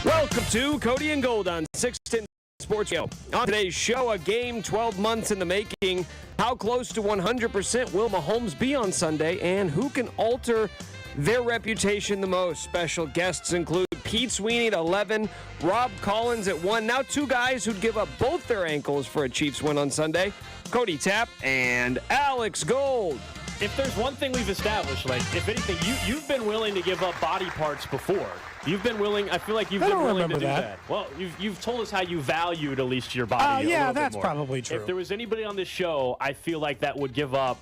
Welcome to Cody and Gold on 610 Sports Radio. On today's show, a game 12 months in the making. How close to 100% will Mahomes be on Sunday, and who can alter their reputation the most? Special guests include Pete Sweeney at 11, Rob Collins at 1. Now two guys who'd give up both their ankles for a Chiefs win on Sunday, Cody Tapp and Alex Gold. If there's one thing we've established, like, if anything, you've been willing to give up body parts before. You've been willing, I feel like you've been willing to do that. Well, you've told us how you valued at least your body. Yeah, that's probably true. If there was anybody on this show, I feel like that would give up,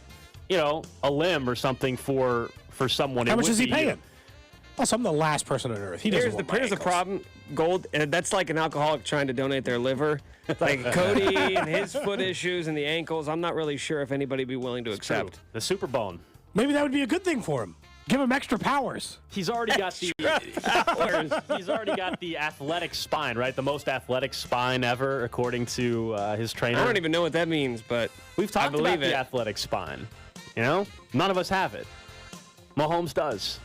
a limb or something for someone. How much is he paying? Also, I'm the last person on earth. Here's the problem, Gold. That's like an alcoholic trying to donate their liver. Like Cody and his foot issues and the ankles, I'm not really sure if anybody would be willing to accept. The super bone. Maybe that would be a good thing for him. Give him extra powers. He's already got He's already got the athletic spine, right? The most athletic spine ever, according to his trainer. I don't even know what that means, but we've talked about the athletic spine. None of us have it. Mahomes does.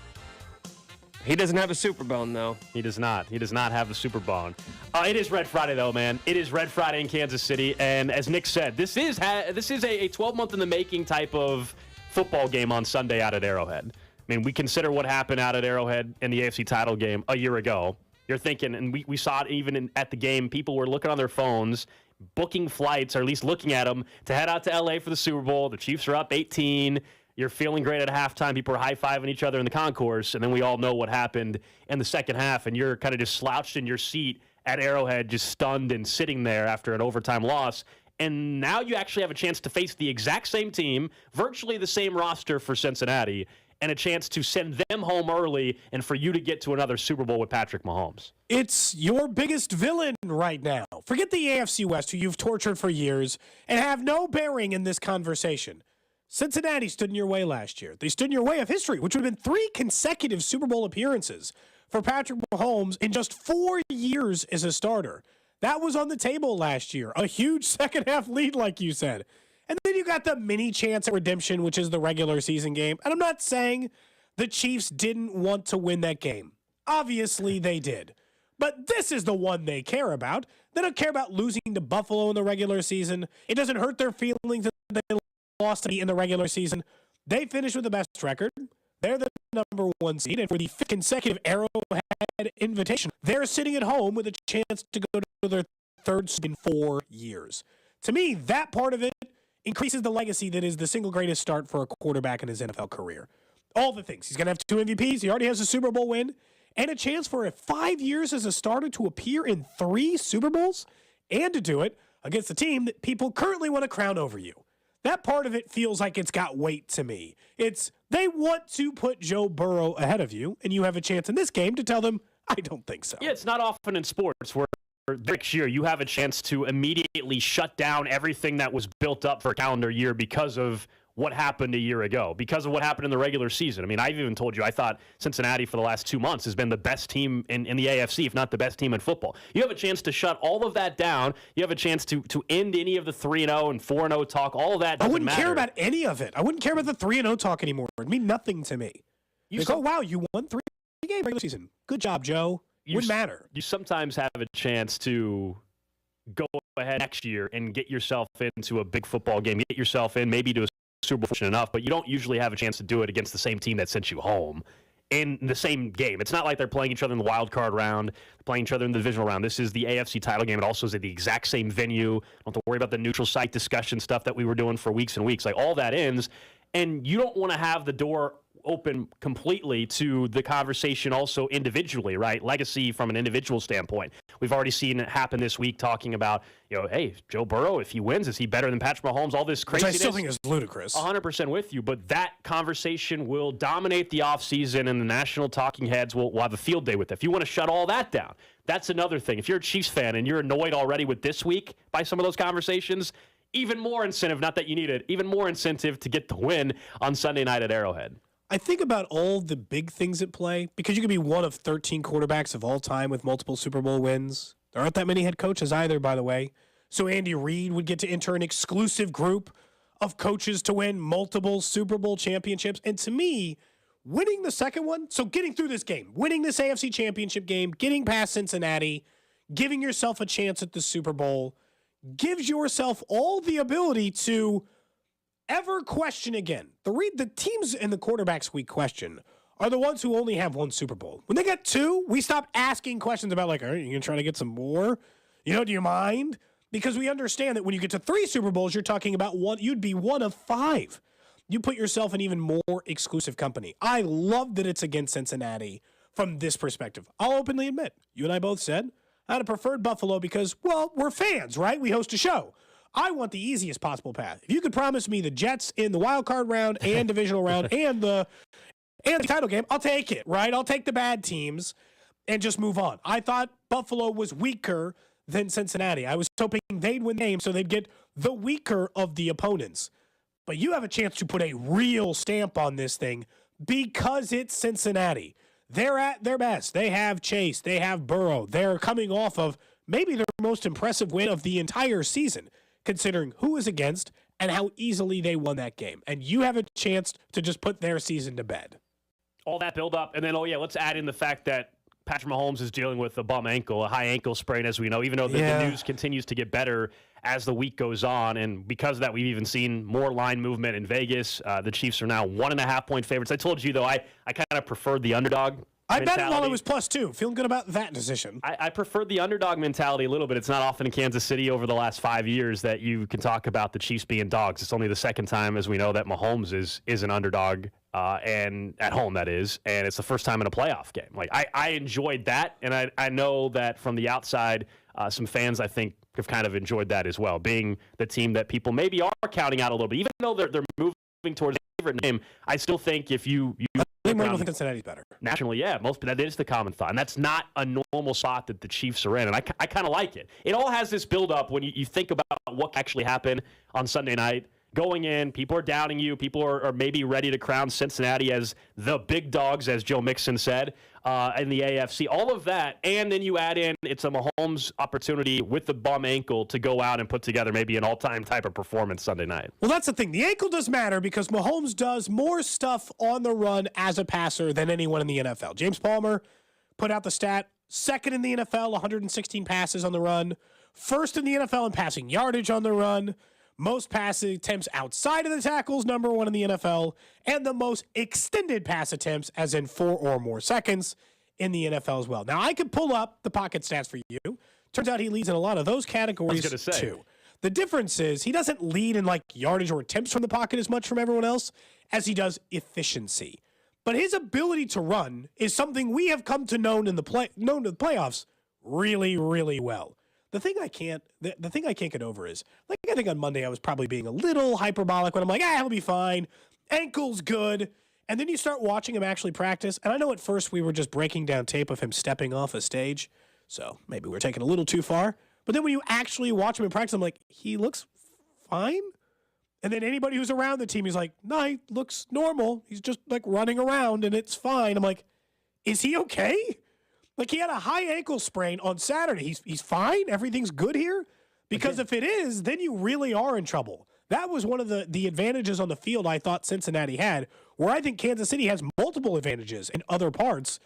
He doesn't have a super bone, though. He does not. He does not have a super bone. It is Red Friday, though, man. It is Red Friday in Kansas City, and as Nick said, this is a 12-month in the making type of football game on Sunday out at Arrowhead. I mean, we consider what happened out at Arrowhead in the AFC title game a year ago. You're thinking, and we saw it even at the game, people were looking on their phones, booking flights, or at least looking at them, to head out to L.A. for the Super Bowl. The Chiefs are up 18. You're feeling great at halftime. People are high-fiving each other in the concourse, and then we all know what happened in the second half, and you're kind of just slouched in your seat at Arrowhead, just stunned and sitting there after an overtime loss. And now you actually have a chance to face the exact same team, virtually the same roster for Cincinnati, and a chance to send them home early and for you to get to another Super Bowl with Patrick Mahomes. It's your biggest villain right now. Forget the AFC West, who you've tortured for years and have no bearing in this conversation. Cincinnati stood in your way last year. They stood in your way of history, which would have been 3 consecutive Super Bowl appearances for Patrick Mahomes in just 4 years as a starter. That was on the table last year. A huge second-half lead, like you said. And then you got the mini chance at redemption, which is the regular season game. And I'm not saying the Chiefs didn't want to win that game. Obviously, they did. But this is the one they care about. They don't care about losing to Buffalo in the regular season. It doesn't hurt their feelings that they lost to me in the regular season. They finished with the best record. They're the number 1 seed. And for the 5th consecutive Arrowhead invitation, they're sitting at home with a chance to go to their 3rd seed in 4 years. To me, that part of it increases the legacy that is the single greatest start for a quarterback in his NFL career. All the things. He's going to have 2 MVPs. He already has a Super Bowl win and a chance for 5 years as a starter to appear in 3 Super Bowls and to do it against a team that people currently want to crown over you. That part of it feels like it's got weight to me. It's they want to put Joe Burrow ahead of you, and you have a chance in this game to tell them, I don't think so. Yeah, it's not often in sports where next year you have a chance to immediately shut down everything that was built up for a calendar year because of what happened a year ago, because of what happened in the regular season. I mean, I've even told you I thought Cincinnati for the last 2 months has been the best team in the AFC, if not the best team in football. You have a chance to shut all of that down. You have a chance to end any of the 3-0 and 4-0 talk. All of that doesn't matter. I wouldn't care about any of it. I wouldn't care about the 3-0 talk anymore. It would mean nothing to me. Wow, you won 3 games regular season. Good job, Joe. Wouldn't matter. You sometimes have a chance to go ahead next year and get yourself into a big football game, get yourself in maybe to a Super Bowl enough, but you don't usually have a chance to do it against the same team that sent you home in the same game. It's not like they're playing each other in the wild card round, playing each other in the divisional round. This is the AFC title game. It also is at the exact same venue. Don't have to worry about the neutral site discussion stuff that we were doing for weeks and weeks. Like, all that ends, and you don't want to have the door open completely to the conversation also individually, right? Legacy from an individual standpoint. We've already seen it happen this week talking about, hey, Joe Burrow, if he wins, is he better than Patrick Mahomes? All this craziness. Which I still think is ludicrous. 100% with you, but that conversation will dominate the offseason, and the national talking heads will have a field day with it. If you want to shut all that down, that's another thing. If you're a Chiefs fan and you're annoyed already with this week by some of those conversations, even more incentive, not that you need it, even more incentive to get the win on Sunday night at Arrowhead. I think about all the big things at play, because you could be one of 13 quarterbacks of all time with multiple Super Bowl wins. There aren't that many head coaches either, by the way. So Andy Reid would get to enter an exclusive group of coaches to win multiple Super Bowl championships. And to me, winning the second one, so getting through this game, winning this AFC Championship game, getting past Cincinnati, giving yourself a chance at the Super Bowl, gives yourself all the ability to ever question again. The teams in the quarterbacks we question are the ones who only have one Super Bowl. When they get two, we stop asking questions about like, are you going to try to get some more? Do you mind? Because we understand that when you get to 3 Super Bowls, you're talking about one, you'd be one of 5. You put yourself in even more exclusive company. I love that it's against Cincinnati from this perspective. I'll openly admit, you and I both said, I'd have preferred Buffalo because, well, we're fans, right? We host a show. I want the easiest possible path. If you could promise me the Jets in the wild card round and divisional round and the title game, I'll take it, right? I'll take the bad teams and just move on. I thought Buffalo was weaker than Cincinnati. I was hoping they'd win the game so they'd get the weaker of the opponents. But you have a chance to put a real stamp on this thing because it's Cincinnati. They're at their best. They have Chase. They have Burrow. They're coming off of maybe their most impressive win of the entire season, considering who is against and how easily they won that game. And you have a chance to just put their season to bed. All that build up, and then, let's add in the fact that Patrick Mahomes is dealing with a bum ankle, a high ankle sprain, as we know, even though the news continues to get better as the week goes on. And because of that, we've even seen more line movement in Vegas. The Chiefs are now 1.5-point favorites. I told you, though, I kind of preferred the underdog I mentality. bet it while it was +2. Feeling good about that decision. I preferred the underdog mentality a little bit. It's not often in Kansas City over the last 5 years that you can talk about the Chiefs being dogs. It's only the second time, as we know, that Mahomes is an underdog, and at home, that is. And it's the first time in a playoff game. Like, I enjoyed that, and I know that from the outside, some fans, I think, have kind of enjoyed that as well, being the team that people maybe are counting out a little bit. Even though they're moving towards a favorite name, I still think if you I think Cincinnati's better. Nationally, yeah, that is the common thought, and that's not a normal spot that the Chiefs are in, and I kind of like it. It all has this build-up when you think about what actually happened on Sunday night. Going in, people are doubting you. People are maybe ready to crown Cincinnati as the big dogs, as Joe Mixon said, in the AFC. All of that, and then you add in it's a Mahomes opportunity with the bum ankle to go out and put together maybe an all-time type of performance Sunday night. Well, that's the thing. The ankle does matter because Mahomes does more stuff on the run as a passer than anyone in the NFL. James Palmer put out the stat, second in the NFL, 116 passes on the run, first in the NFL in passing yardage on the run, most passing attempts outside of the tackles, number 1 in the NFL, and the most extended pass attempts, as in 4 or more seconds, in the NFL as well. Now, I could pull up the pocket stats for you. Turns out he leads in a lot of those categories, too. The difference is he doesn't lead in, like, yardage or attempts from the pocket as much from everyone else as he does efficiency. But his ability to run is something we have come to know in the playoffs really, really well. The thing I can't get over is, like, I think on Monday I was probably being a little hyperbolic when I'm like, he'll be fine. Ankle's good. And then you start watching him actually practice. And I know at first we were just breaking down tape of him stepping off a stage. So maybe we're taking a little too far. But then when you actually watch him in practice, I'm like, he looks fine. And then anybody who's around the team, he's like, no, he looks normal. He's just like running around and it's fine. I'm like, is he okay? Like, he had a high ankle sprain on Saturday. He's fine? Everything's good here? Because if it is, then you really are in trouble. That was one of the advantages on the field I thought Cincinnati had, where I think Kansas City has multiple advantages in other parts.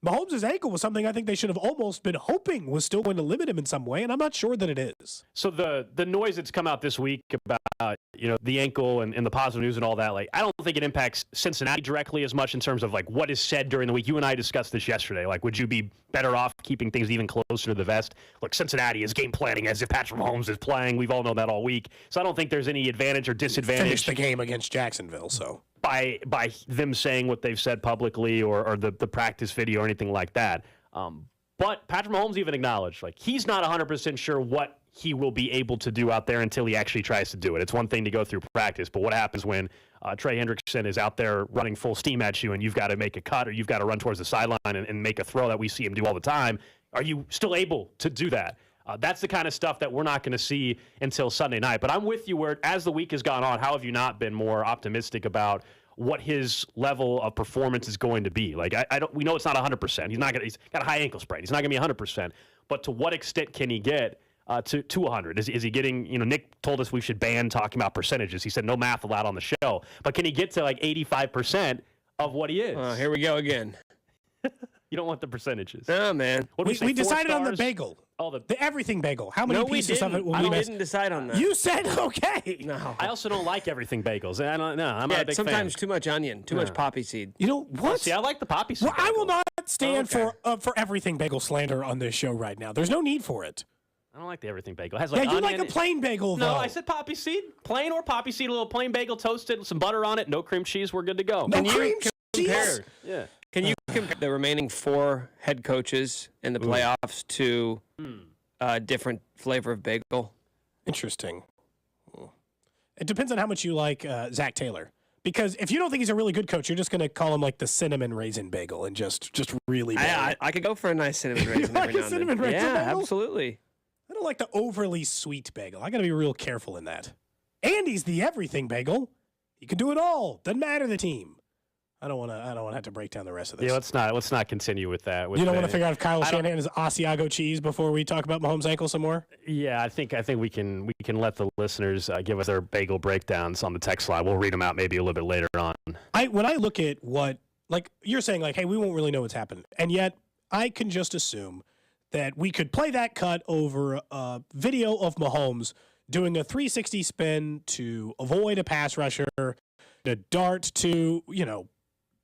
Mahomes' ankle was something I think they should have almost been hoping was still going to limit him in some way, and I'm not sure that it is. So the noise that's come out this week about the ankle and the positive news and all that, like, I don't think it impacts Cincinnati directly as much in terms of like what is said during the week. You and I discussed this yesterday. Like, would you be better off keeping things even closer to the vest? Look, Cincinnati is game planning as if Patrick Mahomes is playing. We've all known that all week. So I don't think there's any advantage or disadvantage. Finished the game against Jacksonville, so. By them saying what they've said publicly or the practice video or anything like that. But Patrick Mahomes even acknowledged, like, he's not 100% sure what he will be able to do out there until he actually tries to do it. It's one thing to go through practice, but what happens when Trey Hendrickson is out there running full steam at you and you've got to make a cut or you've got to run towards the sideline and make a throw that we see him do all the time? Are you still able to do that? That's the kind of stuff that we're not going to see until Sunday night. But I'm with you where, as the week has gone on, how have you not been more optimistic about what his level of performance is going to be? Like, we know it's not 100%. He's got a high ankle sprain. He's not going to be 100%. But to what extent can he get to 100? Is he getting, Nick told us we should ban talking about percentages. He said no math allowed on the show. But can he get to like 85% of what he is. Here we go again. You don't want the percentages. Oh, man. What did We say, 4 decided on the stars? bagel. Oh, The everything bagel. How many pieces of it will I we miss? didn't decide on that. You said okay. No. I also don't like everything bagels. I don't know. I'm not a big sometimes fan. too much onion, too much poppy seed. You know what? See, I like the poppy seed. Well, I will bagel. not stand Oh, okay. for everything bagel slander on this show right now. There's no need for it. I don't like the everything bagel. It has Yeah, like you onion. like a plain bagel, though. No, I said poppy seed. Plain or poppy seed, a little plain bagel toasted, some butter on it, no cream cheese. We're good to go. No Can you cream compare? cheese. Yeah. Can you compare the remaining 4 head coaches in the playoffs to a different flavor of bagel? Interesting. It depends on how much you like Zach Taylor. Because if you don't think he's a really good coach, you're just going to call him like the cinnamon raisin bagel and just really bad. I could go for a nice cinnamon raisin. like every a now and cinnamon then. raisin Yeah, bagel? absolutely. I don't like the overly sweet bagel. I got to be real careful in that. Andy's the everything bagel. He can do it all. Doesn't matter the team. I don't want to have to break down the rest of this. Yeah, let's not continue with that. You don't want to figure out if Kyle Shanahan is Asiago cheese before we talk about Mahomes' ankle some more? Yeah, I think we can let the listeners give us their bagel breakdowns on the text line. We'll read them out maybe a little bit later on. When I look at what, like you're saying, like, hey, we won't really know what's happened, and yet I can just assume that we could play that cut over a video of Mahomes doing a 360 spin to avoid a pass rusher, a dart to,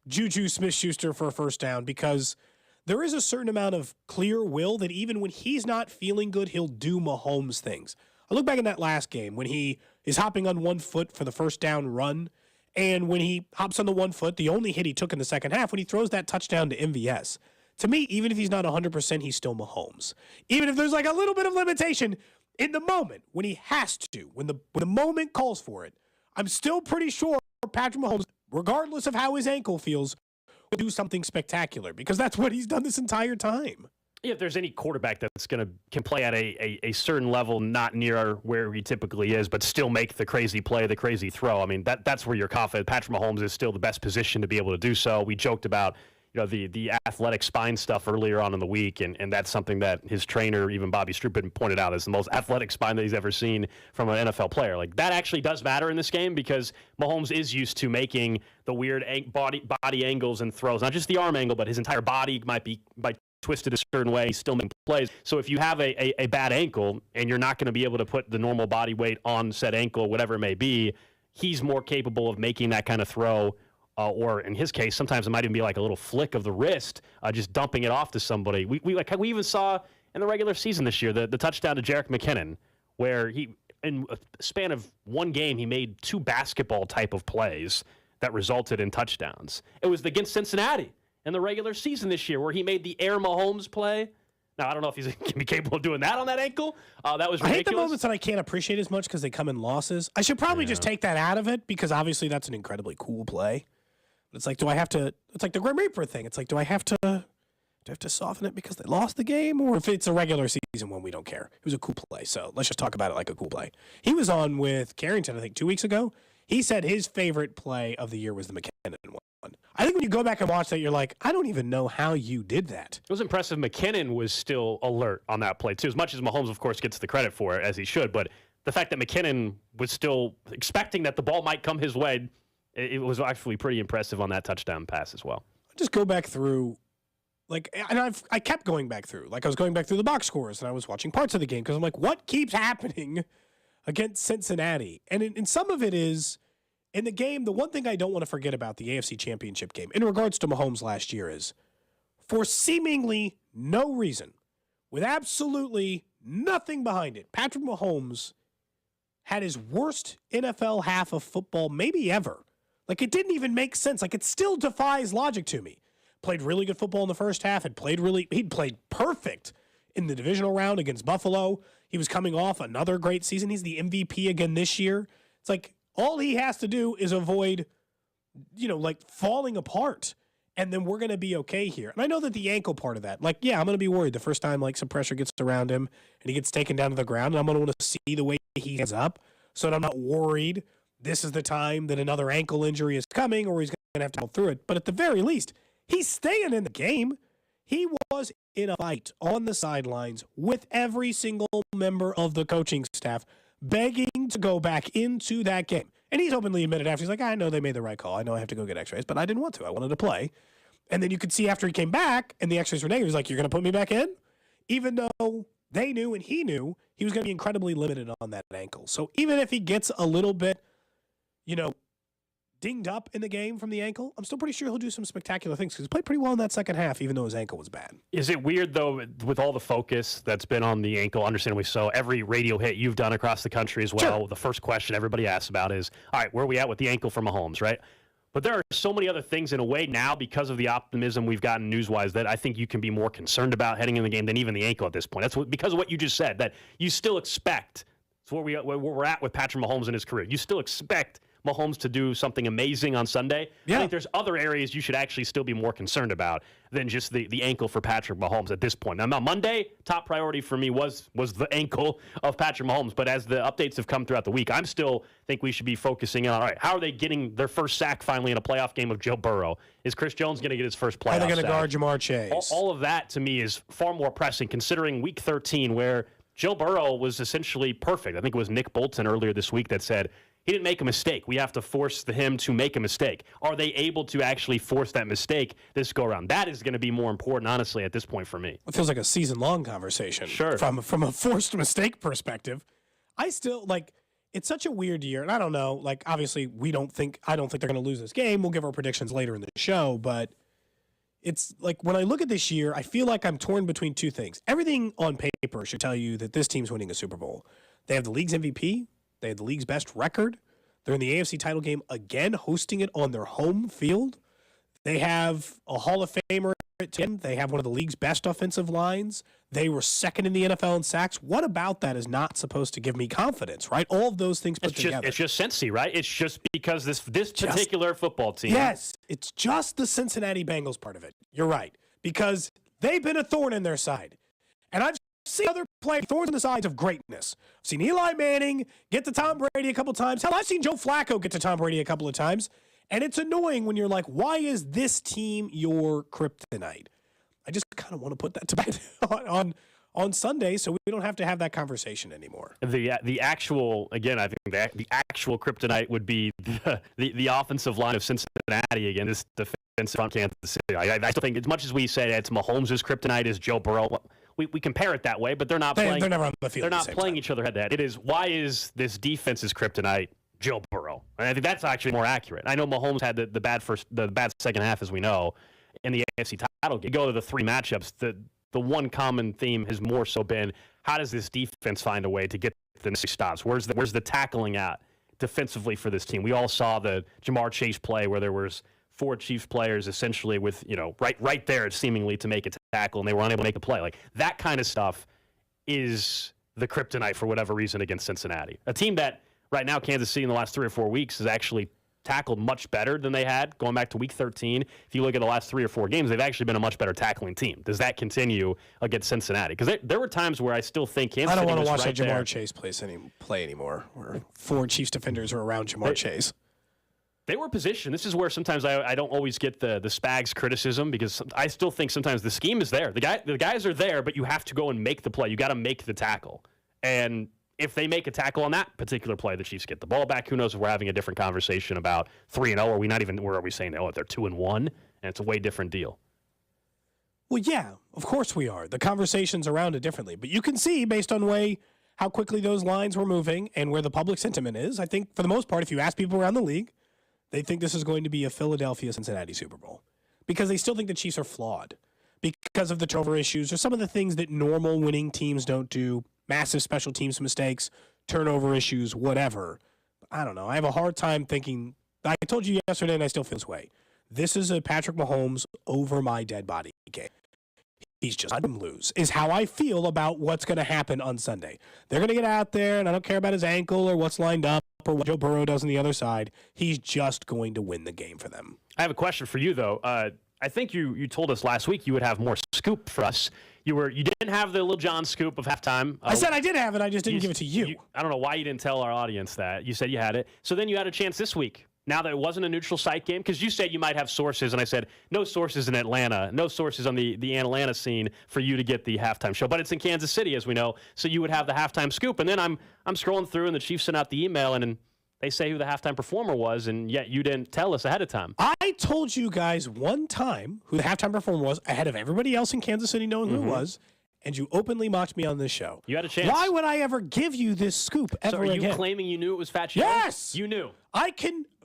Juju Smith-Schuster for a first down, because there is a certain amount of clear will that even when he's not feeling good, he'll do Mahomes things. I look back in that last game when he is hopping on one foot for the first down run, and when he hops on the 1 foot, the only hit he took in the second half, when he throws that touchdown to MVS. To me, even if he's not 100%, he's still Mahomes. Even if there's like a little bit of limitation in the moment, when he has to, when the moment calls for it, I'm still pretty sure Patrick Mahomes, regardless of how his ankle feels, will do something spectacular, because that's what he's done this entire time. Yeah, if there's any quarterback that's can play at a certain level, not near where he typically is, but still make the crazy play, the crazy throw. I mean, that's where you're confident. Patrick Mahomes is still the best position to be able to do so. We joked about the athletic spine stuff earlier on in the week, and that's something that his trainer, even Bobby Struppin, pointed out as the most athletic spine that he's ever seen from an NFL player. Like, that actually does matter in this game, because Mahomes is used to making the weird body angles and throws, not just the arm angle, but his entire body might be twisted a certain way, he's still making plays. So if you have a bad ankle and you're not going to be able to put the normal body weight on said ankle, whatever it may be, he's more capable of making that kind of throw. Or in his case, sometimes it might even be like a little flick of the wrist, just dumping it off to somebody. We even saw in the regular season this year the touchdown to Jerick McKinnon, where he, in a span of one game, he made 2 basketball type of plays that resulted in touchdowns. It was against Cincinnati in the regular season this year, where he made the Air Mahomes play. Now, I don't know if he's going to be capable of doing that on that ankle. That was ridiculous. I hate the moments that I can't appreciate as much because they come in losses. I should probably just take that out of it, because obviously that's an incredibly cool play. But it's like, do I have to? It's like the Grim Reaper thing. It's like, do I have to soften it because they lost the game, or if it's a regular season one, we don't care. It was a cool play, so let's just talk about it like a cool play. He was on with Carrington, I think, 2 weeks ago. He said his favorite play of the year was the McKinnon one. I think when you go back and watch that, you're like, I don't even know how you did that. It was impressive. McKinnon was still alert on that play, too, as much as Mahomes, of course, gets the credit for it, as he should. But the fact that McKinnon was still expecting that the ball might come his way, it was actually pretty impressive on that touchdown pass as well. Just go back through, and I kept going back through. Like, I was going back through the box scores, and I was watching parts of the game, because I'm like, what keeps happening against Cincinnati? And in some of it is, in the game, the one thing I don't want to forget about the AFC Championship game, in regards to Mahomes last year, is, for seemingly no reason, with absolutely nothing behind it, Patrick Mahomes had his worst NFL half of football maybe ever. Like, it didn't even make sense. Like, it still defies logic to me. Played really good football in the first half. He'd played perfect in the divisional round against Buffalo. He was coming off another great season. He's the MVP again this year. It's like, all he has to do is avoid, falling apart, and then we're going to be okay here. And I know that the ankle part of that, I'm going to be worried the first time, some pressure gets around him and he gets taken down to the ground, and I'm going to want to see the way he hands up so that I'm not worried this is the time that another ankle injury is coming, or he's going to have to go through it. But at the very least, he's staying in the game. He was in a fight on the sidelines with every single member of the coaching staff, begging to go back into that game. And he's openly admitted after, he's like, I know they made the right call. I know I have to go get x-rays, but I didn't want to. I wanted to play. And then you could see after he came back and the x-rays were negative, he's like, you're going to put me back in? Even though they knew and he knew he was going to be incredibly limited on that ankle. So even if he gets a little bit, dinged up in the game from the ankle, I'm still pretty sure he'll do some spectacular things because he played pretty well in that second half, even though his ankle was bad. Is it weird, though, with all the focus that's been on the ankle, understandably so, every radio hit you've done across the country as well, Sure. The first question everybody asks about is, all right, where are we at with the ankle for Mahomes, right? But there are so many other things in a way now because of the optimism we've gotten news-wise that I think you can be more concerned about heading in the game than even the ankle at this point. Because of what you just said, that you still expect, it's where we're at with Patrick Mahomes in his career. You still expect Mahomes to do something amazing on Sunday. Yeah. I think there's other areas you should actually still be more concerned about than just the ankle for Patrick Mahomes at this point. Now, Monday, top priority for me was the ankle of Patrick Mahomes, but as the updates have come throughout the week, I'm still think we should be focusing on, all right, how are they getting their first sack finally in a playoff game of Joe Burrow? Is Chris Jones going to get his first playoff sack? Are they going to guard Jamar Chase? All of that, to me, is far more pressing, considering Week 13, where Joe Burrow was essentially perfect. I think it was Nick Bolton earlier this week that said, he didn't make a mistake. We have to force him to make a mistake. Are they able to actually force that mistake this go around? That is going to be more important, honestly, at this point for me. It feels like a season-long conversation. Sure. From a forced mistake perspective. I still, it's such a weird year, and I don't know, obviously I don't think they're going to lose this game. We'll give our predictions later in the show, but it's when I look at this year, I feel like I'm torn between two things. Everything on paper should tell you that this team's winning a Super Bowl. They have the league's MVP. They have the league's best record. They're in the AFC title game again, hosting it on their home field. They have a Hall of Famer at 10. They have one of the league's best offensive lines. They were second in the NFL in sacks. What about that is not supposed to give me confidence, right? All of those things put together. It's just Cincy, right? It's just because this particular football team. Yes, it's just the Cincinnati Bengals part of it. You're right. Because they've been a thorn in their side. And I've seen other players thorns on the sides of greatness. I've seen Eli Manning get to Tom Brady a couple times. Hell, I've seen Joe Flacco get to Tom Brady a couple of times. And it's annoying when you're like, why is this team your kryptonite? I just kind of want to put that to bed on Sunday so we don't have to have that conversation anymore. The actual, again, I think the actual kryptonite would be the offensive line of Cincinnati against this defense from Kansas City. I still think as much as we say it's Mahomes' kryptonite is Joe Burrow, we compare it that way, but they're not playing. They're never on the field. They're not playing each other head-to-head. It is, why is this defense's kryptonite Joe Burrow? And I think that's actually more accurate. I know Mahomes had the bad second half, as we know, in the AFC title game. You go to the three matchups, the one common theme has more so been, how does this defense find a way to get the next stops? Where's the tackling at defensively for this team? We all saw the Jamar Chase play where there was four Chiefs players essentially with, right there seemingly to make a tackle, and they were unable to make the play. Like, that kind of stuff is the kryptonite for whatever reason against Cincinnati. A team that right now Kansas City in the last 3 or 4 weeks has actually tackled much better than they had going back to Week 13. If you look at the last 3 or 4 games, they've actually been a much better tackling team. Does that continue against Cincinnati? Because there were times where I still think Kansas City was right there. I don't want to watch that Jamar Chase play anymore, where 4 Chiefs defenders are around Jamar Chase. They were positioned. This is where sometimes I don't always get the Spags criticism, because I still think sometimes the scheme is there. The guys are there, but you have to go and make the play. You got to make the tackle. And if they make a tackle on that particular play, the Chiefs get the ball back. Who knows if we're having a different conversation about 3-0? Are we not even, where are we saying, they're 2-1? And it's a way different deal. Well, yeah, of course we are. The conversation's around it differently. But you can see, based on how quickly those lines were moving and where the public sentiment is, I think for the most part, if you ask people around the league, they think this is going to be a Philadelphia-Cincinnati Super Bowl, because they still think the Chiefs are flawed because of the turnover issues or some of the things that normal winning teams don't do, massive special teams mistakes, turnover issues, whatever. I don't know. I have a hard time thinking. I told you yesterday, and I still feel this way. This is a Patrick Mahomes over my dead body game. He's just let him lose, is how I feel about what's going to happen on Sunday. They're going to get out there, and I don't care about his ankle or what's lined up or what Joe Burrow does on the other side. He's just going to win the game for them. I have a question for you, though. I think you told us last week you would have more scoop for us. You didn't have the Lil Jon scoop of halftime. I said I did have it. I just didn't give it to you. I don't know why you didn't tell our audience that. You said you had it. So then you had a chance this week. Now that it wasn't a neutral site game, because you said you might have sources, and I said no sources in Atlanta, no sources on the Atlanta scene for you to get the halftime show. But it's in Kansas City, as we know, so you would have the halftime scoop. And then I'm scrolling through, and the Chiefs sent out the email, and They say who the halftime performer was, and yet you didn't tell us ahead of time. I told you guys one time who the halftime performer was ahead of everybody else in Kansas City knowing who it was, and you openly mocked me on this show. You had a chance. Why would I ever give you this scoop ever again? So are you claiming you knew it was Fat Joe? Yes! You knew.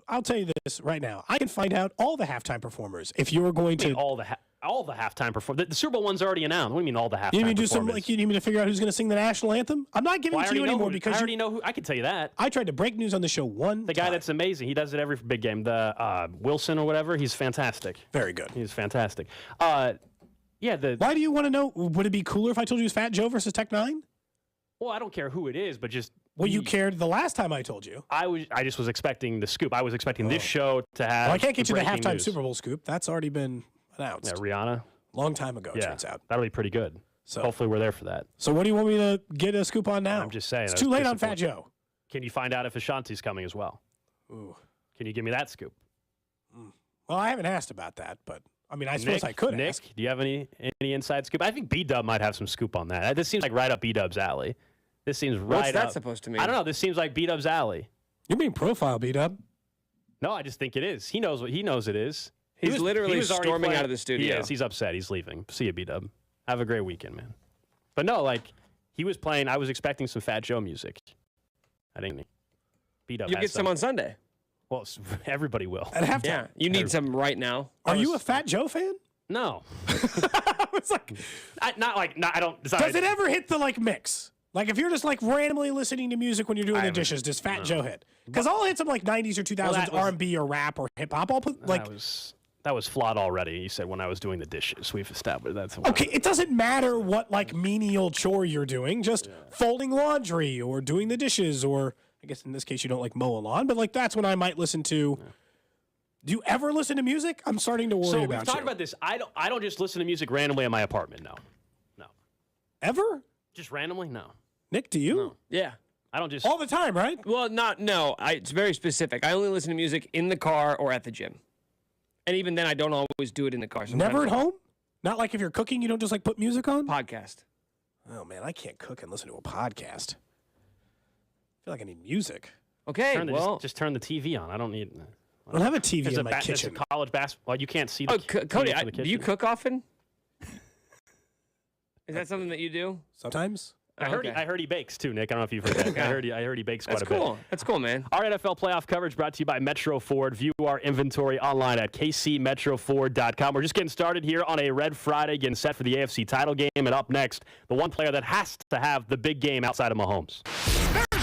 I'll tell you this right now. I can find out all the halftime performers if you were going to. All the halftime performers. The Super Bowl one's already announced. What do you mean all the halftime performers? You need to do some, you need me to figure out who's going to sing the national anthem? I'm not giving it to you anymore because I already know who. I can tell you that. I tried to break news on the show The guy that's amazing. He does it every big game. The Wilson or whatever. He's fantastic. Very good. He's fantastic. Why do you want to know? Would it be cooler if I told you it was Fat Joe versus Tech 9? Well, I don't care who it is, but just. Well, you cared the last time I told you. I just was expecting the scoop. I was expecting this show to have. Well, I can't get you the halftime news. Super Bowl scoop. That's already been announced. Yeah, Rihanna. Long time ago, it turns out. That'll be pretty good. So hopefully we're there for that. So what do you want me to get a scoop on now? I'm just saying. It's too late on Fat Joe. Can you find out if Ashanti's coming as well? Ooh. Can you give me that scoop? Well, I haven't asked about that, but I mean, I suppose I could ask. Nick, do you have any inside scoop? I think B-Dub might have some scoop on that. This seems like right up B-Dub's alley. This seems right up. What's that supposed to mean? I don't know. This seems like B-Dub's alley. You're being profile, B-Dub. No, I just think it is. He knows what he knows it is. He's literally storming out of the studio. He is. He's upset. He's leaving. See you, B-Dub. Have a great weekend, man. But no, like, he was playing. I was expecting some Fat Joe music. I didn't. B-Dub. You'll get some on Sunday. Well, everybody will. At halftime. Yeah, you need some right now. Are you a Fat Joe fan? No. It's like, I don't. Does it ever hit the mix? Like if you're just randomly listening to music when you're doing the dishes, does Fat Joe hit? Because I'll hit some 90s or 2000s R&B or rap or hip hop. I'll put that was flawed already. You said when I was doing the dishes. We've established that's okay. It doesn't matter what menial chore you're doing, just folding laundry or doing the dishes, or I guess in this case you don't mow a lawn, but that's when I might listen to. Yeah. Do you ever listen to music? I'm starting to worry about you. So we've talked about this. I don't just listen to music randomly in my apartment. No. Ever? Just randomly? No. Nick, do you? No. Yeah. I don't just all the time, right? Well, it's very specific. I only listen to music in the car or at the gym. And even then, I don't always do it in the car. Sometimes never at home? Not like if you're cooking, you don't just put music on? Podcast. Oh, man, I can't cook and listen to a podcast. I feel like I need music. Okay, just turn the TV on. I don't need... I don't have a TV in my kitchen. There's a college basketball. You can't see the Cody, do you cook often? Is that something that you do? Sometimes. I heard he bakes too, Nick. I don't know if you've heard that. I heard he bakes quite a bit. That's cool, man. Our NFL playoff coverage brought to you by Metro Ford. View our inventory online at kcmetroford.com. We're just getting started here on a Red Friday, getting set for the AFC title game. And up next, the one player that has to have the big game outside of Mahomes.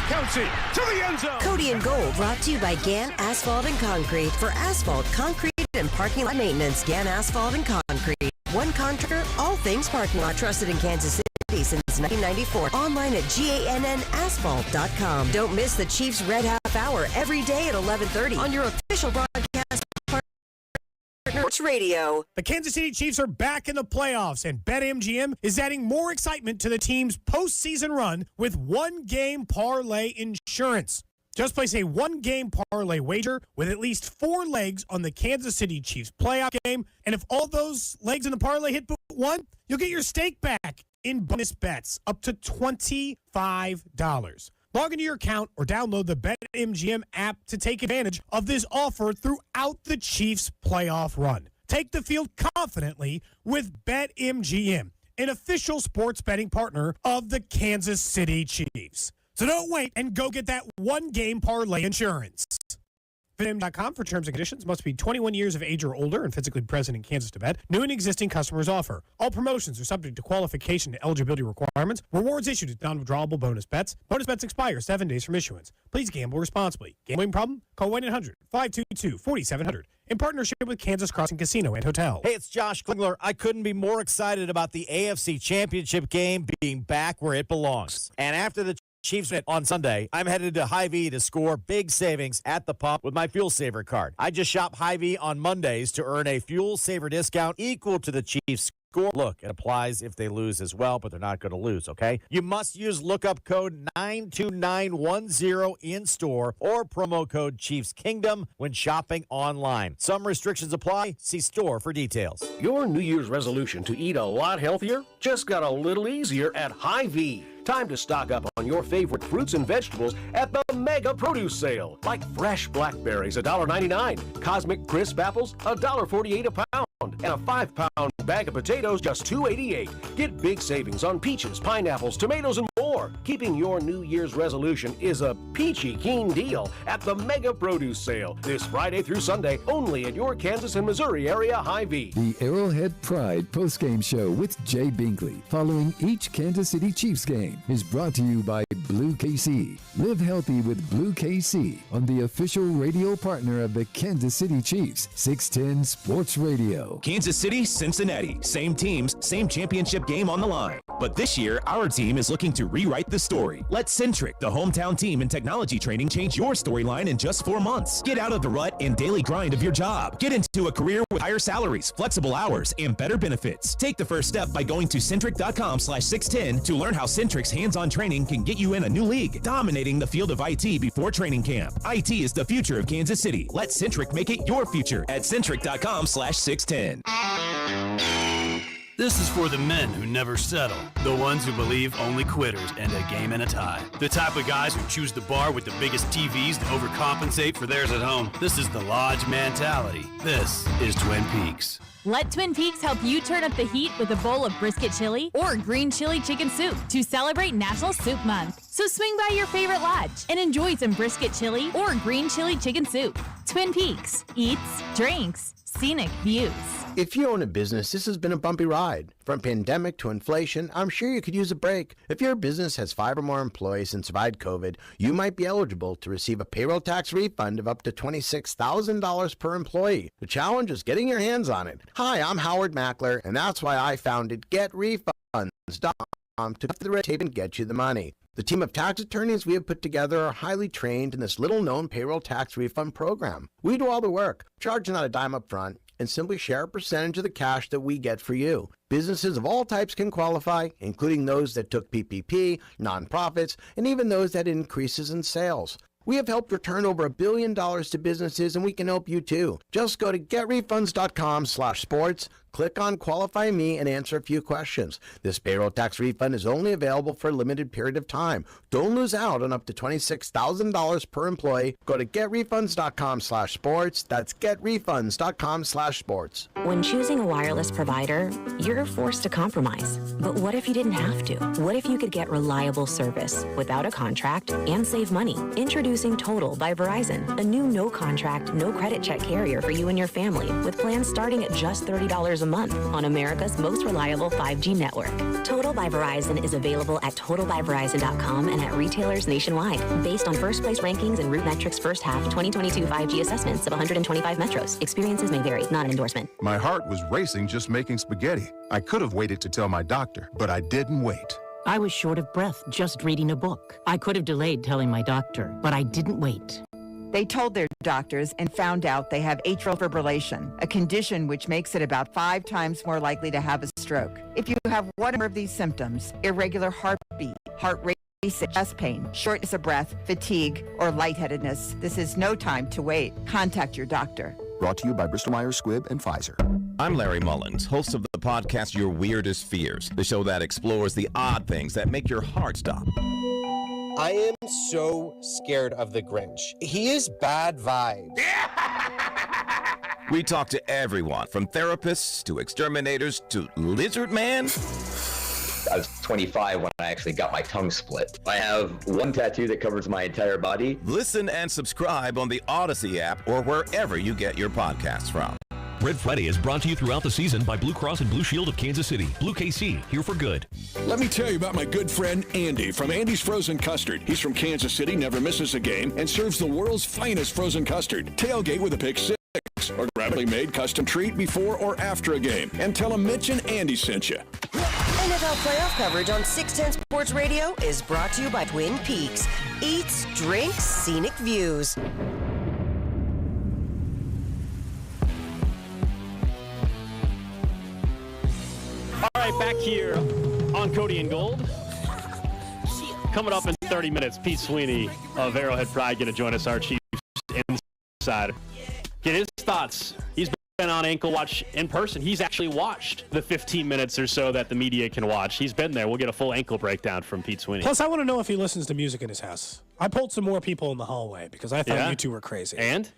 Kelsey to the end zone. Cody and Gold brought to you by Gann Asphalt and Concrete. For asphalt, concrete, and parking lot maintenance, Gann Asphalt and Concrete. One contractor, all things parking lot. Trusted in Kansas City since 1994. Online at GANNasphalt.com. Don't miss the Chiefs Red Half Hour every day at 11:30 on your official broadcast partner, Sports Radio. The Kansas City Chiefs are back in the playoffs, and BetMGM is adding more excitement to the team's postseason run with one-game parlay insurance. Just place a one-game parlay wager with at least 4 legs on the Kansas City Chiefs playoff game, and if all those legs in the parlay hit but one, you'll get your stake back in bonus bets up to $25. Log into your account or download the BetMGM app to take advantage of this offer throughout the Chiefs playoff run. Take the field confidently with BetMGM, an official sports betting partner of the Kansas City Chiefs. So don't wait and go get that one-game parlay insurance. BetMGM.com for terms and conditions. Must be 21 years of age or older and physically present in Kansas to bet. New and existing customers offer. All promotions are subject to qualification and eligibility requirements. Rewards issued as non-withdrawable bonus bets. Bonus bets expire 7 days from issuance. Please gamble responsibly. Gambling problem? Call 1-800-522-4700 in partnership with Kansas Crossing Casino and Hotel. Hey, it's Josh Klingler. I couldn't be more excited about the AFC Championship game being back where it belongs. And after the Chiefs win on Sunday, I'm headed to Hy-Vee to score big savings at the pump with my Fuel Saver card. I just shop Hy-Vee on Mondays to earn a Fuel Saver discount equal to the Chiefs score. Look, it applies if they lose as well, but they're not going to lose, okay? You must use lookup code 92910 in-store or promo code Chiefs Kingdom when shopping online. Some restrictions apply. See store for details. Your New Year's resolution to eat a lot healthier just got a little easier at Hy-Vee. Time to stock up on your favorite fruits and vegetables at the Mega Produce Sale. Like fresh blackberries, $1.99. Cosmic Crisp apples, $1.48 a pound. And a 5-pound bag of potatoes, just $2.88. Get big savings on peaches, pineapples, tomatoes, and more. Keeping your New Year's resolution is a peachy keen deal at the Mega Produce Sale. This Friday through Sunday, only at your Kansas and Missouri area Hy-Vee. The Arrowhead Pride postgame show with Jay Binkley, following each Kansas City Chiefs game, is brought to you by Blue KC. Live healthy with Blue KC on the official radio partner of the Kansas City Chiefs, 610 Sports Radio. Kansas City, Cincinnati, same teams, same championship game on the line. But this year, our team is looking to rewrite the story. Let Centric, the hometown team in technology training, change your storyline in just 4 months. Get out of the rut and daily grind of your job. Get into a career with higher salaries, flexible hours, and better benefits. Take the first step by going to Centric.com/610 to learn how Centric's hands-on training can get you in a new league, dominating the field of IT before training camp. IT is the future of Kansas City. Let Centric make it your future at Centric.com/610. This is for the men who never settle, the ones who believe only quitters end a game in a tie, the type of guys who choose the bar with the biggest TVs to overcompensate for theirs at home. This is the Lodge mentality. This is Twin Peaks. Let Twin Peaks help you turn up the heat with a bowl of brisket chili or green chili chicken soup to celebrate National Soup Month. So swing by your favorite lodge and enjoy some brisket chili or green chili chicken soup. Twin Peaks, eats, drinks, scenic views. If you own a business, this has been a bumpy ride. From pandemic to inflation, I'm sure you could use a break. If your business has 5 or more employees and survived COVID, you might be eligible to receive a payroll tax refund of up to $26,000 per employee. The challenge is getting your hands on it. Hi, I'm Howard Mackler, and that's why I founded GetRefunds.com to cut the red tape and get you the money. The team of tax attorneys we have put together are highly trained in this little-known payroll tax refund program. We do all the work, charge not a dime up front, and simply share a percentage of the cash that we get for you. Businesses of all types can qualify, including those that took PPP, nonprofits, and even those that had increases in sales. We have helped return over $1 billion to businesses, and we can help you too. Just go to getrefunds.com/sports, click on Qualify Me, and answer a few questions. This payroll tax refund is only available for a limited period of time. Don't lose out on up to $26,000 per employee. Go to getrefunds.com/sports. That's getrefunds.com/sports. When choosing a wireless provider, you're forced to compromise. But what if you didn't have to? What if you could get reliable service without a contract and save money? Introducing Total by Verizon, a new no-contract, no-credit check carrier for you and your family, with plans starting at just $30 a month on America's most reliable 5G network. Total by Verizon is available at totalbyverizon.com and at retailers nationwide, based on first-place rankings and RootMetrics first half 2022 5G assessments of 125 metros. Experiences may vary, not an endorsement. My heart was racing just making spaghetti. I could have waited to tell my doctor, but I didn't wait. I was short of breath just reading a book. I could have delayed telling my doctor, but I didn't wait. They told their doctors and found out they have atrial fibrillation, a condition which makes it about 5 times more likely to have a stroke. If you have one of these symptoms, irregular heartbeat, heart rate, chest pain, shortness of breath, fatigue, or lightheadedness, this is no time to wait. Contact your doctor. Brought to you by Bristol-Myers Squibb and Pfizer. I'm Larry Mullins, host of the podcast Your Weirdest Fears, the show that explores the odd things that make your heart stop. I am so scared of the Grinch. He is bad vibes. We talk to everyone from therapists to exterminators to Lizard Man. I was 25 when I actually got my tongue split. I have one tattoo that covers my entire body. Listen and subscribe on the Odyssey app or wherever you get your podcasts from. Red Friday is brought to you throughout the season by Blue Cross and Blue Shield of Kansas City. Blue KC, here for good. Let me tell you about my good friend Andy from Andy's Frozen Custard. He's from Kansas City, never misses a game, and serves the world's finest frozen custard. Tailgate with a pick 6 or grab a made custom treat before or after a game. And tell him Mitch and Andy sent you. NFL playoff coverage on 610 Sports Radio is brought to you by Twin Peaks. Eats, drinks, scenic views. Back here on Cody and Gold. Coming up in 30 minutes, Pete Sweeney of Arrowhead Pride going to join us, our Chiefs insider. Get his thoughts. He's been on ankle watch in person. He's actually watched the 15 minutes or so that the media can watch. He's been there. We'll get a full ankle breakdown from Pete Sweeney. Plus, I want to know if he listens to music in his house. I pulled some more people in the hallway because I thought you two were crazy. And?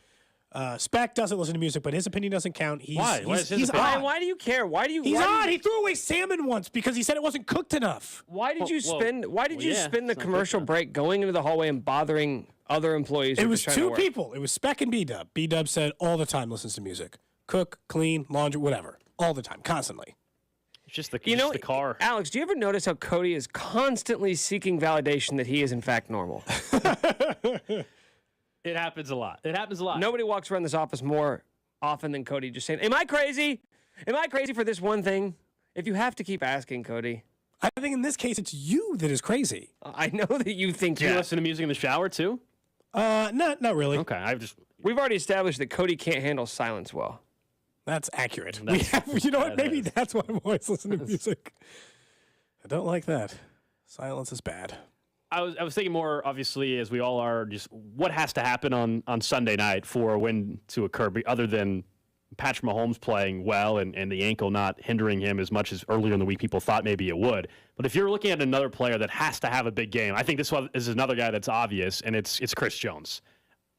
Spec doesn't listen to music, but his opinion doesn't count. Why? He's odd. Why do you care? He's odd. He threw away salmon once because he said it wasn't cooked enough. Why did you spend the commercial break going into the hallway and bothering other employees? It was two people. It was Spec and B-Dub. B-Dub said all the time listens to music. Cook, clean, laundry, whatever. All the time, constantly. It's just the car. Alex, do you ever notice how Cody is constantly seeking validation that he is in fact normal? It happens a lot. Nobody walks around this office more often than Cody just saying, am I crazy? Am I crazy for this one thing? If you have to keep asking, Cody. I think in this case, it's you that is crazy. I know that you think Do you listen to music in the shower, too? Not really. Okay, We've already established that Cody can't handle silence well. That's accurate. You know what? Maybe that's why I'm always listening to music. I don't like that. Silence is bad. I was thinking more, obviously, as we all are, just what has to happen on Sunday night for a win to occur, other than Patrick Mahomes playing well and the ankle not hindering him as much as earlier in the week people thought maybe it would. But if you're looking at another player that has to have a big game, I think this one is another guy that's obvious, and it's Chris Jones.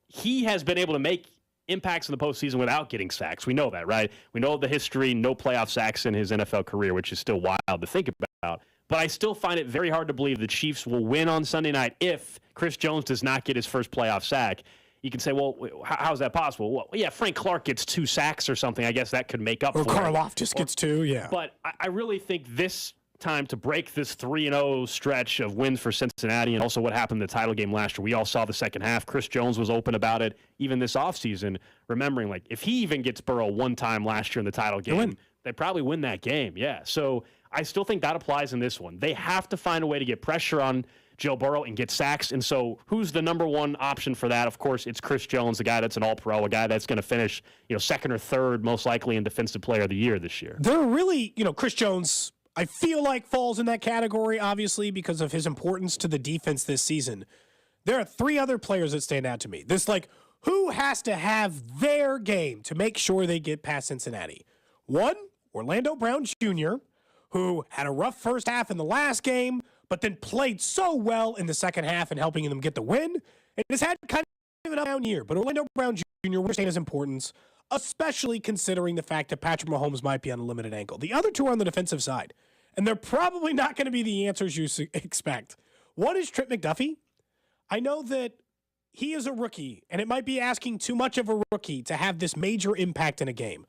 He has been able to make impacts in the postseason without getting sacks. We know that, right? We know the history, no playoff sacks in his NFL career, which is still wild to think about. But I still find it very hard to believe the Chiefs will win on Sunday night if Chris Jones does not get his first playoff sack. You can say, well, how is that possible? Well, yeah, Frank Clark gets 2 sacks or something. I guess that could make up for it. Or Karlaftis gets 2, yeah. But I really think this time to break this 3-0 stretch of wins for Cincinnati, and also what happened in the title game last year. We all saw the second half. Chris Jones was open about it, even this offseason, remembering, like, if he even gets Burrow one time last year in the title game, they probably win that game. Yeah, so I still think that applies in this one. They have to find a way to get pressure on Joe Burrow and get sacks. And so who's the number one option for that? Of course, it's Chris Jones, the guy that's an all-pro, a guy that's going to finish, second or third most likely in Defensive Player of the Year this year. They're really, Chris Jones, I feel like falls in that category, obviously, because of his importance to the defense this season. There are 3 other players that stand out to me. Who has to have their game to make sure they get past Cincinnati? 1, Orlando Brown Jr., who had a rough first half in the last game, but then played so well in the second half in helping them get the win, and has had kind of an up-down year. But Orlando Brown Jr. we understand his importance, especially considering the fact that Patrick Mahomes might be on a limited ankle. The other 2 are on the defensive side, and they're probably not going to be the answers you expect. 1 is Trent McDuffie. I know that he is a rookie, and it might be asking too much of a rookie to have this major impact in a game.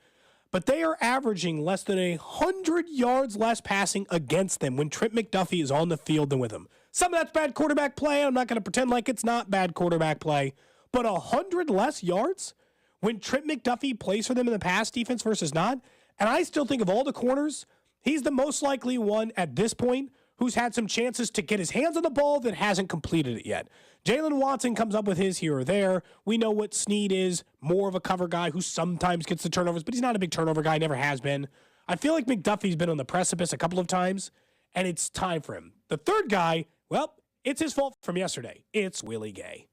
But they are averaging less than 100 yards less passing against them when Trent McDuffie is on the field than with them. Some of that's bad quarterback play. I'm not going to pretend like it's not bad quarterback play. But 100 less yards when Trent McDuffie plays for them in the pass defense versus not. And I still think of all the corners, he's the most likely one at this point who's had some chances to get his hands on the ball that hasn't completed it yet. Jalen Watson comes up with his here or there. We know what Snead is, more of a cover guy who sometimes gets the turnovers, but he's not a big turnover guy, never has been. I feel like McDuffie's been on the precipice a couple of times, and it's time for him. The third guy, well, it's his fault from yesterday. It's Willie Gay.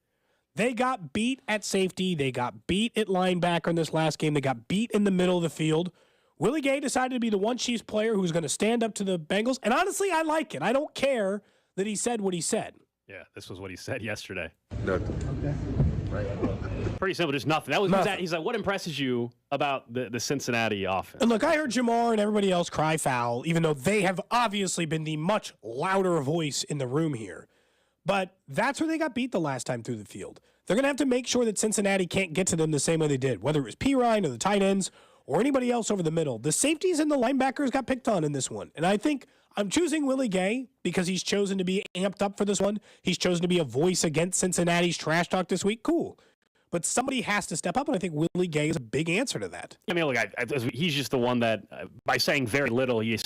They got beat at safety. They got beat at linebacker in this last game. They got beat in the middle of the field. Willie Gay decided to be the one Chiefs player who's going to stand up to the Bengals, and honestly, I like it. I don't care that he said what he said. Yeah, this was what he said yesterday. Okay. Pretty simple, just nothing. That was nothing. He's like, what impresses you about the Cincinnati offense? And look, I heard Jamar and everybody else cry foul, even though they have obviously been the much louder voice in the room here. But that's where they got beat the last time through the field. They're going to have to make sure that Cincinnati can't get to them the same way they did, whether it was Pirine or the tight ends or anybody else over the middle. The safeties and the linebackers got picked on in this one. And I think I'm choosing Willie Gay because he's chosen to be amped up for this one. He's chosen to be a voice against Cincinnati's trash talk this week. Cool. But somebody has to step up, and I think Willie Gay is a big answer to that. I mean, look, he's just the one that, by saying very little, he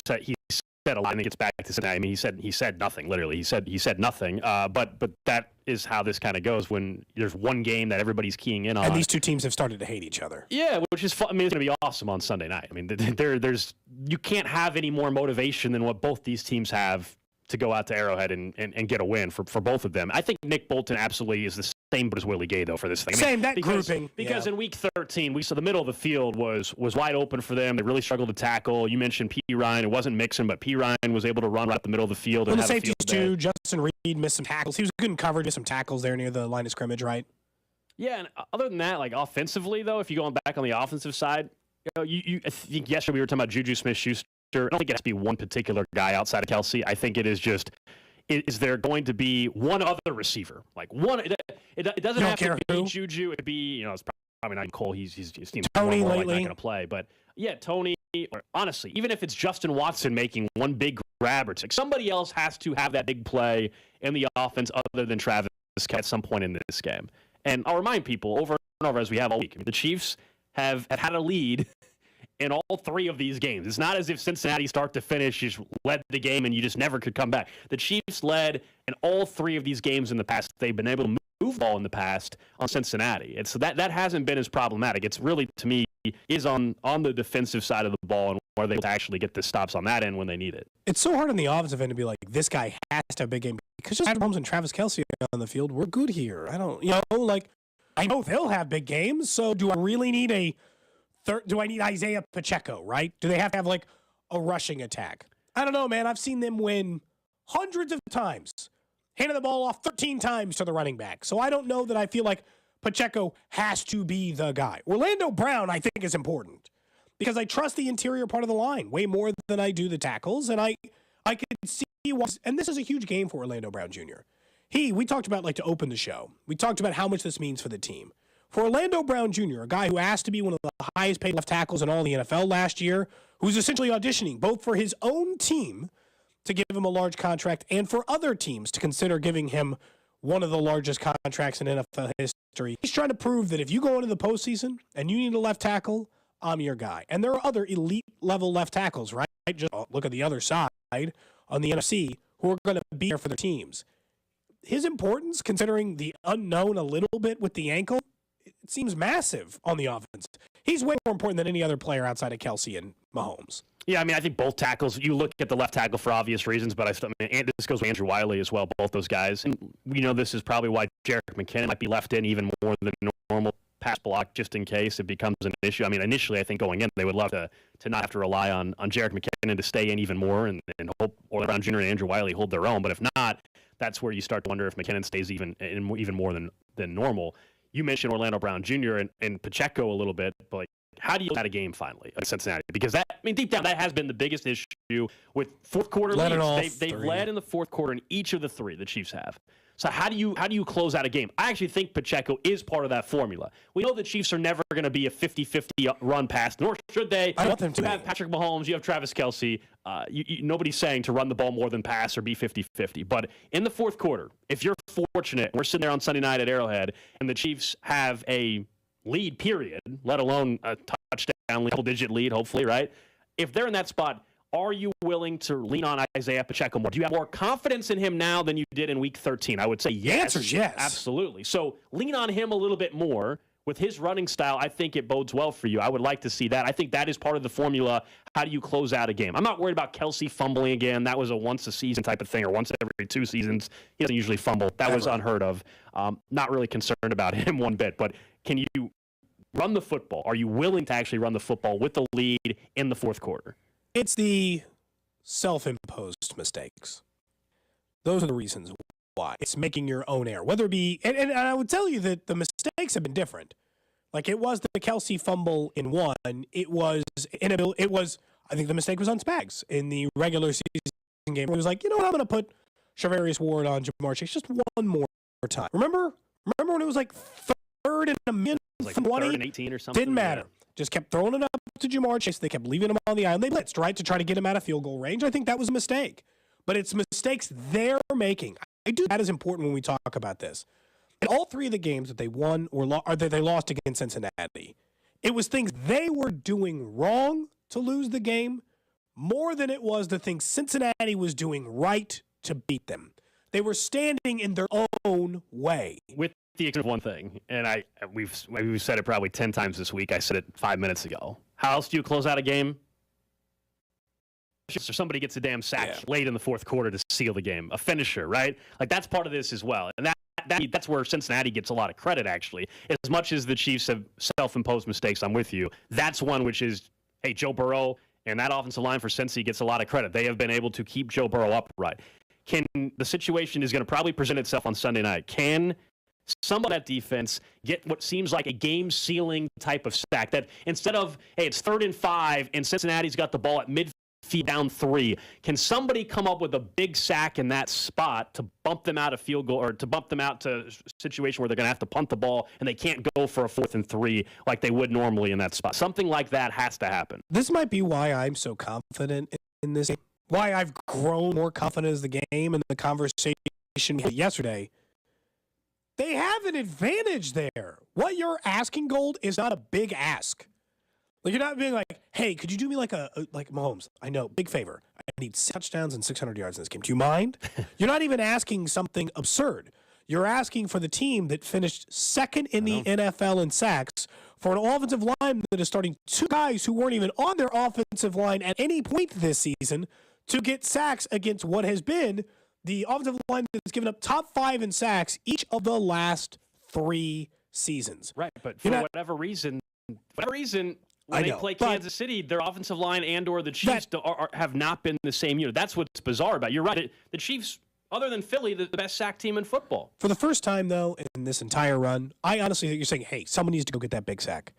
said a lot, and it gets back to Cincinnati. I mean, he said nothing. Literally, he said nothing. But that is how this kind of goes when there's one game that everybody's keying in on. And these two teams have started to hate each other. Yeah, which is fun. I mean, it's going to be awesome on Sunday night. I mean, there's you can't have any more motivation than what both these teams have to go out to Arrowhead and get a win for both of them. I think Nick Bolton absolutely is the same as Willie Gay, though, for this thing. Grouping. Because in Week 13, we saw the middle of the field was wide open for them. They really struggled to tackle. You mentioned P. Ryan. It wasn't Mixon, but P. Ryan was able to run right up the middle of the field. And the safeties, too. Justin Reed missed some tackles. He was good in coverage, missed some tackles there near the line of scrimmage, right? Yeah, and other than that, like offensively, though, if you're going back on the offensive side, I think yesterday we were talking about Juju Smith-Schuster. I don't think it has to be one particular guy outside of Kelsey. I think it is just, is there going to be one other receiver? Like one, it doesn't have to be Juju. It'd be, it's probably not Cole. He's Tony more lately not going to play. But yeah, Tony, or honestly, even if it's Justin Watson making one big grab or two, somebody else has to have that big play in the offense other than Travis at some point in this game. And I'll remind people over and over as we have all week, the Chiefs have had a lead in all three of these games. It's not as if Cincinnati start to finish just led the game and you just never could come back. The Chiefs led in all three of these games in the past. They've been able to move the ball in the past on Cincinnati. And so that hasn't been as problematic. It's really, to me, is on the defensive side of the ball and where they actually get the stops on that end when they need it. It's so hard on the offensive end to be like, this guy has to have a big game. Because just Mahomes and Travis Kelsey on the field, we're good here. I know they'll have big games, so do I really need do I need Isaiah Pacheco, right? Do they have to have like a rushing attack? I don't know, man. I've seen them win hundreds of times, handing the ball off 13 times to the running back. So I don't know that I feel like Pacheco has to be the guy. Orlando Brown, I think, is important because I trust the interior part of the line way more than I do the tackles. And I could see and this is a huge game for Orlando Brown Jr. We talked about, like, to open the show, we talked about how much this means for the team. For Orlando Brown Jr., a guy who asked to be one of the highest paid left tackles in all the NFL last year, who's essentially auditioning both for his own team to give him a large contract and for other teams to consider giving him one of the largest contracts in NFL history. He's trying to prove that if you go into the postseason and you need a left tackle, I'm your guy. And there are other elite level left tackles, right? Just look at the other side on the NFC who are going to be there for their teams. His importance, considering the unknown a little bit with the ankle, it seems massive on the offense. He's way more important than any other player outside of Kelsey and Mahomes. Yeah, I mean, I think both tackles, you look at the left tackle for obvious reasons, but this goes with Andrew Wiley as well, both those guys. And we know this is probably why Jerick McKinnon might be left in even more than normal pass block just in case it becomes an issue. I mean, initially, I think going in, they would love to not have to rely on Jerick McKinnon to stay in even more and hope Orlando Brown Jr. and Andrew Wiley hold their own. But if not, that's where you start to wonder if McKinnon stays even more than normal. You mentioned Orlando Brown Jr. and Pacheco a little bit, but like, how do you get a game finally against Cincinnati? Because deep down, that has been the biggest issue with fourth quarter leads. They've led in the fourth quarter in each of the three the Chiefs have. So how do you close out a game? I actually think Pacheco is part of that formula. We know the Chiefs are never going to be a 50-50 run pass, nor should they. I want them to. You have Patrick Mahomes, you have Travis Kelsey. Nobody's saying to run the ball more than pass or be 50-50. But in the fourth quarter, if you're fortunate, we're sitting there on Sunday night at Arrowhead, and the Chiefs have a lead, period, let alone a touchdown, double-digit lead, hopefully, right? If they're in that spot, are you willing to lean on Isaiah Pacheco more? Do you have more confidence in him now than you did in Week 13? I would say yes. The answer is yes. Absolutely. So lean on him a little bit more. With his running style, I think it bodes well for you. I would like to see that. I think that is part of the formula. How do you close out a game? I'm not worried about Kelsey fumbling again. That was a once-a-season type of thing, or once every 2 seasons. He doesn't usually fumble. That was unheard of. Not really concerned about him one bit. But can you run the football? Are you willing to actually run the football with the lead in the fourth quarter? It's the self-imposed mistakes. Those are the reasons why. It's making your own error. Whether it be, and I would tell you that the mistakes have been different. Like it was the Kelsey fumble in one. I think the mistake was on Spags in the regular season game. It was like, you know what, I'm going to put Charvarius Ward on Jamar Chase just one more time. Remember when it was like third and a million? Like 20? Third and 18 or something? Didn't matter. Just kept throwing it up to Jamar Chase. They kept leaving him on the island. They blitzed, right, to try to get him out of field goal range. I think that was a mistake. But it's mistakes they're making. I do that is important when we talk about this. In all three of the games that they won or that they lost against Cincinnati, it was things they were doing wrong to lose the game more than it was the things Cincinnati was doing right to beat them. They were standing in their own way. With the exception of one thing, and we've said it probably 10 times this week. I said it 5 minutes ago. How else do you close out a game? Or somebody gets a damn sack late in the fourth quarter to seal the game. A finisher, right? Like, that's part of this as well. And that's where Cincinnati gets a lot of credit, actually. As much as the Chiefs have self-imposed mistakes, I'm with you. That's one which is, hey, Joe Burrow and that offensive line for Cincy gets a lot of credit. They have been able to keep Joe Burrow upright. The situation is going to probably present itself on Sunday night. Can some of that defense get what seems like a game-sealing type of sack? That instead of, hey, it's 3rd and 5, and Cincinnati's got the ball at midfield down 3, can somebody come up with a big sack in that spot to bump them out of field goal, or to bump them out to a situation where they're going to have to punt the ball and they can't go for a 4th and 3 like they would normally in that spot? Something like that has to happen. This might be why I'm so confident in this game. Why I've grown more confident as the game and the conversation yesterday. They have an advantage there. What you're asking, Gold, is not a big ask. Like, you're not being like, hey, could you do me like Mahomes? I know, big favor. I need 6 touchdowns and 600 yards in this game. Do you mind? You're not even asking something absurd. You're asking for the team that finished 2nd in the NFL in sacks, for an offensive line that is starting 2 guys who weren't even on their offensive line at any point this season to get sacks against what has been the offensive line that's given up top 5 in sacks each of the last 3 seasons. Right, but for whatever reason, when they play Kansas City, their offensive line and or the Chiefs have not been the same unit. That's what's bizarre about it. You're right. The Chiefs, other than Philly, the best sack team in football. For the first time, though, in this entire run, I honestly think you're saying, hey, someone needs to go get that big sack.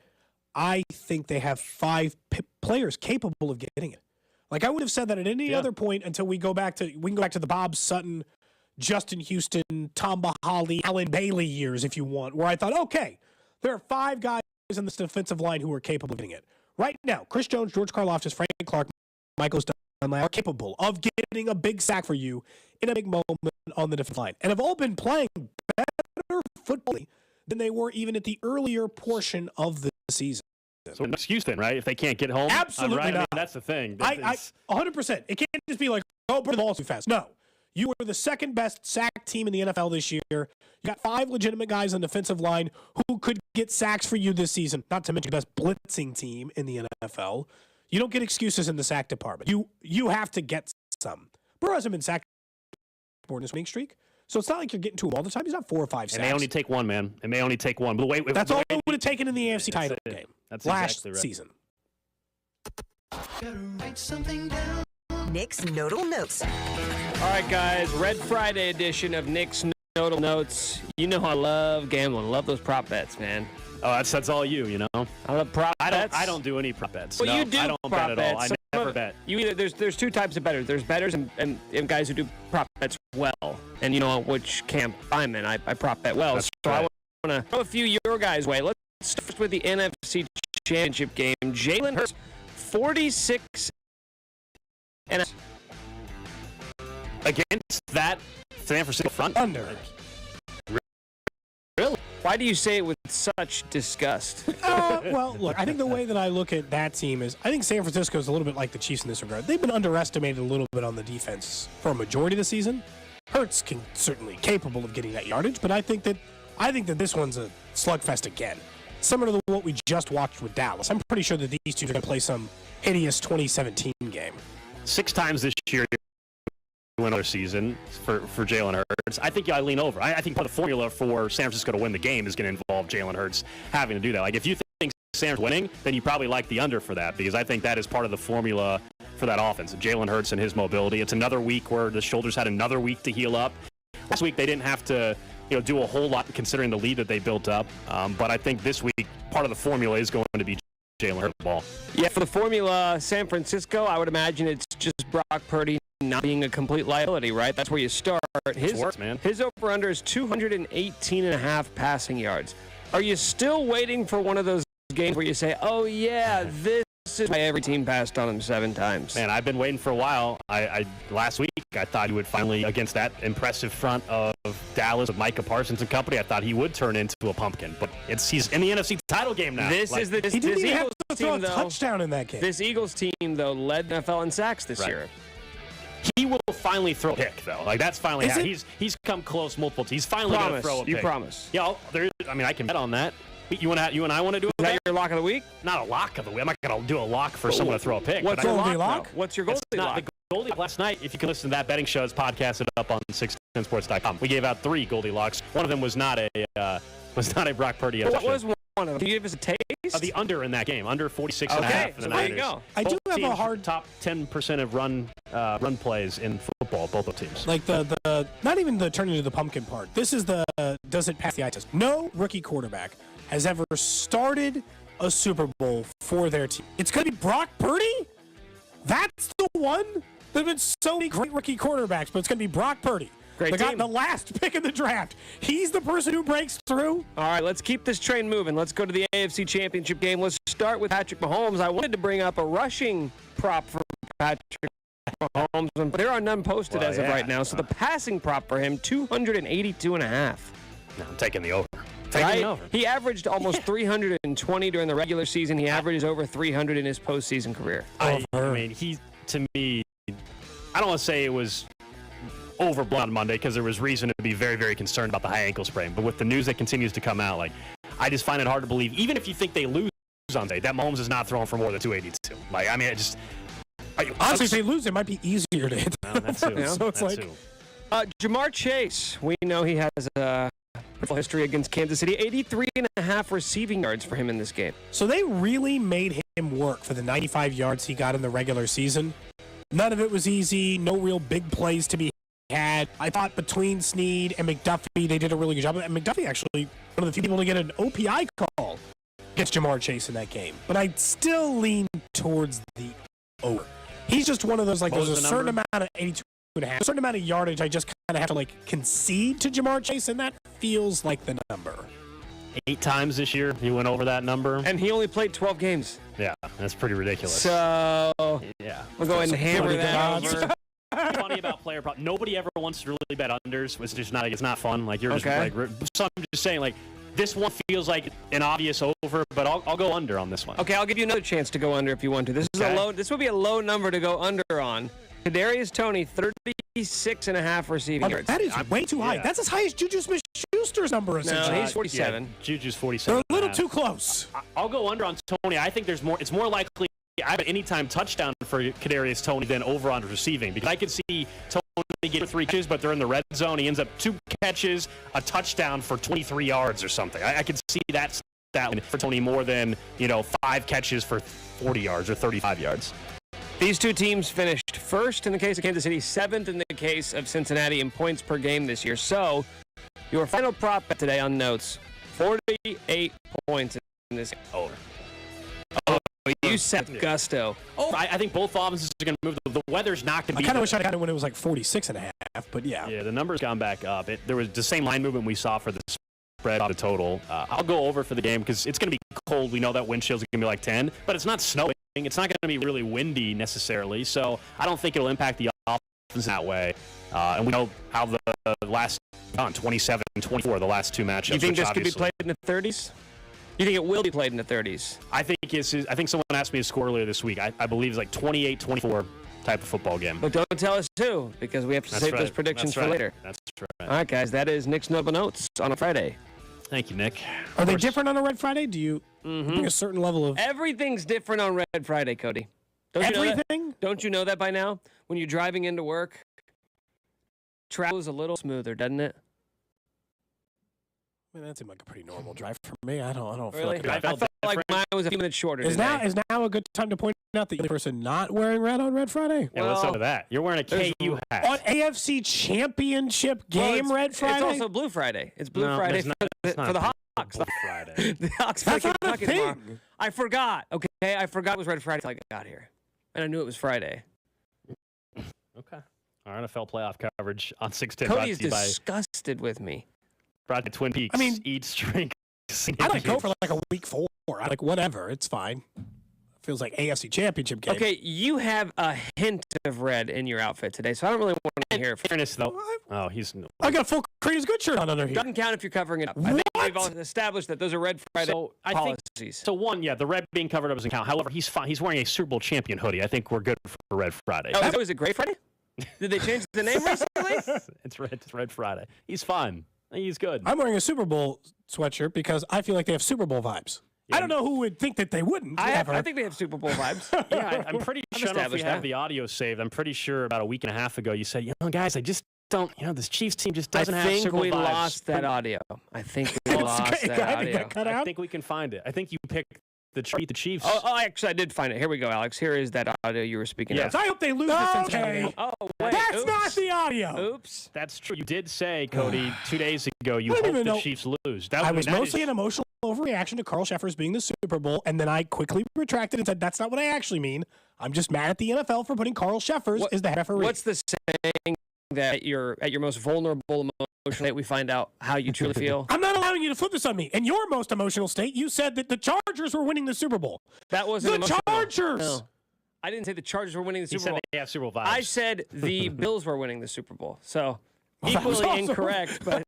I think they have 5 players capable of getting it. Like, I would have said that at any other point until we can go back to the Bob Sutton, Justin Houston, Tom Bahali, Alan Bailey years, if you want, where I thought, okay, there are 5 guys in this defensive line who are capable of getting it. Right now, Chris Jones, George Karlaftis, Frank Clark, Michael Dunlap are capable of getting a big sack for you in a big moment on the defensive line, and have all been playing better football than they were even at the earlier portion of the season. So no excuse then, right? If they can't get home? Absolutely right? not. I mean, that's the thing. 100%. It can't just be like, oh, bring the ball too fast. No. You were the 2nd best sack team in the NFL this year. You got 5 legitimate guys on the defensive line who could get sacks for you this season, not to mention the best blitzing team in the NFL. You don't get excuses in the sack department. You have to get some. Burrow hasn't been sacked in this winning streak, so it's not like you're getting to him all the time. He's not 4 or 5 sacks. It may only take one, man. It may only take one. But that's all it would have taken in the AFC title game last exactly right. season. Nick's Nodal Notes. All right, guys, Red Friday edition of Nick's Nodal Notes. You know I love gambling. Love those prop bets, man. Oh, that's all you know. I love prop bets. I don't do any prop bets. Well, no, you do I don't prop bet bets. at all. I never bet. There's 2 types of bettors. There's bettors and guys who do prop bets well. And you know which camp I'm in. I prop bet well. That's so right. I want to throw a few your guys' way. Let's start with the NFC Championship game. Jalen Hurts, 46 and against that San Francisco front under. Really? Why do you say it with such disgust? Well, look, I think the way that I look at that team is I think San Francisco is a little bit like the Chiefs in this regard. They've been underestimated a little bit on the defense for a majority of the season. Hurts can certainly capable of getting that yardage, but I think that this one's a slugfest again. Similar to what we just watched with Dallas. I'm pretty sure that these two are going to play some hideous 2017 game. 6 times this year win another season for Jalen Hurts. I think I lean over. I think part of the formula for San Francisco to win the game is going to involve Jalen Hurts having to do that. Like, if you think Sam's winning, then you probably like the under for that, because I think that is part of the formula for that offense. Jalen Hurts and his mobility. It's another week where the shoulders had another week to heal up. Last week they didn't have to do a whole lot considering the lead that they built up. But I think this week part of the formula is going to be Jalen Hurts ball. Yeah, for the formula, San Francisco, I would imagine it's just Brock Purdy not being a complete liability, right? That's where you start. His over-under is 218.5 passing yards. Are you still waiting for one of those games where you say, oh, yeah, this is why every team passed on him 7 times? Man, I've been waiting for a while. Last week, I thought he would finally, against that impressive front of Dallas with Micah Parsons and company, I thought he would turn into a pumpkin. But he's in the NFC title game now. He didn't even have throw a though, touchdown in that game. This Eagles team, though, led the NFL in sacks this year. He will finally throw a pick, though. Like, that's finally how he's come close multiple times. He's finally going to throw a pick. You promise. Yeah, I can bet on that. You and I want to do it? Is that your lock of the week? Not a lock of the week. I'm not going to do a lock for someone to throw a pick. What's your lock? What's your Goldie lock? The Goldie last night, if you can listen to that betting show, it's podcasted up on 610sports.com. We gave out 3 Goldie locks. One of them was not a Brock Purdy. What was one of them? Can you give us a taste? The under in that game, under 46.5 for the Niners. There you go. I do have a hard top 10% of run plays in football, both of teams. Like the not even the turning to the pumpkin part. This is the does it pass the eye test. No rookie quarterback has ever started a Super Bowl for their team. It's going to be Brock Purdy? That's the one? There have been so many great rookie quarterbacks, but it's going to be Brock Purdy. Great team. The last pick in the draft. He's the person who breaks through. All right, let's keep this train moving. Let's go to the AFC Championship game. Let's start with Patrick Mahomes. I wanted to bring up a rushing prop for Patrick Mahomes, but there are none posted as of right now. So the passing prop for him, 282.5. No, I'm taking the over. Right? He averaged almost 320 during the regular season. He averages over 300 in his postseason career. I mean, to me, I don't want to say it was overblown on Monday because there was reason to be very, very concerned about the high ankle sprain. But with the news that continues to come out, I just find it hard to believe, even if you think they lose on Sunday, that Mahomes is not throwing for more than 282. Honestly, if they lose, it might be easier to hit them. That too. So it's Jamar Chase, we know he has a history against Kansas City, 83.5 receiving yards for him in this game. So they really made him work for the 95 yards he got in the regular season. None of it was easy. No real big plays to be had. I thought between Snead and McDuffie, they did a really good job. And McDuffie actually one of the few people to get an OPI call against Jamar Chase in that game. But I'd still lean towards the over. He's just one of those, there's a certain amount of 82.5, a certain amount of yardage I just kind of have to, concede to Jamar Chase, and that feels like the number. 8 times this year, he went over that number. And he only played 12 games. Yeah, that's pretty ridiculous. So, yeah. We'll go ahead and hammer that over. Funny about player prop. Nobody ever wants to really bet unders. It's just not. It's not fun. So I'm just saying, this one feels like an obvious over, but I'll go under on this one. Okay, I'll give you another chance to go under if you want to. This is a low. This would be a low number to go under on. Kadarius Toney, 36.5 receiving yards. That is way too high. That's as high as Juju Smith-Schuster's number, essentially. No, he's 47. Yeah, Juju's 47. They're a little too close. I'll go under on Toney. I think it's more likely I have an anytime touchdown for Kadarius Toney than over on receiving, because I could see Toney get 3 catches, but they're in the red zone. He ends up 2 catches, a touchdown for 23 yards or something. I could see that for Toney more than 5 catches for 40 yards or 35 yards. These two teams finished first in the case of Kansas City, 7th in the case of Cincinnati in points per game this year. So, your final prop bet today on notes, 48 points in this game. Over. You said gusto. I think both offenses are going to move. The weather's not going to be. I kind of wish I got it when it was 46.5, but yeah. Yeah, the number's gone back up. There was the same line movement we saw for the spread on the total. I'll go over for the game because it's going to be cold. We know that wind chill's going to be 10, but it's not snowing. It's not going to be really windy necessarily, so I don't think it'll impact the offense that way. And we know how the last 27-24, the last 2 matchups. You think this could be played in the 30s? You think it will be played in the 30s? I think someone asked me to score earlier this week. I believe it's 28-24 type of football game. But don't tell us who, because we have to save those predictions for later. That's right. All right, guys, that is Nick's Notable Notes on a Friday. Thank you, Nick. Are they different on a Red Friday? Do you bring a certain level of... Everything's different on Red Friday, Cody. Don't you know that by now? When you're driving into work, travel is a little smoother, doesn't it? I mean, that seemed like a pretty normal drive for me. I don't feel really? like... I felt like mine was a few minutes shorter Is today. now a good time to point out the only person not wearing red on Red Friday? Yeah, what's up with that? You're wearing a KU hat. On AFC Championship game Red Friday? It's also Blue Friday. It's Blue Friday for the Hawks. Blue Friday. The Hawks play Kentucky tomorrow. I forgot. Okay, I forgot it was Red Friday until I got here. And I knew it was Friday. Okay. Our NFL playoff coverage on 610. Cody is disgusted with me. Brought to Twin Peaks. I mean, eat, drink. I go for a week 4. Whatever. It's fine. Feels like AFC Championship game. Okay, you have a hint of red in your outfit today, so I don't really want to hear it. Fairness, though. Oh, he's... I got a full Creed's Good shirt on under here. Doesn't count if you're covering it up. What? we've all established that those are Red Friday policies. The red being covered up doesn't count. However, he's fine. He's wearing a Super Bowl champion hoodie. I think we're good for Red Friday. Oh, is it Gray Friday? Did they change the name recently? It's Red Friday. He's fine. He's good. I'm wearing a Super Bowl sweatshirt because I feel like they have Super Bowl vibes. I don't know who would think that they wouldn't. I think they have Super Bowl vibes. I'm pretty sure if we have the audio saved. I'm pretty sure about a week and a half ago you said, guys, I just don't, this Chiefs team just doesn't have Super Bowl vibes. I think we lost that audio. I think we lost that audio. I think we can find it. I think you picked the Chiefs. Oh, actually, I did find it. Here we go, Alex. Here is that audio you were speaking of. I hope they lose this Cincinnati game. Oh, wait. That's not the audio. Oops. That's true. You did say, Cody, 2 days ago you hoped the Chiefs lose. I was mostly an emotional overreaction to Carl Sheffers being the Super Bowl, and then I quickly retracted and said, that's not what I actually mean. I'm just mad at the NFL for putting Carl Sheffers as the referee. What's the saying that at your most vulnerable emotional state we find out how you truly feel? I'm not allowing you to flip this on me. In your most emotional state, you said that the Chargers were winning the Super Bowl. That wasn't the Chargers. No. I didn't say the Chargers were winning the Super Bowl. He said they have Super Bowl vibes. I said the Bills were winning the Super Bowl. So equally incorrect, but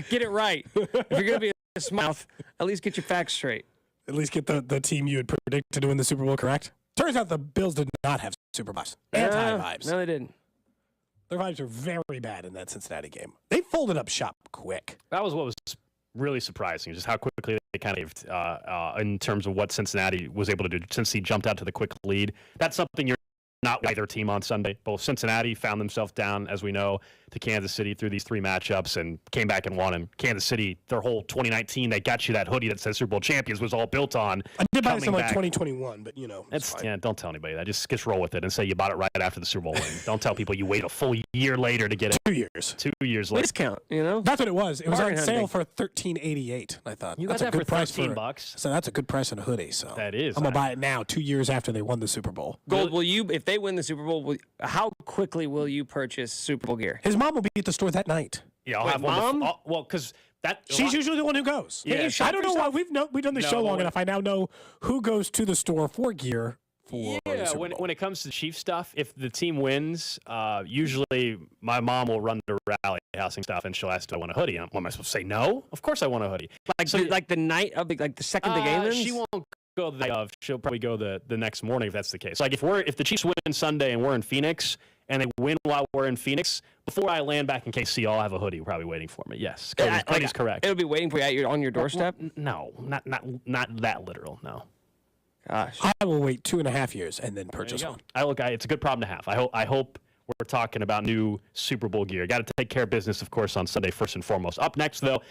get it right. If you're going to be a smouth, at least get your facts straight. At least get the team you had predicted to win the Super Bowl correct. Turns out the Bills did not have Super vibes. Anti-vibes. No, they didn't. Their vibes are very bad in that Cincinnati game. They folded up shop quick. That was what was really surprising, just how quickly they kind of, in terms of what Cincinnati was able to do. Since he jumped out to the quick lead, that's something you're not with either team on Sunday. Both Cincinnati found themselves down, as we know, to Kansas City through these three matchups and came back and won. And Kansas City, their whole 2019, they got you that hoodie that says Super Bowl champions was all built on. I did buy this in like 2021, but it's don't tell anybody that. Just roll with it and say you bought it right after the Super Bowl win. Don't tell people you wait a full year later to get it. 2 years. 2 years later. Discount, That's what it was. It was on sale for $13.88. I thought you got that for $13. So that's a good price on a hoodie. So that is. I'm gonna buy it now, 2 years after they won the Super Bowl. Gold, will you? If they win the Super Bowl, how quickly will you purchase Super Bowl gear? His mom will be at the store that night. Yeah, I'll have one. Mom? Because she's usually the one who goes. Yeah. I don't know why we've done the show long enough. I now know who goes to the store for gear. When it comes to Chiefs stuff, if the team wins, usually my mom will run to rally housing stuff and she'll ask, do I want a hoodie? And am I supposed to say no? Of course I want a hoodie. Like the night of the second the game ends? She won't go the day of. She'll probably go the next morning if that's the case. Like if the Chiefs win Sunday and we're in Phoenix and they win while we're in Phoenix, before I land back in KC, I'll have a hoodie probably waiting for me. Yes, Cody's correct. It'll be waiting for you on your doorstep? No, not that literal, no. Gosh. I will wait 2.5 years and then purchase one. It's a good problem to have. I hope we're talking about new Super Bowl gear. Got to take care of business, of course, on Sunday first and foremost. Up next, though,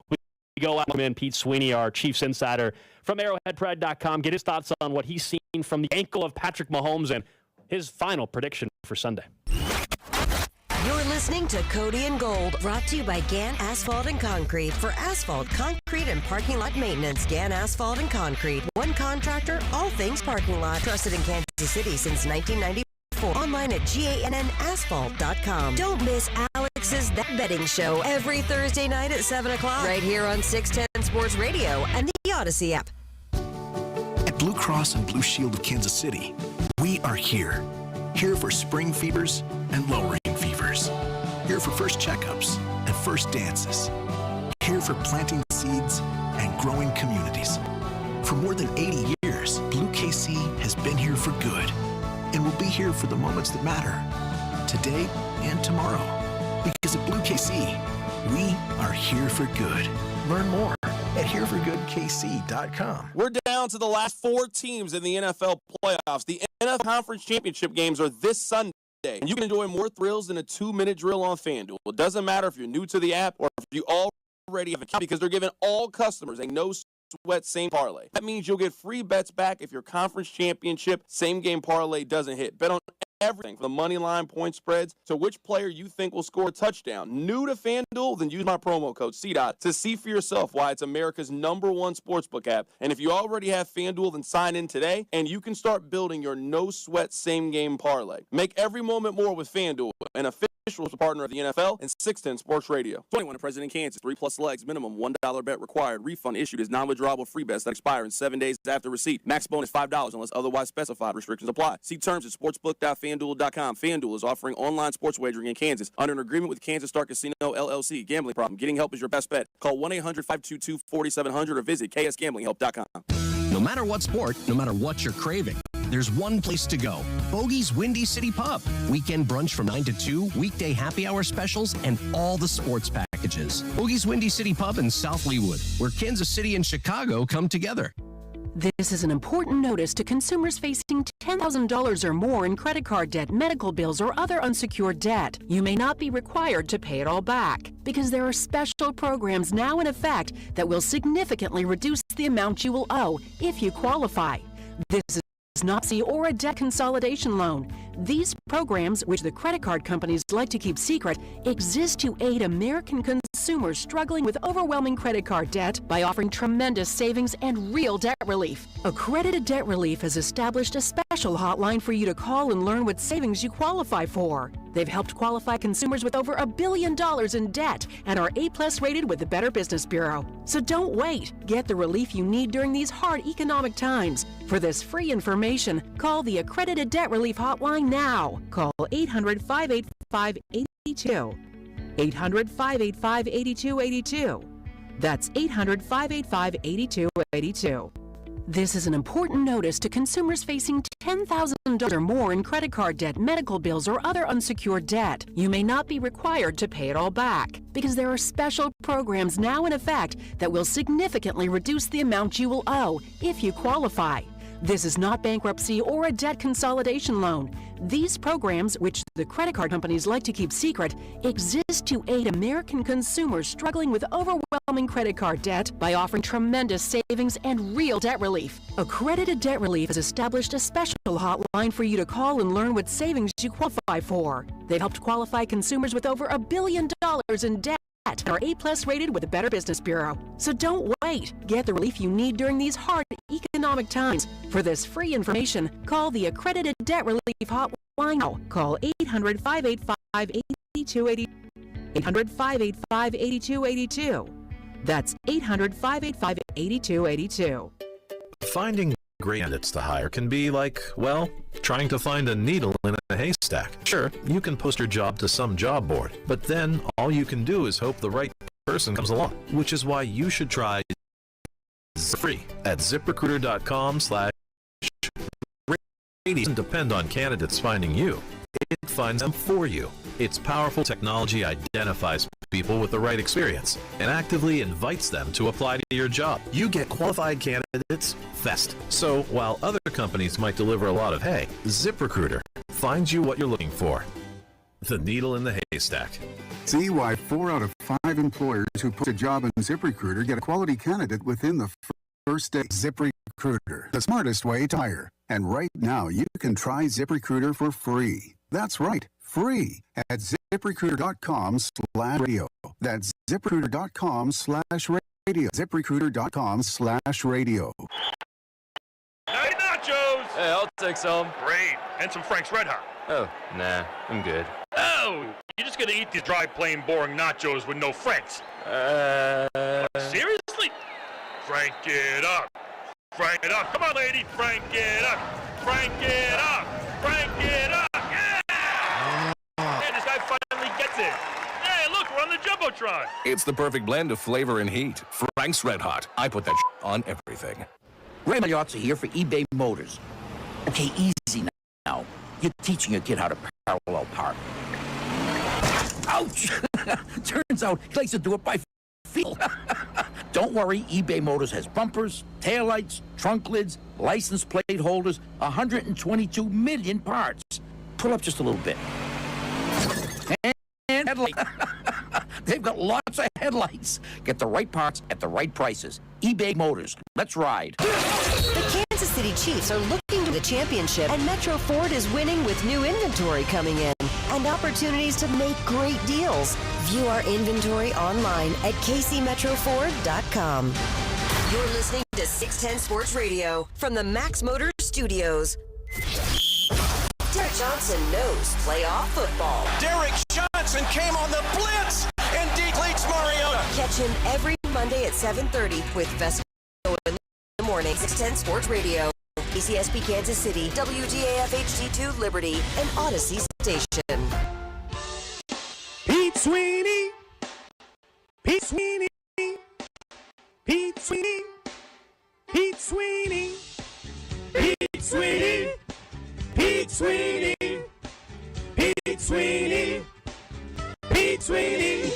we go out with Pete Sweeney, our Chiefs insider from ArrowheadPride.com. Get his thoughts on what he's seen from the ankle of Patrick Mahomes and his final prediction for Sunday. You're listening to Cody and Gold, brought to you by Gann Asphalt and Concrete. For asphalt, concrete, and parking lot maintenance, Gann Asphalt and Concrete. One contractor, all things parking lot. Trusted in Kansas City since 1994. Online at GANNasphalt.com. Don't miss Alex's That Betting Show every Thursday night at 7 o'clock. Right here on 610 Sports Radio and the Odyssey app. At Blue Cross and Blue Shield of Kansas City, we are here. Here for spring fevers and lowering fevers. Here for first checkups and first dances. Here for planting seeds and growing communities. For more than 80 years, Blue KC has been here for good and will be here for the moments that matter, today and tomorrow. Because at Blue KC, we are here for good. Learn more at hereforgoodkc.com. We're down to the last 4 teams in the NFL playoffs. The NFL Conference Championship games are this Sunday, and you can enjoy more thrills than a 2-minute drill on FanDuel. It doesn't matter if you're new to the app or if you already have an account, because they're giving all customers a no-sweat same parlay. That means you'll get free bets back if your conference championship same-game parlay doesn't hit. Bet on everything from the money line, point spreads, to which player you think will score a touchdown. New to FanDuel? Then use my promo code CDOT to see for yourself why it's America's #1 sportsbook app. And if you already have FanDuel, then sign in today, and you can start building your no-sweat same-game parlay. Make every moment more with FanDuel, an official official partner of the NFL, and 610 Sports Radio. 21 to President Kansas. 3+ legs. Minimum $1 bet required. Refund issued as non-withdrawable free bets that expire in 7 days after receipt. Max bonus $5 unless otherwise specified. Restrictions apply. See terms at sportsbook.fanduel.com. FanDuel is offering online sports wagering in Kansas under an agreement with Kansas Star Casino LLC. Gambling problem. Getting help is your best bet. Call 1-800-522-4700 or visit ksgamblinghelp.com. No matter what sport, no matter what you're craving, there's one place to go. Bogey's Windy City Pub. Weekend brunch from 9 to 2, weekday happy hour specials, and all the sports packages. Bogey's Windy City Pub in South Leawood, where Kansas City and Chicago come together. This is an important notice to consumers facing $10,000 or more in credit card debt, medical bills, or other unsecured debt. You may not be required to pay it all back because there are special programs now in effect that will significantly reduce the amount you will owe if you qualify. This is not or a debt consolidation loan. These programs, which the credit card companies like to keep secret, exist to aid American consumers struggling with overwhelming credit card debt by offering tremendous savings and real debt relief. Accredited Debt Relief has established a special hotline for you to call and learn what savings you qualify for. They've helped qualify consumers with over $1 billion in debt and are A+ rated with the Better Business Bureau. So don't wait. Get the relief you need during these hard economic times. For this free information, call the Accredited Debt Relief Hotline now. Call 800-585-8282. 800-585-8282. That's 800-585-8282. This is an important notice to consumers facing $10,000 or more in credit card debt, medical bills, or other unsecured debt. You may not be required to pay it all back because there are special programs now in effect that will significantly reduce the amount you will owe if you qualify. This is not bankruptcy or a debt consolidation loan. These programs, which the credit card companies like to keep secret, exist to aid American consumers struggling with overwhelming credit card debt by offering tremendous savings and real debt relief. Accredited Debt Relief has established a special hotline for you to call and learn what savings you qualify for. They've helped qualify consumers with over $1 billion in debt and are A+ rated with the Better Business Bureau. So don't wait. Get the relief you need during these hard economic times. For this free information, call the Accredited Debt Relief Hotline now. Call 800-585-8282. 800-585-8282. That's 800-585-8282. Finding great candidates to hire can be like, well, trying to find a needle in a haystack. Sure, you can post your job to some job board, but then all you can do is hope the right person comes along, which is why you should try free at ZipRecruiter.com/radio. It doesn't depend on candidates finding you. It finds them for you. Its powerful technology identifies people with the right experience and actively invites them to apply to your job. You get qualified candidates fast. So while other companies might deliver a lot of hay, ZipRecruiter finds you what you're looking for. The needle in the haystack. See why 4 out of 5 employers who post a job in ZipRecruiter get a quality candidate within the first day. ZipRecruiter, the smartest way to hire. And right now, you can try ZipRecruiter for free. That's right, free at ZipRecruiter.com/radio. That's ZipRecruiter.com/radio. ZipRecruiter.com/radio. Hey, nachos! Hey, I'll take some. Great. And some Frank's Red Hot. Oh, nah, I'm good. Oh, you're just gonna eat these dry, plain, boring nachos with no Franks. Seriously? Frank it up. Frank it up. Come on, lady. Frank it up. Frank it up. Frank it up. Yeah! And this guy finally gets it. Hey, look, we're on the Jumbotron. It's the perfect blend of flavor and heat. Frank's Red Hot. I put that on everything. Ray Magliozzi here for eBay Motors. Okay, easy now. You're teaching a kid how to parallel park. Ouch! Turns out he likes to do it by feel. Don't worry, eBay Motors has bumpers, taillights, trunk lids, license plate holders, 122 million parts. Pull up just a little bit. And headlight. They've got lots of headlights. Get the right parts at the right prices. eBay Motors. Let's ride. The Kansas City Chiefs are looking to the championship, and Metro Ford is winning with new inventory coming in and opportunities to make great deals. View our inventory online at kcmetroford.com. You're listening to 610 Sports Radio from the Max Motors Studios. Derek Johnson knows playoff football. Derek Johnson Jackson came on the blitz and depletes Mariota. Catch him every Monday at 7:30 with Vesco in the morning, 610 Sports Radio, KCSP Kansas City, WGAF HD2 Liberty, and Odyssey Station. Pete Sweeney. Pete Sweeney. Pete Sweeney. Pete Sweeney. Pete Sweeney. Pete Sweeney. Pete Sweeney. Pete Sweeney.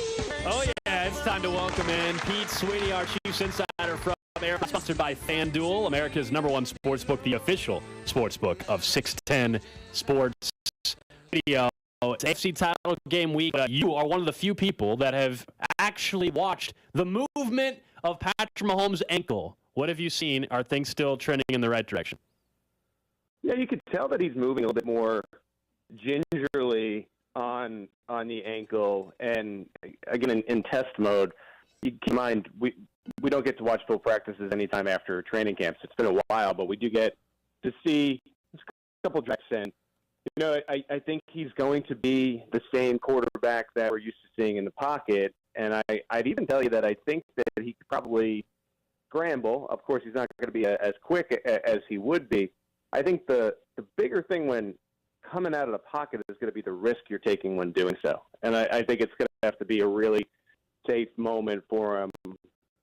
Oh, yeah, it's time to welcome in Pete Sweeney, our Chiefs insider from America, sponsored by FanDuel, America's #1 sportsbook, the official sportsbook of 610 Sports Radio. It's AFC title game week. You are one of the few people that have actually watched the movement of Patrick Mahomes' ankle. What have you seen? Are things still trending in the right direction? Yeah, you could tell that he's moving a little bit more gingerly on the ankle. And again, in test mode, you keep in mind, we don't get to watch full practices anytime after training camps. It's been a while, but we do get to see a couple of reps in. You know, I think he's going to be the same quarterback that we're used to seeing in the pocket. And I'd even tell you that I think that he could probably scramble. Of course, he's not going to be as quick as he would be. I think the bigger thing when coming out of the pocket is going to be the risk you're taking when doing so. And I think it's going to have to be a really safe moment for him,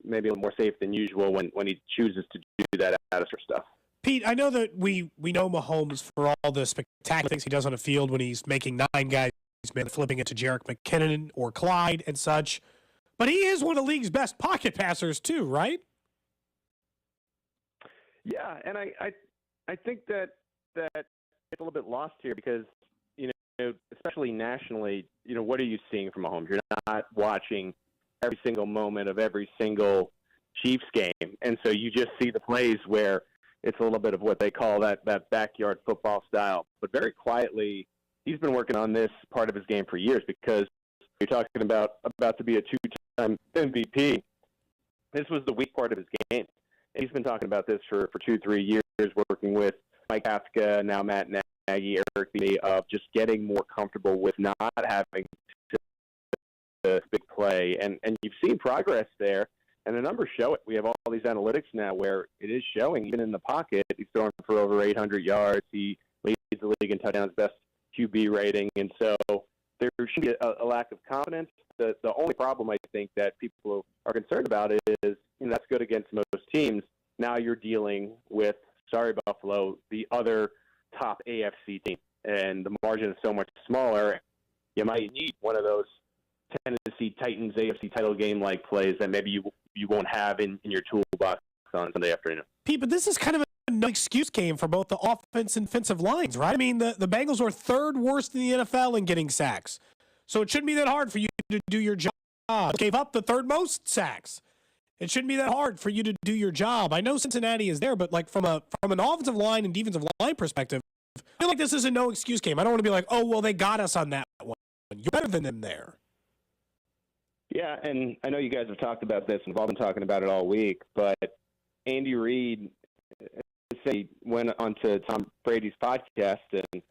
maybe a little more safe than usual when he chooses to do that out of stuff. Pete, I know that we know Mahomes for all the spectacular things he does on the field when he's making 9 guys, he's been flipping it to Jerick McKinnon or Clyde and such. But he is one of the league's best pocket passers too, right? Yeah, and I think that it's a little bit lost here because, you know, especially nationally, you know, what are you seeing from Mahomes? You're not watching every single moment of every single Chiefs game. And so you just see the plays where it's a little bit of what they call that backyard football style. But very quietly, he's been working on this part of his game for years because you're talking about to be a 2-time MVP. This was the weak part of his game. And he's been talking about this for 2-3 years, working with Mike Kafka, now Matt Nagy, Eric B, of just getting more comfortable with not having to big play. And you've seen progress there. And the numbers show it. We have all these analytics now where it is showing, even in the pocket, he's throwing for over 800 yards. He leads the league in touchdowns, best QB rating. And so there should be a lack of confidence. The only problem I think that people are concerned about is, you know, that's good against most teams. Now you're dealing with, sorry, Buffalo, the other top AFC team. And the margin is so much smaller. You might need one of those Tennessee Titans AFC title game-like plays that maybe you won't have in your toolbox on Sunday afternoon. Pete, but this is kind of a no excuse game for both the offense and defensive lines, right? I mean, the Bengals are third worst in the NFL in getting sacks. So it shouldn't be that hard for you to do your job. Gave up the third most sacks. It shouldn't be that hard for you to do your job. I know Cincinnati is there, but like from an offensive line and defensive line perspective, I feel like this is a no excuse game. I don't want to be like, oh, well, they got us on that one. You're better than them there. Yeah, and I know you guys have talked about this, and we've all been talking about it all week, but Andy Reid went onto Tom Brady's podcast, and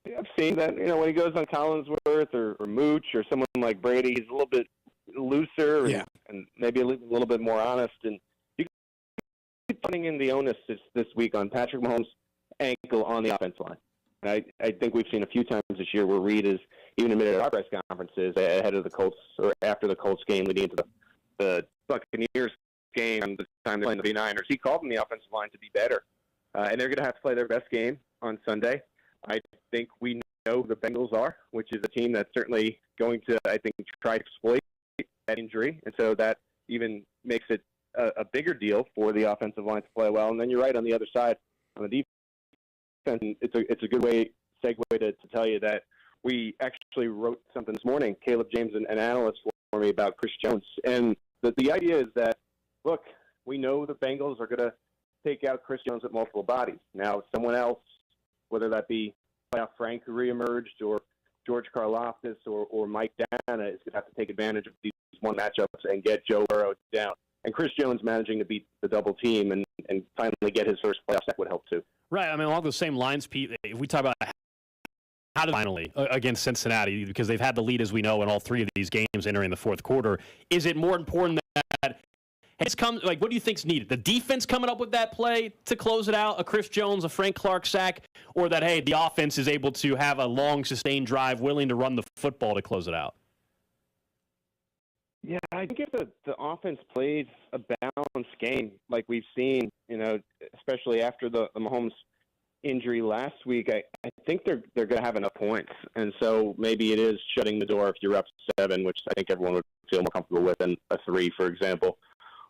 I've seen that, you know, when he goes on Collinsworth or Mooch or someone like Brady, he's a little bit looser and maybe a little bit more honest. And you keep putting in the onus this week on Patrick Mahomes' ankle on the offense line. And I think we've seen a few times this year where Reid has even admitted at our press conferences ahead of the Colts or after the Colts game leading into the Buccaneers game, the time they're playing the 49ers, he called on the offensive line to be better. And they're going to have to play their best game on Sunday. I think we know the Bengals are, which is a team that's certainly going to, I think, try to exploit that injury. And so that even makes it a bigger deal for the offensive line to play well. And then you're right on the other side, on the defense. And it's a good segue to tell you that we actually wrote something this morning, Caleb James, an analyst for me, about Chris Jones. And the idea is that, look, we know the Bengals are going to take out Chris Jones with multiple bodies. Now, someone else, whether that be playoff Frank who reemerged or George Karlaftis or Mike Dana, is going to have to take advantage of these one matchups and get Joe Burrow down. And Chris Jones managing to beat the double team and finally get his first playoff sack would help too. Right. I mean, along those same lines, Pete, if we talk about how did finally against Cincinnati, because they've had the lead, as we know, in all three of these games entering the fourth quarter. Is it more important that it's come, like, what do you think's needed? The defense coming up with that play to close it out, a Chris Jones, a Frank Clark sack, or that, hey, the offense is able to have a long, sustained drive, willing to run the football to close it out? Yeah, I think if the offense plays a balanced game like we've seen, especially after the Mahomes injury last week, I think they're going to have enough points. And so maybe it is shutting the door if you're up 7, which I think everyone would feel more comfortable with than a 3, for example,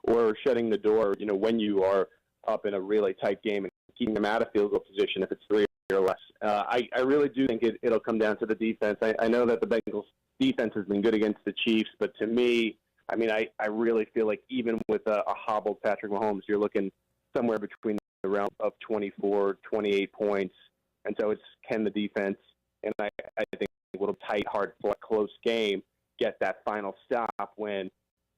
or shutting the door, when you are up in a really tight game and keeping them out of field goal position if it's 3 or less. I really do think it'll come down to the defense. I know that the Bengals defense has been good against the Chiefs, but to me, I really feel like even with a hobbled Patrick Mahomes, you're looking somewhere between the realm of 24, 28 points. And so it's can the defense, and I think a little tight, hard, close game, get that final stop when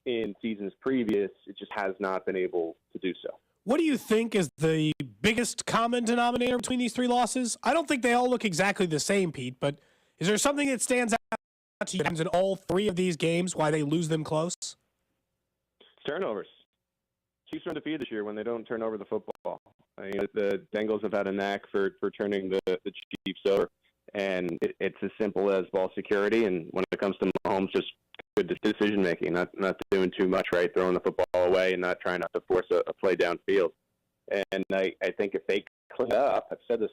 in seasons previous it just has not been able to do so. What do you think is the biggest common denominator between these 3 losses? I don't think they all look exactly the same, Pete, but is there something that stands out to you in all 3 of these games, why they lose them close? Turnovers. Chiefs are undefeated this year when they don't turn over the football. The Bengals have had a knack for turning the Chiefs over, and it's as simple as ball security. And when it comes to Mahomes, just good decision making, not doing too much, right? Throwing the football away and not trying to force a play downfield. And I think if they clean up, I've said this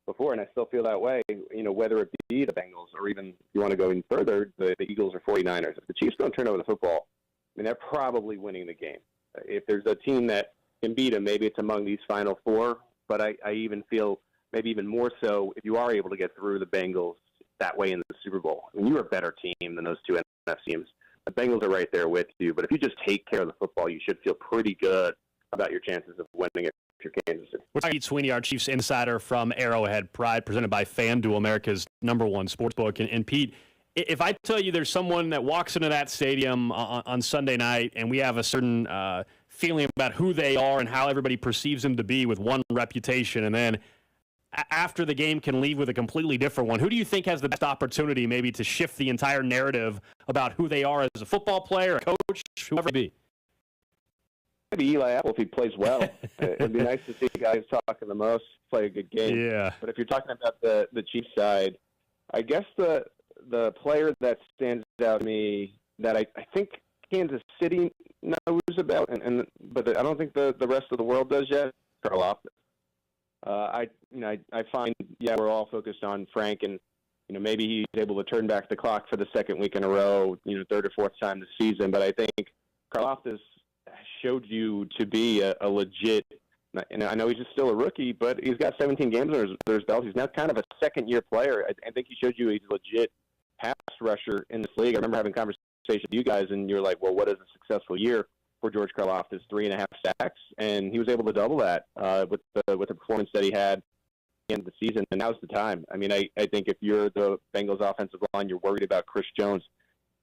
before, and I still feel that way, whether it be the Bengals or even, if you want to go even further, the Eagles or 49ers. If the Chiefs don't turn over the football, they're probably winning the game. If there's a team that can beat them, maybe it's among these final 4, but I even feel maybe even more so if you are able to get through the Bengals that way in the Super Bowl. You're a better team than those 2 NFC teams. The Bengals are right there with you, but if you just take care of the football, you should feel pretty good about your chances of winning it if you're Kansas City. We're talking Sweeney, our Chiefs insider from Arrowhead Pride, presented by FanDuel, America's #1 sportsbook. And Pete, if I tell you there's someone that walks into that stadium on Sunday night and we have a certain feeling about who they are and how everybody perceives them to be with one reputation, and then after the game can leave with a completely different one, who do you think has the best opportunity maybe to shift the entire narrative about who they are as a football player, a coach, whoever it be? Maybe Eli Apple if he plays well. It'd be nice to see guys talking the most play a good game. Yeah. But if you're talking about the Chiefs side, I guess the player that stands out to me that I think Kansas City knows about, but I don't think the rest of the world does yet, Karlaftis. I find, we're all focused on Frank, and maybe he's able to turn back the clock for the second week in a row, 3rd or 4th time this season. But I think Karlaftis showed you to be a legit. And I know he's just still a rookie, but he's got 17 games under his belt. He's now kind of a second-year player. I think he showed you he's a legit pass rusher in this league. I remember having a conversation with you guys, and you're like, well, what is a successful year for George Karlaftis? 3.5 sacks, and he was able to double that with the performance that he had at the end of the season, and now's the time. I think if you're the Bengals offensive line, you're worried about Chris Jones.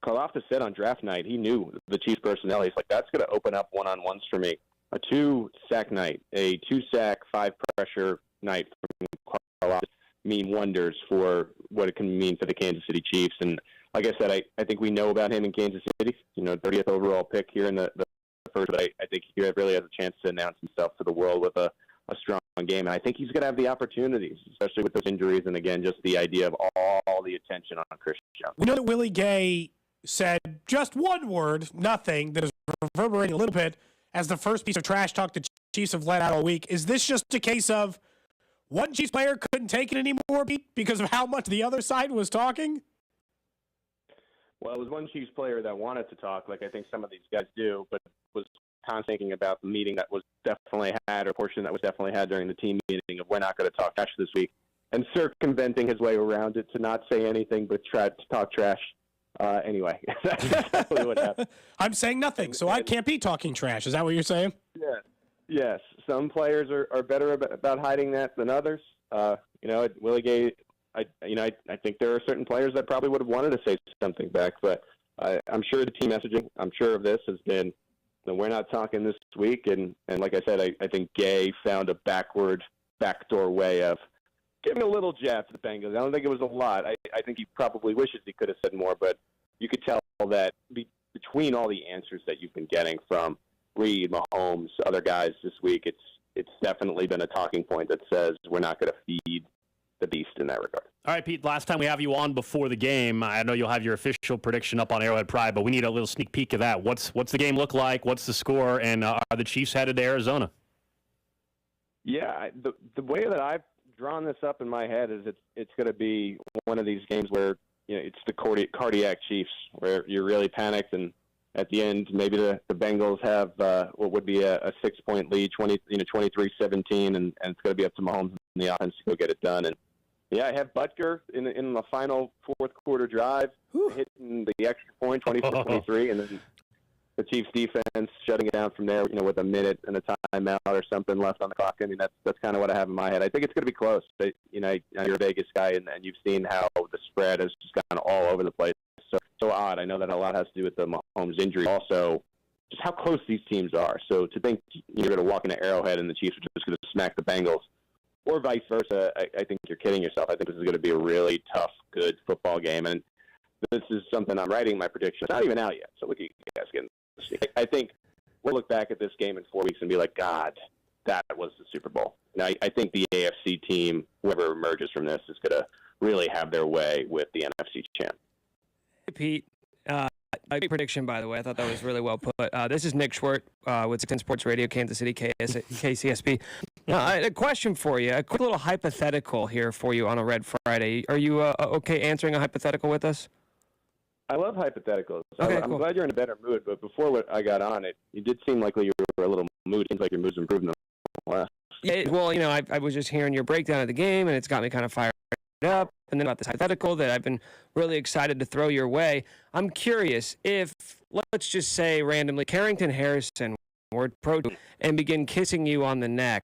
Karlaftis said on draft night, he knew the Chiefs personnel. He's like, that's going to open up one-on-ones for me. A 2-sack night, a 2-sack, 5-pressure night from Karlaftis mean wonders for what it can mean for the Kansas City Chiefs. And like I said, I think we know about him in Kansas City, 30th overall pick here in the first, but I think he really has a chance to announce himself to the world with a strong game. And I think he's going to have the opportunities, especially with those injuries. And again, just the idea of all the attention on Chris Jones. We know that Willie Gay said just one word, nothing, that is reverberating a little bit as the first piece of trash talk the Chiefs have let out all week. Is this just a case of one Chiefs player couldn't take it anymore because of how much the other side was talking? Well, it was one Chiefs player that wanted to talk, like I think some of these guys do, but was constantly thinking about the meeting that was definitely had, or portion that was definitely had during the team meeting of we're not going to talk trash this week, and circumventing his way around it to not say anything but try to talk trash. Anyway, that's exactly what happened. I'm saying nothing, so I can't be talking trash. Is that what you're saying? Yeah. Yes. Some players are better about hiding that than others. Willie Gay, I think there are certain players that probably would have wanted to say something back, but I'm sure the team messaging, I'm sure of this, has been, we're not talking this week. And like I said, I think Gay found a backdoor way of giving a little jab to the Bengals. I don't think it was a lot. I think he probably wishes he could have said more, but you could tell that between all the answers that you've been getting from Reed, Mahomes, other guys this week, it's definitely been a talking point that says we're not going to feed the beast in that regard. All right, Pete, last time we have you on before the game, I know you'll have your official prediction up on Arrowhead Pride, but we need a little sneak peek of that. What's the game look like? What's the score? And are the Chiefs headed to Arizona? Yeah, the way that I've drawn this up in my head is it's going to be one of these games where it's the cardiac Chiefs, where you're really panicked, and at the end maybe the Bengals have what would be a 6-point lead, 23-17, and it's going to be up to Mahomes and the offense to go get it done. And yeah, I have Butker in the final fourth quarter drive hitting the extra point, 24-23, and then the Chiefs defense shutting it down from there, with a minute and a timeout or something left on the clock. I mean, that's kind of what I have in my head. I think it's going to be close. But, you're a Vegas guy, and you've seen how the spread has just gone all over the place. So odd. I know that a lot has to do with the Mahomes injury. Also, just how close these teams are. So to think you're going to walk into Arrowhead and the Chiefs are just going to smack the Bengals, or vice versa, I think you're kidding yourself. I think this is going to be a really tough, good football game. And this is something I'm writing my prediction. It's not even out yet. So look at you guys getting. I think we'll look back at this game in 4 weeks and be like, God, that was the Super Bowl. Now, I think the AFC team, whoever emerges from this, is going to really have their way with the NFC champ. Hey, Pete. My big prediction, by the way, I thought that was really well put. This is Nick Schwartz with 610 Sports Radio, Kansas City, KCSP. A question for you, a quick little hypothetical here for you on a Red Friday. Are you okay answering a hypothetical with us? I love hypotheticals. Okay, I'm glad you're in a better mood, but before I got on it, you did seem like you were a little moody. It seems like your mood's improved in the last. Yeah, well, I was just hearing your breakdown of the game, and it's got me kind of fired up. And then about this hypothetical that I've been really excited to throw your way. I'm curious if, let's just say randomly, Carrington Harrison were approach and begin kissing you on the neck.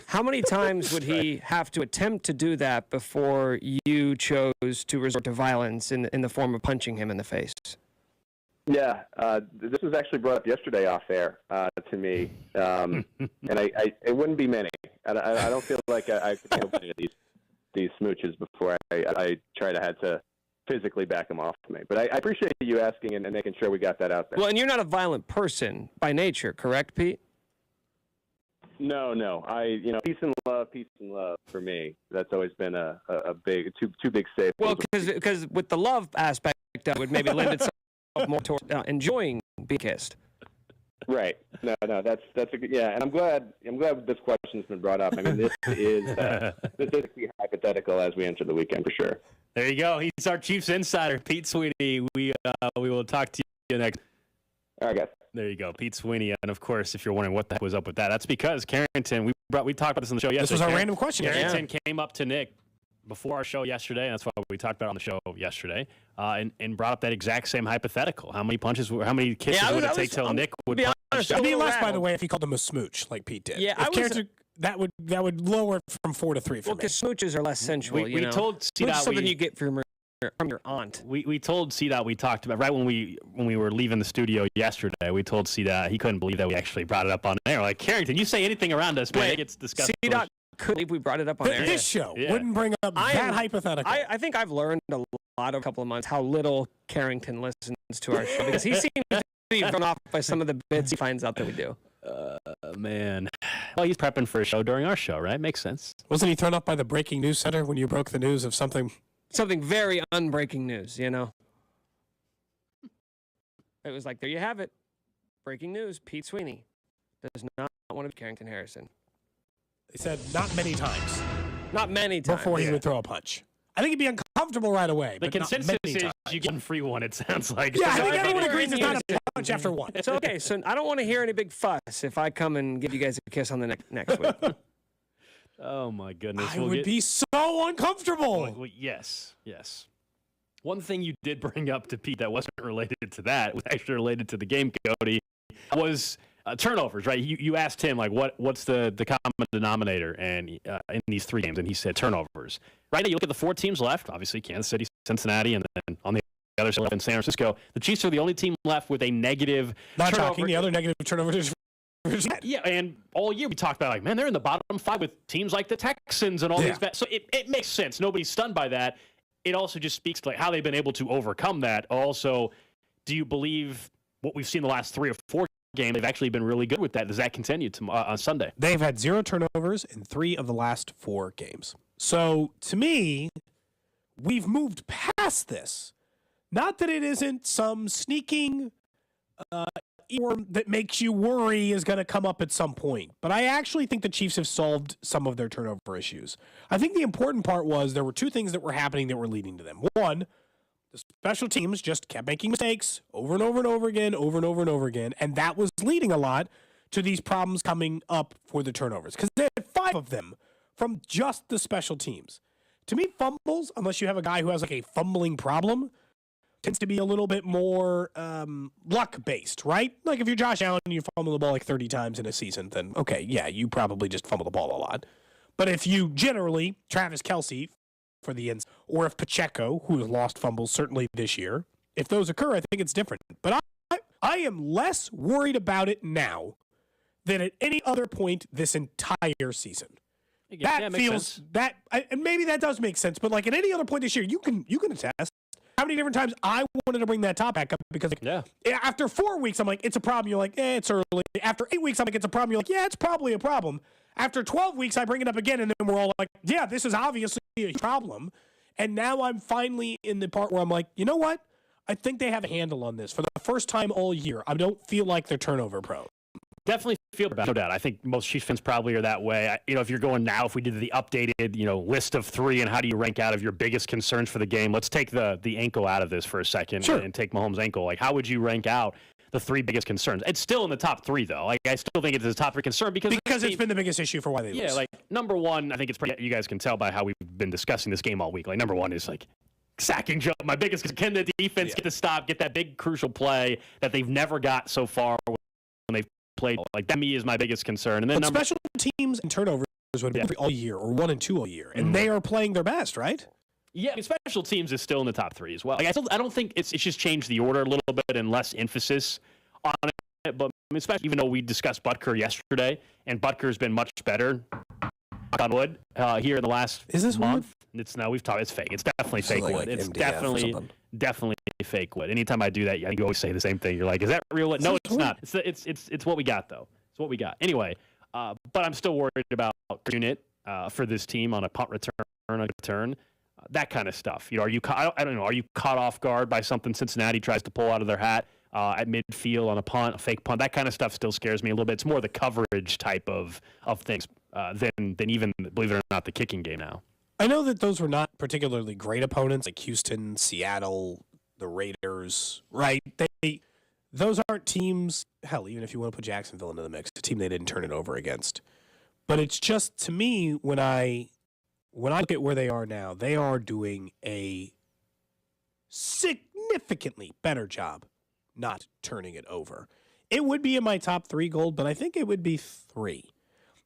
How many times would he have to attempt to do that before you chose to resort to violence in the form of punching him in the face? Yeah, this was actually brought up yesterday off air to me, and it wouldn't be many. I don't feel like I could handle any of these smooches before I tried to had to physically back them off to me. But I appreciate you asking and making sure we got that out there. Well, and you're not a violent person by nature, correct, Pete? No. Peace and love for me. That's always been a big, two big staples. Well, because with the love aspect, that would maybe lend itself more toward enjoying being kissed. Right. No. That's a good. Yeah, and I'm glad this question's been brought up. I mean, this is hypothetical as we enter the weekend for sure. There you go. He's our Chiefs insider, Pete Sweeney. We will talk to you next. All right, guys. There you go, Pete Sweeney. And of course, if you're wondering what the heck was up with that, that's because Carrington. We talked about this on the show yesterday. This was our random question. Carrington came up to Nick before our show yesterday, and that's why we talked about it on the show yesterday, and brought up that exact same hypothetical. How many kisses would it take till Nick would punch? It'd be less, by the way, if he called him a smooch like Pete did. Yeah, that would lower it from 4 to 3 for me. Well, because smooches are less sensual. We told C-Dot something you get from your aunt. We told C-Dot, we talked about right when we were leaving the studio yesterday. We told C-Dot he couldn't believe that we actually brought it up on air. Like, Carrington, you say anything around us, man, it gets discussed. C-Dot couldn't believe we brought it up on air. This show wouldn't bring up that hypothetical. I think I've learned a lot over a couple of months how little Carrington listens to our show because he seems to be thrown off by some of the bits he finds out that we do. Man. Well, he's prepping for a show during our show, right? Makes sense. Wasn't he thrown off by the breaking news center when you broke the news of something? Something very unbreaking news, It was like, there you have it. Breaking news, Pete Sweeney does not want to be Carrington Harrison. They said not many times. Not many times. Before he would throw a punch. I think he'd be uncomfortable right away. The consensus is you get one free one, it sounds like. Yeah, I think everyone agrees it's not a punch after one. It's okay. So I don't want to hear any big fuss if I come and give you guys a kiss on the neck next week. Oh, my goodness. I would be so uncomfortable. Well, yes. One thing you did bring up to Pete that wasn't related to that, was actually related to the game, Cody, was turnovers, right? You asked him, like, what's the common denominator and in these 3 games, and he said turnovers. Right now, you look at the 4 teams left, obviously Kansas City, Cincinnati, and then on the other side left in San Francisco. The Chiefs are the only team left with a negative Not turnover. shocking. The other negative turnovers Yeah, and all year we talked about, like, man, they're in the bottom 5 with teams like the Texans and all these. So it makes sense. Nobody's stunned by that. It also just speaks to like how they've been able to overcome that. Also, do you believe what we've seen the last 3 or 4 games, they've actually been really good with that? Does that continue on Sunday? They've had 0 turnovers in 3 of the last 4 games. So, to me, we've moved past this. Not that it isn't some sneaking that makes you worry is going to come up at some point. But I actually think the Chiefs have solved some of their turnover issues. I think the important part was there were 2 things that were happening that were leading to them. One, the special teams just kept making mistakes over and over and over again, over and over and over again. And that was leading a lot to these problems coming up for the turnovers. Because they had 5 of them from just the special teams. To me, fumbles, unless you have a guy who has like a fumbling problem, tends to be a little bit more luck-based, right? Like if you're Josh Allen and you fumble the ball like 30 times in a season, then okay, yeah, you probably just fumble the ball a lot. But if you generally, Travis Kelce for the ends, or if Pacheco, who has lost fumbles certainly this year, if those occur, I think it's different. But I am less worried about it now than at any other point this entire season. That feels sense. And maybe that does make sense, but like at any other point this year, you can attest how many different times I wanted to bring that topic back up because after 4 weeks, I'm like, it's a problem. You're like, it's early. After 8 weeks, I'm like, it's a problem. You're like, yeah, it's probably a problem. After 12 weeks, I bring it up again, and then we're all like, yeah, this is obviously a problem. And now I'm finally in the part where I'm like, you know what? I think they have a handle on this. For the first time all year, I don't feel like they're turnover prone. Definitely feel bad, no doubt. I think most Chiefs fans probably are that way. If you're going now, if we did the updated, list of 3 and how do you rank out of your biggest concerns for the game, let's take the ankle out of this for a second and take Mahomes' ankle. Like, how would you rank out the 3 biggest concerns? It's still in the top 3, though. Like, I still think it's the top 3 concern because it's been the biggest issue for why they lose. Yeah, like, number 1, I think it's pretty, you guys can tell by how we've been discussing this game all week. Like, number 1 is, like, sacking jump. My biggest is can the defense get the stop, get that big crucial play that they've never got so far when they've played. Like, that to me is my biggest concern. And then special teams and turnovers would be all year, or 1 and 2 all year, and they are playing their best, right? Yeah, special teams is still in the top 3 as well. Like, I don't think it's just changed the order a little bit and less emphasis on it. But especially even though we discussed Butker yesterday, and Butker's been much better on wood here in the last month. It's now we've talked. It's fake. It's definitely fake wood. It's definitely fake wood. Anytime I do that, you always say the same thing. You're like, is that real wood? No, it's not. It's what we got though. It's what we got. Anyway, but I'm still worried about unit for this team on a punt return, that kind of stuff. Are you? I don't know. Are you caught off guard by something Cincinnati tries to pull out of their hat at midfield on a punt, a fake punt? That kind of stuff still scares me a little bit. It's more the coverage type of things than even, believe it or not, the kicking game now. I know that those were not particularly great opponents, like Houston, Seattle, the Raiders, right? Those aren't teams, hell, even if you want to put Jacksonville into the mix, a team they didn't turn it over against. But it's just, to me, when I look at where they are now, they are doing a significantly better job not turning it over. It would be in my top 3 gold, but I think it would be 3.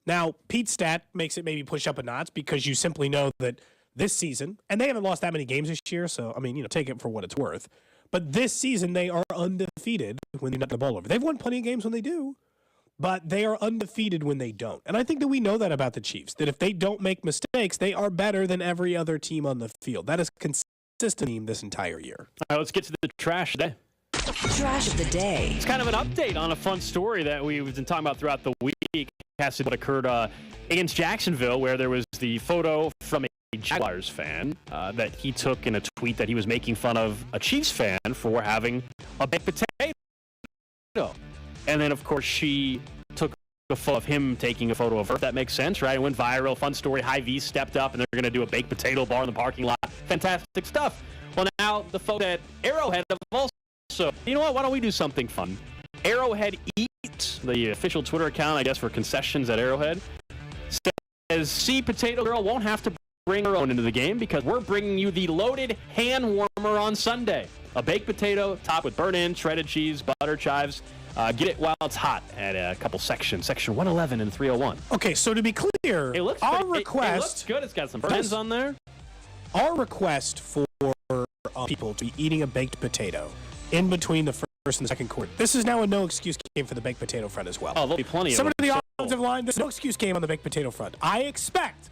Now, Pete's stat makes it maybe push up a notch because you simply know that this season, and they haven't lost that many games this year, so, take it for what it's worth. But this season, they are undefeated when they knock the ball over. They've won plenty of games when they do, but they are undefeated when they don't. And I think that we know that about the Chiefs, that if they don't make mistakes, they are better than every other team on the field. That is consistent team this entire year. All right, let's get to the trash today. Trash of the day. It's kind of an update on a fun story that we've been talking about throughout the week. It has to do what occurred against Jacksonville, where there was the photo from a Jaguars fan that he took in a tweet that he was making fun of a Chiefs fan for having a baked potato. And then, of course, she took a photo of him taking a photo of her. That makes sense, right? It went viral. Fun story. Hy-Vee stepped up, and they're going to do a baked potato bar in the parking lot. Fantastic stuff. Well, now the photo at Arrowhead have also. So, you know what? Why don't we do something fun? Arrowhead Eat, the official Twitter account, I guess, for concessions at Arrowhead, says, see, Potato Girl won't have to bring her own into the game because we're bringing you the loaded hand warmer on Sunday. A baked potato topped with burnt-in, shredded cheese, butter, chives. Get it while it's hot at a couple sections, section 111 and 301. Okay, so to be clear, it looks our good. request... It looks good. It's got some burns on there. Our request for people to be eating a baked potato in between the first and the second quarter. This is now a no-excuse game for the baked potato front as well. Oh, there'll be plenty of Some them. of the offensive line, there's no excuse game on the baked potato front. I expect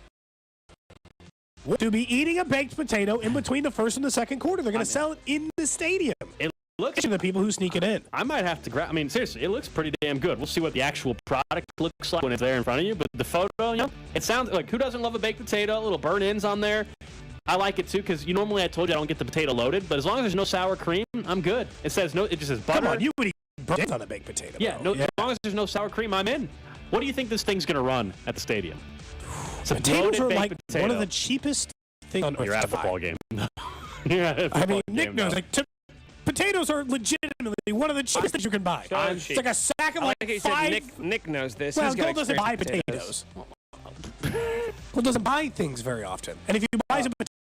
to be eating a baked potato in between the first and the second quarter. They're going to sell it in the stadium. It looks to the people who sneak it in. I might have to grab. I mean, seriously, it looks pretty damn good. We'll see what the actual product looks like when it's there in front of you. But the photo, it sounds like, who doesn't love a baked potato? Little burn ins on there. I like it too because normally I told you I don't get the potato loaded, but as long as there's no sour cream, I'm good. It says no. It just says butter. Come on, you would eat burn ins on a baked potato. Yeah, as long as there's no sour cream, I'm in. What do you think this thing's gonna run at the stadium? It's a Potatoes are like potato. one of the cheapest things on earth. You're at a to buy. football game. You're at a football I mean, Nick game, knows. no. Like, potatoes are legitimately one of the cheapest things you can buy. It's like a sack of I like he five. said Nick knows this. Well, He's got Gold doesn't buy experience potatoes. Gold doesn't buy things very often. And if you buy some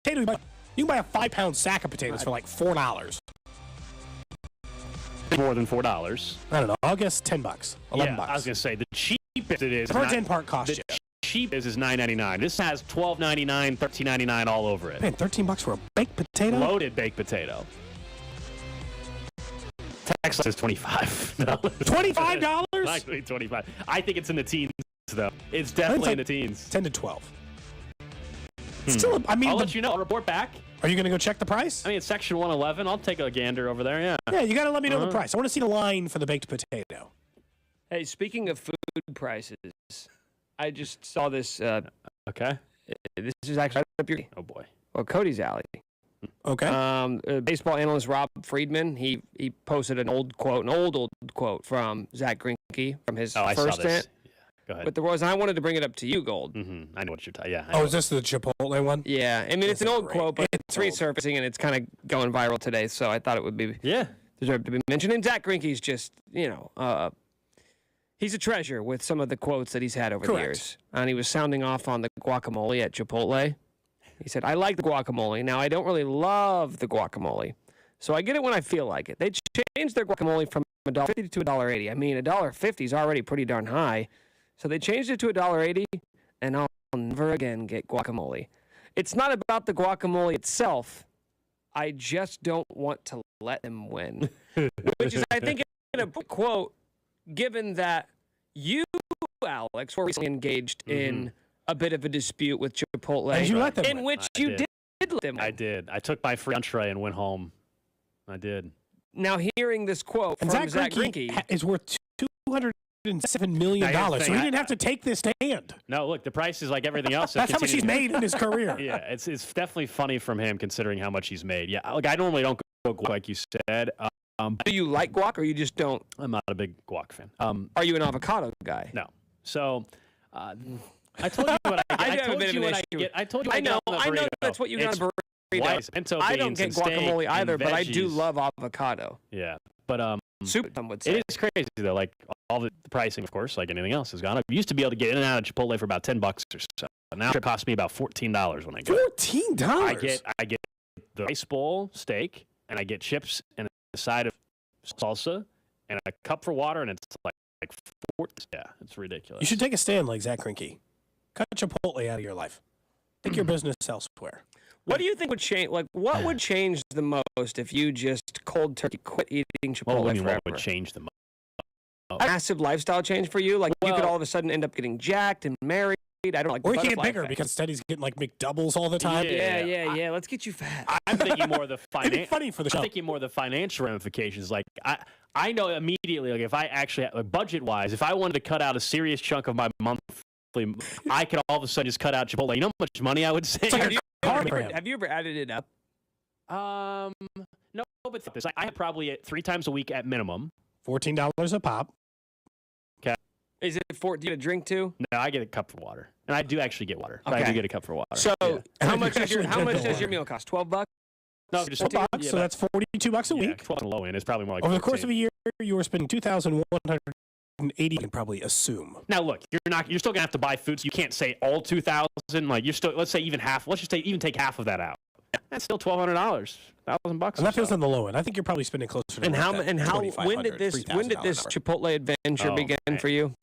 potato, you can buy a 5-pound sack of potatoes for like $4. More than $4. I don't know. I'll guess $10, $11. I was gonna say the cheapest it is. Per 10 part cost you. Cheapest is $9.99. This has $12.99, $13.99 all over it. Man, $13 for a baked potato. Loaded baked potato. Texas is $25. $25? Actually, $25. I think it's in the teens, though. It's definitely in the teens. 10 to 12. Still, I mean, I'll let you know. I'll report back. Are you going to go check the price? I mean, it's section 111. I'll take a gander over there, yeah. Yeah, you got to let me know the price. I want to see the line for the baked potato. Hey, speaking of food prices, I just saw this. Okay. This is actually up your. Oh boy. Well, Cody's alley. Okay. Baseball analyst Rob Friedman, he posted an old quote from Zach Greinke from his first stint. Yeah. Go ahead. But there was, and I wanted to bring it up to you, Gold. Mm-hmm. I know what you're talking. Yeah. Oh, is this the Chipotle one? Yeah. I mean, it's an old quote, but it's old. resurfacing and it's kind of going viral today. So I thought it would be deserved to be mentioned. And Zach Greinke's just, he's a treasure with some of the quotes that he's had over the years. And he was sounding off on the guacamole at Chipotle. He said, I like the guacamole. Now, I don't really love the guacamole. So I get it when I feel like it. They changed their guacamole from $1.50 to $1.80. I mean, $1.50 is already pretty darn high. So they changed it to $1.80, and I'll never again get guacamole. It's not about the guacamole itself. I just don't want to let them win. Which is, I think, in a quote, given that you, Alex, were recently engaged in a bit of a dispute with Chipotle, and you let them in which you did let them win. I did. I took my free entree and went home. I did. Now, hearing this quote And from Zach Greinke is worth $207 million, so he didn't have to take this stand. No, look, the price is like everything else. That's how much he's made in his career. Yeah, it's definitely funny from him considering how much he's made. Yeah, look, I normally don't go guac like you said. Do you like guac or you just don't? I'm not a big guac fan. Are you an avocado guy? No. So, I told you what I get. I told you. I know that's what you got on a burrito. I don't get guacamole either, but I do love avocado. Yeah, but soup, some would say. It is crazy though. Like all the pricing, of course, like anything else, has gone up. You used to be able to get in and out of Chipotle for about $10 or so. Now it costs me about $14 when I go. $14? I get the rice bowl steak, and I get chips and a side of salsa, and a cup for water, and it's like yeah, it's ridiculous. You should take a stand like Zach Greinke. Cut Chipotle out of your life. Take your business elsewhere. What do you think would change? Like, what would change the most if you just cold turkey quit eating Chipotle forever? What would change the most? A massive lifestyle change for you? Like, you could all of a sudden end up getting jacked and married. I don't like. Or he can get bigger because instead he's getting like McDoubles all the time. Yeah. Let's get you fat. I'm thinking more of the funny for the show. I'm thinking more of the financial ramifications. Like I know immediately. Like if I actually, budget wise, if I wanted to cut out a serious chunk of my monthly, I could all of a sudden just cut out Chipotle. You know how much money I would save? Have you ever added it up? No, but this I have probably 3 times a week at minimum. $14 a pop. Okay. Is it do you get a drink too? No, I get a cup for water, and I do actually get water. Okay. I do get a cup for water. So how much does your meal cost? $12? No, just $12. So that's $42 a week. 12 on the low end. It's probably more like over 14. the course of a year, you were spending $2,180. You can probably assume. Now look, you're still gonna have to buy food, so you can't say all 2,000. Like you're still, let's say even half. Let's just even take half of that out. That's still $1,200, $1,000. And that feels on the low end. I think you're probably spending closer to. When did this Chipotle adventure begin for you?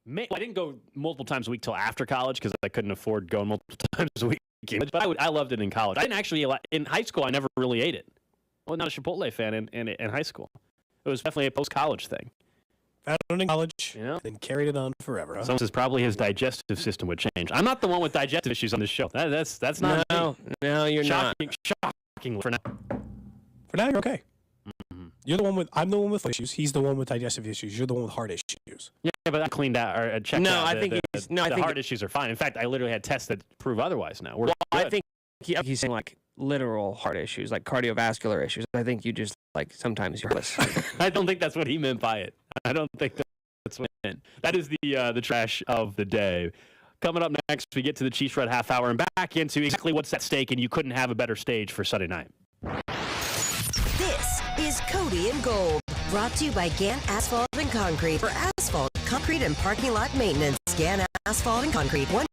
I didn't go multiple times a week till after college because I couldn't afford going multiple times a week. But I loved it in college. I didn't actually in high school. I never really ate it. Well, not a Chipotle fan in high school. It was definitely a post-college thing. Found in college, and carried it on forever. Huh? Someone says probably his digestive system would change. I'm not the one with digestive issues on this show. That's not me. No, you're not. Shocking for now. For now, you're okay. You're the one with. I'm the one with foot issues. He's the one with digestive issues. You're the one with heart issues. Yeah, but I cleaned out or checked out. I think the heart issues are fine. In fact, I literally had tests that prove otherwise now. We're good. I think he's saying like literal heart issues, like cardiovascular issues. I think you just like sometimes you're heartless. I don't think that's what he meant by it. I don't think that's what he meant. That is the trash of the day. Coming up next, we get to the Chiefs Red Half Hour and back into exactly what's at stake, and you couldn't have a better stage for Sunday night. This is Cody and Gold, brought to you by Gant Asphalt and Concrete. For asphalt, concrete, and parking lot maintenance, Gant Asphalt and Concrete. One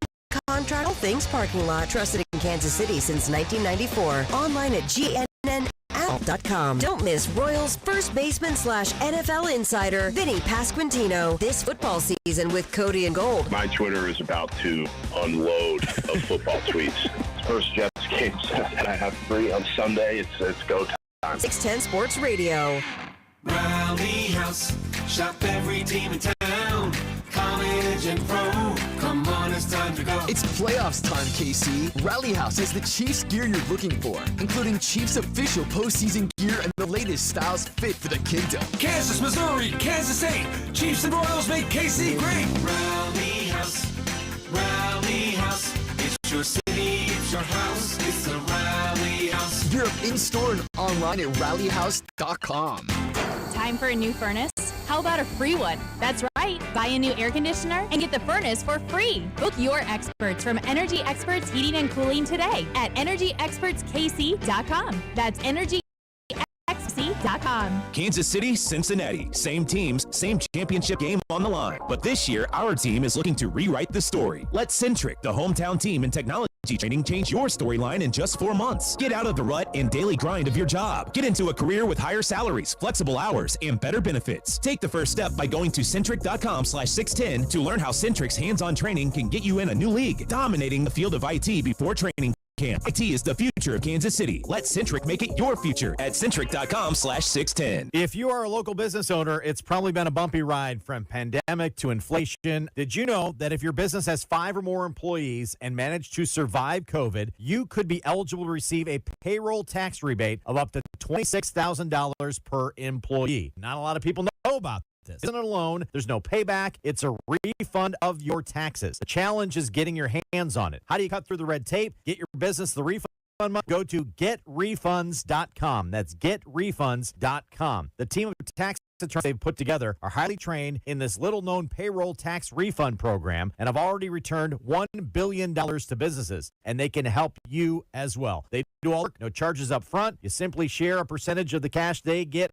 contract, all things parking lot. Trusted in Kansas City since 1994. Online at GNNApp.com. Don't miss Royals first baseman / NFL insider Vinny Pasquantino this football season with Cody and Gold. My Twitter is about to unload of football tweets. First Jets game, and I have 3 on Sunday. It's go time. 610 Sports Radio. Rally House, shop every team in town. College and pro, come on, it's time to go. It's playoffs time, KC. Rally House has the Chiefs gear you're looking for, including Chiefs official postseason gear and the latest styles fit for the kingdom. Kansas, Missouri, Kansas State, Chiefs and Royals make KC great. Rally House, it's your city, it's your house, it's the Rally House. Gear up in-store and online at rallyhouse.com. Time for a new furnace? How about a free one? That's right. Buy a new air conditioner and get the furnace for free. Book your experts from Energy Experts Heating and Cooling today at energyexpertskc.com. That's energyxc.com. Kansas City, Cincinnati. Same teams, same championship game on the line. But this year, our team is looking to rewrite the story. Let Centric, the hometown team in technology training, change your storyline in just 4 months. Get out of the rut and daily grind of your job. Get into a career with higher salaries, flexible hours, and better benefits. Take the first step by going to centric.com/610 to learn how Centric's hands-on training can get you in a new league, dominating the field of IT before training camp. IT is the future of Kansas City. Let Centric make it your future at centric.com/610. If you are a local business owner, it's probably been a bumpy ride from pandemic to inflation. Did you know that if your business has 5 or more employees and managed to survive COVID, you could be eligible to receive a payroll tax rebate of up to $26,000 per employee? Not a lot of people know about this. Isn't it a loan? There's no payback. It's a refund of your taxes. The challenge is getting your hands on it. How do you cut through the red tape? Get your business the refund money? Go to getrefunds.com. That's getrefunds.com. The team of tax attorneys they've put together are highly trained in this little-known payroll tax refund program and have already returned $1 billion to businesses, and they can help you as well. They do all work, no charges up front. You simply share a percentage of the cash they get.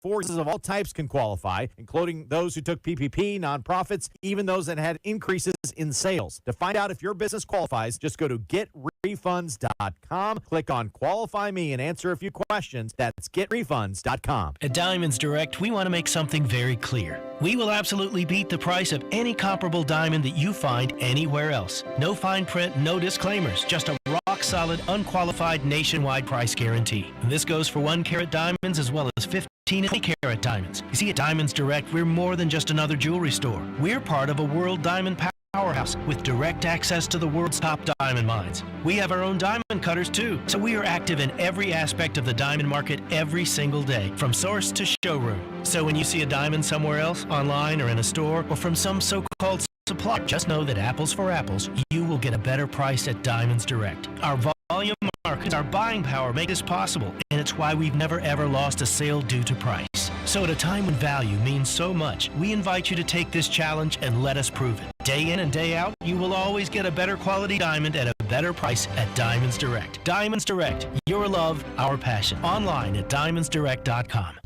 Forces of all types can qualify, including those who took PPP, nonprofits, even those that had increases in sales. To find out if your business qualifies, just go to getrefunds.com, click on Qualify Me, and answer a few questions. That's getrefunds.com. At Diamonds Direct, we want to make something very clear. We will absolutely beat the price of any comparable diamond that you find anywhere else. No fine print, no disclaimers, just a rock-solid, unqualified, nationwide price guarantee. And this goes for 1-carat diamonds as well as 15 and 20-carat diamonds. You see, at Diamonds Direct, we're more than just another jewelry store. We're part of a world diamond powerhouse with direct access to the world's top diamond mines. We have our own diamond cutters too, so we are active in every aspect of the diamond market every single day, from source to showroom. So when you see a diamond somewhere else, online or in a store, or from some so-called supplier, just know that apples for apples, you will get a better price at Diamonds Direct. Our volume markets, our buying power make this possible, and it's why we've never ever lost a sale due to price. So at a time when value means so much, we invite you to take this challenge and let us prove it. Day in and day out, you will always get a better quality diamond at a better price at Diamonds Direct. Diamonds Direct, your love, our passion. Online at diamondsdirect.com.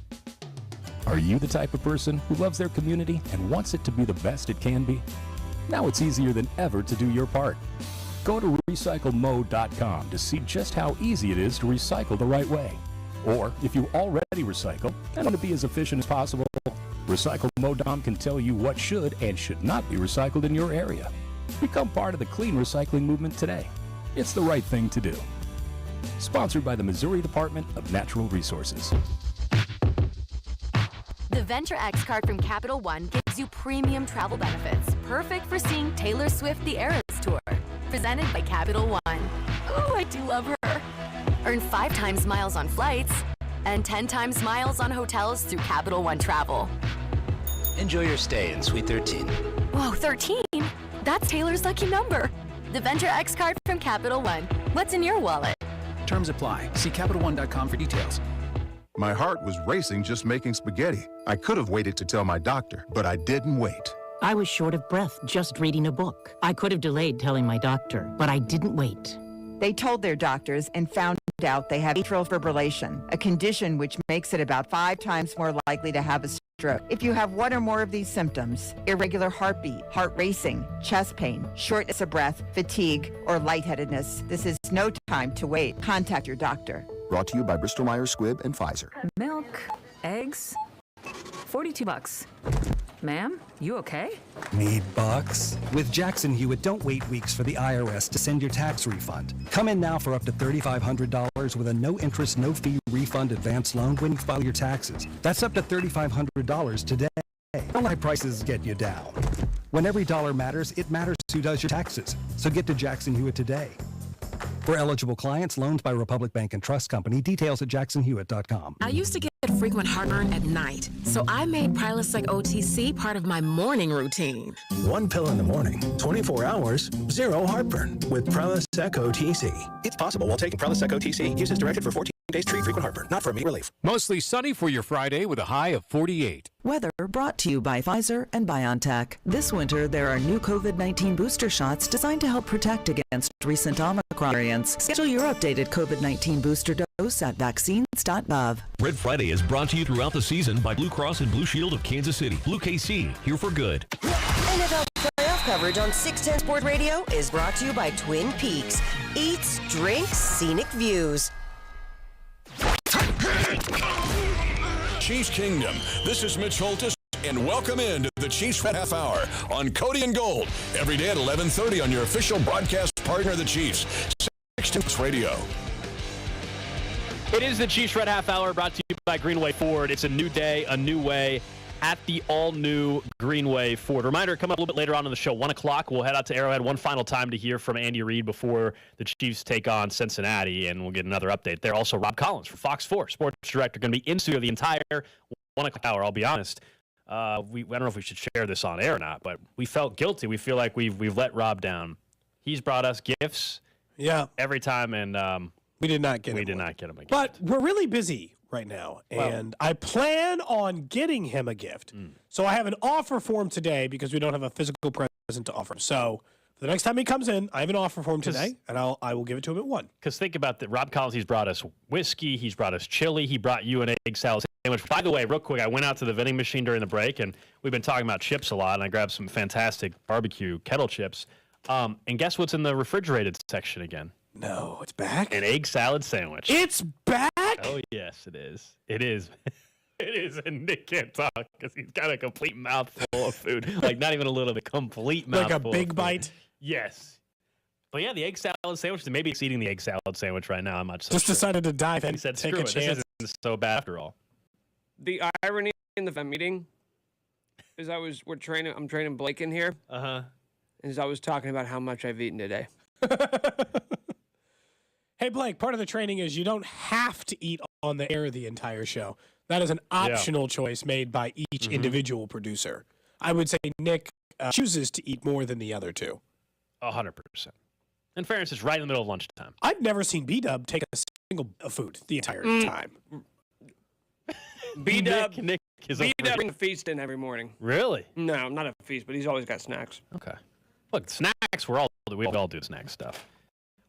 Are you the type of person who loves their community and wants it to be the best it can be? Now it's easier than ever to do your part. Go to recyclemode.com to see just how easy it is to recycle the right way. Or if you already recycle and want to be as efficient as possible, recyclemode.com can tell you what should and should not be recycled in your area. Become part of the clean recycling movement today. It's the right thing to do. Sponsored by the Missouri Department of Natural Resources. The Venture X card from Capital One gives you premium travel benefits, perfect for seeing Taylor Swift the Eras Tour. Presented by Capital One. Ooh, I do love her. Earn 5 times miles on flights and 10 times miles on hotels through Capital One Travel. Enjoy your stay in Suite 13. Whoa, 13? That's Taylor's lucky number. The Venture X card from Capital One. What's in your wallet? Terms apply. See CapitalOne.com for details. My heart was racing just making spaghetti. I could have waited to tell my doctor, but I didn't wait. I was short of breath just reading a book. I could have delayed telling my doctor, but I didn't wait. They told their doctors and found out they have atrial fibrillation, a condition which makes it about 5 times more likely to have a stroke. If you have one or more of these symptoms, irregular heartbeat, heart racing, chest pain, shortness of breath, fatigue, or lightheadedness, this is no time to wait. Contact your doctor. Brought to you by Bristol Myers Squibb and Pfizer. Milk, eggs, $42. Ma'am, you okay? Need bucks? With Jackson Hewitt, don't wait weeks for the IRS to send your tax refund. Come in now for up to $3,500 with a no-interest, no-fee refund advance loan when you file your taxes. That's up to $3,500 today. Don't let prices get you down. When every dollar matters, it matters who does your taxes. So get to Jackson Hewitt today. For eligible clients, loans by Republic Bank and Trust Company. Details at jacksonhewitt.com. I used to get frequent heartburn at night, so I made Prilosec OTC part of my morning routine. 1 pill in the morning, 24 hours, 0 heartburn with Prilosec OTC. It's possible while taking Prilosec OTC. Use as directed for 14 days. Treat frequent heartburn, not for immediate relief. Mostly sunny for your Friday with a high of 48. Weather brought to you by Pfizer and BioNTech. This winter, there are new COVID-19 booster shots designed to help protect against recent Omicron variants. Schedule your updated COVID-19 booster dose at vaccines.gov. Red Friday is brought to you throughout the season by Blue Cross and Blue Shield of Kansas City. Blue KC, here for good. NFL playoff coverage on 610 Sport Radio is brought to you by Twin Peaks. Eats, drinks, scenic views. Chiefs Kingdom. This is Mitch Holtis, and welcome into the Chiefs Red Half Hour on Cody and Gold. Every day at 11:30 on your official broadcast partner, the Chiefs. 610 Radio. It is the Chiefs Red Half Hour brought to you by Greenway Ford. It's a new day, a new way at the all-new Greenway Ford. Reminder, coming up a little bit later on in the show, 1 o'clock, we'll head out to Arrowhead one final time to hear from Andy Reid before the Chiefs take on Cincinnati, and we'll get another update there. Also, Rob Collins from Fox 4, sports director, going to be in studio the entire 1 o'clock hour. I'll be honest, I don't know if we should share this on air or not, but we felt guilty. We feel like we've let Rob down. He's brought us gifts every time, and we did not get him. We did not get him a gift. But we're really busy right now, and I plan on getting him a gift. So I have an offer for him today because we don't have a physical present to offer him. So the next time he comes in, I have an offer for him today, and I will give it to him at 1. Because think about that. Rob Collins, he's brought us whiskey. He's brought us chili. He brought you an egg salad sandwich. By the way, real quick, I went out to the vending machine during the break, and we've been talking about chips a lot, and I grabbed some fantastic barbecue kettle chips. And guess what's in the refrigerated section again? No, it's back? An egg salad sandwich. It's back? Oh, yes, it is. It is. It is, and Nick can't talk because he's got a complete mouthful of food. Like, not even a little, the complete mouthful. Like a big bite? Yes. But yeah, the egg salad sandwich, maybe he's eating the egg salad sandwich right now. I'm not so Just sure. decided to dive in. He said, take screw a it. chance. This isn't so bad after all. The irony in the meeting is I'm training Blake in here. As I was talking about how much I've eaten today. Hey, Blake, part of the training is you don't have to eat on the air the entire show. That is an optional choice made by each individual producer. I would say Nick chooses to eat more than the other two. 100%. In fairness, it's right in the middle of lunchtime. I've never seen B-Dub take a single bite of food the entire time. B-Dub Nick is brings a feast in every morning. Really? No, not a feast, but he's always got snacks. Okay. Look, snacks, we all do snack stuff.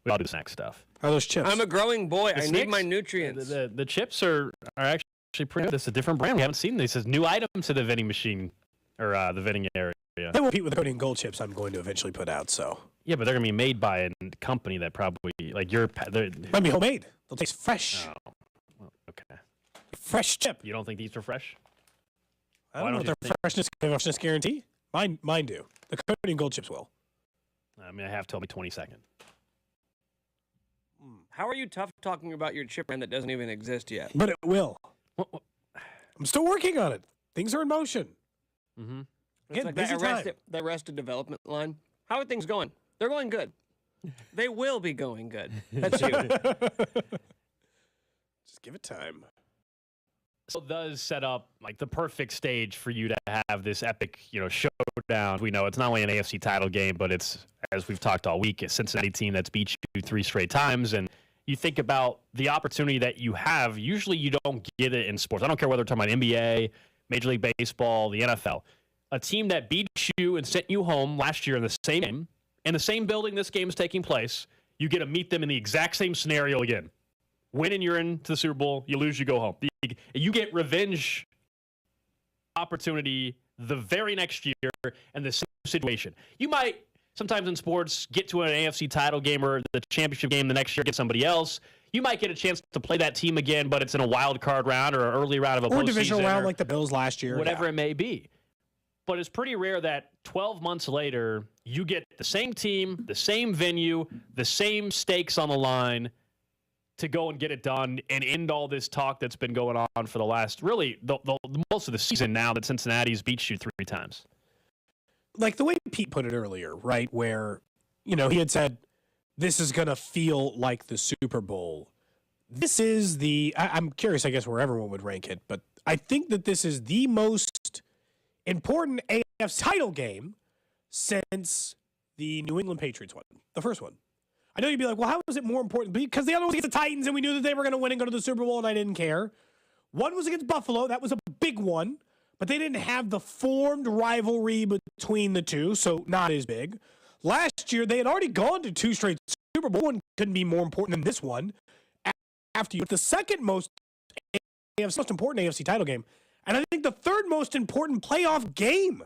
We all do snack stuff. Are those chips? I'm a growing boy. I need Snicks, my nutrients. The chips are actually pretty good. This is a different brand. We haven't seen this. This is new item to the vending machine or the vending area. They won't compete with the Cody and Gold chips I'm going to eventually put out. So yeah, but they're going to be made by a company that probably, like might be homemade. They'll taste fresh. Oh, well, okay. Fresh chip. You don't think these are fresh? I don't know if they're freshness guarantee. Mine do. The Cody and Gold chips will. I mean, I have till me 22nd. How are you tough talking about your chip brand that doesn't even exist yet? But it will. I'm still working on it. Things are in motion. Mm-hmm. It's like that Arrested Development line. How are things going? They're going good. They will be going good. That's you. Just give it time. So it does set up like the perfect stage for you to have this epic, showdown. We know it's not only an AFC title game, but it's, as we've talked all week, a Cincinnati team that's beat you 3 straight times. And you think about the opportunity that you have. Usually you don't get it in sports. I don't care whether we're talking about NBA, Major League Baseball, the NFL. A team that beat you and sent you home last year in the same game, in the same building this game is taking place, you get to meet them in the exact same scenario again. Win and you're into the Super Bowl. You lose, you go home. You get revenge opportunity the very next year and the same situation. You might sometimes in sports get to an AFC title game or the championship game the next year, get somebody else. You might get a chance to play that team again, but it's in a wild card round or an early round of a postseason. Or divisional round like the Bills last year. Whatever it may be. But it's pretty rare that 12 months later, you get the same team, the same venue, the same stakes on the line to go and get it done and end all this talk that's been going on for the last, really, the most of the season now that Cincinnati's beat you 3 times. Like the way Pete put it earlier, right, where, he had said, this is going to feel like the Super Bowl. This is I'm curious, I guess, where everyone would rank it, but I think that this is the most important AFC title game since the New England Patriots one, the first one. I know you'd be like, well, how is it more important? Because the other one was against the Titans, and we knew that they were going to win and go to the Super Bowl, and I didn't care. One was against Buffalo. That was a big one, but they didn't have the formed rivalry between the two, so not as big. Last year, they had already gone to 2 straight Super Bowl. One couldn't be more important than this one. After the second most important AFC title game, and I think the third most important playoff game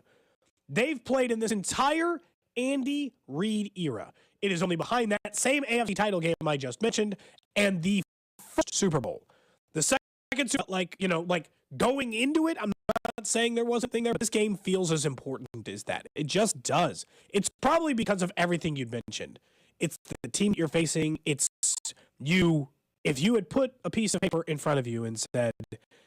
they've played in this entire Andy Reid era. It is only behind that same AFC title game I just mentioned and the first Super Bowl. The second, like going into it, I'm not saying there wasn't a thing there, but this game feels as important as that. It just does. It's probably because of everything you'd mentioned. It's the team you're facing. It's you. If you had put a piece of paper in front of you and said,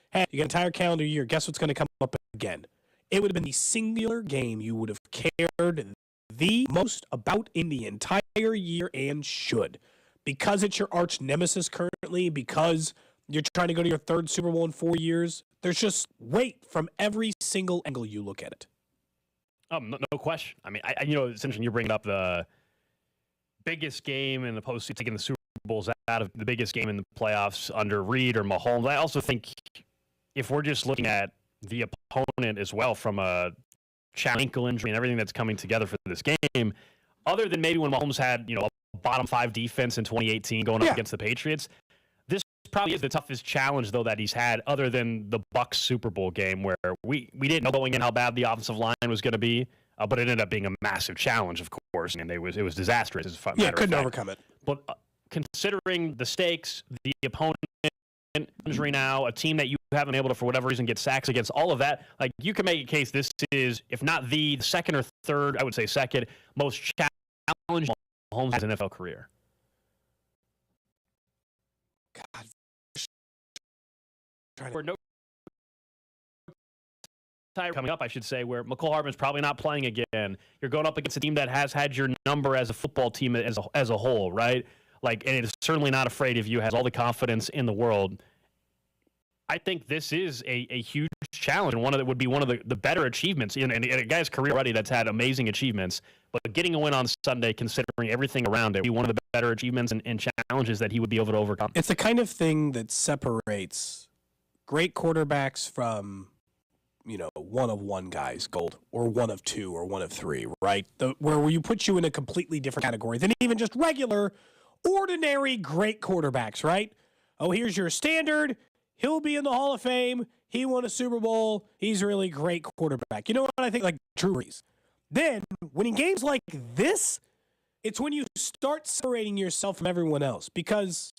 hey, you got an entire calendar year, guess what's going to come up again? It would have been the singular game you would have cared the most about in the entire year and should. Because it's your arch nemesis currently, because you're trying to go to your 3rd Super Bowl in 4 years, there's just weight from every single angle you look at it. No question. I mean, it's interesting you're bringing up the biggest game in the postseason, taking the Super Bowls out of the biggest game in the playoffs under Reid or Mahomes. I also think if we're just looking at the opponent as well from a ankle injury and everything that's coming together for this game, other than maybe when Mahomes had, a bottom 5 defense in 2018 going up against the Patriots, this probably is the toughest challenge, though, that he's had other than the Bucs Super Bowl game where we didn't know going in how bad the offensive line was going to be, but it ended up being a massive challenge, of course, and it was disastrous. As a matter of couldn't fact. overcome it. But considering the stakes, the opponent, injury now, a team that you haven't been able to, for whatever reason, get sacks against, all of that, like you can make a case this is, if not the second or third, I would say second, most challenging Mahomes' NFL career. God. We're no time coming up, I should say, where McCole Hardman's probably not playing again. You're going up against a team that has had your number as a football team as a whole, right? Like, and it is certainly not afraid of you, has all the confidence in the world. I think this is a huge challenge, and one of that would be one of the better achievements in a guy's career already that's had amazing achievements. But getting a win on Sunday, considering everything around it, would be one of the better achievements and challenges that he would be able to overcome. It's the kind of thing that separates great quarterbacks from, one of one guys, gold, or one of two, or one of three, right? Where you put you in a completely different category than even just regular, ordinary great quarterbacks, right? Oh, here's your standard. He'll be in the Hall of Fame. He won a Super Bowl. He's a really great quarterback. You know what I think? Like Drew Brees. Then, winning games like this, it's when you start separating yourself from everyone else. Because,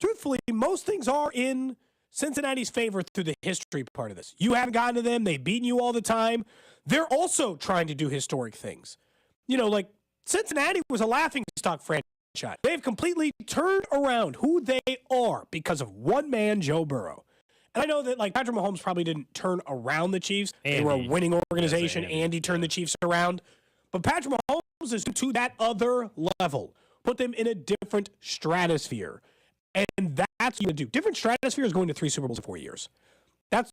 truthfully, most things are in Cincinnati's favor through the history part of this. You haven't gotten to them. They've beaten you all the time. They're also trying to do historic things. Like Cincinnati was a laughingstock franchise shot. They've completely turned around who they are because of one man, Joe Burrow. And I know that like Patrick Mahomes probably didn't turn around the Chiefs. They were a winning organization. Andy turned the Chiefs around. But Patrick Mahomes is to that other level. Put them in a different stratosphere. And that's what you do. Different stratosphere is going to 3 Super Bowls in 4 years. That's,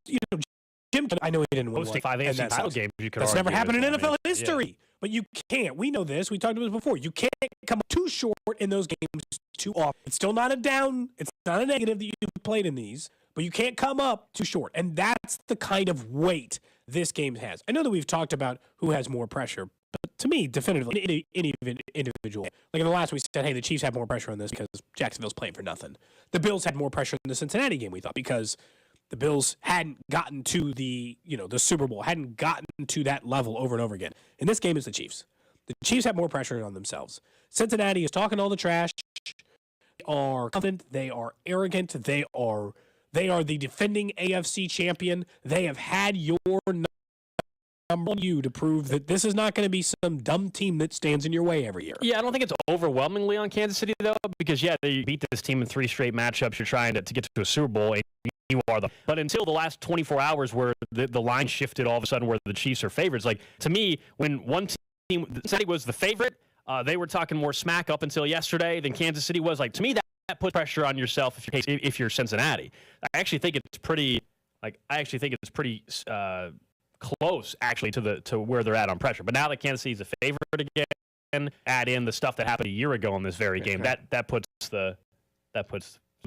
Jim, I know he didn't win hosting 5 AFC title games. That's never happened in NFL history. Yeah. But you can't. We know this. We talked about this before. You can't come too short in those games too often. It's still not a down. It's not a negative that you played in these. But you can't come up too short. And that's the kind of weight this game has. I know that we've talked about who has more pressure. But to me, definitively, any individual. Like in the last, we said, hey, the Chiefs have more pressure on this because Jacksonville's playing for nothing. The Bills had more pressure in the Cincinnati game, we thought, because the Bills hadn't gotten to the Super Bowl, hadn't gotten to that level over and over again. In this game, it's the Chiefs. The Chiefs have more pressure on themselves. Cincinnati is talking all the trash. They are confident. They are arrogant. They are the defending AFC champion. They have had your number you to prove that this is not going to be some dumb team that stands in your way every year. Yeah, I don't think it's overwhelmingly on Kansas City, though, because, they beat this team in 3 straight matchups. You're trying to get to a Super Bowl, and you are them. But until the last 24 hours where the line shifted all of a sudden where the Chiefs are favorites, like, to me, when one team, Cincinnati was the favorite, they were talking more smack up until yesterday than Kansas City was. Like, to me, that puts pressure on yourself if you're Cincinnati. I actually think it's pretty close actually to where they're at on pressure. But now that Kansas City's a favorite again, add in the stuff that happened a year ago in this very game, that puts some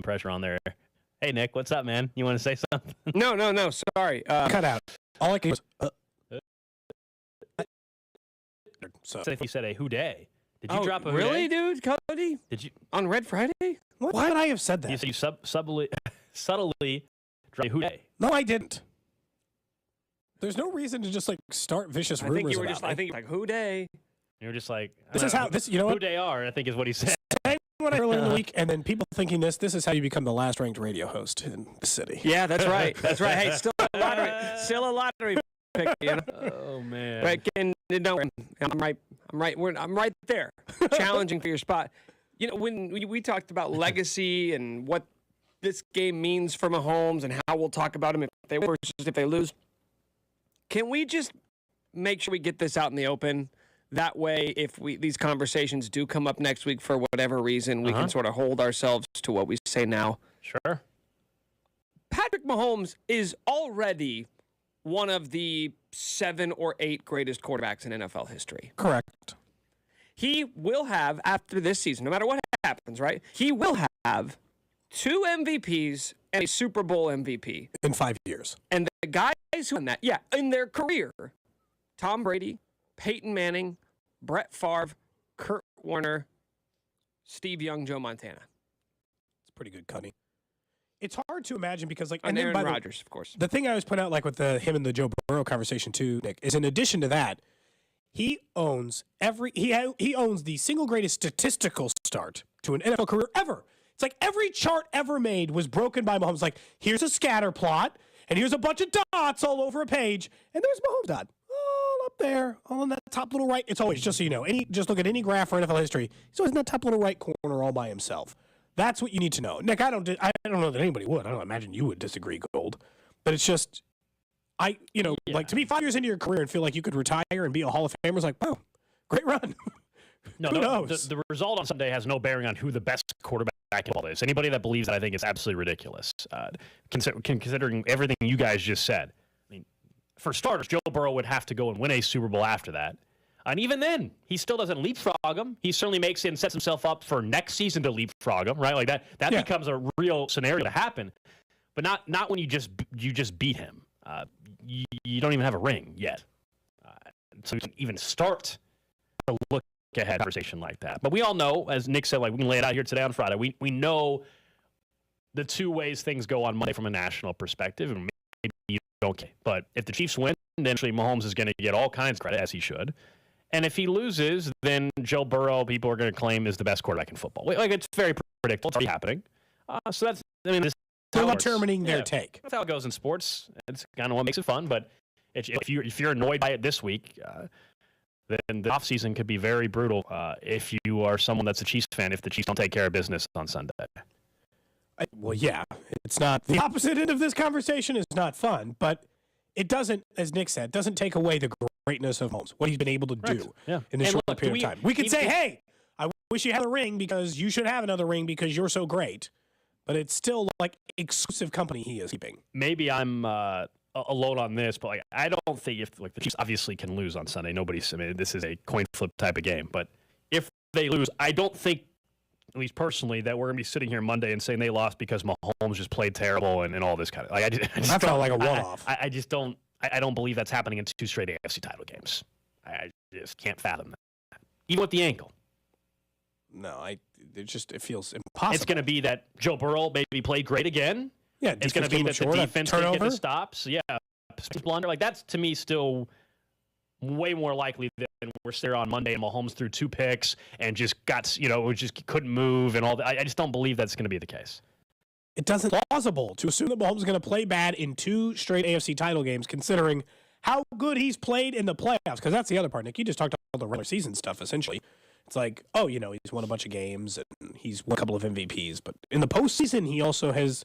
pressure on there. Hey Nick, what's up, man? You want to say something? No. Sorry. Cut out. All I can was. So you said a who day. Did you drop a who really, day? dude, Cody? Did you on Red Friday? Why would I have said that? You said you subtly dropped a who day. No, I didn't. There's no reason to just start vicious rumors. I think you were like who day. You were just like this is how this who they are. I think is what he said. Earlier in the week, and then people thinking this is how you become the last ranked radio host in the city. Yeah, that's right. That's right. Hey, still a lottery pick. Oh man. Right, and I'm right there, challenging for your spot. When we talked about legacy and what this game means for Mahomes and how we'll talk about him if they win versus if they lose. Can we just make sure we get this out in the open? That way, if these conversations do come up next week for whatever reason, we can sort of hold ourselves to what we say now. Sure. Patrick Mahomes is already one of the 7 or 8 greatest quarterbacks in NFL history. Correct. He will have, after this season, no matter what happens, right? He will have 2 MVPs and a Super Bowl MVP. In 5 years. And the guys who won that, in their career, Tom Brady, Peyton Manning, Brett Favre, Kurt Warner, Steve Young, Joe Montana. It's pretty good, Cunny. It's hard to imagine because, and Aaron Rodgers, of course. The thing I always point out, with him and the Joe Burrow conversation too, Nick, is in addition to that, he owns he owns the single greatest statistical start to an NFL career ever. It's like every chart ever made was broken by Mahomes. Like, here's a scatter plot, and here's a bunch of dots all over a page, and there's Mahomes dot. All up there, all in that top little right. It's always, just so you know, just look at any graph for NFL history, he's always in that top little right corner all by himself. That's what you need to know. Nick, I don't know that anybody would. I don't imagine you would disagree, Gold. But it's just, to be 5 years into your career and feel like you could retire and be a Hall of Famer is like, wow, great run. No, who knows? The result on Sunday has no bearing on who the best quarterback in all is. Anybody that believes that, I think, is absolutely ridiculous, considering everything you guys just said. I mean, for starters, Joe Burrow would have to go and win a Super Bowl after that. And even then, he still doesn't leapfrog him. He certainly makes it and sets himself up for next season to leapfrog him, right? Like that becomes a real scenario to happen. But not when you just beat him. You don't even have a ring yet. So you can even start to look ahead conversation like that. But we all know, as Nick said, we can lay it out here today on Friday. We know the 2 ways things go on Monday from a national perspective, and maybe you don't care. But if the Chiefs win, then actually Mahomes is going to get all kinds of credit, as he should. And if he loses, then Joe Burrow, people are going to claim, is the best quarterback in football. It's very predictable. It's already happening. So that's, this they're determining their take. That's how it goes in sports. It's kind of what makes it fun. But if you're annoyed by it this week, then the offseason could be very brutal if you are someone that's a Chiefs fan, if the Chiefs don't take care of business on Sunday. Well, yeah, it's not. The opposite end of this conversation is not fun, but it doesn't, as Nick said, doesn't take away the greatness of Mahomes, what he's been able to do in this short period of time. We could say, hey, I wish you had a ring because you should have another ring because you're so great, but it's still like exclusive company he is keeping. Maybe I'm alone on this, but I don't think if the Chiefs obviously can lose on Sunday. This is a coin flip type of game, but if they lose, I don't think, at least personally, that we're going to be sitting here Monday and saying they lost because Mahomes just played terrible and all this kind of. I just felt like a one-off. I just don't. I don't believe that's happening in 2 straight AFC title games. I just can't fathom that, even with the ankle. No, it feels impossible. It's going to be that Joe Burrow maybe played great again. Yeah, it's going to be that the defense didn't get the stops. Yeah, blunder. That's to me still way more likely than we're there on Monday and Mahomes threw 2 picks and just just couldn't move and all that. I just don't believe that's going to be the case. It doesn't plausible to assume that Mahomes is going to play bad in 2 straight AFC title games, considering how good he's played in the playoffs. Because that's the other part, Nick. You just talked about the regular season stuff, essentially. It's like, he's won a bunch of games and he's won a couple of MVPs. But in the postseason, he also has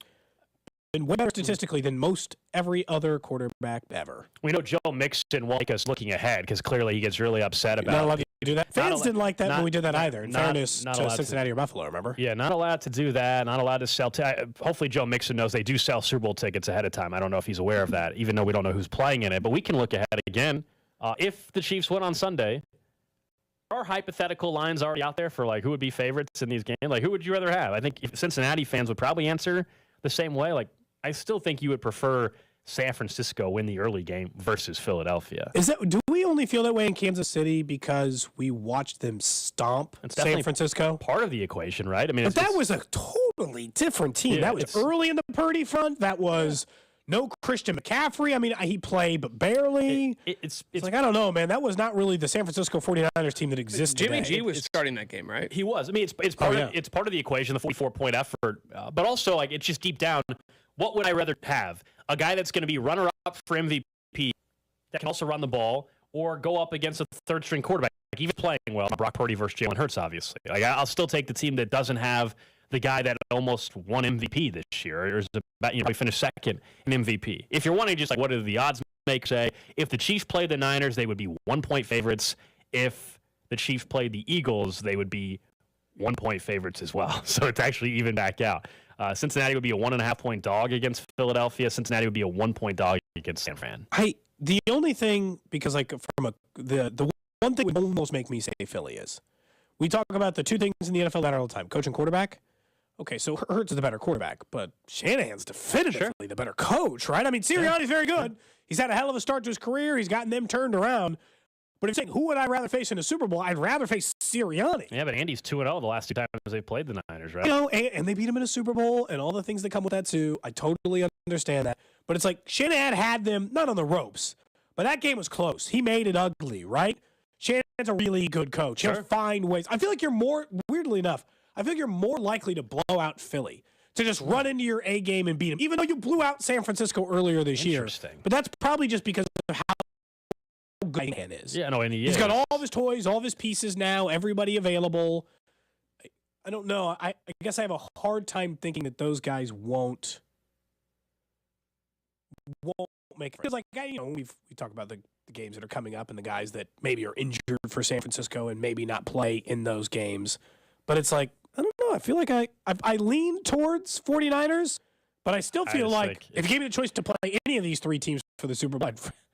been way better statistically than most every other quarterback ever. We know Joe Mixon won't like us looking ahead because clearly he gets really upset about. Not allowed to do that. Fans didn't like that when we did that either. In fairness to Cincinnati or Buffalo, remember? Yeah, not allowed to do that. Not allowed to sell. Hopefully, Joe Mixon knows they do sell Super Bowl tickets ahead of time. I don't know if he's aware of that, even though we don't know who's playing in it. But we can look ahead again. If the Chiefs win on Sunday, are hypothetical lines already out there for who would be favorites in these games? Who would you rather have? I think Cincinnati fans would probably answer the same way. I still think you would prefer San Francisco win the early game versus Philadelphia. Do we only feel that way in Kansas City because we watched them stomp San Francisco? Part of the equation, right? But that was a totally different team. Yeah, that was early in the Purdy front. That was no Christian McCaffrey. He played, but barely. It's I don't know, man. That was not really the San Francisco 49ers team that exists Jimmy today. G was starting that game, right? He was. It's part of the equation, the 44-point effort. But also, it's just deep down, what would I rather have? A guy that's going to be runner-up for MVP that can also run the ball, or go up against a third-string quarterback, even playing well, Brock Purdy versus Jalen Hurts, obviously. I'll still take the team that doesn't have the guy that almost won MVP this year, or is about, he finished second in MVP. If you're wanting just what do the odds make, say, if the Chiefs played the Niners, they would be 1-point favorites. If the Chiefs played the Eagles, they would be 1-point favorites as well. So it's actually even back out. Cincinnati would be a 1.5-point dog against Philadelphia. Cincinnati would be a 1-point dog against San Fran. The only thing, because the one thing would almost make me say Philly is, we talk about the 2 things in the NFL that are all the time: coach and quarterback. Okay, so Hurts is the better quarterback, but Shanahan's definitively the better coach, right? Sirianni's very good. He's had a hell of a start to his career. He's gotten them turned around. But if you're saying, who would I rather face in a Super Bowl? I'd rather face Sirianni. Yeah, but Andy's 2-0 the last 2 times they've played the Niners, right? And they beat him in a Super Bowl and all the things that come with that too. I totally understand that. But it's Shanahan had them not on the ropes, but that game was close. He made it ugly, right? Shanahan's a really good coach. He'll find ways. I feel like weirdly enough, you're more likely to blow out Philly, to just run into your A game and beat them, even though you blew out San Francisco earlier this year. But that's probably just because of how good Shanahan is. Yeah, no, and he's got all of his toys, all of his pieces now, everybody available. I don't know. I guess I have a hard time thinking that those guys won't make it. Because we talk about the games that are coming up and the guys that maybe are injured for San Francisco and maybe not play in those games. But it's I don't know. I feel like I lean towards 49ers, but I still feel if you gave me the choice to play any of these 3 teams for the Super Bowl,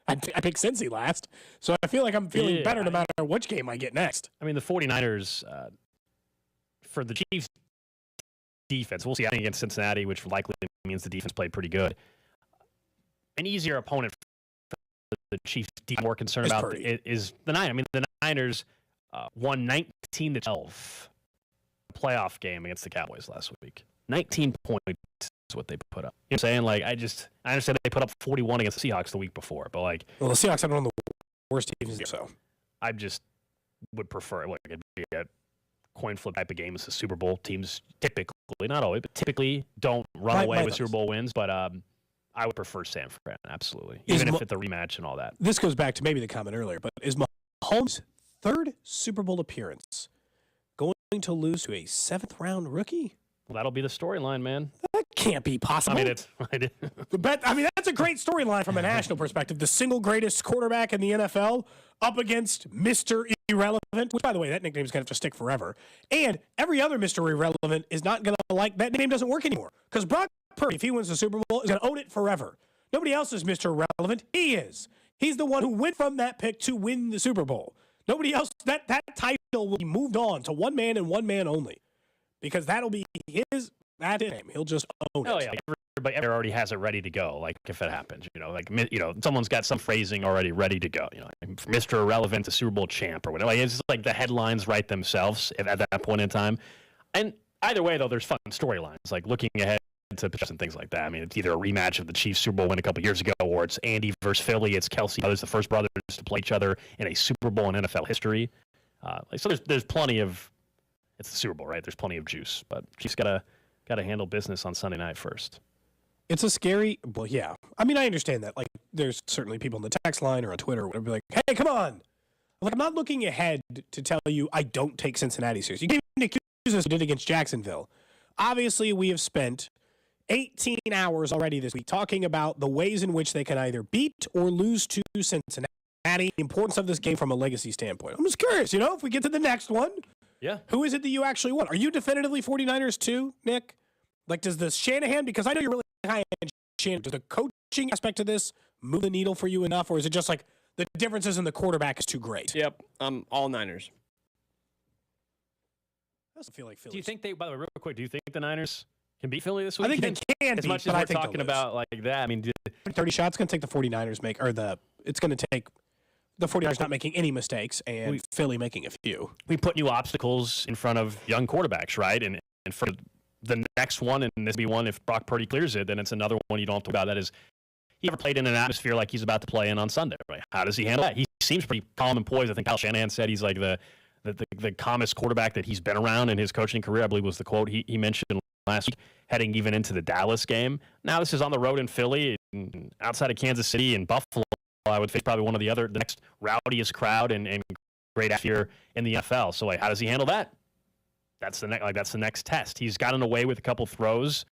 I pick Cincy last. So I feel like I'm feeling better no matter which game I get next. The 49ers, for the Chiefs defense, we'll see against Cincinnati, which likely means the defense played pretty good. An easier opponent for the Chiefs, more concerned about is the Niners. The Niners won 19-12 playoff game against the Cowboys last week. 19 points is what they put up. You know what I'm saying? I understand they put up 41 against the Seahawks the week before, but well, the Seahawks are one of the worst teams, so I just would prefer it'd be a coin flip type of game. It's the Super Bowl. Teams typically, not always, but typically don't run away with Super Bowl wins, but I would prefer San Fran, absolutely. Even if it's a rematch and all that. This goes back to maybe the comment earlier, but is Mahomes third Super Bowl appearance, going to lose to a 7th-round rookie? Well, that'll be the storyline, man. That can't be possible. I mean, that's a great storyline from a national perspective. The single greatest quarterback in the NFL up against Mr. Irrelevant, which, by the way, that nickname is going to have to stick forever. And every other Mr. Irrelevant is not going to like that nickname doesn't work anymore. Because Brock Purdy, if he wins the Super Bowl, is going to own it forever. Nobody else is Mr. Irrelevant. He is. He's the one who went from that pick to win the Super Bowl. Nobody else, that title will be moved on to one man and one man only. Because that'll be his name. He'll just own it. Oh, yeah. Everybody already has it ready to go. Like, if it happens, someone's got some phrasing already ready to go. Mr. Irrelevant, the Super Bowl champ or whatever. Like, it's just like the headlines write themselves at that point in time. And either way, though, there's fun storylines. Like, looking ahead to pitches and things like that. I mean, it's either a rematch of the Chiefs Super Bowl win a couple years ago, or it's Andy versus Philly. It's Kelsey brothers, the first brothers to play each other in a Super Bowl in NFL history. So there's plenty of. It's the Super Bowl, right? There's plenty of juice, but Chiefs gotta handle business on Sunday night first. It's a scary. Well, yeah. I mean, I understand that. Like, there's certainly people in the text line or on Twitter or whatever be like, "Hey, come on!" Like, I'm not looking ahead to tell you I don't take Cincinnati seriously. You can't accuse us of did against Jacksonville. Obviously, we have spent 18 hours already this week talking about the ways in which they can either beat or lose to Cincinnati. The importance of this game from a legacy standpoint. I'm just curious, if we get to the next one. Yeah. Who is it that you actually want? Are you definitively 49ers too, Nick? Like, does the Shanahan, because I know you're really high on Shanahan, does the coaching aspect of this move the needle for you enough, or is it just like the differences in the quarterback is too great? Yep, all Niners. I also feel like Philly. Do you think by the way, real quick, do you think the Niners can beat Philly this week? I think they can as much as we're talking about like that. I mean, 30 shots going to take the 49ers it's going to take the 49ers not making any mistakes and Philly making a few. We put new obstacles in front of young quarterbacks, right? And for the next one, and this will be one, if Brock Purdy clears it, then it's another one you don't have to talk about. That is, he ever played in an atmosphere like he's about to play in on Sunday, right? How does he handle that? He seems pretty calm and poised. I think Kyle Shanahan said he's like the calmest quarterback that he's been around in his coaching career, I believe was the quote he mentioned last week, heading even into the Dallas game. Now this is on the road in Philly, and outside of Kansas City and Buffalo. I would face probably one of the next rowdiest crowd and great atmosphere in the NFL. So, how does he handle that? That's the next test. He's gotten away with a couple throws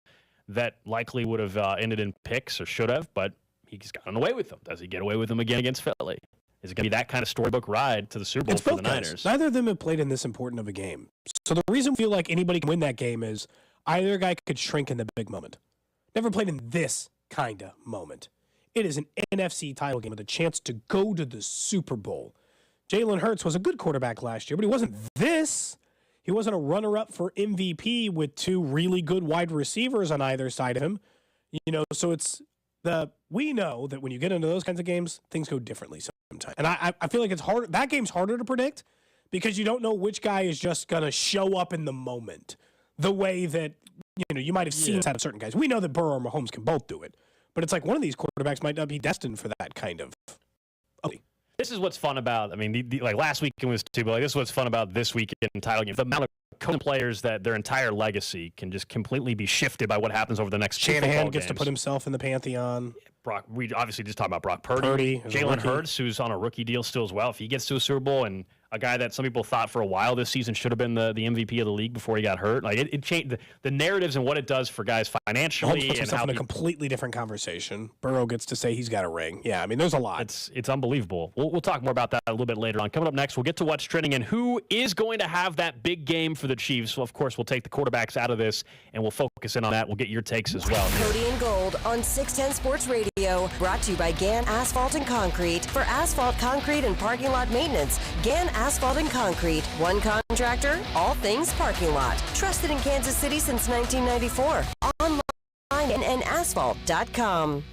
that likely would have ended in picks or should have, but he's gotten away with them. Does he get away with them again against Philly? Is it going to be that kind of storybook ride to the Super Bowl for the Niners? Neither of them have played in this important of a game. So the reason we feel like anybody can win that game is either guy could shrink in the big moment. Never played in this kind of moment. It is an NFC title game with a chance to go to the Super Bowl. Jalen Hurts was a good quarterback last year, but he wasn't this. He wasn't a runner-up for MVP with two really good wide receivers on either side of him. So we know that when you get into those kinds of games, things go differently sometimes. And I feel like it's hard. That game's harder to predict because you don't know which guy is just going to show up in the moment the way that, you might have seen out of certain guys. We know that Burrow or Mahomes can both do it. But it's like one of these quarterbacks might not be destined for that kind of. This is what's fun about. I mean, like last weekend was too, but this is what's fun about this weekend title game. The amount of players that their entire legacy can just completely be shifted by what happens over the next. Shanahan gets to put himself in the pantheon. We obviously just talked about Brock Purdy. Jalen Hurts, who's on a rookie deal still as well. If he gets to a Super Bowl, and a guy that some people thought for a while this season should have been the MVP of the league before he got hurt. Like it changed the narratives and what it does for guys financially. Puts himself in a completely different conversation. Burrow gets to say he's got a ring. Yeah, I mean, there's a lot. It's unbelievable. We'll talk more about that a little bit later on. Coming up next, we'll get to what's trending and who is going to have that big game for the Chiefs. Well, of course, we'll take the quarterbacks out of this and we'll focus in on that. We'll get your takes as well. Cody and Gold on 610 Sports Radio, brought to you by Gann Asphalt and Concrete. For asphalt, concrete, and parking lot maintenance, Gann Asphalt and Concrete. One contractor, all things parking lot. Trusted in Kansas City since 1994. Online and asphalt.com.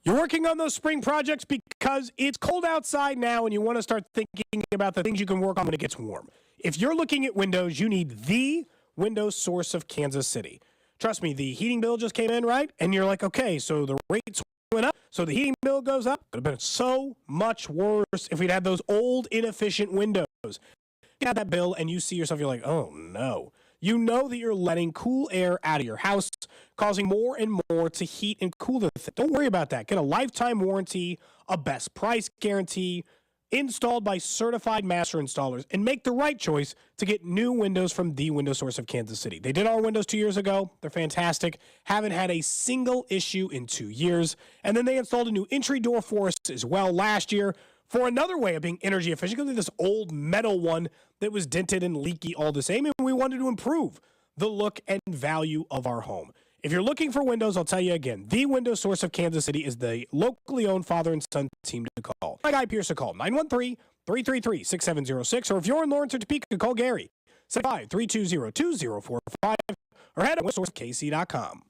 You're working on those spring projects because it's cold outside now and you want to start thinking about the things you can work on when it gets warm. If you're looking at windows, you need the window source of Kansas City. Trust me, the heating bill just came in, right? And you're like, okay, so the rates went up, so the heating bill goes up. It would have been so much worse if we'd had those old, inefficient windows. You have that bill and you see yourself, you're like, oh no. You know that you're letting cool air out of your house, causing more and more to heat and cool the thing. Don't worry about that. Get a lifetime warranty, a best price guarantee, installed by certified master installers, and make the right choice to get new windows from the Window Source of Kansas City. They did our windows 2 years ago. They're fantastic. Haven't had a single issue in 2 years. And then they installed a new entry door for us as well last year for another way of being energy efficient, because this old metal one that was dented and leaky all the same, and we wanted to improve the look and value of our home. If you're looking for windows, I'll tell you again, the Window Source of Kansas City is the locally owned father and son team to call. My guy Pierce to call 913-333-6706, or if you're in Lawrence or Topeka, call Gary 75-320-2045, or head to windowsourcekc.com.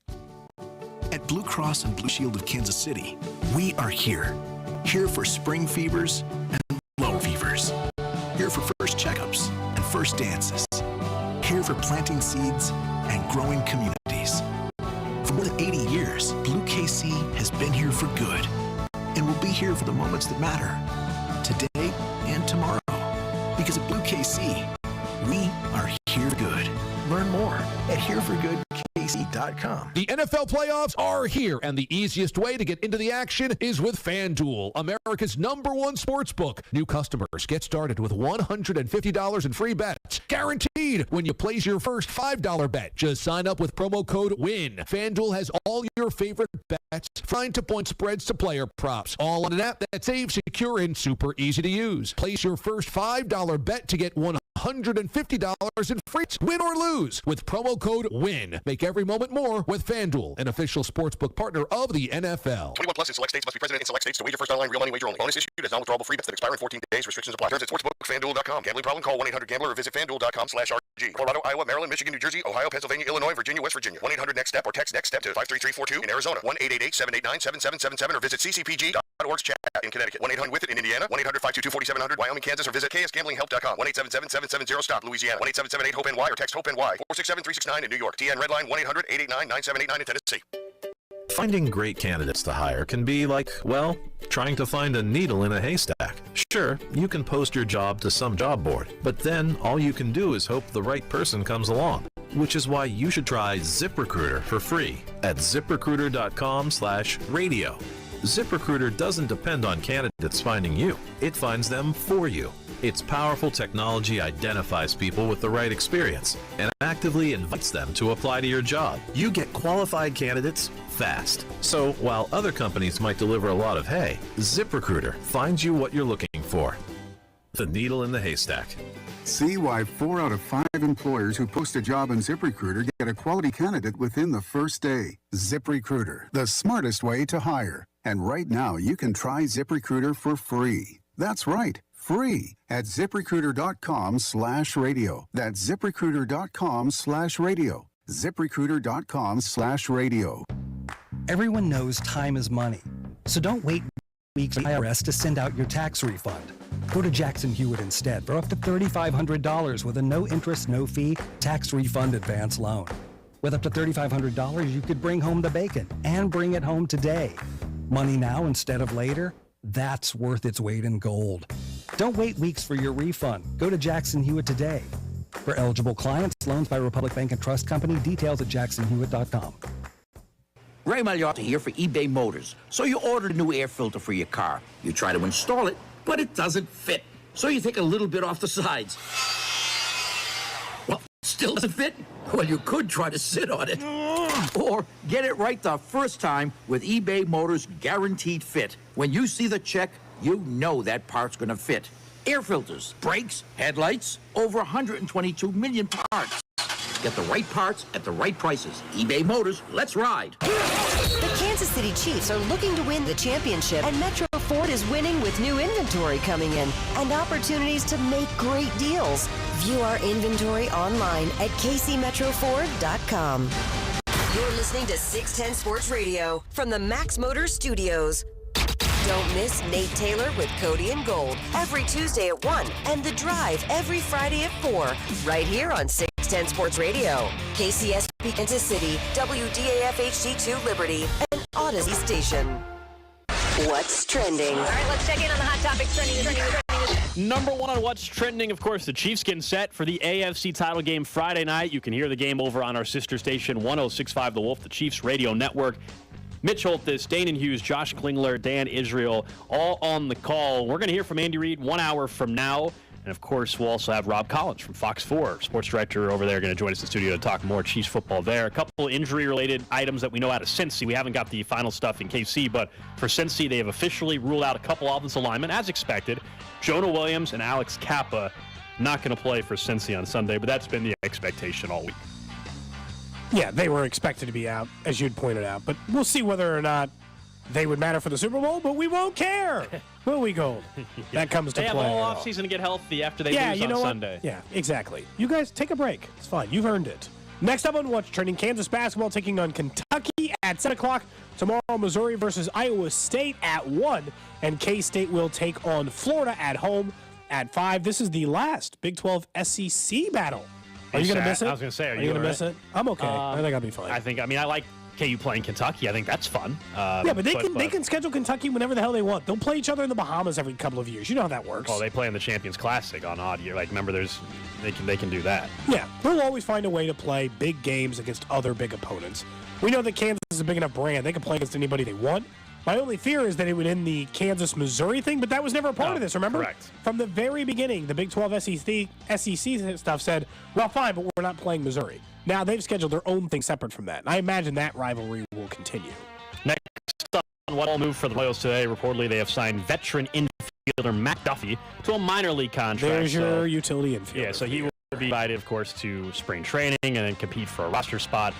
At Blue Cross and Blue Shield of Kansas City, we are here. Here for spring fevers and low fevers. Here for first checkups and first dances. Here for planting seeds and growing communities. For more than 80 years, Blue KC has been here for good and will be here for the moments that matter, today and tomorrow. Because at Blue KC, we are here for good. Learn more at hereforgoodkc.com. The NFL playoffs are here, and the easiest way to get into the action is with FanDuel, America's #1 sportsbook. New customers get started with $150 in free bets, guaranteed when you place your first $5 bet. Just sign up with promo code WIN. FanDuel has all your favorite bets, fine to point spreads to player props, all on an app that's safe, secure, and super easy to use. Place your first $5 bet to get $150 in free. Win or lose with promo code WIN. Make every moment more with FanDuel, an official sportsbook partner of the NFL. 21 plus in select states. Must be present in select states to wager. First online real money wager only. Bonus issued as non-withdrawable free bets that expire in 14 days. Restrictions apply. Terms at sportsbook.fanduel.com. Gambling problem? Call 1-800-GAMBLER or visit fanduel.com/RG. Colorado, Iowa, Maryland, Michigan, New Jersey, Ohio, Pennsylvania, Illinois, Virginia, West Virginia. 1-800-NEXT-STEP or text NEXT STEP to 53342 in Arizona. 1-888-789-7777 or visit ccpg.org/chat in Connecticut. 1-800-WITH-IT in Indiana. 1-800-522-4700 Wyoming, Kansas, or visit ksgamblinghelp.com. 1-877-770-STOP Louisiana. 1-877-8-HOPE-NY or text HOPE-NY. 467-369 in New York. TN Redline 1-800-889-9789 in Tennessee. Finding great candidates to hire can be like, well, trying to find a needle in a haystack. Sure, you can post your job to some job board, but then all you can do is hope the right person comes along. Which is why you should try ZipRecruiter for free at ZipRecruiter.com/radio. ZipRecruiter doesn't depend on candidates finding you. It finds them for you. Its powerful technology identifies people with the right experience and actively invites them to apply to your job. You get qualified candidates fast. So while other companies might deliver a lot of hay, ZipRecruiter finds you what you're looking for. The needle in the haystack. See why 4 out of 5 employers who post a job on ZipRecruiter get a quality candidate within the first day. ZipRecruiter, the smartest way to hire. And right now, you can try ZipRecruiter for free. That's right, free at ZipRecruiter.com/radio. That's ZipRecruiter.com/radio. ZipRecruiter.com/radio. Everyone knows time is money. So don't wait weeks for the IRS to send out your tax refund. Go to Jackson Hewitt instead for up to $3,500 with a no-interest, no-fee tax refund advance loan. With up to $3,500, you could bring home the bacon and bring it home today. Money now instead of later? That's worth its weight in gold. Don't wait weeks for your refund. Go to Jackson Hewitt today. For eligible clients, loans by Republic Bank and Trust Company, details at jacksonhewitt.com. Ray Magliotta here for eBay Motors. So you ordered a new air filter for your car. You try to install it, but it doesn't fit. So you take a little bit off the sides. Well, still doesn't fit? Well, you could try to sit on it. Or get it right the first time with eBay Motors Guaranteed Fit. When you see the check, you know that part's gonna fit. Air filters, brakes, headlights, over 122 million parts. Get the right parts at the right prices. eBay Motors, let's ride. The Kansas City Chiefs are looking to win the championship, and Metro Ford is winning with new inventory coming in and opportunities to make great deals. View our inventory online at kcmetroford.com. You're listening to 610 Sports Radio from the Max Motors Studios. Don't miss Nate Taylor with Cody and Gold every Tuesday at 1 and The Drive every Friday at 4 right here on 610 Sports Radio, KCSP Kansas City, WDAF HD2 Liberty, and Odyssey Station. What's trending? All right, let's check in on the hot topics trending. Number one on what's trending, of course, the Chiefs getting set for the AFC title game Friday night. You can hear the game over on our sister station, 106.5 The Wolf, the Chiefs radio network. Mitch Holtis, Dane Hughes, Josh Klingler, Dan Israel, all on the call. We're going to hear from Andy Reid 1 hour from now. And, of course, we'll also have Rob Collins from Fox 4, sports director over there, going to join us in the studio to talk more Chiefs football there. A couple injury-related items that we know out of Cincy. We haven't got the final stuff in KC, but for Cincy, they have officially ruled out a couple offensive linemen, as expected. Jonah Williams and Alex Kappa not going to play for Cincy on Sunday, but that's been the expectation all week. Yeah, they were expected to be out, as you'd pointed out. But we'll see whether or not they would matter for the Super Bowl, but we won't care. Will we, Gold? That comes to play. They have all offseason to get healthy after they lose on Sunday. Yeah, exactly. You guys, take a break. It's fine. You've earned it. Next up on What's Trending, Kansas basketball taking on Kentucky at 7 o'clock. Tomorrow, Missouri versus Iowa State at 1. And K-State will take on Florida at home at 5. This is the last Big 12 SEC battle. Are you going to miss it? I was going to say, are you going to miss it? I'm okay. I think I'll be fine. I like KU playing Kentucky. I think that's fun. Yeah, but they can schedule Kentucky whenever the hell they want. They'll play each other in the Bahamas every couple of years. You know how that works. Oh, they play in the Champions Classic on odd year. Like, remember, they can do that. Yeah, they'll always find a way to play big games against other big opponents. We know that Kansas is a big enough brand. They can play against anybody they want. My only fear is that it would end the Kansas-Missouri thing, but that was never a part of this, remember? Correct. From the very beginning, the Big 12 SEC stuff said, well, fine, but we're not playing Missouri. Now they've scheduled their own thing separate from that. And I imagine that rivalry will continue. Next up on what all move for the Royals today, reportedly they have signed veteran infielder Matt Duffy to a minor league contract. There's your utility infielder. Yeah, so he will be invited, of course, to spring training and then compete for a roster spot.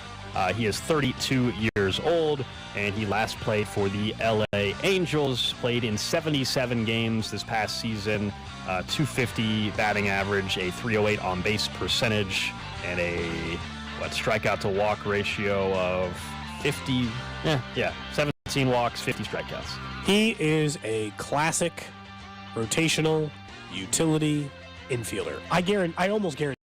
He is 32 years old, and he last played for the LA Angels, played in 77 games this past season, 250 batting average, a 308 on-base percentage, and a strikeout to walk ratio of 17 walks, 50 strikeouts. He is a classic rotational utility infielder. I almost guarantee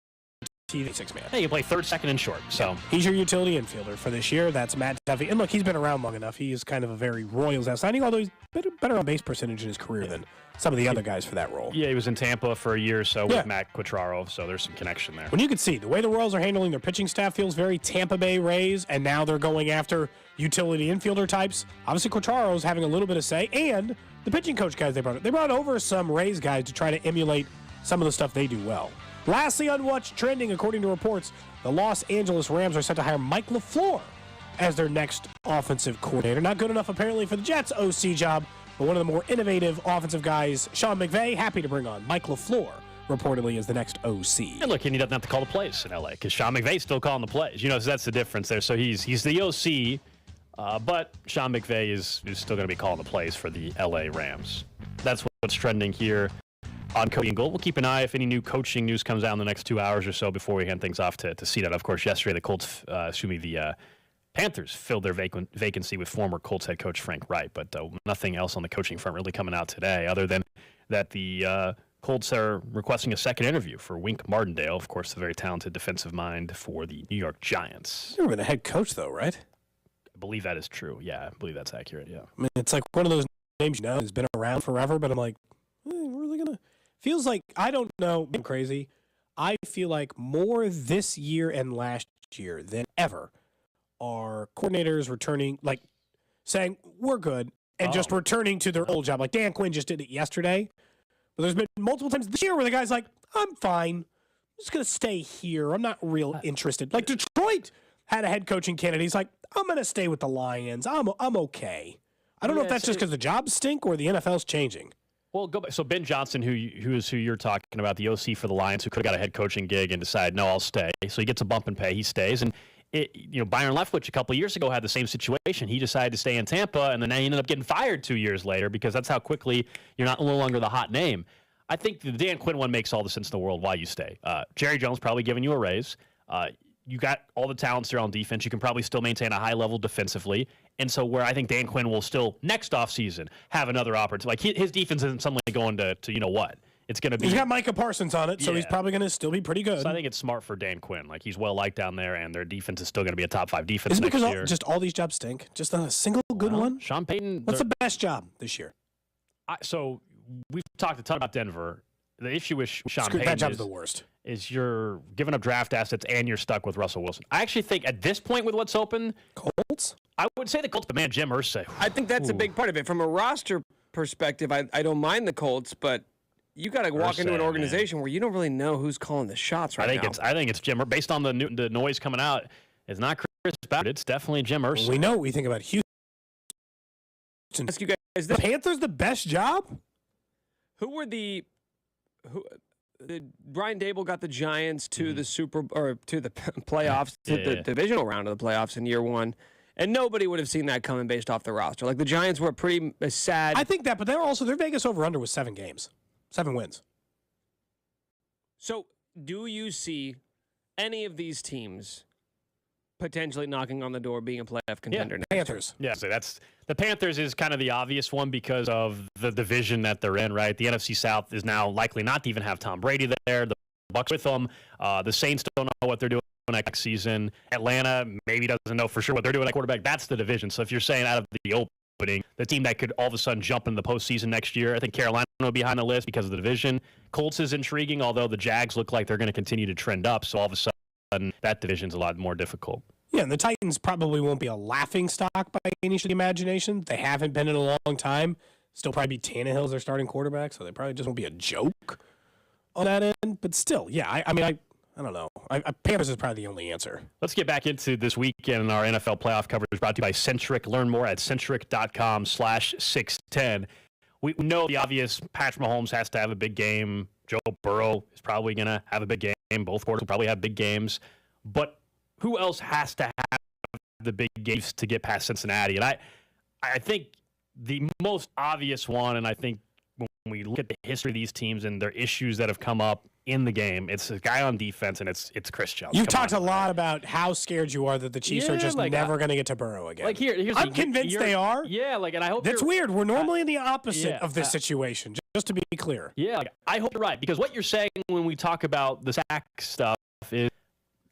he's 6-man. Hey, you play third, second, and short. So he's your utility infielder for this year. That's Matt Duffy. And look, he's been around long enough. He is kind of a very Royals outstanding, although he's better on base percentage in his career than some of the other guys for that role. Yeah, he was in Tampa for a year or so with Matt Quatraro, so there's some connection there. When you can see the way the Royals are handling their pitching staff feels very Tampa Bay Rays, and now they're going after utility infielder types. Obviously, Quatraro's having a little bit of say, and the pitching coach guys they brought over some Rays guys to try to emulate some of the stuff they do well. Lastly, on What's Trending, according to reports, the Los Angeles Rams are set to hire Mike LaFleur as their next offensive coordinator. Not good enough, apparently, for the Jets' OC job, but one of the more innovative offensive guys, Sean McVay, happy to bring on Mike LaFleur, reportedly, as the next OC. And look, he doesn't have to call the plays in L.A. because Sean McVay's still calling the plays. So that's the difference there. So he's the OC, but Sean McVay is still going to be calling the plays for the L.A. Rams. That's what's trending here on Cody and Gold. We'll keep an eye if any new coaching news comes out in the next 2 hours or so before we hand things off to see that. Of course, yesterday the Panthers filled their vacancy with former Colts head coach Frank Wright, but nothing else on the coaching front really coming out today other than that the Colts are requesting a second interview for Wink Martindale, of course, the very talented defensive mind for the New York Giants. He's never been a head coach, though, right? I believe that is true. Yeah, I believe that's accurate, yeah. I mean, it's like one of those names has been around forever, but I'm like, we're really going to... Feels like, I don't know, I'm crazy. I feel like more this year and last year than ever are coordinators returning, like saying, we're good, and just returning to their old job. Like Dan Quinn just did it yesterday. But there's been multiple times this year where the guy's like, I'm fine. I'm just going to stay here. I'm not real interested. Like Detroit had a head coaching candidate. He's like, I'm going to stay with the Lions. I'm okay. I don't know if that's just because the jobs stink or the NFL's changing. Well, go back. So Ben Johnson, who you're talking about, the OC for the Lions, who could have got a head coaching gig and decided, no, I'll stay. So he gets a bump in pay. He stays. And, Byron Leftwich a couple of years ago had the same situation. He decided to stay in Tampa, and then he ended up getting fired 2 years later because that's how quickly you're no longer the hot name. I think the Dan Quinn one makes all the sense in the world why you stay. Jerry Jones probably giving you a raise. You got all the talents there on defense. You can probably still maintain a high level defensively. And so where I think Dan Quinn will still, next offseason, have another opportunity. Like his defense isn't suddenly going to you know what. It's going to be. He's got Micah Parsons on it, so he's probably going to still be pretty good. So I think it's smart for Dan Quinn. Like he's well liked down there, and their defense is still going to be a top 5 defense Is it next because year. just all these jobs stink? Just not a single good one? Sean Payton. What's the best job this year? So we've talked a ton about Denver. The issue with Sean Payton that job's the worst. Is you're giving up draft assets and you're stuck with Russell Wilson. I actually think at this point with what's open, Colts? I would say the Colts, but man, Jim Irsay. I think that's a big part of it. From a roster perspective, I don't mind the Colts, but you got to walk into an organization where you don't really know who's calling the shots now. I think it's Jim. Based on the noise coming out, it's not Chris Ballard. It's definitely Jim Irsay. We know what we think about Houston. Ask you guys, is the Panthers the best job? Brian Dable got the Giants to the to the playoffs, the divisional round of the playoffs in year one. And nobody would have seen that coming based off the roster. Like, the Giants were pretty sad. I think that, but their Vegas over-under was 7 games. 7 wins. So, do you see any of these teams potentially knocking on the door being a playoff contender? Yeah, Panthers. Yeah, so the Panthers is kind of the obvious one because of the division that they're in, right? The NFC South is now likely not to even have Tom Brady there. The Bucs with them. The Saints don't know what they're doing next season. Atlanta maybe doesn't know for sure what they're doing at quarterback. That's the division. So if you're saying out of the opening, the team that could all of a sudden jump in the postseason next year, I think Carolina will be behind the list because of the division. Colts is intriguing, although the Jags look like they're going to continue to trend up. So all of a sudden, that division's a lot more difficult. Yeah, and the Titans probably won't be a laughing stock by any stretch of the imagination. They haven't been in a long time. Still probably be Tannehill's their starting quarterback, so they probably just won't be a joke on that end. But still, yeah, I don't know. Panthers is probably the only answer. Let's get back into this weekend and our NFL playoff coverage brought to you by Centric. Learn more at centric.com/610. We know the obvious. Patrick Mahomes has to have a big game. Joe Burrow is probably going to have a big game. Both quarters will probably have big games. But who else has to have the big games to get past Cincinnati? And I think the most obvious one, and I think when we look at the history of these teams and their issues that have come up in the game, it's a guy on defense, and it's Chris Jones. You've talked a lot about how scared you are that the Chiefs are just never going to get to Burrow again. Like here's I'm convinced they are. Yeah, and I hope that's weird. We're normally in the opposite of this situation, just to be clear. Yeah, I hope you're right, because what you're saying when we talk about the sack stuff is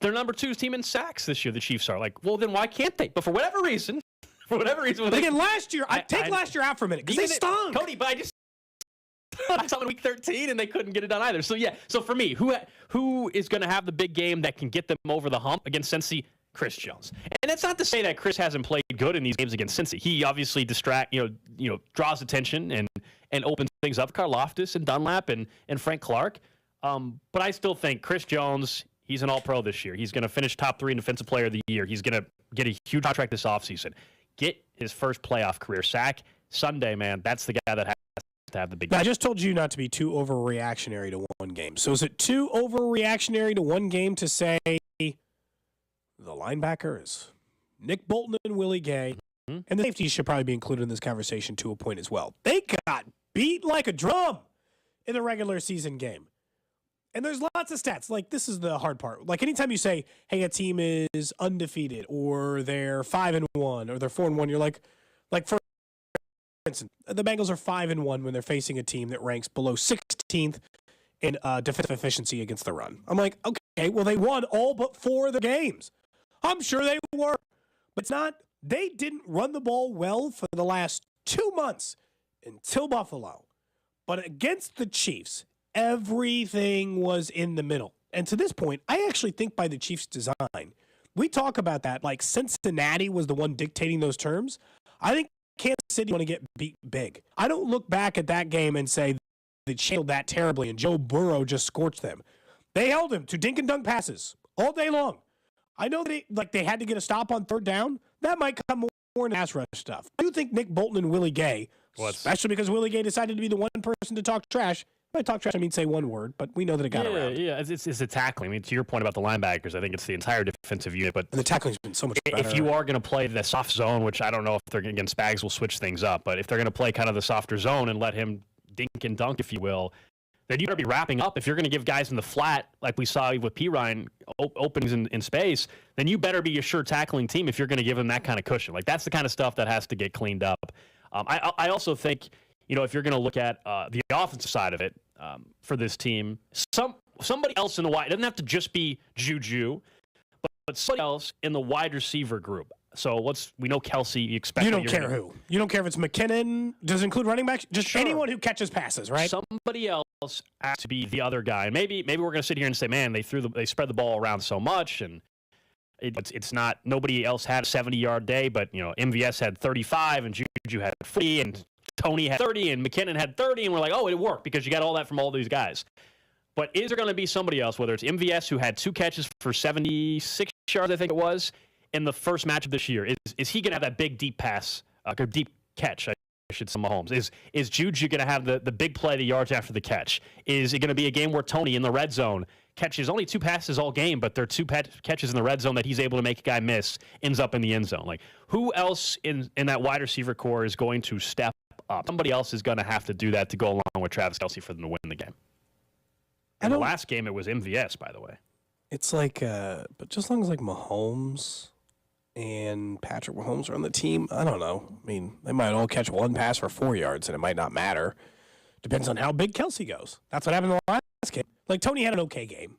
they're number 2 team in sacks this year. The Chiefs are like, well, then why can't they? But for whatever reason. But again, last year, take last year out for a minute because they stunk. Cody, but I saw in week 13 and they couldn't get it done either. So yeah, for me, who is going to have the big game that can get them over the hump against Cincy? Chris Jones. And that's not to say that Chris hasn't played good in these games against Cincy. He obviously draws attention and opens things up. Karlaftis and Dunlap and Frank Clark. But I still think Chris Jones, he's an all-pro this year. He's going to finish top 3 in Defensive Player of the Year. He's going to get a huge contract this offseason. Get his first playoff career sack Sunday, man. That's the guy that has to have the big game. I just told you not to be too overreactionary to one game. So is it too overreactionary to one game to say the linebacker is Nick Bolton and Willie Gay, and the safeties should probably be included in this conversation to a point as well. They got beat like a drum in the regular season game. And there's lots of stats. Like, this is the hard part. Like, anytime you say, hey, a team is undefeated, or they're 5-1, or they're 4-1, you're like for instance, the Bengals are 5-1 when they're facing a team that ranks below 16th in defensive efficiency against the run. I'm like, okay, well, they won all but 4 of the games. I'm sure they were. But it's not. They didn't run the ball well for the last 2 months until Buffalo. But against the Chiefs, everything was in the middle. And to this point, I actually think by the Chiefs' design, we talk about that like Cincinnati was the one dictating those terms. I think Kansas City want to get beat big. I don't look back at that game and say they handled that terribly and Joe Burrow just scorched them. They held him to dink and dunk passes all day long. I know they had to get a stop on 3rd down. That might come more in pass rush stuff. I do think Nick Bolton and Willie Gay, especially because Willie Gay decided to be the one person to talk trash. By talk trash, I mean say one word, but we know that it got around. Yeah, it's the tackling. I mean, to your point about the linebackers, I think it's the entire defensive unit. But and the tackling's been so much better. If you are going to play the soft zone, which I don't know if they're against Spags will switch things up, but if they're going to play kind of the softer zone and let him dink and dunk, if you will, then you better be wrapping up. If you're going to give guys in the flat, like we saw with P. Ryan, openings in space, then you better be a sure tackling team if you're going to give them that kind of cushion. Like, that's the kind of stuff that has to get cleaned up. I also think, if you're going to look at the offensive side of it for this team, somebody else in the wide, it doesn't have to just be Juju, but somebody else in the wide receiver group. So we know Kelsey, you expect. You don't care who. You don't care if it's McKinnon. Does it include running backs? Just anyone who catches passes, right? Somebody else has to be the other guy. Maybe we're going to sit here and say, man, they spread the ball around so much, and It's not, nobody else had a 70-yard day, but, MVS had 35 and Juju had 40 and Tony had 30 and McKinnon had 30, and we're like, oh, it worked because you got all that from all these guys. But is there going to be somebody else, whether it's MVS, who had 2 catches for 76 yards, I think it was, in the first match of this year? Is he going to have that big, deep pass, deep catch, I should say, Mahomes? Is Juju going to have the big play, the yards after the catch? Is it going to be a game where Tony in the red zone catches only 2 passes all game, but they're 2 catches in the red zone that he's able to make a guy miss, ends up in the end zone? Like, who else in that wide receiver core is going to step up? Somebody else is going to have to do that to go along with Travis Kelce for them to win the game. In the last game, it was MVS, by the way. It's like, but just as long as like Mahomes and Patrick Mahomes are on the team, I don't know. I mean, they might all catch 1 pass for 4 yards, and it might not matter. Depends on how big Kelce goes. That's what happened in the last game. Like, Tony had an okay game.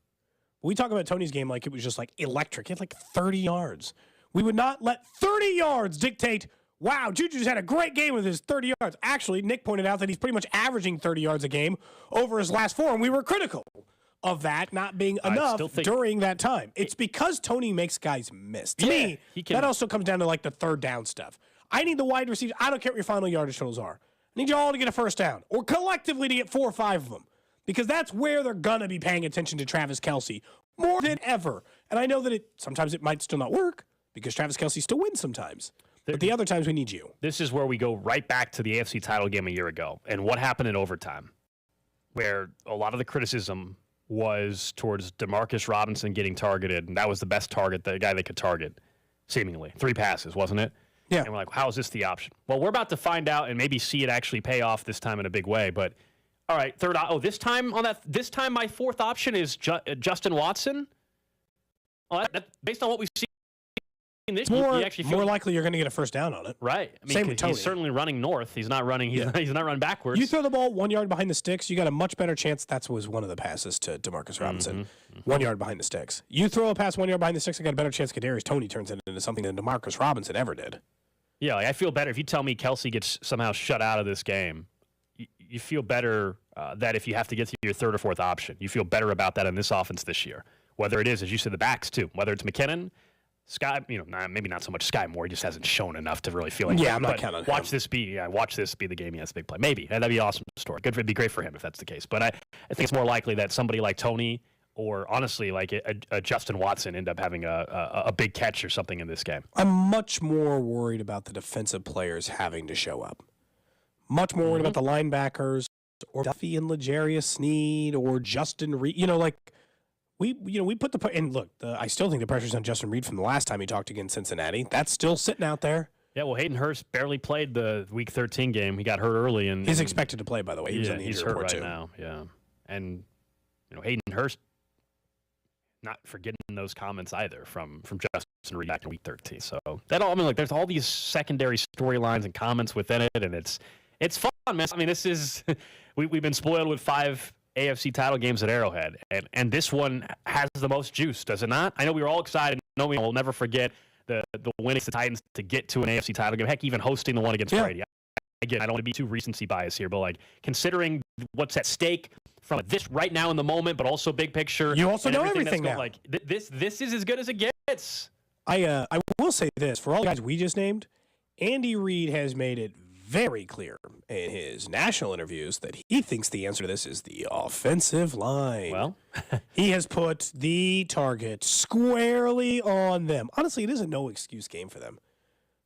We talk about Tony's game like it was just like electric. He had like 30 yards. We would not let 30 yards dictate, wow, Juju's had a great game with his 30 yards. Actually, Nick pointed out that he's pretty much averaging 30 yards a game over his last 4, and we were critical of that not being enough during that time. It's because Tony makes guys miss. To me, that also comes down to like the third down stuff. I need the wide receivers. I don't care what your final yardage totals are. I need you all to get a first down, or collectively to get 4 or 5 of them, because that's where they're going to be paying attention to Travis Kelce more than ever. And I know that sometimes it might still not work because Travis Kelce still wins sometimes. But the other times we need you. This is where we go right back to the AFC title game a year ago and what happened in overtime, where a lot of the criticism was towards Demarcus Robinson getting targeted, and that was the best target, the guy they could target, seemingly. 3 passes, wasn't it? Yeah. And we're like, how is this the option? Well, we're about to find out and maybe see it actually pay off this time in a big way. But, all right, this time my 4th option is Justin Watson? Well, based on what we've seen this year, you actually feel more likely you're going to get a first down on it. Right. I mean, Same with Tony. He's certainly running north. He's not running. He's not running backwards. You throw the ball 1 yard behind the sticks, you got a much better chance. That was one of the passes to Demarcus Robinson. 1 yard behind the sticks. You throw a pass 1 yard behind the sticks, I got a better chance Kadarius Toney turns it into something than Demarcus Robinson ever did. Yeah, I feel better if you tell me Kelce gets somehow shut out of this game. You feel better that if you have to get to your 3rd or 4th option, you feel better about that in this offense this year. Whether it is, as you said, the backs too. Whether it's McKinnon, Sky, maybe not so much Sky Moore. He just hasn't shown enough to really feel like. Yeah, I'm not counting on him. Watch this be the game he has a big play. Maybe that'd be an awesome story. It'd be great for him if that's the case. But I think it's more likely that somebody like Tony or honestly like a Justin Watson end up having a big catch or something in this game. I'm much more worried about the defensive players having to show up. Much more worried about the linebackers or Duffy and L'Jarius Sneed or Justin Reed. We put and look, I still think the pressure's on Justin Reed from the last time he talked against Cincinnati. That's still sitting out there. Yeah, well, Hayden Hurst barely played the Week 13 game. He got hurt early, and he's expected to play. By the way, he was on the he's injury hurt report right too. now. Yeah, and Hayden Hurst, not forgetting those comments either from Justin Reed back in Week 13. So there's all these secondary storylines and comments within it, and it's fun, man. I mean, this is we've been spoiled with 5 AFC title games at Arrowhead, and this one has the most juice, does it not? I know we were all excited. No, we will never forget the win against the Titans to get to an AFC title game. Heck, even hosting the one against Brady. Again, I don't want to be too recency bias here, but considering what's at stake from this right now in the moment, but also big picture. You also know everything now. This is as good as it gets. I will say this for all the guys we just named, Andy Reid has made it very clear in his national interviews that he thinks the answer to this is the offensive line. Well, he has put the target squarely on them. Honestly, it is a no-excuse game for them.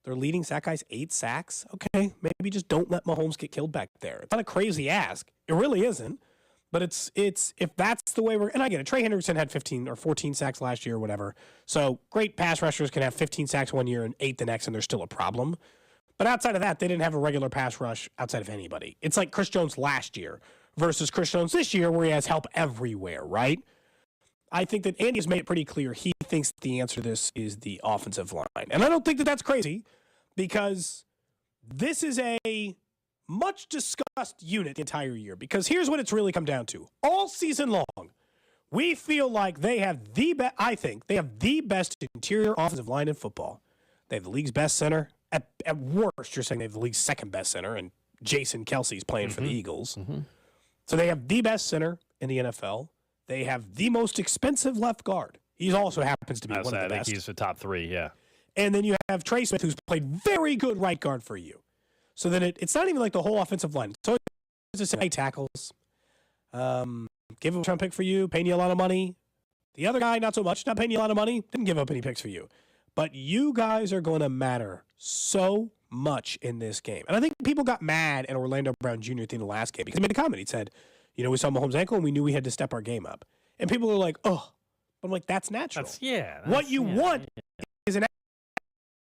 Their leading sack guy's 8 sacks. Okay, maybe just don't let Mahomes get killed back there. It's not a crazy ask. It really isn't. But it's if that's the way and I get it. Trey Hendrickson had 15 or 14 sacks last year or whatever. So great pass rushers can have 15 sacks one year and 8 the next, and there's still a problem. But outside of that, they didn't have a regular pass rush outside of anybody. It's like Chris Jones last year versus Chris Jones this year where he has help everywhere, right? I think that Andy has made it pretty clear he thinks the answer to this is the offensive line. And I don't think that that's crazy because this is a much discussed unit the entire year. Because here's what it's really come down to. All season long, we feel like they have the best, I think, they have the best interior offensive line in football. They have the league's best center. At worst, you're saying they have the league's second best center, and Jason Kelsey's playing for the Eagles. So they have the best center in the NFL. They have the most expensive left guard He also happens to be one of the I think best. he's the top 3, yeah. And then you have Trey Smith, who's played very good right guard for you. So then it's not even like the whole offensive line. So it's just 8 tackles. Give him a round pick for you, paying you a lot of money. The other guy, not so much, not paying you a lot of money, didn't give up any picks for you. But you guys are going to matter so much in this game. And I think people got mad at Orlando Brown Jr. at the end of the last game because he made a comment. He said, we saw Mahomes' ankle and we knew we had to step our game up. And people are like, oh. But I'm like, that's natural. What you want is an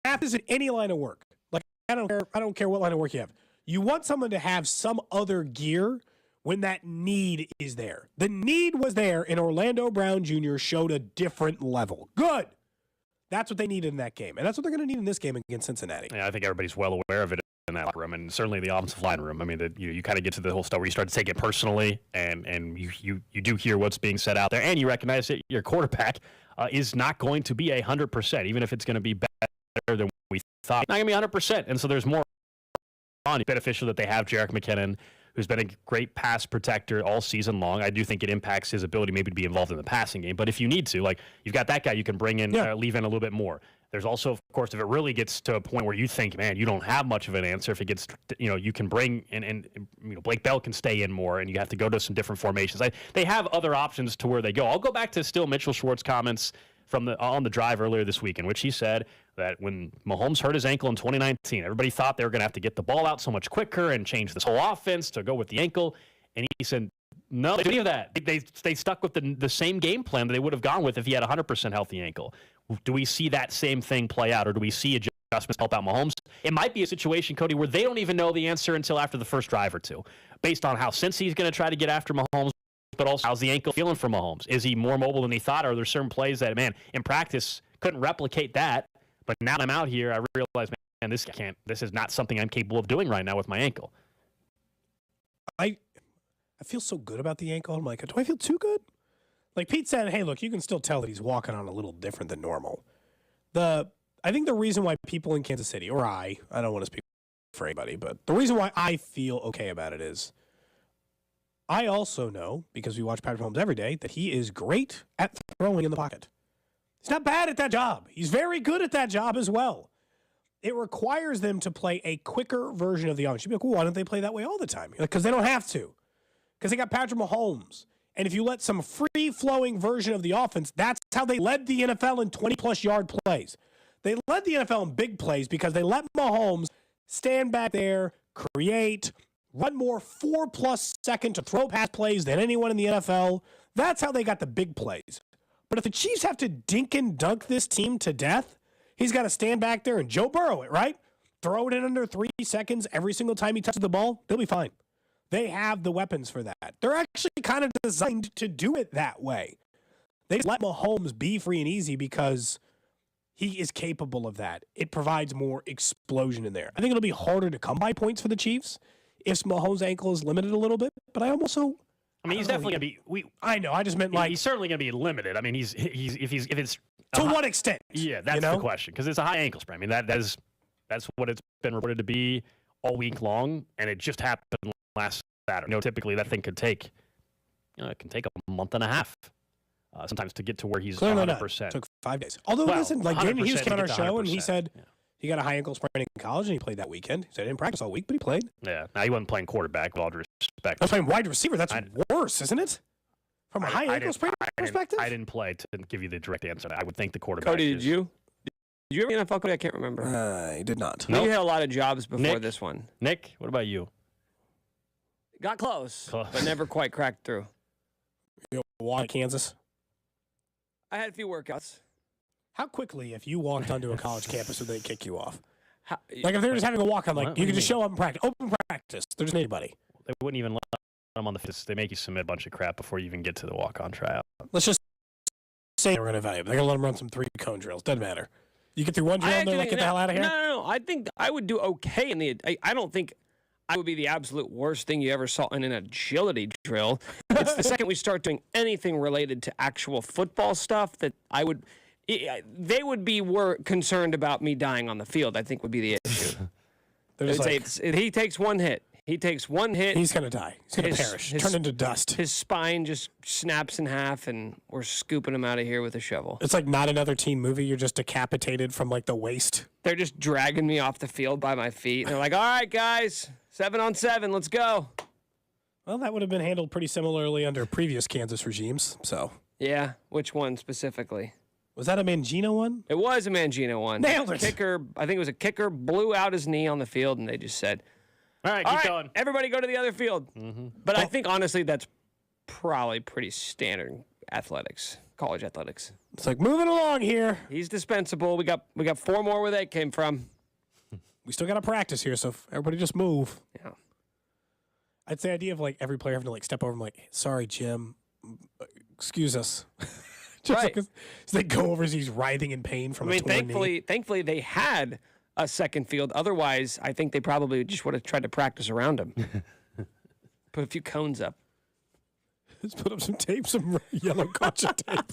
athlete in any line of work. Like, I don't care what line of work you have. You want someone to have some other gear when that need is there. The need was there, and Orlando Brown Jr. showed a different level. Good. That's what they needed in that game, and that's what they're going to need in this game against Cincinnati. Yeah, I think everybody's well aware of it in that locker room, and certainly the offensive line room. I mean, you kind of get to the whole stuff where you start to take it personally, and you do hear what's being said out there, and you recognize that your quarterback is not going to be 100%, even if it's going to be better than we thought. Not going to be 100%, and so there's more on. It's beneficial that they have Jerick McKinnon, who's been a great pass protector all season long. I do think it impacts his ability maybe to be involved in the passing game. But if you need to, like, you've got that guy you can bring in, leave in a little bit more. There's also, of course, if it really gets to a point where you think, man, you don't have much of an answer, if it gets, you can bring and Blake Bell can stay in more, and you have to go to some different formations. They have other options to where they go. I'll go back to still Mitchell Schwartz's comments on the drive earlier this week, in which he said that when Mahomes hurt his ankle in 2019, everybody thought they were going to have to get the ball out so much quicker and change this whole offense to go with the ankle. And he said, no, they didn't do that. They stuck with the same game plan that they would have gone with if he had a 100% healthy ankle. Do we see that same thing play out, or do we see adjustments help out Mahomes? It might be a situation, Cody, where they don't even know the answer until after the first drive or two, based on how Cincy's going to try to get after Mahomes, but also how's the ankle feeling for Mahomes? Is he more mobile than he thought, or are there certain plays that, man, in practice couldn't replicate that, but now I'm out here, I realize, man, this is not something I'm capable of doing right now with my ankle. I feel so good about the ankle. I'm like, do I feel too good? Like Pete said, hey, look, you can still tell that he's walking on a little different than normal. I think the reason why people in Kansas City, or I don't want to speak for anybody, but the reason why I feel okay about it is I also know, because we watch Patrick Mahomes every day, that he is great at throwing in the pocket. He's not bad at that job. He's very good at that job as well. It requires them to play a quicker version of the offense. You'd be like, well, why don't they play that way all the time? You're like, because they don't have to. Because they got Patrick Mahomes. And if you let some free-flowing version of the offense, that's how they led the NFL in 20-plus yard plays. They led the NFL in big plays because they let Mahomes stand back there, create, run more 4-plus second to throw pass plays than anyone in the NFL. That's how they got the big plays. But if the Chiefs have to dink and dunk this team to death, he's got to stand back there and Joe Burrow it, right? Throw it in under 3 seconds every single time he touches the ball. They'll be fine. They have the weapons for that. They're actually kind of designed to do it that way. They just let Mahomes be free and easy because he is capable of that. It provides more explosion in there. I think it'll be harder to come by points for the Chiefs if Mahomes' ankle is limited a little bit, but I also... I mean, he's definitely going to be... I know, I just meant like... He's certainly going to be limited. I mean, if it's... To what extent? Yeah, that's the question, because it's a high ankle sprain. I mean, that's what it's been reported to be all week long, and it just happened last Saturday. Typically that thing could take, it can take a month and a half sometimes to get to where he's 100%. It took 5 days. Although, listen, like Jamie Hughes came on our show and he said he got a high ankle sprain in college and he played that weekend. He said he didn't practice all week, but he played. Yeah. Now he wasn't playing quarterback, with all due respect. I was playing wide receiver. That's worse, isn't it? From a high ankle sprain perspective? I didn't play to give you the direct answer. I would think the quarterback. Cody, did you? Did you ever in NFL, Cody? I can't remember. I did not. No. You had a lot of jobs before this one. Nick, what about you? Got close, but never quite cracked through. Why Kansas? I had a few workouts. How quickly, if you walked onto a college campus, would they kick you off? Like if they're just having a walk on, like you can just show up and practice. Open practice. There's anybody. They wouldn't even let them on the fist. They make you submit a bunch of crap before you even get to the walk-on tryout. Let's just say we're going to evaluate. They're going to let them run some 3-cone drills. Doesn't matter. You get through one drill and they're like, get the hell out of here? No. I think I would do okay in the... I don't think I would be the absolute worst thing you ever saw in an agility drill. It's the second we start doing anything related to actual football stuff that I would... They would be concerned about me dying on the field, I think would be the issue. He takes one hit. He takes one hit. He's going to die. He's going to perish. Turn into dust. His spine just snaps in half, and we're scooping him out of here with a shovel. It's like not another teen movie. You're just decapitated from like the waist. They're just dragging me off the field by my feet. And they're like, all right, guys, 7-on-7, let's go. Well, that would have been handled pretty similarly under previous Kansas regimes. So yeah, which one specifically? Was that a Mangino one? It was a Mangino one. Nailed it. Kicker, I think it was a kicker, blew out his knee on the field, and they just said, all right, keep going. Everybody go to the other field. But I think, honestly, that's probably pretty standard athletics, college athletics. It's like, moving along here. He's dispensable. We got 4 more where that came from. We still got to practice here, so everybody just move. Yeah. I'd say the idea of like every player having to like step over and like, sorry, Jim, excuse us. Just right. Like, so they go over as he's writhing in pain from a torn knee. Thankfully they had a second field. Otherwise, I think they probably just would have tried to practice around him. Put a few cones up. Just put up some tape, some yellow caution tape.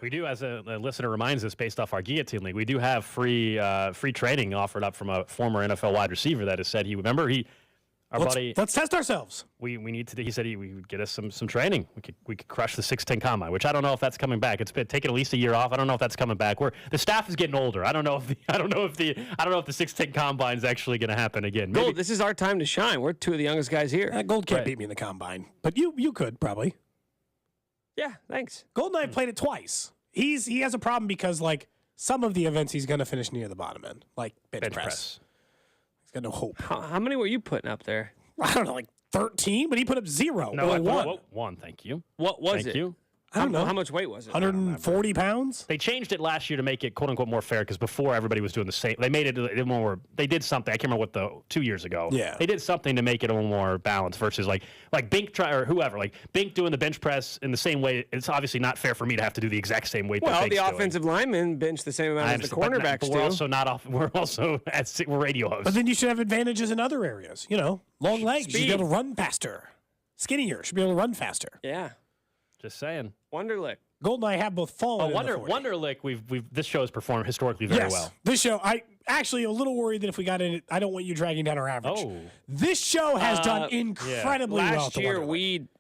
We do, as a listener reminds us, based off our Guillotine League, we do have free training offered up from a former NFL wide receiver that has said Let's test ourselves. We need to. He said he would get us some training. We could crush the 6'10" combine, which I don't know if that's coming back. It's been taking at least a year off. I don't know if that's coming back. The staff is getting older. I don't know if the 6'10" combine is actually going to happen again. Gold, this is our time to shine. We're 2 of the youngest guys here. Gold can't beat me in the combine, but you could probably. Yeah, thanks. Gold and I played it twice. He has a problem because like some of the events he's going to finish near the bottom end, like bench press. He's got no hope. How many were you putting up there? I don't know, like 13, but he put up 0. No, or 1. One. Thank you. What was it? Thank you. I don't know. How much weight was it? 140 pounds? They changed it last year to make it quote unquote more fair because before everybody was doing the same. They made it more. They did something. I can't remember 2 years ago. Yeah. They did something to make it a little more balanced versus like Bink or whoever. Like Bink doing the bench press in the same way. It's obviously not fair for me to have to do the exact same weight. Well, that the Bink's offensive linemen bench the same amount as the cornerbacks but do. we're also not off. We're also we're radio hosts. But then you should have advantages in other areas. You know, long legs. You should be able to run faster. Skinnier. Should be able to run faster. Yeah. Just saying. Wonderlick. Gold and I have both fallen. Wonderlick. This show has performed historically very well. This show, I actually a little worried that if we got in it, I don't want you dragging down our average. Oh. This show has done incredibly well.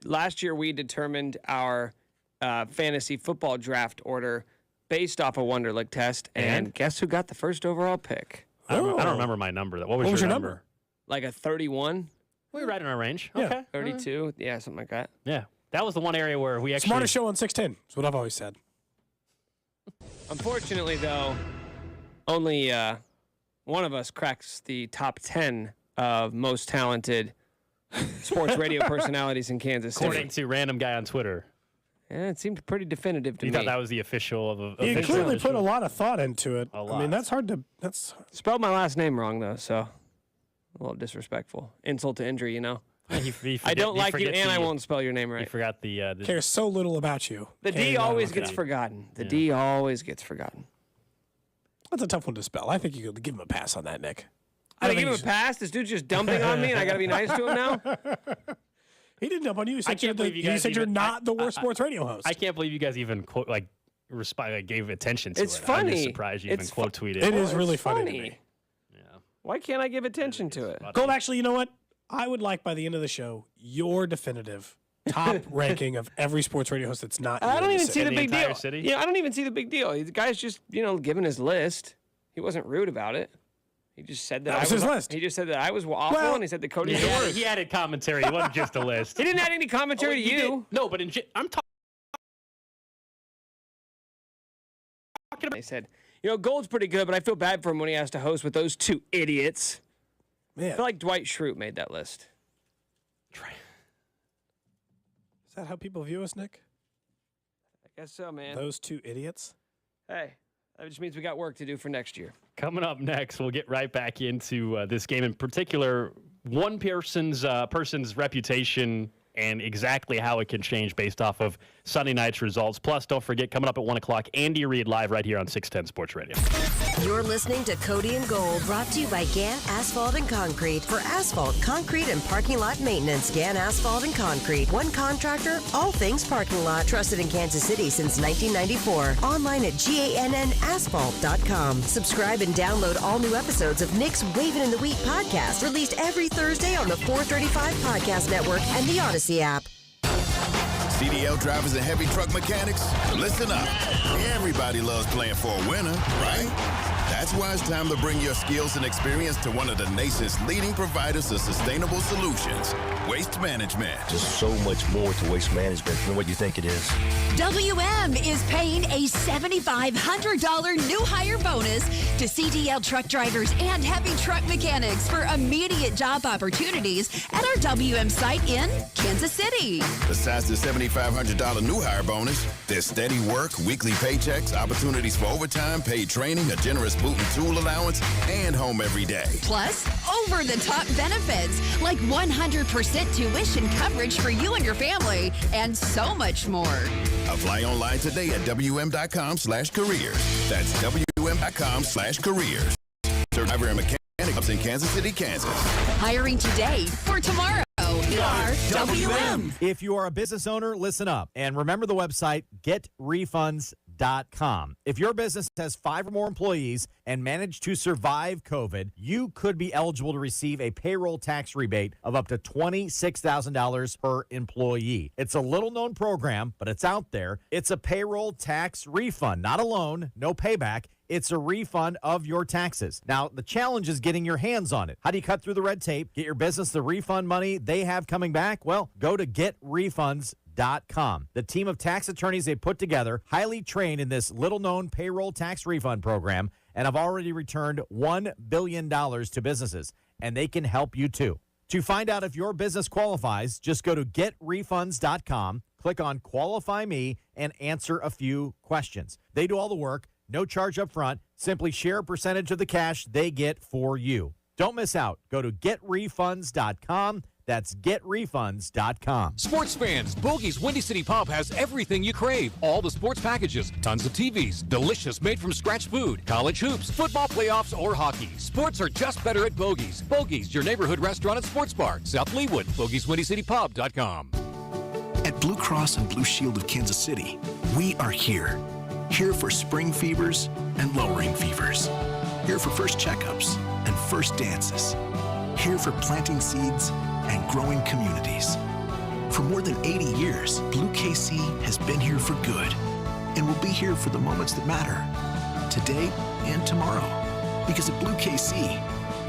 Last year we determined our fantasy football draft order based off a Wonderlick test, and guess who got the first overall pick? I don't remember my number. What was your number? Like a 31. We were right in our range. Yeah. Okay. 32. Yeah, something like that. Yeah. That was the one area where we actually... Smartest show on 610. That's what I've always said. Unfortunately, though, only one of us cracks the top 10 of most talented sports radio personalities in Kansas City. According to random guy on Twitter. Yeah, it seemed pretty definitive to me. You thought that was the official of a... You clearly put a lot of thought into it. A lot. I mean, that's hard to... Spelled my last name wrong, though, so... A little disrespectful. Insult to injury, you know? I don't like you, and I won't spell your name right. You forgot the cares so little about you. The D always gets forgotten. The D always gets forgotten. That's a tough one to spell. I think you could give him a pass on that, Nick. I give him a pass? This dude's just dumping on me, and I got to be nice to him now? He didn't dump on you. He said, you're not the worst sports radio host. I can't believe you guys even gave attention to it. It's funny. I'm just surprised you even quote tweeted. It is really funny to me. Yeah. Why can't I give attention to it? Gold, actually, you know what? I would like by the end of the show your definitive top ranking of every sports radio host that's not. I don't even see the big deal. City? Yeah, I don't even see the big deal. The guy's just giving his list. He wasn't rude about it. He just said that was his list. He just said that I was awful, and he said that Cody. He added commentary. It wasn't just a list. He didn't add any commentary to you. No, but I'm talking. They said, Gold's pretty good, but I feel bad for him when he has to host with those 2 idiots. Man. I feel like Dwight Schrute made that list. Is that how people view us, Nick? I guess so, man. Those 2 idiots? Hey, that just means we got work to do for next year. Coming up next, we'll get right back into this game. In particular, one person's reputation and exactly how it can change based off of Sunday night's results. Plus, don't forget, coming up at 1 o'clock, Andy Reid live right here on 610 Sports Radio. You're listening to Cody and Gold, brought to you by Gann Asphalt and Concrete. For asphalt, concrete, and parking lot maintenance, Gann Asphalt and Concrete. One contractor, all things parking lot. Trusted in Kansas City since 1994. Online at GANNasphalt.com. Subscribe and download all new episodes of Nick's Wavin' in the Wheat podcast, released every Thursday on the 435 Podcast Network and the Odyssey app. CDL drivers and heavy truck mechanics, listen up. Everybody loves playing for a winner, right? That's why it's time to bring your skills and experience to one of the nation's leading providers of sustainable solutions, Waste Management. There's so much more to waste management than what you think it is. WM is paying a $7,500 new hire bonus to CDL truck drivers and heavy truck mechanics for immediate job opportunities at our WM site in Kansas City. Besides the $7,500 new hire bonus, there's steady work, weekly paychecks, opportunities for overtime, paid training, a generous boot and tool allowance, and home every day. Plus, over-the-top benefits like 100% tuition coverage for you and your family, and so much more. Apply online today at WM.com/careers. That's WM.com/careers. Driver and mechanic in Kansas City, Kansas. Hiring today for tomorrow. We are WM. If you are a business owner, listen up. And remember the website, getrefunds.com. If your business has 5 or more employees and managed to survive COVID, you could be eligible to receive a payroll tax rebate of up to $26,000 per employee. It's a little-known program, but it's out there. It's a payroll tax refund, not a loan, no payback. It's a refund of your taxes. Now, the challenge is getting your hands on it. How do you cut through the red tape, get your business the refund money they have coming back? Well, go to getrefunds.com. The team of tax attorneys they put together, highly trained in this little-known payroll tax refund program, and have already returned $1 billion to businesses, and they can help you too. To find out if your business qualifies, just go to getrefunds.com, click on Qualify Me, and answer a few questions. They do all the work. No charge up front. Simply share a percentage of the cash they get for you. Don't miss out. Go to getrefunds.com. That's getrefunds.com. Sports fans, Bogey's Windy City Pub has everything you crave. All the sports packages, tons of TVs, delicious made-from-scratch food, college hoops, football playoffs, or hockey. Sports are just better at Bogey's. Bogey's, your neighborhood restaurant and sports bar. South Leawood, BogiesWindyCityPub.com. At Blue Cross and Blue Shield of Kansas City, we are here. Here for spring fevers and lowering fevers. Here for first checkups and first dances. Here for planting seeds and growing communities. For more than 80 years, Blue KC has been here for good and will be here for the moments that matter, today and tomorrow. Because at Blue KC,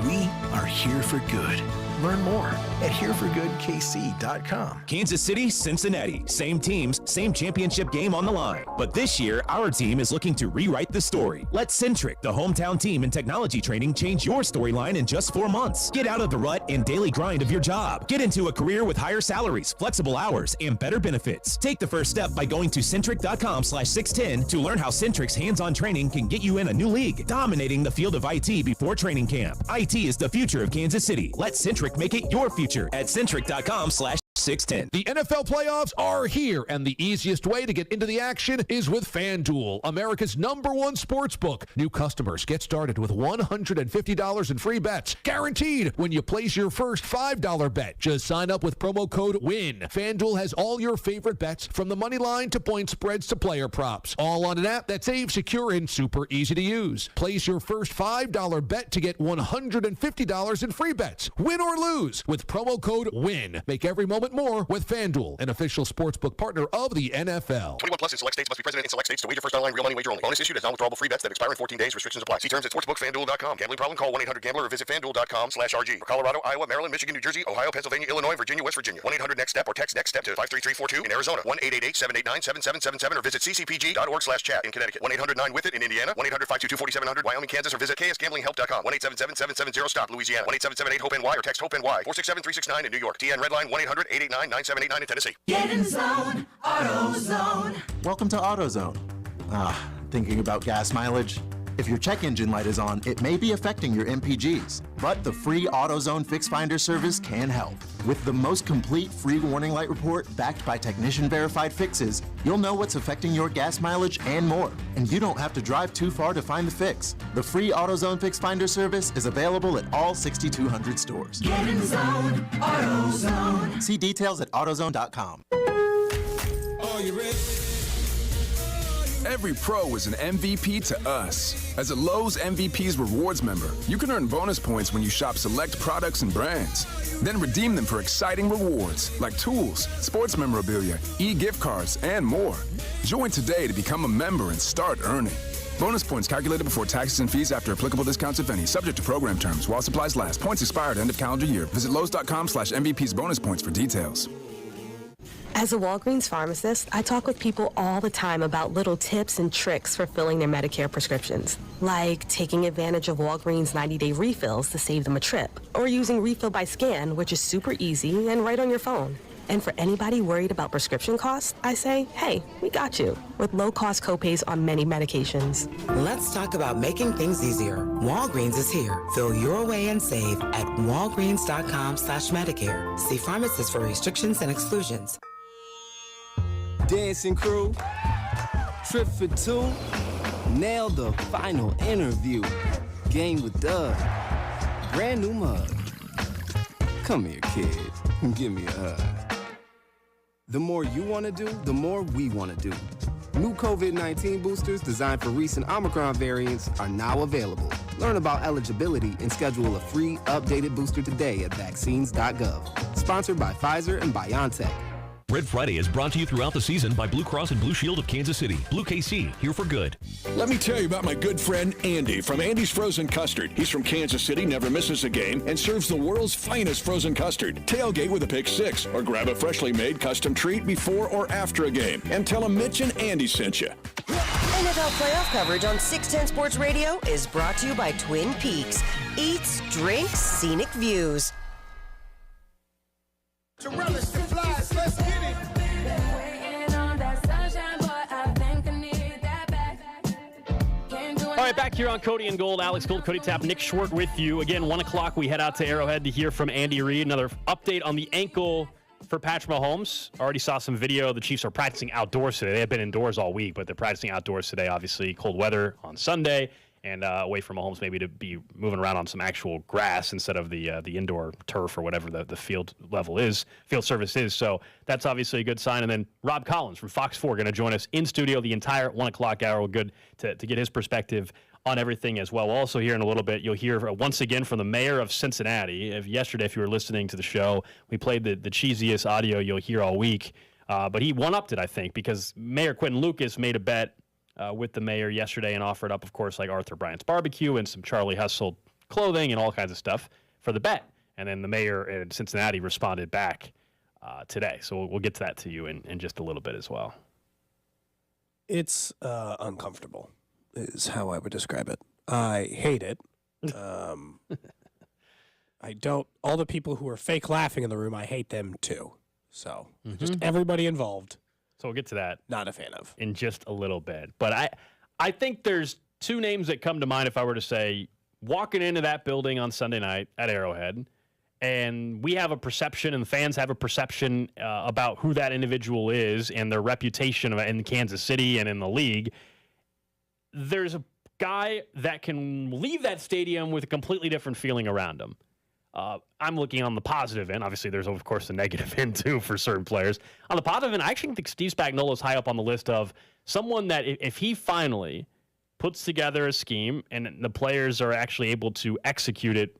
we are here for good. Learn more at hereforgoodkc.com. Kansas City, Cincinnati. Same teams, same championship game on the line. But this year, our team is looking to rewrite the story. Let Centric, the hometown team in technology training, change your storyline in just 4 months. Get out of the rut and daily grind of your job. Get into a career with higher salaries, flexible hours, and better benefits. Take the first step by going to Centric.com/610 to learn how Centric's hands-on training can get you in a new league, dominating the field of IT before training camp. IT is the future of Kansas City. Let Centric make it your future at Centric.com/610. The NFL playoffs are here, and the easiest way to get into the action is with FanDuel, America's #1 sports book. New customers get started with $150 in free bets, guaranteed when you place your first $5 bet. Just sign up with promo code WIN. FanDuel has all your favorite bets, from the money line to point spreads to player props, all on an app that's safe, secure, and super easy to use. Place your first $5 bet to get $150 in free bets. Win or lose with promo code WIN. Make every moment more with FanDuel, an official sportsbook partner of the NFL. 21 plus in select states. Must be present in select states to wager. First online real money wager only. Bonus issued as non-withdrawable free bets that expire in 14 days. Restrictions apply. See terms at sportsbookfanduel.com. Gambling problem? Call 1-800-GAMBLER or visit FanDuel.com/RG. For Colorado, Iowa, Maryland, Michigan, New Jersey, Ohio, Pennsylvania, Illinois, Virginia, West Virginia. 1-800-NEXT-STEP or text NEXT-STEP to 53342 in Arizona. 1-888-789-7777 or visit ccpg.org/chat in Connecticut. 1-800-9-WITH-IT in Indiana. 1-800-522-4700 Wyoming, Kansas or visit ksgamblinghelp.com. 1-877-770-STOP Louisiana. 1-877-8-HOPE-NY or text HOPE-NY. 467-369 in New York. TN Redline 1-800-889-9789 in Tennessee. Get in zone, AutoZone. Welcome to AutoZone. Thinking about gas mileage? If your check engine light is on, it may be affecting your MPGs, but the free AutoZone Fix Finder service can help. With the most complete free warning light report backed by technician-verified fixes, you'll know what's affecting your gas mileage and more, and you don't have to drive too far to find the fix. The free AutoZone Fix Finder service is available at all 6,200 stores. Get in the zone, AutoZone. See details at AutoZone.com. Are you ready? Every pro is an MVP to us. As a Lowe's MVP's Rewards member, you can earn bonus points when you shop select products and brands. Then redeem them for exciting rewards like tools, sports memorabilia, e-gift cards, and more. Join today to become a member and start earning. Bonus points calculated before taxes and fees after applicable discounts, if any. Subject to program terms while supplies last. Points expire at end of calendar year. Visit Lowe's.com/MVP's bonus points for details. As a Walgreens pharmacist, I talk with people all the time about little tips and tricks for filling their Medicare prescriptions, like taking advantage of Walgreens 90-day refills to save them a trip, or using Refill by Scan, which is super easy and right on your phone. And for anybody worried about prescription costs, I say, hey, we got you, with low-cost copays on many medications. Let's talk about making things easier. Walgreens is here. Fill your way and save at walgreens.com/Medicare. See pharmacists for restrictions and exclusions. Dancing crew, trip for two, nailed the final interview. Game with Doug, brand new mug. Come here, kid, give me a hug. The more you want to do, the more we want to do. New COVID-19 boosters designed for recent Omicron variants are now available. Learn about eligibility and schedule a free updated booster today at vaccines.gov. Sponsored by Pfizer and BioNTech. Red Friday is brought to you throughout the season by Blue Cross and Blue Shield of Kansas City. Blue KC, here for good. Let me tell you about my good friend Andy from Andy's Frozen Custard. He's from Kansas City, never misses a game, and serves the world's finest frozen custard. Tailgate with a Pick 6, or grab a freshly made custom treat before or after a game. And tell him Mitch and Andy sent you. NFL playoff coverage on 610 Sports Radio is brought to you by Twin Peaks. Eats, drinks, scenic views. To relish the flies, let's get it. All right, back here on Cody and Gold. Alex Gold, Cody Tapp, Nick Schwartz with you. Again, 1 o'clock, we head out to Arrowhead to hear from Andy Reid. Another update on the ankle for Patrick Mahomes. Already saw some video. The Chiefs are practicing outdoors today. They have been indoors all week, but they're practicing outdoors today. Obviously, cold weather on Sunday. And away from Mahomes, maybe to be moving around on some actual grass instead of the indoor turf or whatever the field surface is. So that's obviously a good sign. And then Rob Collins from Fox 4 going to join us in studio the entire 1 o'clock hour. Good to get his perspective on everything as well. Also here in a little bit, you'll hear once again from the mayor of Cincinnati. Yesterday, if you were listening to the show, we played the cheesiest audio you'll hear all week. But he one-upped it, I think, because Mayor Quentin Lucas made a bet with the mayor yesterday and offered up, of course, like Arthur Bryant's barbecue and some Charlie Hustle clothing and all kinds of stuff for the bet. And then the mayor in Cincinnati responded back today. So we'll get to that to you in just a little bit as well. It's uncomfortable is how I would describe it. I hate it. I don't. All the people who are fake laughing in the room, I hate them too. So just everybody involved. So we'll get to that. Not a fan of. In just a little bit. But I think there's two names that come to mind if I were to say, walking into that building on Sunday night at Arrowhead, and we have a perception and the fans have a perception about who that individual is and their reputation in Kansas City and in the league. There's a guy that can leave that stadium with a completely different feeling around him. I'm looking on the positive end. Obviously, there's, of course, the negative end, too, for certain players. On the positive end, I actually think Steve Spagnuolo is high up on the list of someone that if he finally puts together a scheme and the players are actually able to execute it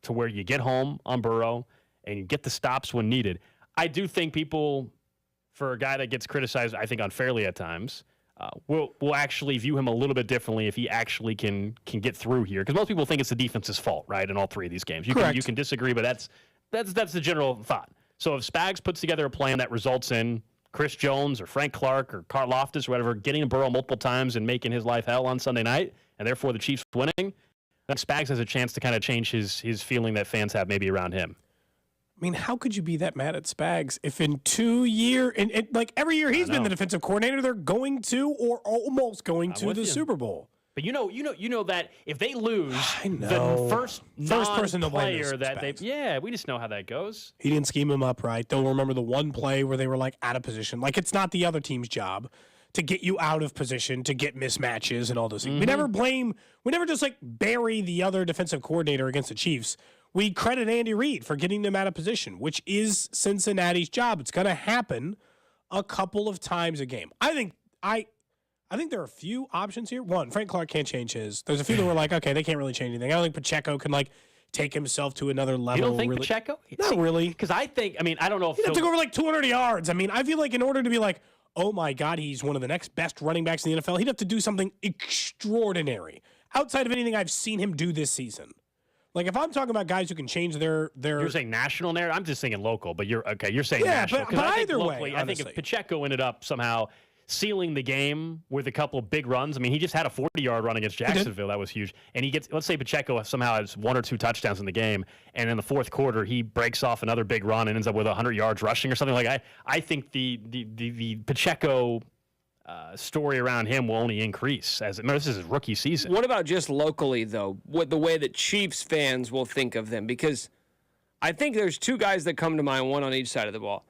to where you get home on Burrow and you get the stops when needed, I do think people, for a guy that gets criticized, I think unfairly at times, will actually view him a little bit differently if he actually can get through here. Because most people think it's the defense's fault, right, in all three of these games. You can disagree, but that's the general thought. So if Spags puts together a plan that results in Chris Jones or Frank Clark or Carl Loftus or whatever getting to Burrow multiple times and making his life hell on Sunday night, and therefore the Chiefs winning, then Spags has a chance to kind of change his feeling that fans have maybe around him. I mean, how could you be that mad at Spags if in 2 years, and like every year he's been the defensive coordinator, they're going to or almost going to the Super Bowl? But you know that if they lose, the first person to blame player that they we just know how that goes. He didn't scheme him up right. They'll remember the one play where they were like out of position. Like it's not the other team's job to get you out of position, to get mismatches and all those things. We never just like bury the other defensive coordinator against the Chiefs. We credit Andy Reid for getting them out of position, which is Cincinnati's job. It's going to happen a couple of times a game. I think there are a few options here. One, Frank Clark can't change his. There's a few that were like, okay, they can't really change anything. I don't think Pacheco can like take himself to another level. You don't think Pacheco? Not really. Because I don't know if he'd have to go over like 200 yards. I mean, I feel like in order to be like, oh my God, he's one of the next best running backs in the NFL, he'd have to do something extraordinary outside of anything I've seen him do this season. Like if I'm talking about guys who can change their You're saying national narrative? I'm just thinking local, but you're saying national. But either way, locally, I think if Pacheco ended up somehow sealing the game with a couple of big runs. I mean, he just had a 40-yard run against Jacksonville. That was huge. And he gets, let's say Pacheco somehow has 1 or 2 touchdowns in the game, and in the fourth quarter, he breaks off another big run and ends up with 100 yards rushing or something. Like I think the Pacheco story around him will only increase as this is his rookie season. What about just locally, though, what the way that Chiefs fans will think of them? Because I think there's 2 guys that come to mind, one on each side of the ball.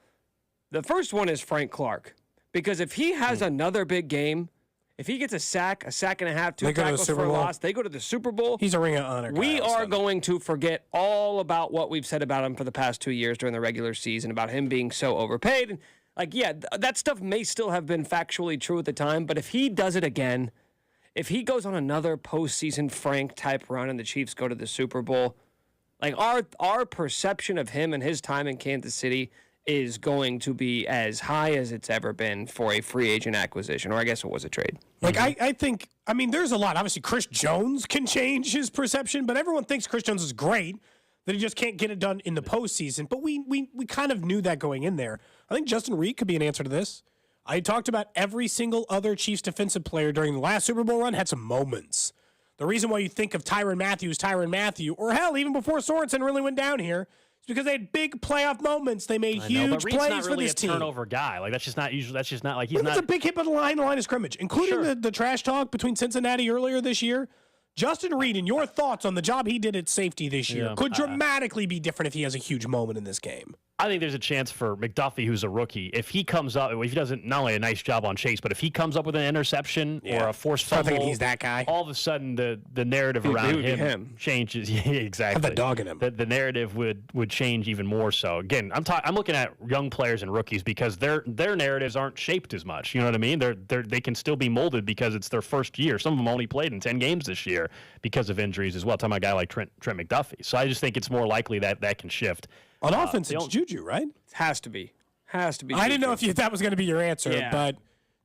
The first one is Frank Clark. Because if he has another big game, if he gets a sack and a half, 2 tackles for a loss, they go to the Super Bowl. He's a Ring of Honor guy. We are going to forget all about what we've said about him for the past 2 years during the regular season, about him being so overpaid. And that stuff may still have been factually true at the time, but if he does it again, if he goes on another postseason Frank-type run and the Chiefs go to the Super Bowl, like our perception of him and his time in Kansas City is going to be as high as it's ever been for a free agent acquisition, or I guess it was a trade. Like, I think, there's a lot. Obviously, Chris Jones can change his perception, but everyone thinks Chris Jones is great, that he just can't get it done in the postseason. But we kind of knew that going in there. I think Justin Reed could be an answer to this. I talked about every single other Chiefs defensive player during the last Super Bowl run had some moments. The reason why you think of Tyrann Mathieu, or hell, even before Sorensen really went down here, it's because they had big playoff moments. They made huge plays not really for this team. Turnover guy. Like that's just not usually. That's just not like he's not. It's a big hit by the line of scrimmage, including the trash talk between Cincinnati earlier this year. Justin Reed, and your thoughts on the job he did at safety this year could dramatically be different if he has a huge moment in this game. I think there's a chance for McDuffie, who's a rookie, if he comes up, if he doesn't not only a nice job on Chase, but if he comes up with an interception or a forced fumble, I think he's that guy. All of a sudden, the narrative around him changes. Yeah, exactly. Have the dog in him. The narrative would change even more so. Again, I'm looking at young players and rookies because their narratives aren't shaped as much. You know what I mean? They can still be molded because it's their first year. Some of them only played in 10 games this year because of injuries as well. Talking about a guy like Trent McDuffie. So I just think it's more likely that can shift. On offense, it's Juju, right? Has to be. I didn't know if that was going to be your answer, but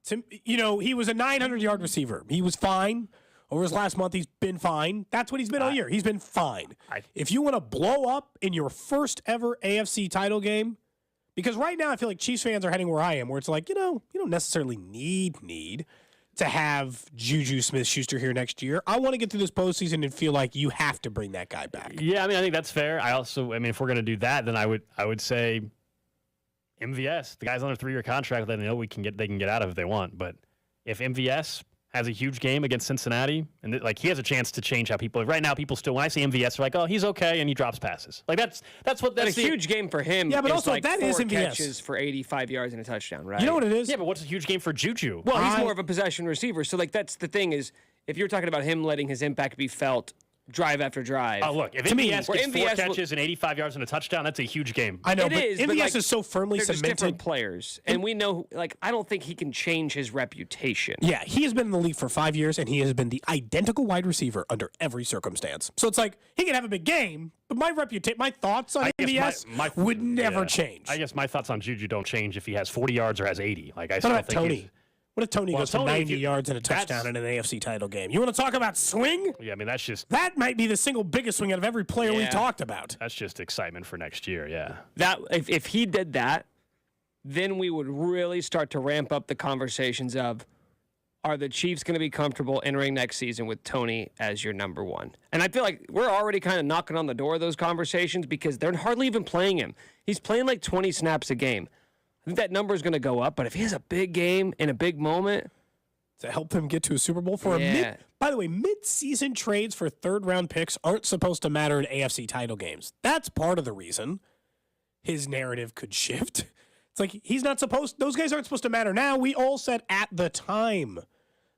he was a 900-yard receiver. He was fine. Over his last month, he's been fine. That's what he's been all year. He's been fine. If you want to blow up in your first ever AFC title game, because right now I feel like Chiefs fans are heading where I am, where it's like, you don't necessarily need to have Juju Smith-Schuster here next year. I want to get through this postseason and feel like you have to bring that guy back. Yeah, I think that's fair. If we're going to do that, then I would say MVS. The guy's on a 3-year contract that they know they can get out of if they want. But if MVS has a huge game against Cincinnati, and he has a chance to change how people. Right now, people still, when I see MVS, are like, oh, he's okay, and he drops passes. Like that's a huge game for him. Yeah, but also like that 4 is MVS. catches for 85 yards and a touchdown, right? You know what it is? Yeah, but what's a huge game for Juju? Well, he's more of a possession receiver. So that's the thing is, if you're talking about him letting his impact be felt drive after drive. Oh, look, if MVS gets 4 catches and 85 yards and a touchdown, that's a huge game. I know, it is, MVS is so firmly they're cemented. Just different players, and we know, I don't think he can change his reputation. Yeah, he has been in the league for 5 years, and he has been the identical wide receiver under every circumstance. So it's like, he can have a big game, but my thoughts on MVS would never change. I guess my thoughts on Juju don't change if he has 40 yards or has 80. I still think Tony? What if Tony goes for 90 yards and a touchdown in an AFC title game? You want to talk about swing? Yeah, that's just... That might be the single biggest swing out of every player we talked about. That's just excitement for next year, yeah. If he did that, then we would really start to ramp up the conversations of, are the Chiefs going to be comfortable entering next season with Tony as your number one? And I feel like we're already kind of knocking on the door of those conversations because they're hardly even playing him. He's playing like 20 snaps a game. I think that number is going to go up, but if he has a big game in a big moment to help them get to a Super Bowl for By the way, mid-season trades for third-round picks aren't supposed to matter in AFC title games. That's part of the reason his narrative could shift. It's like those guys aren't supposed to matter now. We all said at the time,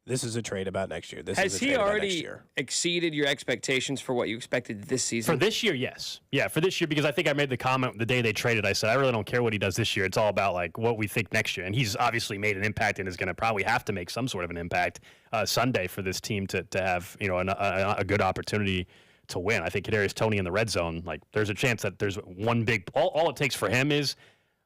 this is a trade about next year. Has he already exceeded your expectations for what you expected this season? For this year, yes. Yeah, for this year, because I think I made the comment the day they traded. I said, I really don't care what he does this year. It's all about like what we think next year. And he's obviously made an impact and is going to probably have to make some sort of an impact Sunday for this team to have a good opportunity to win. I think Kadarius Toney in the red zone, like there's a chance that there's one big. All it takes for him is,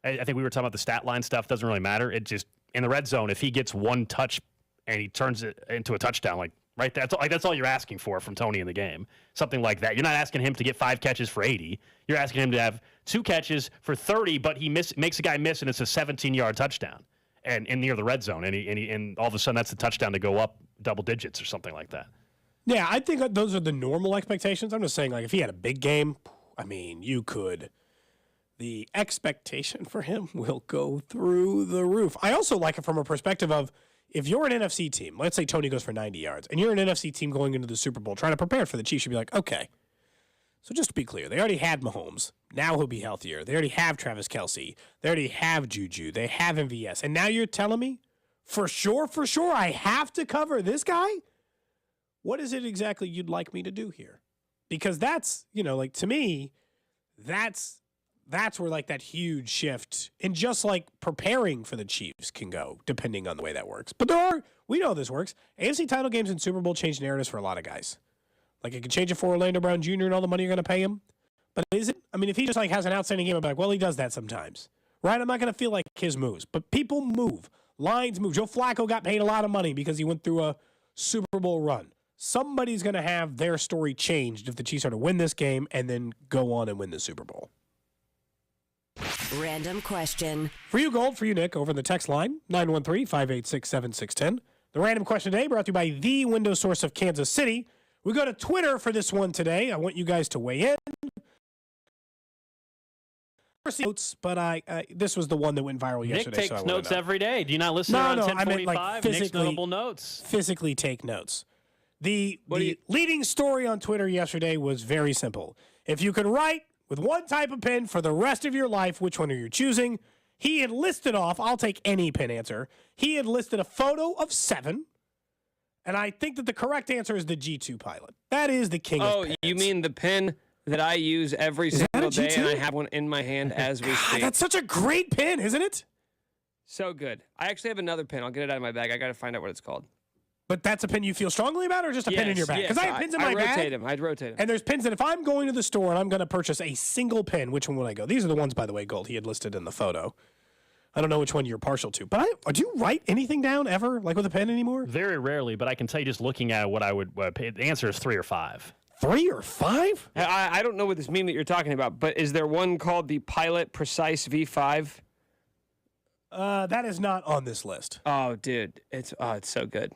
I think we were talking about the stat line stuff. Doesn't really matter. It just in the red zone, if he gets one touch and he turns it into a touchdown, that's all you're asking for from Toney in the game. Something like that. You're not asking him to get 5 catches for 80. You're asking him to have 2 catches for 30, but he makes a guy miss, and it's a 17-yard touchdown, and near the red zone, and all of a sudden that's a touchdown to go up double digits or something like that. Yeah, I think those are the normal expectations. I'm just saying, like, if he had a big game, I mean, you could. The expectation for him will go through the roof. I also like it from a perspective of, if you're an NFC team, let's say Toney goes for 90 yards, and you're an NFC team going into the Super Bowl trying to prepare for the Chiefs, you'd be like, okay. So just to be clear, they already had Mahomes. Now he'll be healthier. They already have Travis Kelce. They already have Juju. They have MVS. And now you're telling me, for sure, I have to cover this guy? What is it exactly you'd like me to do here? Because that's, to me, that's where like that huge shift and just like preparing for the Chiefs can go, depending on the way that works. But we know this works. AFC title games and Super Bowl change narratives for a lot of guys. Like it could change it for Orlando Brown Jr. and all the money you're going to pay him. But is it? I mean, if he just like has an outstanding game, I'm like, well, he does that sometimes, right? I'm not going to feel like his moves, but people move. Lines move. Joe Flacco got paid a lot of money because he went through a Super Bowl run. Somebody's going to have their story changed if the Chiefs are to win this game and then go on and win the Super Bowl. Random question. For you, Gold. For you, Nick, over in the text line, 913-586-7610. The random question today brought to you by the window source of Kansas City. We go to Twitter for this one today. I want you guys to weigh in. Notes, but this was the one that went viral yesterday. Nick takes notes every day. Do you not listen around 10:45? I meant like Nick's notable notes. Physically take notes. The leading story on Twitter yesterday was very simple. If you could write with one type of pen for the rest of your life, which one are you choosing? He had listed off, I'll take any pen answer. He had listed a photo of 7, and I think that the correct answer is the G2 Pilot. That is the king of pens. Oh, you mean the pen that I use every single day, and I have one in my hand as we speak. That's such a great pen, isn't it? So good. I actually have another pen. I'll get it out of my bag. I got to find out what it's called. But that's a pen you feel strongly about, or just a pen in your bag? Because I have pins in my bag. I'd rotate them. And there's pins that if I'm going to the store and I'm going to purchase a single pen, which one would I go? These are the ones, by the way, Gold, he had listed in the photo. I don't know which one you're partial to. But do you write anything down ever, like with a pen anymore? Very rarely, but I can tell you just looking at what I would pay. The answer is 3 or 5. 3 or 5? I don't know what this meme that you're talking about, but is there one called the Pilot Precise V5? That is not on this list. Oh, dude. It's so good.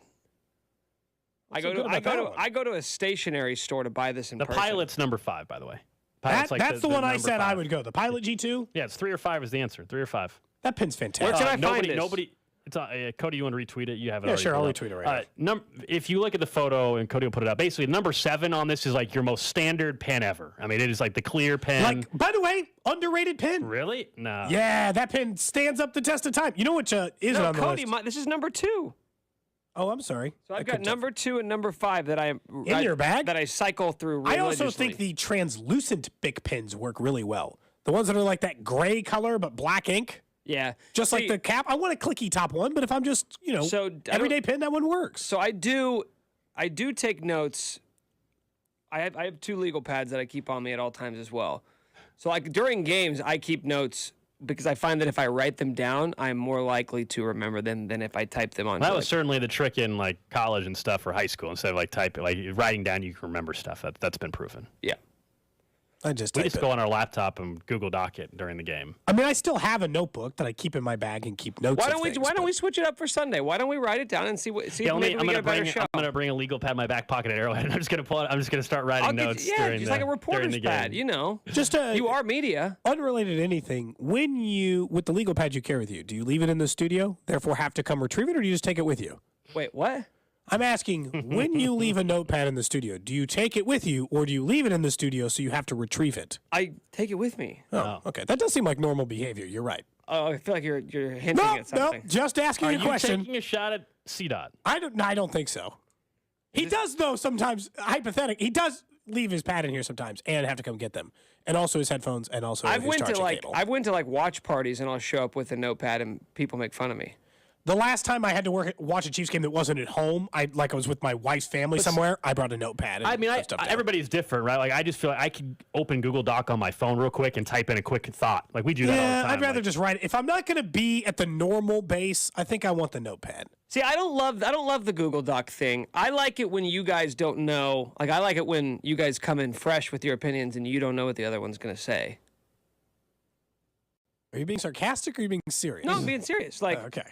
I go to a stationery store to buy this in person. The Pilot's number 5, by the way. That's the one I said 5. I would go. The Pilot G2? Yeah, it's 3 or 5 is the answer. 3 or 5. That pin's fantastic. Where can I find this? Nobody. It's Cody, you want to retweet it? You have it. Yeah, already sure. I'll retweet it right now. If you look at the photo, and Cody will put it up, basically number 7 on this is like your most standard pen ever. I mean, it is like the clear pen. Like, by the way, underrated pen. Really? No. Yeah, that pen stands up the test of time. You know what isn't on the Cody, list? this is number 2. Oh, I'm sorry. So I've got number 2 and number 5 that in your bag that I cycle through religiously. I also think the translucent Bic pens work really well. The ones that are like that gray color but black ink. Yeah. Just like the cap. I want a clicky top one, but if I'm just, everyday pen, that one works. So I do take notes. I have 2 legal pads that I keep on me at all times as well. So like during games, I keep notes because I find that if I write them down, I'm more likely to remember them than if I type them on. That was certainly the trick in like college and stuff or high school. Instead of like typing, like writing down, you can remember stuff. That's been proven. Yeah. We just go on our laptop and Google Doc it during the game. I mean, I still have a notebook that I keep in my bag and keep notes. Why don't we switch it up for Sunday? Why don't we write it down and see if maybe we get a better show? I'm gonna bring a legal pad in my back pocket at Arrowhead. And I'm just gonna pull it. I'm just gonna start writing notes. Just like a reporter's pad, Just you are media. Unrelated to anything. With the legal pad you carry with you, do you leave it in the studio, therefore have to come retrieve it, or do you just take it with you? Wait, what? I'm asking, when you leave a notepad in the studio, do you take it with you or do you leave it in the studio so you have to retrieve it? I take it with me. Oh, okay. That does seem like normal behavior. You're right. Oh, I feel like you're hinting at something. No, just asking a question. Are you taking a shot at C-Dot? I don't think so. He does, though, sometimes, hypothetically, he does leave his pad in here sometimes and have to come get them. And also his headphones and also his charging cable. I've went to watch parties and I'll show up with a notepad and people make fun of me. The last time I had to watch a Chiefs game that wasn't at home, I was with my wife's family somewhere, I brought a notepad. Everybody's different, right? Like, I just feel like I could open Google Doc on my phone real quick and type in a quick thought. Like, we do that all the time. I'd rather just write it. If I'm not going to be at the normal base, I think I want the notepad. See, I don't love the Google Doc thing. I like it when you guys don't know. Like, I like it when you guys come in fresh with your opinions and you don't know what the other one's going to say. Are you being sarcastic or are you being serious? No, I'm being serious. Okay.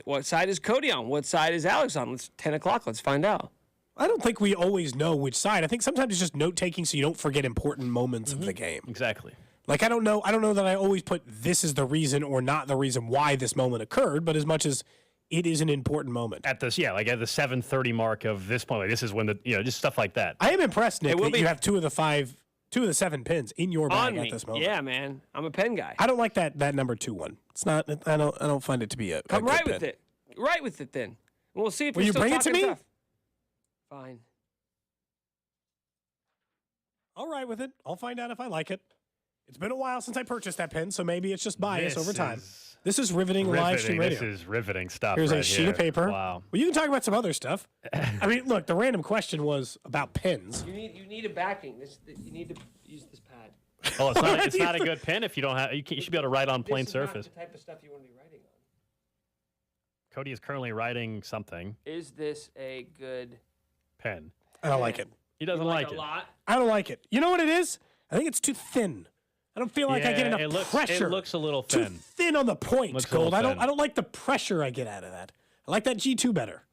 What side is Cody on? What side is Alex on? It's 10 o'clock. Let's find out. I don't think we always know which side. I think sometimes it's just note-taking so you don't forget important moments of the game. Exactly. Like, I don't know that I always put this is the reason or not the reason why this moment occurred, but as much as it is an important moment. At the 7:30 mark of this point, this is when just stuff like that. I am impressed, Nick, that you have two of the 7 pins in your bag at this moment. Yeah, man. I'm a pen guy. I don't like that number 2 one. It's not. I don't find it to be a. Come good right pen. with it. Right with it then. We'll see if Will you're you still bring it to talking me? tough. Fine. All right with it. I'll find out if I like it. It's been a while since I purchased that pen, so maybe it's just bias over time. This is riveting live stream radio. This is riveting stuff. Here's a sheet of paper. Wow. Well, you can talk about some other stuff. I mean, look, the random question was about pens. You need a backing. You need to use this pad. Oh, it's not a good pen if you don't have. You should be able to write on plain surface. This is not the type of stuff you want to be writing on. Cody is currently writing something. Is this a good pen? I don't like it. He doesn't like it. A lot? I don't like it. You know what it is? I think it's too thin. I don't feel like I get enough pressure. It looks a little thin. Too thin on the point, Looks a Gold. little I thin. don't like the pressure I get out of that. I like that G2 better.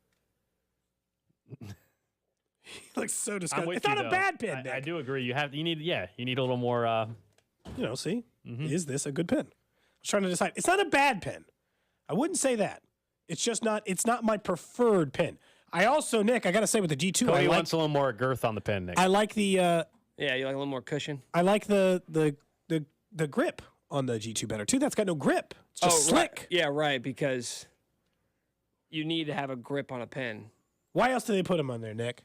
He looks so disgusting. It's not a bad pen, Nick. I do agree. You need a little more. See, is this a good pen? I was trying to decide. It's not a bad pen. I wouldn't say that. It's just not. It's not my preferred pen. I also, Nick, I got to say with the G2, Cody wants a little more girth on the pen, Nick. I like the. Yeah, you like a little more cushion. I like the grip on the G2 better too. That's got no grip. It's just slick. Right. Yeah, right. Because you need to have a grip on a pen. Why else do they put them on there, Nick?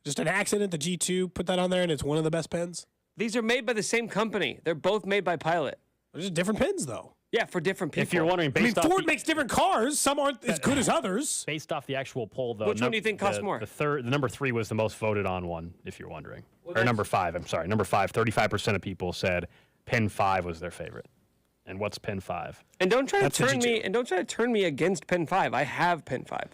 Just an accident. The G2 put that on there, and it's one of the best pens. These are made by the same company. They're both made by Pilot. They're just different pens, though. Yeah, for different people. If you're wondering, Ford makes different cars. Some aren't as good as others. Based off the actual poll, though. Which one do you think costs more? The number 3 was the most voted on one, if you're wondering. Or number 5, I'm sorry. Number 5, 35% of people said Pen 5 was their favorite. And what's Pen 5? And don't try to turn me against Pen 5. I have Pen 5.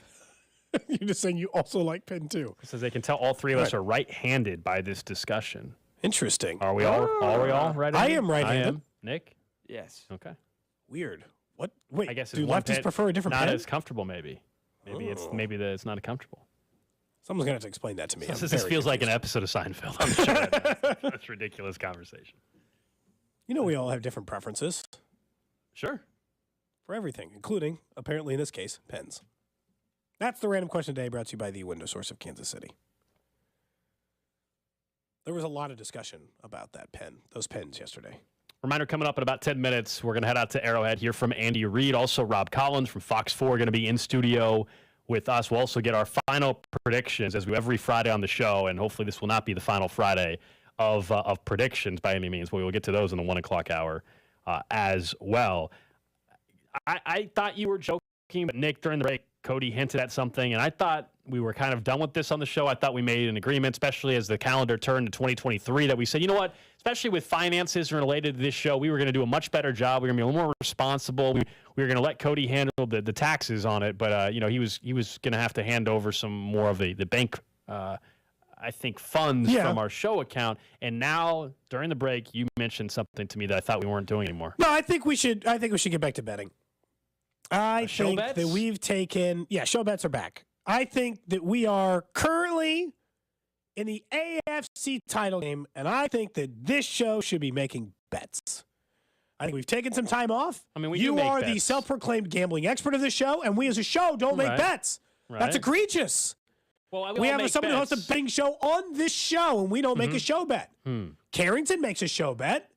You're just saying you also like Pen 2. Because they can tell all three of us are right-handed by this discussion. Interesting. Are we all right-handed? I am right-handed. I am. Nick? Yes. Okay. Weird. What? Wait. I guess do lefties prefer a different pen? Not as comfortable, maybe. Maybe it's not comfortable. Someone's gonna have to explain that to me. This feels like an episode of Seinfeld. I'm sure. That's a ridiculous conversation. You know, we all have different preferences. Sure. For everything, including, apparently in this case, pens. That's the random question today, brought to you by the Window Source of Kansas City. There was a lot of discussion about those pens yesterday. Reminder coming up in about 10 minutes. We're going to head out to Arrowhead, hear from Andy Reid. Also, Rob Collins from Fox 4 going to be in studio with us. We'll also get our final predictions as we do every Friday on the show, and hopefully this will not be the final Friday of predictions by any means. But we will get to those in the 1 o'clock hour as well. I thought you were joking, but Nick, during the break, Cody hinted at something, and I thought we were kind of done with this on the show. I thought we made an agreement, especially as the calendar turned to 2023, that we said, you know what, especially with finances related to this show, we were going to do a much better job. We were going to be a little more responsible. We were going to let Cody handle the taxes on it, but he was going to have to hand over some more of the bank, I think, funds from our show account. And now, during the break, you mentioned something to me that I thought we weren't doing anymore. No, I think we should get back to betting. I think that we've taken, show bets are back. I think that we are currently in the AFC title game, and I think that this show should be making bets. I think we've taken some time off. I mean, you are the self-proclaimed gambling expert of this show, and we as a show don't make bets. Right. That's egregious. Well, we have someone who hosts a betting show on this show, and we don't make a show bet. Carrington makes a show bet.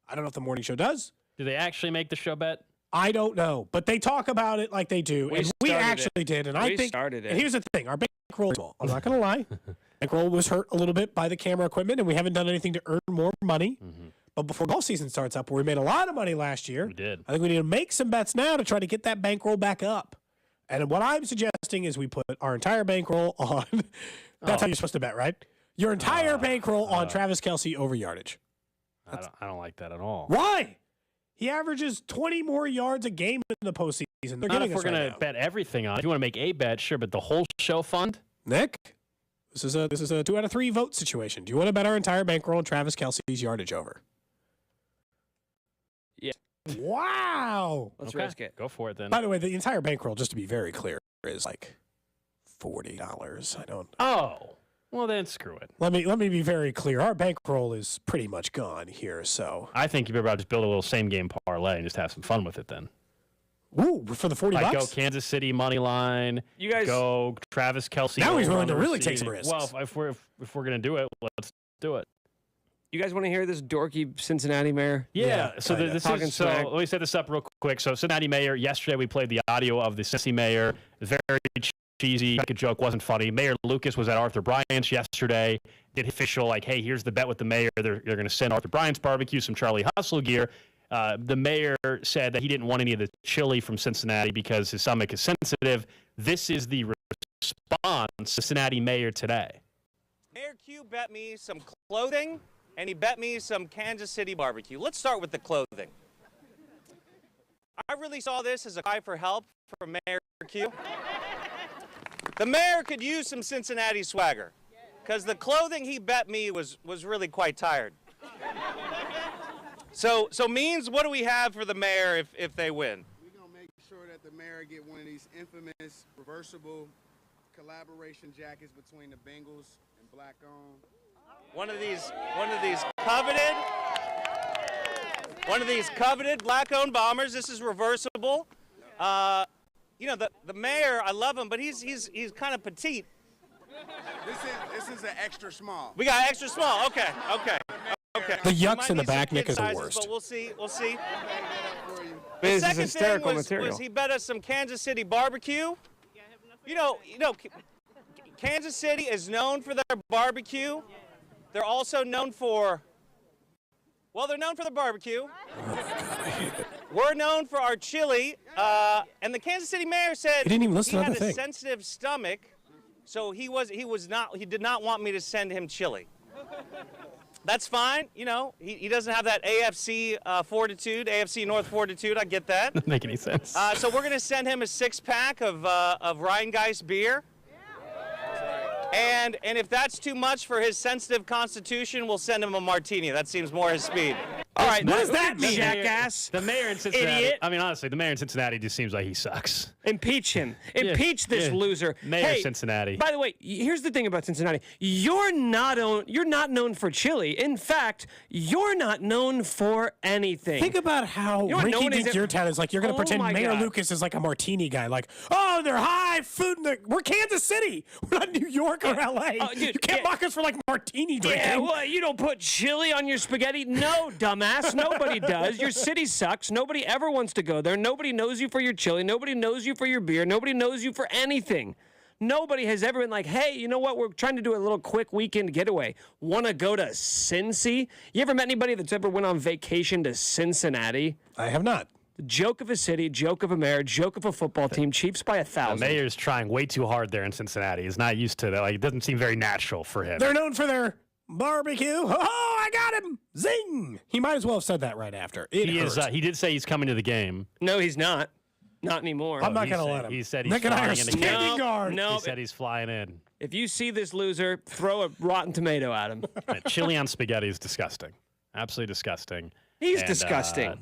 I don't know if the morning show does. Do they actually make the show bet? I don't know, but they talk about it like they do, and we actually did. And I think, started it. And here's the thing: our bankroll is small. I'm not going to lie. Bankroll was hurt a little bit by the camera equipment, and we haven't done anything to earn more money. But before golf season starts up, where we made a lot of money last year, we did. I think we need to make some bets now to try to get that bankroll back up. And what I'm suggesting is we put our entire bankroll on. That's how you're supposed to bet, right? Your entire bankroll on Travis Kelce over yardage. I don't like that at all. Why? He averages 20 more yards a game in the postseason. They're Not getting if we're us right going now. to bet everything on it. If you want to make a bet, sure, but the whole show fund? Nick, this is a 2 out of 3 vote situation. Do you want to bet our entire bankroll on Travis Kelce's yardage over? Yeah. Wow. Let's risk it. Go for it then. By the way, the entire bankroll, just to be very clear, is like $40. I don't. Oh, well then screw it. Let me be very clear. Our bankroll is pretty much gone here. So I think you better about just build a little same game parlay and just have some fun with it then. Ooh, for the $40. Like go Kansas City money line. You guys go Travis Kelce. Now he's willing to over really take some receiving. risks. Well, if we're gonna do it, let's do it. You guys want to hear this dorky Cincinnati mayor? Yeah. So this Talking is so. smack. Let me set this up real quick. So Cincinnati mayor. Yesterday we played the audio of the Cincy mayor. Very cheesy. Make a joke wasn't funny. Mayor Lucas was at Arthur Bryant's yesterday. Did official like, hey, here's the bet with the mayor. They're going to send Arthur Bryant's barbecue some Charlie Hustle gear. The mayor said that he didn't want any of the chili from Cincinnati because his stomach is sensitive. This is the response to Cincinnati mayor today. Mayor Q bet me some clothing, and he bet me some Kansas City barbecue. Let's start with the clothing. I really saw this as a cry for help from Mayor Q. The mayor could use some Cincinnati swagger, because the clothing he bet me was really quite tired. So Means, what do we have for the mayor if they win? We're going to make sure that the mayor get one of these infamous reversible collaboration jackets between the Bengals and Black On. One of these coveted black-owned bombers. This is reversible. You know, the mayor, I love him, but he's kind of petite. This is an extra small. We got extra small. Okay. The yucks in the back, Nick, is the Sizes, worst. But we'll see. The This is second hysterical thing material. was he bet us some Kansas City barbecue. You know, Kansas City is known for their barbecue. They're also known for, well, they're known for their barbecue. We're known for our chili. And the Kansas City mayor said He didn't even listen to had the a thing. sensitive stomach, so he did not want me to send him chili. That's fine. You know, he doesn't have that AFC fortitude, AFC North fortitude. I get that. Doesn't make any sense. So we're going to send him a 6-pack of Rheingeist beer. And if that's too much for his sensitive constitution, we'll send him a martini. That seems more his speed. All right, What does that mean? jackass? The mayor in Cincinnati. Idiot. I mean, honestly, the mayor in Cincinnati just seems like he sucks. Impeach him. Impeach this loser. Mayor hey, Cincinnati. By the way, here's the thing about Cincinnati. You're not known for chili. In fact, you're not known for anything. Think about how You know what no one rinky-dink is your town is. Like, you're going to Oh pretend my Mayor God. Lucas is like a martini guy. Like, oh, they're high food. We're Kansas City. We're not New York or L.A. Dude, you can't mock us for, like, martini drinking. Yeah, well, you don't put chili on your spaghetti? No, dumbass. Nobody does. Your city sucks. Nobody ever wants to go there. Nobody knows you for your chili. Nobody knows you for your beer. Nobody knows you for anything. Nobody has ever been like, hey, you know what? We're trying to do a little quick weekend getaway. Want to go to Cincy? You ever met anybody that's ever went on vacation to Cincinnati? I have not. Joke of a city, joke of a mayor, joke of a football team. Chiefs by 1,000. The mayor's trying way too hard there in Cincinnati. He's not used to that. Like, it doesn't seem very natural for him. They're known for their barbecue. Oh, I got him. Zing. He might as well have said that right after. He did say he's coming to the game. No, he's not. Not anymore. I'm not going to let him. He said he's Nick and I flying are in the standing game. guard. No, He said he's flying in. if you see this loser, throw a rotten tomato at him. Chili on spaghetti is disgusting. Absolutely disgusting. He's disgusting.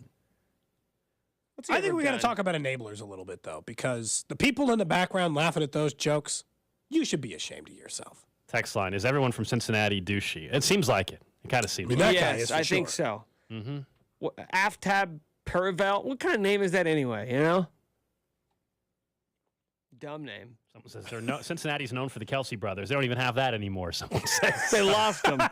I think we got to talk about enablers a little bit, though, because the people in the background laughing at those jokes, you should be ashamed of yourself. Text line, is everyone from Cincinnati douchey? It seems like it. It kind of seems like that it. guy is Yes, for I think sure. so. Mm-hmm. Aftab Pervelt. What kind of name is that anyway, you know? Dumb name. Someone says Cincinnati's known for the Kelsey brothers. They don't even have that anymore, someone says. They lost them.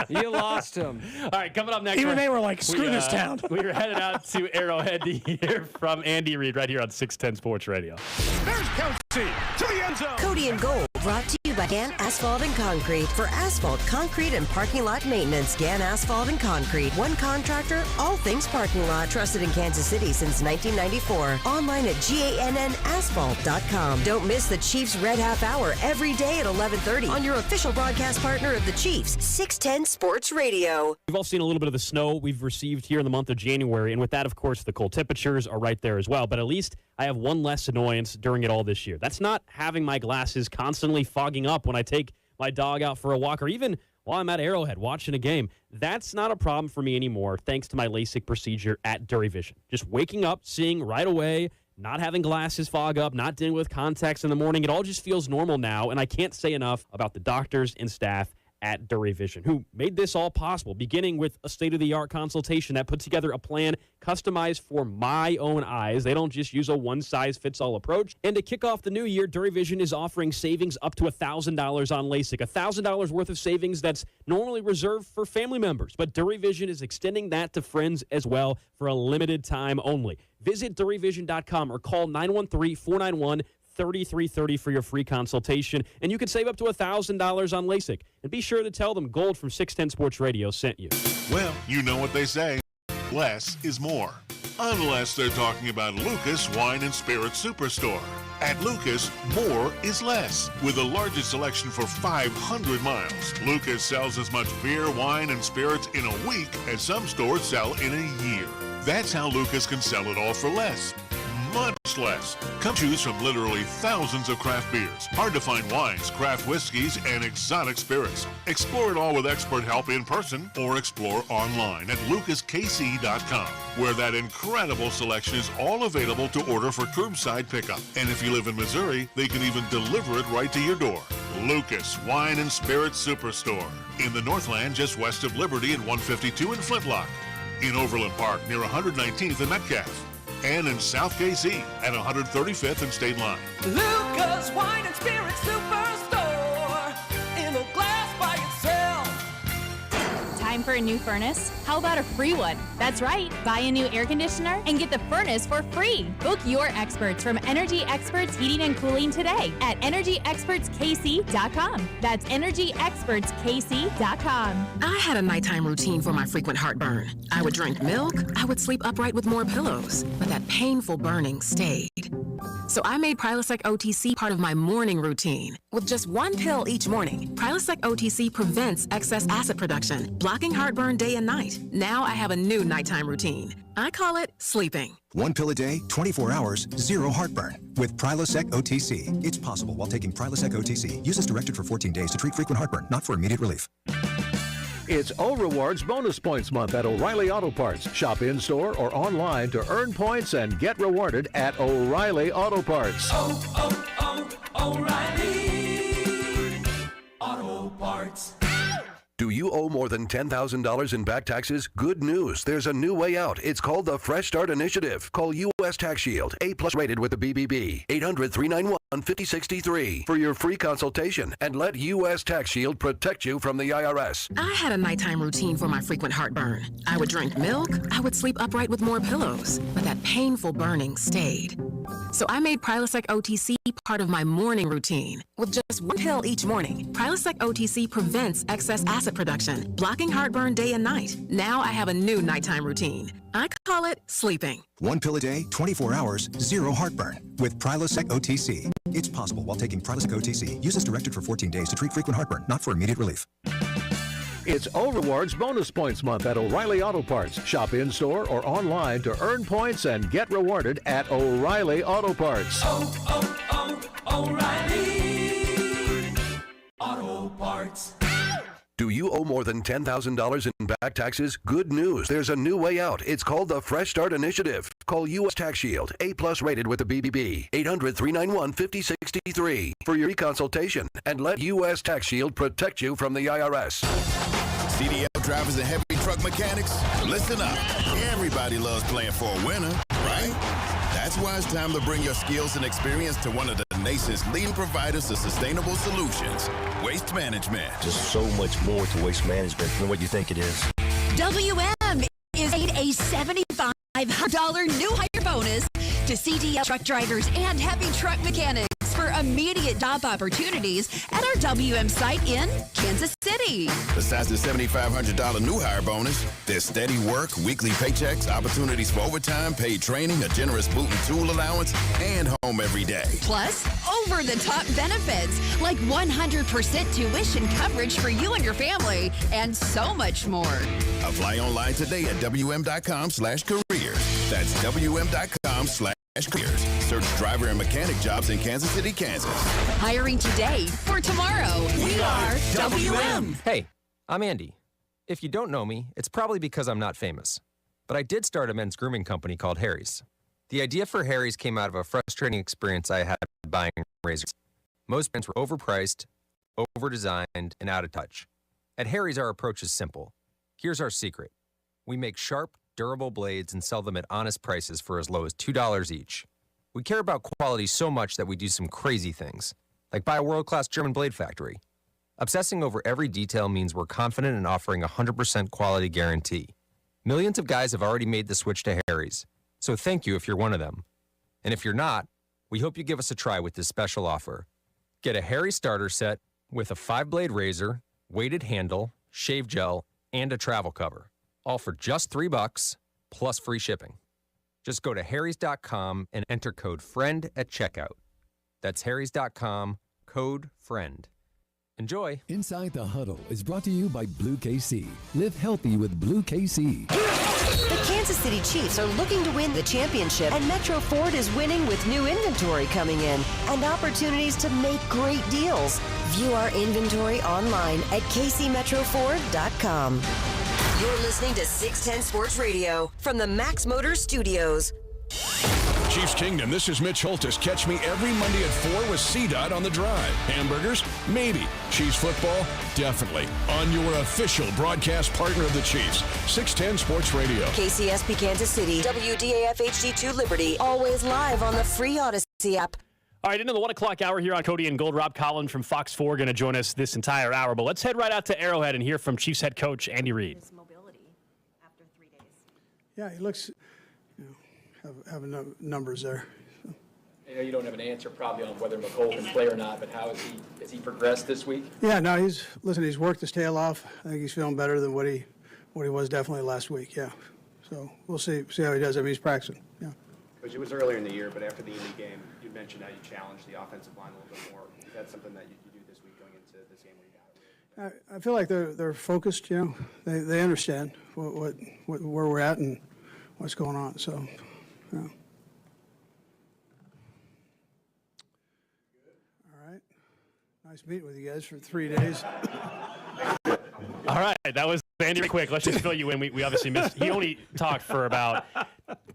You lost them. All right, coming up next. Even they were like, screw this town. We were headed out to Arrowhead to hear from Andy Reid right here on 610 Sports Radio. There's Kelsey to the end zone. Cody and Gold, brought to you by Gann Asphalt and Concrete. For asphalt, concrete, and parking lot maintenance, Gann Asphalt and Concrete. One contractor, all things parking lot. Trusted in Kansas City since 1994. Online at GANNasphalt.com. Don't miss the Chiefs Red Half Hour every day at 11:30 on your official broadcast partner of the Chiefs, 610 Sports Radio. We've all seen a little bit of the snow we've received here in the month of January, and with that, of course, the cold temperatures are right there as well. But at least I have one less annoyance during it all this year. That's not having my glasses constantly fogging up when I take my dog out for a walk, or even while I'm at Arrowhead watching a game. That's not a problem for me anymore, thanks to my LASIK procedure at Dury Vision. Just waking up, seeing right away, not having glasses fog up, not dealing with contacts in the morning. It all just feels normal now, and I can't say enough about the doctors and staff at Dury Vision, who made this all possible, beginning with a state-of-the-art consultation that put together a plan customized for my own eyes. They don't just use a one-size-fits-all approach. And to kick off the new year, Dury Vision is offering savings up to $1,000 on LASIK, $1,000 worth of savings that's normally reserved for family members. But Dury Vision is extending that to friends as well for a limited time only. Visit DuryVision.com or call 913-491-3330 for your free consultation, and you can save up to $1,000 on LASIK. And be sure to tell them Gold from 610 Sports Radio sent you. Well, you know what they say. Less is more. Unless they're talking about Lucas Wine and Spirits Superstore. At Lucas, more is less. With the largest selection for 500 miles, Lucas sells as much beer, wine, and spirits in a week as some stores sell in a year. That's how Lucas can sell it all for less. Much less. Come choose from literally thousands of craft beers, hard-to-find wines, craft whiskeys, and exotic spirits. Explore it all with expert help in person or explore online at lucaskc.com, where that incredible selection is all available to order for curbside pickup. And if you live in Missouri, they can even deliver it right to your door. Lucas Wine and Spirits Superstore. In the Northland, just west of Liberty and 152 in Flintlock. In Overland Park, near 119th and Metcalf. And in South KC at 135th and State Line. Lucas Wine and Spirits Superstore. In a glass by itself. Time for a new furnace? How about a free one? That's right. Buy a new air conditioner and get the furnace for free. Book your experts from Energy Experts Heating and Cooling today at EnergyExpertsKC.com. That's EnergyExpertsKC.com. I had a nighttime routine for my frequent heartburn. I would drink milk, I would sleep upright with more pillows, but that painful burning stayed. So I made Prilosec OTC part of my morning routine. With just one pill each morning, Prilosec OTC prevents excess acid production, blocking heartburn day and night. Now I have a new nighttime routine. I call it sleeping. One pill a day, 24 hours, zero heartburn. With Prilosec OTC. It's possible while taking Prilosec OTC. Use as directed for 14 days to treat frequent heartburn, not for immediate relief. It's O Rewards Bonus Points Month at O'Reilly Auto Parts. Shop in-store or online to earn points and get rewarded at O'Reilly Auto Parts. O'Reilly Auto Parts. Do you owe more than $10,000 in back taxes? Good news. There's a new way out. It's called the Fresh Start Initiative. Call U.S. Tax Shield, A+ rated with the BBB. 800-391-5063 for your free consultation and let U.S. Tax Shield protect you from the IRS. I had a nighttime routine for my frequent heartburn. I would drink milk, I would sleep upright with more pillows, but that painful burning stayed. So I made Prilosec OTC part of my morning routine. With just one pill each morning, Prilosec OTC prevents excess acid production, blocking heartburn day and night. Now I have a new nighttime routine. I call it sleeping. One pill a day, 24 hours, zero heartburn. With Prilosec OTC. It's possible while taking Prilosec OTC. Use as directed for 14 days to treat frequent heartburn, not for immediate relief. It's O Rewards Bonus Points Month at O'Reilly Auto Parts. Shop in-store or online to earn points and get rewarded at O'Reilly Auto Parts. O'Reilly Auto Parts. Do you owe more than $10,000 in back taxes? Good news. There's a new way out. It's called the Fresh Start Initiative. Call U.S. Tax Shield, A+ rated with the BBB. 800-391-5063 for your consultation and let U.S. Tax Shield protect you from the IRS. CDL drivers and heavy truck mechanics, listen up. Everybody loves playing for a winner, right? That's why it's time to bring your skills and experience to one of the nation's leading providers of sustainable solutions. Waste Management. There's so much more to waste management than what you think it is. WM is a $7,500 new hire bonus to CDL truck drivers and heavy truck mechanics for immediate job opportunities at our WM site in Kansas City. Besides the $7,500 new hire bonus, there's steady work, weekly paychecks, opportunities for overtime, paid training, a generous boot and tool allowance, and home every day. Plus, over-the-top benefits like 100% tuition coverage for you and your family, and so much more. Apply online today at WM.com/careers. That's WM.com/careers. Search driver and mechanic jobs in Kansas City, Kansas. Hiring today for tomorrow. We are WM. Hey, I'm Andy. If you don't know me, it's probably because I'm not famous. But I did start a men's grooming company called Harry's. The idea for Harry's came out of a frustrating experience I had buying razors. Most brands were overpriced, over-designed, and out of touch. At Harry's, our approach is simple. Here's our secret. We make sharp, durable blades and sell them at honest prices for as low as $2 each. We care about quality so much that we do some crazy things, like buy a world-class German blade factory. Obsessing over every detail means we're confident in offering a 100% quality guarantee. Millions of guys have already made the switch to Harry's, so thank you if you're one of them. And if you're not, we hope you give us a try with this special offer. Get a Harry starter set with a 5-blade razor, weighted handle, shave gel, and a travel cover. All for just $3 plus free shipping. Just go to harrys.com and enter code FRIEND at checkout. That's harrys.com, code FRIEND. Enjoy. Inside the Huddle is brought to you by Blue KC. Live healthy with Blue KC. The Kansas City Chiefs are looking to win the championship, and Metro Ford is winning with new inventory coming in and opportunities to make great deals. View our inventory online at kcmetroford.com. You're listening to 610 Sports Radio from the Max Motors Studios. Chiefs Kingdom, this is Mitch Holtis. Catch me every Monday at 4 with CDOT on the Drive. Hamburgers? Maybe. Chiefs football? Definitely. On your official broadcast partner of the Chiefs, 610 Sports Radio. KCSP Kansas City, WDAF HD2 Liberty, always live on the free Odyssey app. All right, into the 1 o'clock hour here on Cody and Gold. Rob Collins from Fox 4 going to join us this entire hour. But let's head right out to Arrowhead and hear from Chiefs head coach Andy Reid. Yeah, he looks, have numbers there. I know you don't have an answer probably on whether McCole can play or not, but how has he progressed this week? Yeah, no, he's worked his tail off. I think he's feeling better than what he was definitely last week. Yeah, so we'll see how he does. I mean, he's practicing. Yeah. Coach, it was earlier in the year, but after the Indy game, you mentioned how you challenged the offensive line a little bit more. Is that something that you do this week going into this game where you got? I feel like they're focused. They understand where we're at and what's going on. So, yeah. All right. Nice meeting with you guys for 3 days. All right, that was Andy quick. Let's just fill you in. We obviously missed. He only talked for about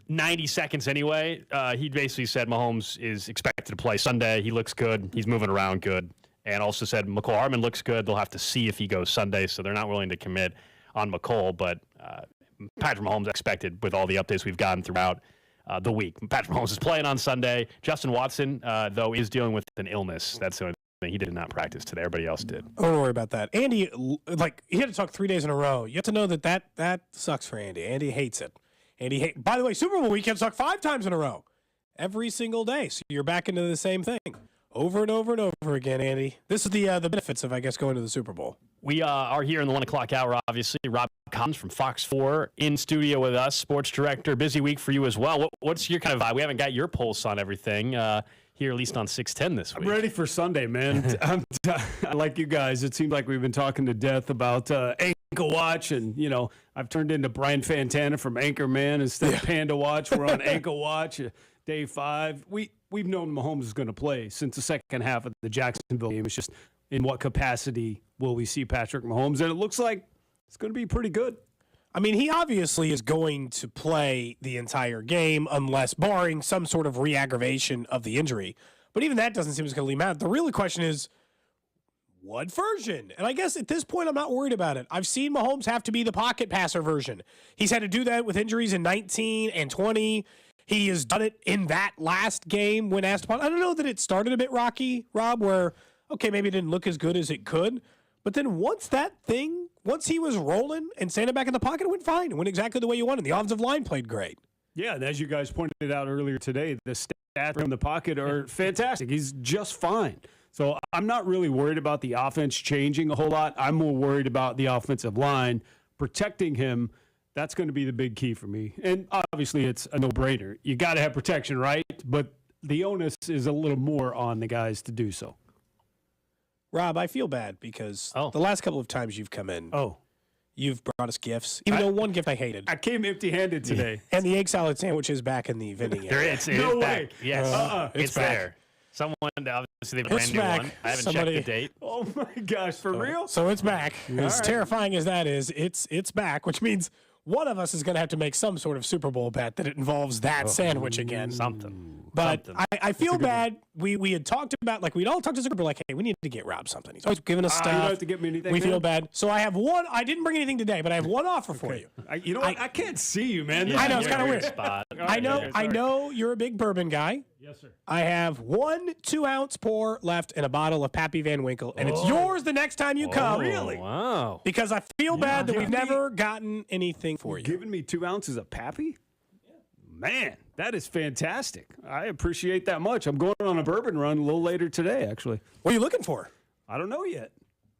90 seconds anyway. He basically said Mahomes is expected to play Sunday. He looks good. He's moving around good. And also said McCole Hardman looks good. They'll have to see if he goes Sunday, so they're not willing to commit on McCole. But Patrick Mahomes expected with all the updates we've gotten throughout the week. Patrick Mahomes is playing on Sunday. Justin Watson, though, is dealing with an illness. That's the only thing. He did not practice today. Everybody else did. Don't worry about that. Andy, he had to talk 3 days in a row. You have to know that sucks for Andy. Andy hates it. By the way, Super Bowl week, you have to talk 5 times in a row. Every single day. So you're back into the same thing. Over and over and over again, Andy. This is the benefits of, I guess, going to the Super Bowl. We are here in the 1 o'clock hour, obviously. Rob Collins from Fox 4 in studio with us, sports director. Busy week for you as well. What's your kind of vibe? We haven't got your pulse on everything here, at least on 610 this week. I'm ready for Sunday, man. Like you guys, it seems like we've been talking to death about Ankle Watch, and, I've turned into Brian Fantana from Anchorman instead of Panda Watch. We're on Ankle Watch, day 5. We've known Mahomes is going to play since the second half of the Jacksonville game. It's just in what capacity will we see Patrick Mahomes? And it looks like it's going to be pretty good. I mean, he obviously is going to play the entire game unless barring some sort of re-aggravation of the injury. But even that doesn't seem to really matter. The real question is, what version? And I guess at this point, I'm not worried about it. I've seen Mahomes have to be the pocket passer version. He's had to do that with injuries in 19 and 20. He has done it in that last game when asked upon. I don't know that it started a bit rocky, Rob, where, okay, maybe it didn't look as good as it could. But then once he was rolling and standing back in the pocket, it went fine. It went exactly the way you wanted. The offensive line played great. Yeah, and as you guys pointed out earlier today, the stats from the pocket are fantastic. He's just fine. So I'm not really worried about the offense changing a whole lot. I'm more worried about the offensive line protecting him. That's going to be the big key for me. And obviously it's a no-brainer. You got to have protection, right? But the onus is a little more on the guys to do so. Rob, I feel bad because the last couple of times you've come in, you've brought us gifts, even though one gift I hated. I came empty-handed today. And the egg salad sandwich is back in the vending area. It's no way. Back. Yes, it's back. There. Someone, obviously, they brand new one. I haven't checked the date. Oh, my gosh, for real? So it's back. As terrifying as that is, it's back, which means one of us is going to have to make some sort of Super Bowl bet that it involves that sandwich again. But I feel bad. We had talked about, we'd all talked to Zucker, like, hey, we need to get Rob something. He's always giving us stuff. You don't have to get me anything. We feel bad. So I have one. I didn't bring anything today, but I have one offer for you. You know what? I can't see you, man. I know, it's kind of weird. I know you're a big bourbon guy. Yes, sir. I have 1 2-ounce pour left in a bottle of Pappy Van Winkle, and it's yours the next time you come. Really? Wow. Because I feel bad that we've never gotten anything for you. Giving me 2 ounces of Pappy? Man, that is fantastic. I appreciate that much. I'm going on a bourbon run a little later today, actually. What are you looking for? I don't know yet.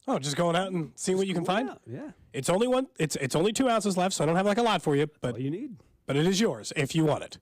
Oh, just going out and seeing what you can find? Yeah. It's only 2 ounces left, so I don't have a lot for you. But all you need. But it is yours if you want it.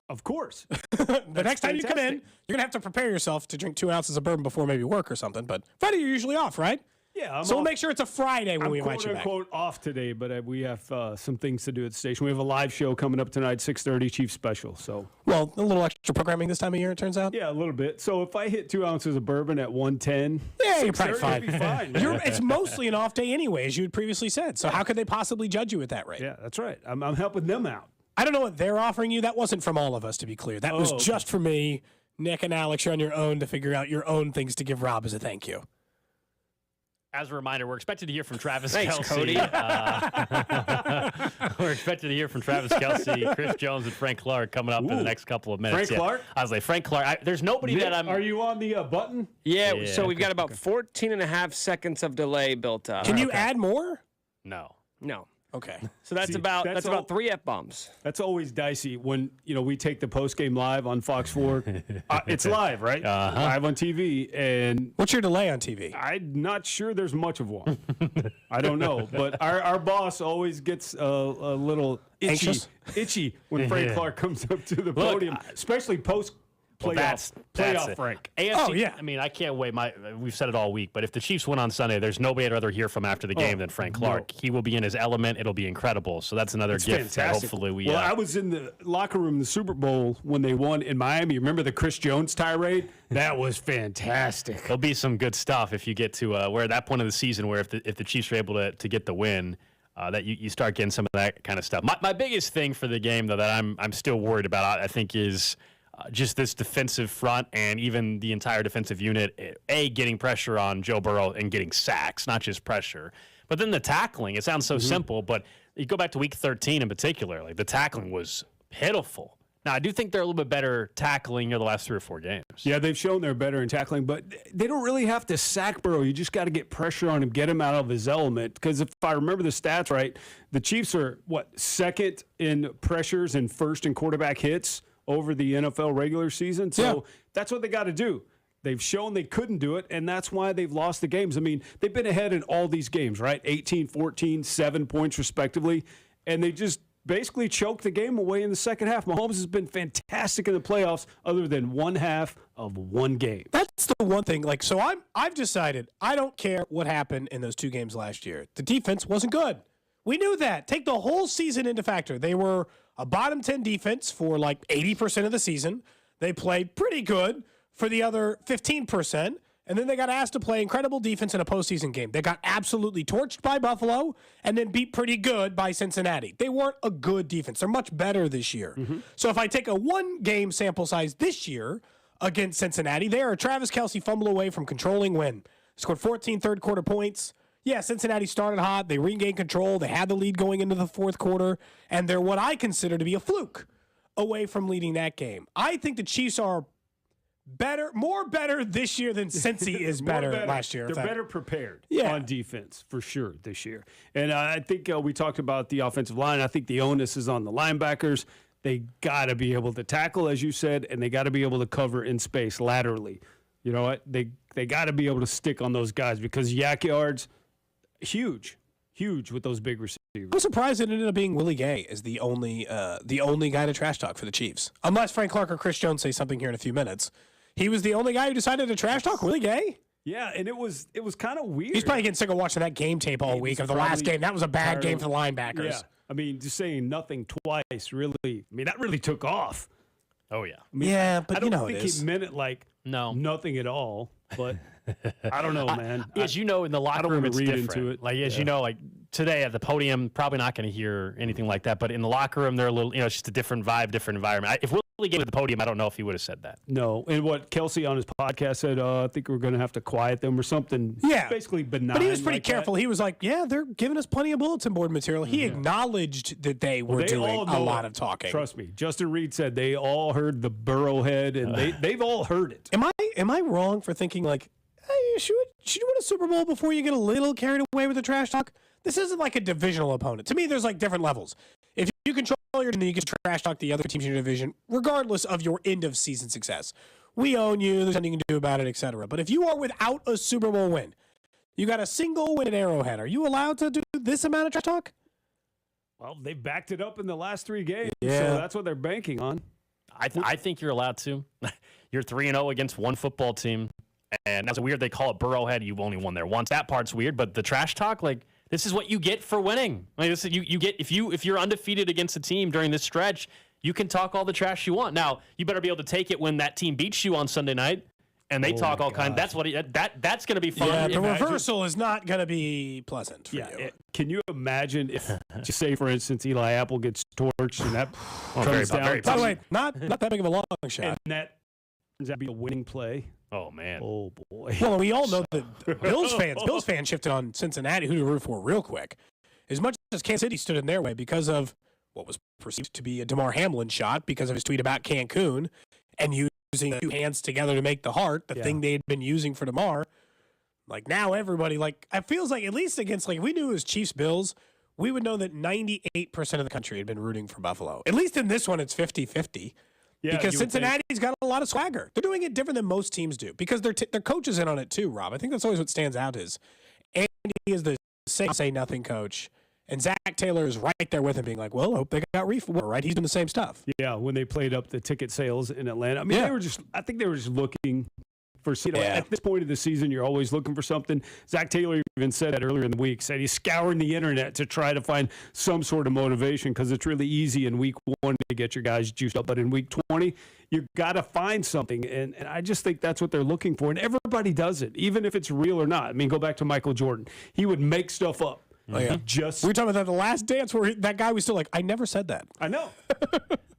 Of course. The next time you come in, you're going to have to prepare yourself to drink 2 ounces of bourbon before maybe work or something. But Friday, you're usually off, right? Yeah. So we'll make sure it's a Friday when we invite you back. I'm quote-unquote off today, but we have some things to do at the station. We have a live show coming up tonight, 6:30, Chief Special. So, well, a little extra programming this time of year, it turns out? Yeah, a little bit. So if I hit 2 ounces of bourbon at 110, yeah, you're probably fine. Be fine. It's mostly an off day anyway, as you had previously said. So how could they possibly judge you at that rate? Yeah, that's right. I'm helping them out. I don't know what they're offering you. That wasn't from all of us, to be clear. That was just for me. Nick and Alex, you're on your own to figure out your own things to give Rob as a thank you. As a reminder, we're expected to hear from Travis Thanks, Kelce. Cody. We're expected to hear from Travis Kelce, Chris Jones, and Frank Clark coming up in the next couple of minutes. Frank Clark? I was like, Frank Clark. There's nobody Nick, that I'm. Are you on the button? Yeah, so we've got about 14 and a half seconds of delay built up. Can you add more? No. Okay. So that's about 3 F-bombs. That's always dicey when, we take the postgame live on Fox 4. It's live, right? Live on TV. And what's your delay on TV? I'm not sure there's much of one. I don't know. But our boss always gets a little itchy when Frank Clark comes up to the podium, especially post playoff Frank. AFC, I mean, I can't wait. We've said it all week, but if the Chiefs win on Sunday, there's nobody I'd rather hear from after the game than Frank Clark. He will be in his element. It'll be incredible. So that's another gift that hopefully we. Well, I was in the locker room in the Super Bowl when they won in Miami. Remember the Chris Jones tirade? That was fantastic. There'll be some good stuff if you get to where at that point of the season where if the Chiefs are able to get the win. That you start getting some of that kind of stuff. My biggest thing for the game, though, that I'm still worried about, I think, is just this defensive front and even the entire defensive unit, getting pressure on Joe Burrow and getting sacks, not just pressure. But then the tackling, it sounds so simple, but you go back to week 13 in particular, the tackling was pitiful. Now, I do think they're a little bit better tackling the last 3 or 4 games. Yeah, they've shown they're better in tackling, but they don't really have to sack Burrow. You just got to get pressure on him, get him out of his element. Because if I remember the stats right, the Chiefs are, second in pressures and first in quarterback hits over the NFL regular season. So that's what they got to do. They've shown they couldn't do it, and that's why they've lost the games. I mean, they've been ahead in all these games, right? 18, 14, 7 points respectively, and they just basically choked the game away in the second half. Mahomes has been fantastic in the playoffs other than one half of one game. That's the one thing. So I've decided I don't care what happened in those 2 games last year. The defense wasn't good. We knew that. Take the whole season into factor. They were a bottom 10 defense for 80% of the season. They played pretty good for the other 15%. And then they got asked to play incredible defense in a postseason game. They got absolutely torched by Buffalo and then beat pretty good by Cincinnati. They weren't a good defense. They're much better this year. So if I take a 1-game sample size this year against Cincinnati, they are a Travis Kelce fumble away from controlling win. Scored 14 third-quarter points. Yeah, Cincinnati started hot. They regained control. They had the lead going into the fourth quarter. And they're what I consider to be a fluke. away from leading that game. I think the Chiefs are more better this year than Cincy is better last year. They're better prepared on defense for sure this year. And I think we talked about the offensive line. I think the onus is on the linebackers. They got to be able to tackle, as you said, and they got to be able to cover in space laterally. You know what? They got to be able to stick on those guys because yak yards, huge with those big receivers. I'm surprised it ended up being Willie Gay as the only guy to trash talk for the Chiefs. Unless Frank Clark or Chris Jones say something here in a few minutes. He was the only guy who decided to trash talk Willie Gay. Yeah, and it was kind of weird. He's probably getting sick of watching that game tape all week of the last game. That was a bad game for the linebackers. Yeah. I mean, just saying nothing twice really. I mean, that really took off. Oh, yeah. I mean, but I don't you know think it is. he meant it like nothing at all, but I don't know, man. As you know, in the locker room, it's read different. into it. Like, as you know, like today at the podium, probably not going to hear anything like that. But in the locker room, they're a little, it's just a different vibe, different environment. If Willie gave it the podium, I don't know if he would have said that. No. And what Kelsey on his podcast said, I think we're going to have to quiet them or something. Yeah. Basically benign. But he was pretty like careful. That. He was like, yeah, they're giving us plenty of bulletin board material. He acknowledged that they were doing a lot of talking. Trust me. Justin Reed said they all heard the Burrowhead, and they've all heard it. Am I wrong for thinking like, hey, should you win a Super Bowl before you get a little carried away with the trash talk? This isn't like a divisional opponent. To me, there's like different levels. If you control your team, you can trash talk the other teams in your division, regardless of your end of season success. We own you. There's nothing you can do about it, etc. But if you are without a Super Bowl win, you got a single win at Arrowhead. Are you allowed to do this amount of trash talk? Well, they backed it up in the last 3 games, Yeah. so that's what they're banking on. I think you're allowed to. You're 3-0 against one football team, and that's weird. They call it Burrowhead. You've only won there once. That part's weird, but the trash talk, like, this is what you get for winning. Like, this is, you get if you're undefeated against a team during this stretch, you can talk all the trash you want. Now, you better be able to take it when that team beats you on Sunday night, and they talk all kinds. That's what that's going to be fun. Yeah, the reversal is not going to be not for you. Can you imagine if, just say, for instance, Eli Apple gets torched and that comes down? By the way, not that big of a long shot. And that turns out to be a winning play. Oh, man. Oh, boy. Well, we all know that Bills fans shifted on Cincinnati, who to root for real quick. As much as Kansas City stood in their way because of what was perceived to be a DeMar Hamlin shot because of his tweet about Cancun and using the 2 hands together to make the heart, the thing they had been using for DeMar. Like, now everybody, like, it feels like, at least against, like, if we knew it was Chiefs-Bills, we would know that 98% of the country had been rooting for Buffalo. At least in this one, it's 50-50. Yeah, because Cincinnati's got a lot of swagger. They're doing it different than most teams do because their coach is in on it too, Rob. I think that's always what stands out is Andy is the say-nothing coach, and Zach Taylor is right there with him being like, well, I hope they got refuel, right? He's doing the same stuff. Yeah, when they played up the ticket sales in Atlanta. I mean, I think they were just looking for, at this point of the season, you're always looking for something. Zach Taylor even said that earlier in the week, said he's scouring the internet to try to find some sort of motivation because it's really easy in week 1 to get your guys juiced up. But in week 20, you got to find something. And I just think that's what they're looking for. And everybody does it, even if it's real or not. I mean, go back to Michael Jordan. He would make stuff up. Oh, yeah. We were talking about that The Last Dance where that guy was still like, I never said that. I know.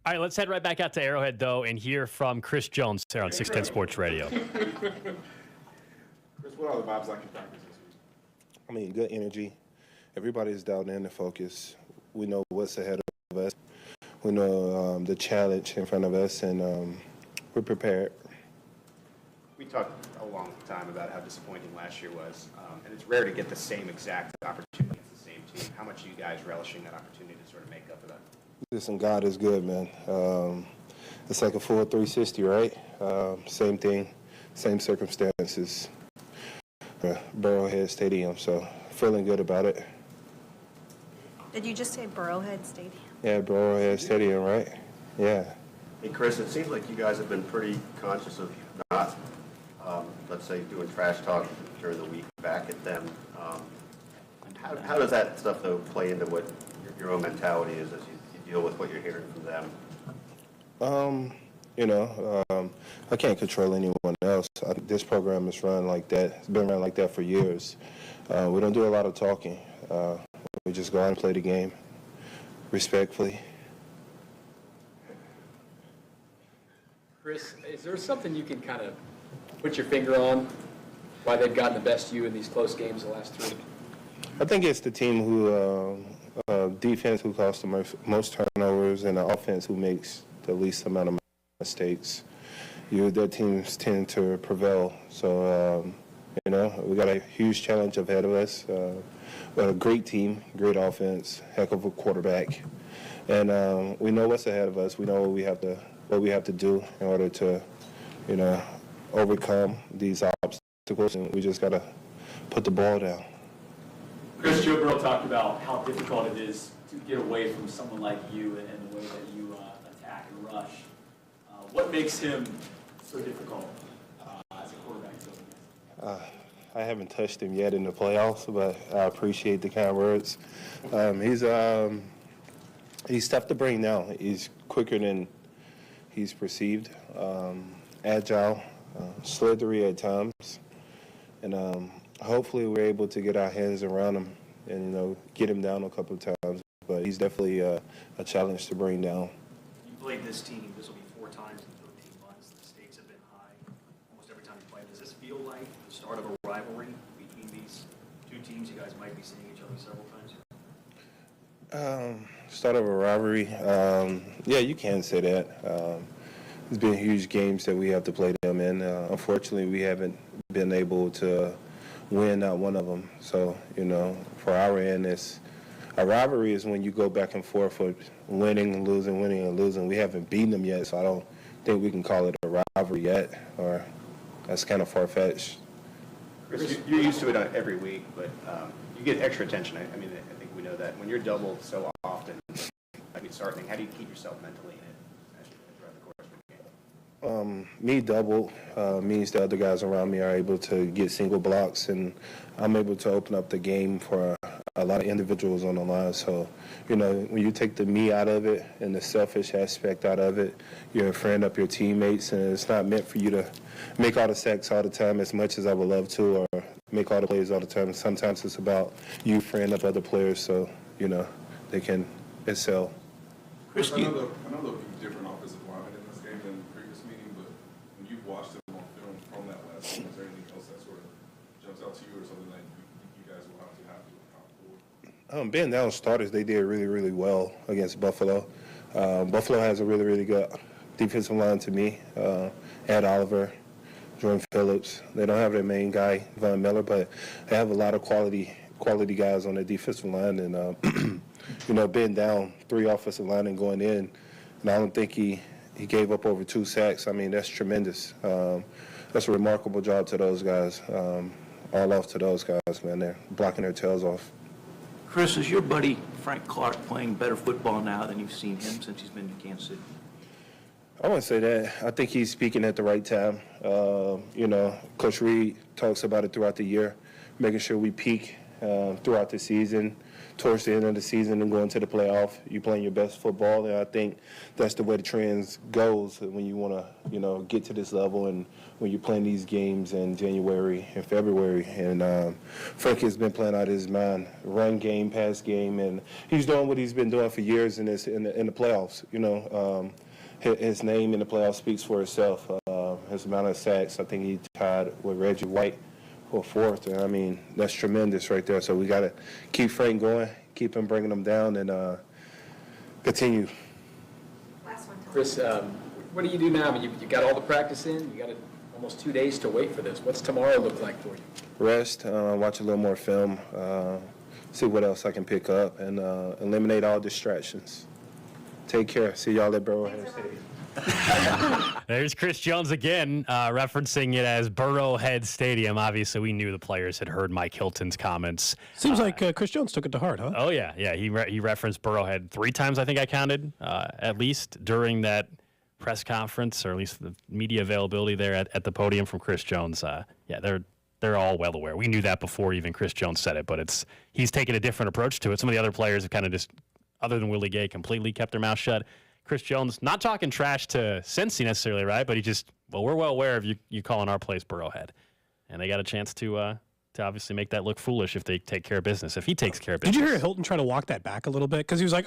All right, let's head right back out to Arrowhead, though, and hear from Chris Jones here on 610 Sports Radio. Chris, what are the vibes like in practice this week? I mean, good energy. Everybody's down there in the focus. We know what's ahead of us. We know the challenge in front of us, and we're prepared. We talked a long time about how disappointing last year was, and it's rare to get the same exact opportunity against the same team. How much are you guys relishing that opportunity to sort of make up for that? Listen, God is good, man. It's like a full 360, right? Same thing, same circumstances. Burrowhead Stadium, so feeling good about it. Did you just say Burrowhead Stadium? Yeah, Burrowhead Stadium, right? Yeah. Hey, Chris, it seems like you guys have been pretty conscious of not, let's say, doing trash talk during the week back at them. How does that stuff, though, play into what your own mentality is as you deal with what you're hearing from them? I can't control anyone else. This program is run like that. It's been run like that for years. We don't do a lot of talking. We just go out and play the game respectfully. Chris, is there something you can kind of put your finger on why they've gotten the best of you in these close games the last 3? I think it's the team who, defense who caused the most turnovers and the offense who makes the least amount of mistakes, their teams tend to prevail. So, we got a huge challenge ahead of us. We have a great team, great offense, heck of a quarterback. And we know what's ahead of us. We know what we have to do in order to, overcome these obstacles, and we just got to put the ball down. Chris, Joe Burrow talked about how difficult it is to get away from someone like you and the way that you attack and rush. What makes him so difficult as a quarterback? I haven't touched him yet in the playoffs, but I appreciate the kind words. He's tough to bring down. He's quicker than he's perceived, agile, slithery at times, and hopefully we're able to get our hands around him and get him down a couple of times. But he's definitely a challenge to bring down. You played this team. This will be 4 times in 13 months. The stakes have been high almost every time you play. Does this feel like the start of a rivalry between these two teams? You guys might be seeing each other several times. Start of a rivalry. Yeah, you can say that. It's been huge games that we have to play them in. Unfortunately, we haven't been able to win not one of them. So, for our end, a rivalry is when you go back and forth with winning and losing, winning and losing. We haven't beaten them yet, so I don't think we can call it a rivalry yet, or that's kind of far-fetched. Chris, you're used to it every week, but you get extra attention. I think we know that. When you're doubled so often, how do you keep yourself mentally in it throughout the course of the game? Me doubled means the other guys around me are able to get single blocks, and I'm able to open up the game for a lot of individuals on the line. So, when you take the me out of it and the selfish aspect out of it, you're freeing up your teammates, and it's not meant for you to make all the sacks all the time as much as I would love to, or make all the plays all the time. Sometimes it's about you freeing up other players so, they can excel. Chris, I know there'll be different offensive linemen in this game than the previous meeting, but when you've watched them on film from that last game, is there anything else that sort of jumps out to you or something that you guys will have to account for? Being down starters, they did really, really well against Buffalo. Buffalo has a really, really good defensive line to me. Ed Oliver, Jordan Phillips. They don't have their main guy, Von Miller, but they have a lot of quality guys on their defensive line. And, being down 3 offensive linemen going in, and I don't think he gave up over 2 sacks. I mean, that's tremendous. That's a remarkable job to those guys. All off to those guys, man. They're blocking their tails off. Chris, is your buddy Frank Clark playing better football now than you've seen him since he's been to Kansas City? I wouldn't say that. I think he's speaking at the right time. Coach Reed talks about it throughout the year, making sure we peak throughout the season, towards the end of the season and going to the playoff. You're playing your best football, and I think that's the way the trends goes when you want to, get to this level and when you're playing these games in January and February. And Frank has been playing out of his mind, run game, pass game, and he's doing what he's been doing for years in the playoffs. His name in the playoffs speaks for itself. His amount of sacks, I think he tied with Reggie White for 4th. And I mean, that's tremendous right there. So we got to keep Frank going, keep him bringing them down, and continue. Last one, Tom. Chris, what do you do now? I mean, you got all the practice in. You got almost 2 days to wait for this. What's tomorrow look like for you? Rest, watch a little more film, see what else I can pick up, and eliminate all distractions. Take care. See y'all at Burrowhead Stadium. There's Chris Jones again, referencing it as Burrowhead Stadium. Obviously, we knew the players had heard Mike Hilton's comments. Seems like Chris Jones took it to heart, huh? Oh, yeah. He referenced Burrowhead 3 times, I think I counted, at least during that press conference, or at least the media availability there at the podium from Chris Jones. They're all well aware. We knew that before even Chris Jones said it, but he's taken a different approach to it. Some of the other players have kind of just, other than Willie Gay, completely kept their mouth shut. Chris Jones, not talking trash to Cincy necessarily, right? But we're well aware of you calling our place Burrowhead. And they got a chance to obviously make that look foolish if they take care of business, if he takes care of business. Did you hear Hilton try to walk that back a little bit? Because he was like,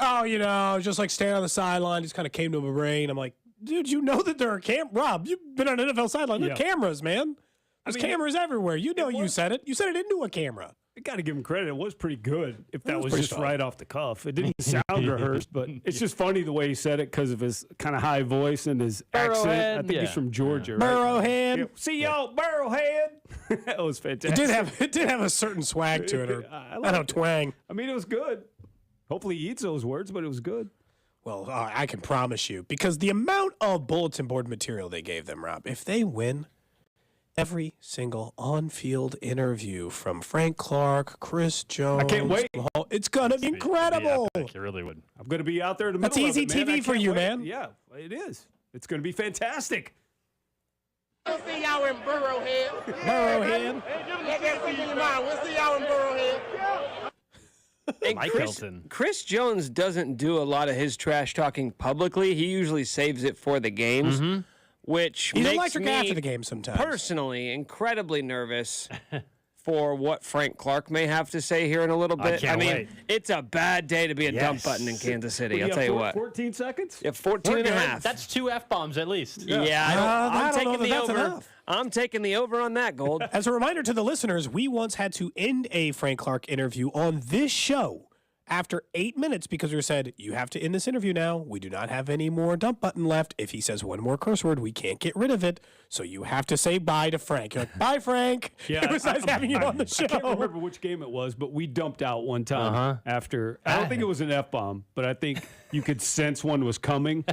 just like stand on the sideline, just kind of came to my brain. I'm like, dude, you know that there are Rob, you've been on an NFL sideline. There are cameras, man. There's cameras everywhere. You said it. You said it into a camera. I got to give him credit. It was pretty good if that was pretty just solid. right off the cuff. It didn't sound rehearsed, but it's just funny the way he said it because of his kind of high voice and his accent. I think he's from Georgia, right? Burrowhead. Yeah. See y'all, Burrowhead. That was fantastic. It did have a certain swag to it, or I don't know, twang. I mean, it was good. Hopefully he eats those words, but it was good. Well, I can promise you, because the amount of bulletin board material they gave them, Rob, if they win, every single on-field interview from Frank Clark, Chris Jones. I can't wait. It's going to be incredible. I think you really would. I'm going to be out there in the That's middle easy of it, man. TV I for can't you, wait. man. Yeah, it is. It's going to be fantastic. We'll see y'all in Burrowhead. Burrowhead. Let that see you in mind. We'll see y'all in Burrowhead. And Mike Hilton. Chris Jones doesn't do a lot of his trash talking publicly. He usually saves it for the games, which He's makes electric me after the game sometimes. personally incredibly nervous for what Frank Clark may have to say here in a little bit. can't mean, wait. it's a bad day to be a dump button in Kansas City. I'll tell you what. 14 seconds? Yeah, 14 and a half. That's 2 F-bombs at least. Yeah, I I'm don't know taking that the that's over. enough. I'm taking the over on that, Gold. As a reminder to the listeners, we once had to end a Frank Clark interview on this show after 8 minutes because we said, you have to end this interview now. We do not have any more dump button left. If he says one more curse word, we can't get rid of it. So you have to say bye to Frank. You're like, bye, Frank. Yeah, it was nice having you on the show. I can't remember which game it was, but we dumped out one time after. I don't think it was an F-bomb, but I think you could sense one was coming,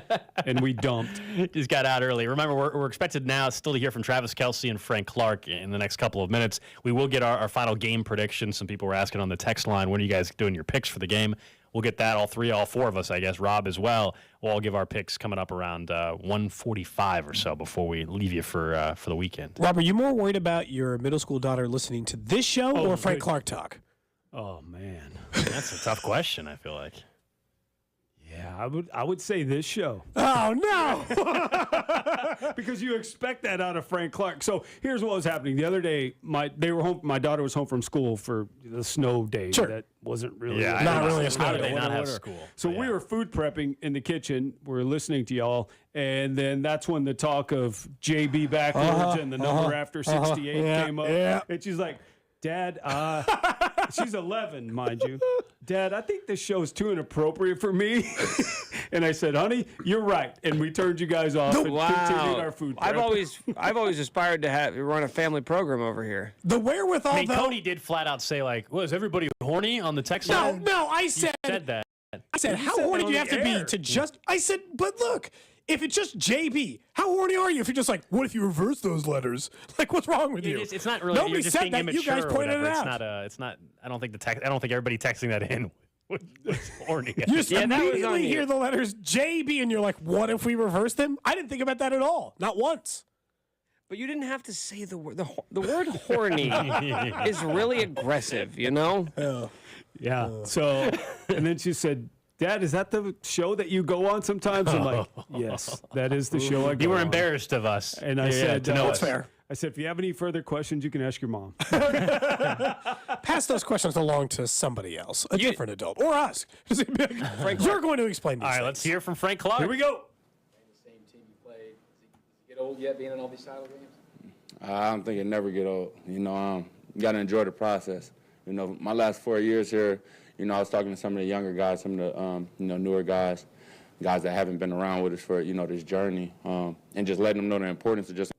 and we dumped. Just got out early. Remember, we're expected now still to hear from Travis Kelce and Frank Clark in the next couple of minutes. We will get our final game predictions. Some people were asking on the text line, when are you guys doing your picks for the game? We'll get that, all four of us, I guess, Rob as well. We'll all give our picks coming up around 1:45 or so before we leave you for the weekend. Rob, are you more worried about your middle school daughter listening to this show or Frank good. Clark talk? Oh, man. That's a tough question, I feel like. Yeah, I would say this show. Oh, no. Because you expect that out of Frank Clark. So here's what was happening. The other day, my daughter was home from school for the snow day. Sure. That wasn't really not really a snow How day. did they not have school? So we were food prepping in the kitchen. We're listening to y'all. And then that's when the talk of JB backwards and the number after 68 came up. Yeah. And she's like, Dad, she's 11, mind you. Dad, I think this show is too inappropriate for me. And I said, honey, you're right. And we turned you guys off and continued our food prep. I've always aspired to run a family program over here. The wherewithal, I mean, though. Cody did flat out say, like, was everybody horny on the text line? No, I You said that. I said, how said horny that do you on have the to air. be to just... I said, but look, if it's just JB, how horny are you if you're just like, what if you reverse those letters? Like, what's wrong with you? It's not really. Nobody You're just said being that. immature You guys or pointed whatever. it It's not. I don't think I don't think everybody texting that in was horny. You just Yeah, that was on immediately you. hear the letters JB and you're like, what if we reverse them? I didn't think about that at all. Not once. But you didn't have to say the word. The word horny is really aggressive, you know? Yeah. So, and then she said, Dad, is that the show that you go on sometimes? I'm like, yes, that is the show I go You were on. embarrassed of us. And I said, to know that's us. fair. I said, if you have any further questions, you can ask your mom. Pass those questions along to somebody else, a different adult, or us. You're going to explain these All right, things. let's hear from Frank Clark. Here we go. The same team you played. Does he get old yet being in all these title games? I don't think it never get old. You know, you got to enjoy the process. You know, my last 4 years here, you know, I was talking to some of the younger guys, some of the, newer guys that haven't been around with us for, this journey, and just letting them know the importance of just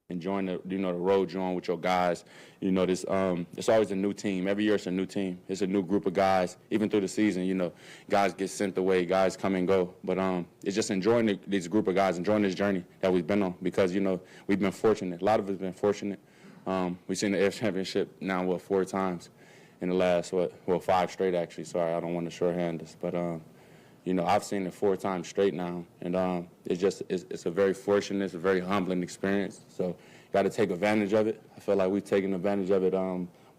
enjoying the, the road you're on with your guys. It's always a new team. Every year it's a new team. It's a new group of guys. Even through the season, guys get sent away, guys come and go. But it's just enjoying this group of guys, enjoying this journey that we've been on because, we've been fortunate. A lot of us have been fortunate. We've seen the AFC Championship now, 4 times in the last, 5 straight, actually. Sorry, I don't want to shorthand this. But, I've seen it 4 times straight now. And it's a very fortunate, it's a very humbling experience. So you got to take advantage of it. I feel like we've taken advantage of it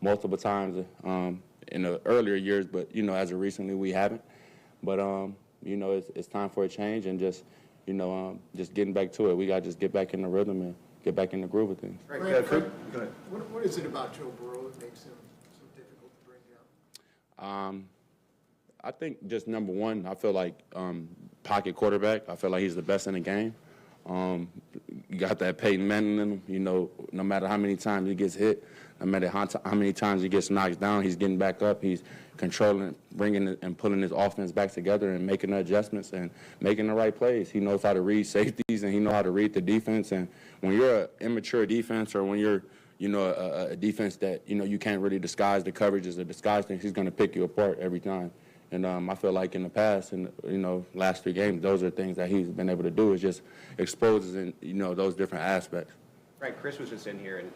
multiple times in the earlier years. But, as of recently, we haven't. But, it's time for a change and just getting back to it. We got to just get back in the rhythm and get back in the groove of things. Frank, go ahead. What is it about Joe Burrow that makes him so difficult to bring down? I think just number one, I feel like pocket quarterback. I feel like he's the best in the game. You got that Peyton Manning in him. No matter how many times he gets hit, no matter how many times he gets knocked down, he's getting back up. He's controlling, bringing it, and pulling his offense back together and making the adjustments and making the right plays. He knows how to read safeties and he knows how to read the defense. And when you're an immature defense, or when you're, a defense that, you can't really disguise the coverages or disguise things, he's going to pick you apart every time. And I feel like in the past, and last 3 games, those are things that he's been able to do, is just exposes in those different aspects. Right, Chris was just in here and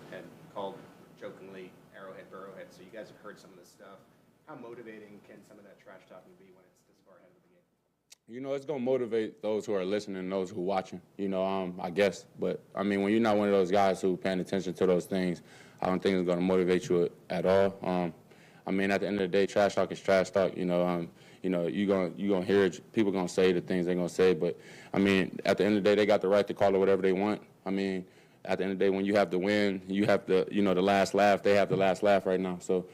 called jokingly Arrowhead, Burrowhead, so you guys have heard some of this stuff. How motivating can some of that trash talking be when it's this far ahead of the game? It's going to motivate those who are listening and those who are watching, I guess. But, when you're not one of those guys who paying attention to those things, I don't think it's going to motivate you at all. At the end of the day, trash talk is trash talk. You're gonna hear it. People gonna say the things they're gonna say. But at the end of the day, they got the right to call it whatever they want. At the end of the day, when you have to win, you have the the last laugh. They have the last laugh right now. So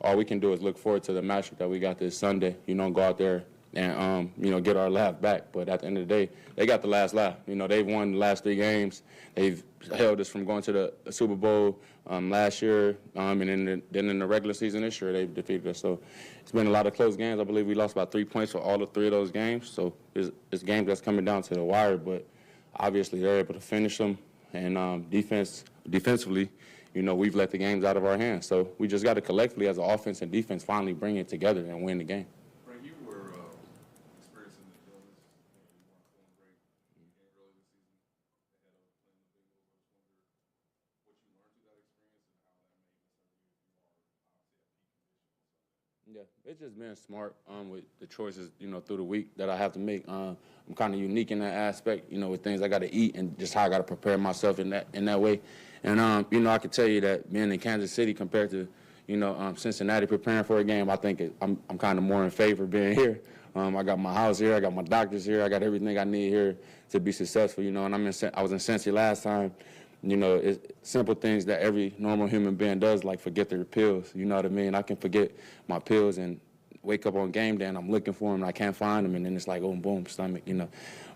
all we can do is look forward to the matchup that we got this Sunday. Go out there and get our laugh back. But at the end of the day, they got the last laugh. They've won the last 3 games. They've held us from going to the Super Bowl last year, and then in the regular season this year, they've defeated us. So it's been a lot of close games. I believe we lost about 3 points for all 3 of those games. So it's games that's coming down to the wire, but obviously they're able to finish them. And defensively, we've let the games out of our hands. So we just got to collectively, as an offense and defense, finally bring it together and win the game. Frank, you were experiencing the illness. You weren't feeling great in game early this season ahead of playing the Bengals. I just wonder what you learned through that experience and how that may serve you if you are obviously at peak condition. Yeah, it's just being smart with the choices, through the week that I have to make. I'm kind of unique in that aspect, with things I got to eat and just how I got to prepare myself in that way. And, I can tell you that being in Kansas City compared to, Cincinnati preparing for a game, I think I'm kind of more in favor of being here. I got my house here, I got my doctors here, I got everything I need here to be successful, and I was in Cincy last time. It's simple things that every normal human being does, like forget their pills. You know what I mean? I can forget my pills and wake up on game day and I'm looking for them and I can't find them, and then it's like, oh, boom, stomach,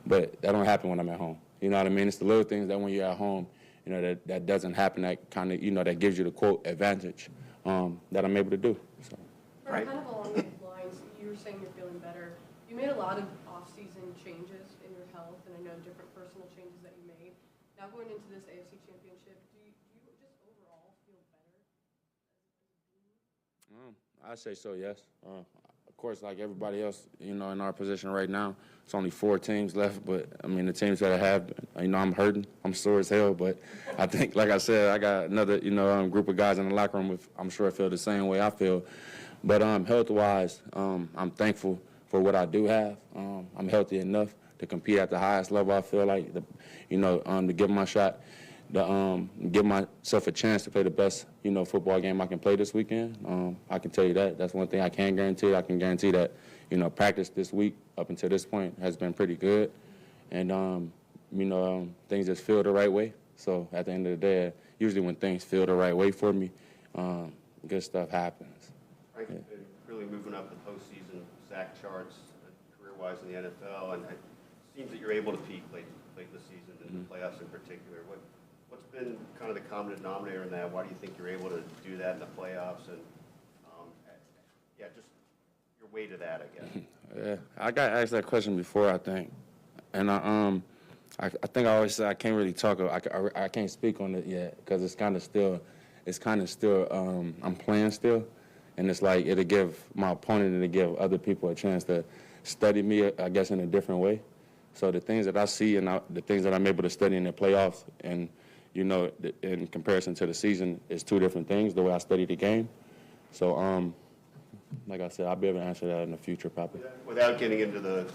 But that don't happen when I'm at home. You know what I mean? It's the little things that when you're at home, that doesn't happen, that kind of, that gives you the, quote, advantage that I'm able to do. So. Right. Kind of along those lines, you were saying you're feeling better. You made a lot of off-season changes in your health, and I know different personal changes that you made. Now going into this AFC Championship, do you just overall feel better as a team? I say so, yes. Of course, like everybody else, in our position right now, it's only 4 teams left. But, the teams that I have, I'm hurting. I'm sore as hell. But I think, like I said, I got another, group of guys in the locker room. I'm sure I feel the same way I feel. But health-wise, I'm thankful for what I do have. I'm healthy enough to compete at the highest level. I feel like, to give my shot, to give myself a chance to play the best, football game I can play this weekend. I can tell you that. That's one thing I can guarantee. I can guarantee that, practice this week up until this point has been pretty good. And, things just feel the right way. So at the end of the day, usually when things feel the right way for me, good stuff happens. Frank, you've been really moving up the postseason sack charts career-wise in the NFL, and it seems that you're able to peak late in the season, and the playoffs in particular. What's been kind of the common denominator in that? Why do you think you're able to do that in the playoffs? And, just your way to that, I guess. Yeah, I got asked that question before, I think. And I think I always say I can't really talk. I can't speak on it yet because it's kind of still, I'm playing still. And it's like it'll give my opponent and it'll give other people a chance to study me, I guess, in a different way. So the things that I see and the things that I'm able to study in the playoffs and, in comparison to the season is 2 different things, the way I study the game. So, like I said, I'll be able to answer that in the future probably. Without getting into the,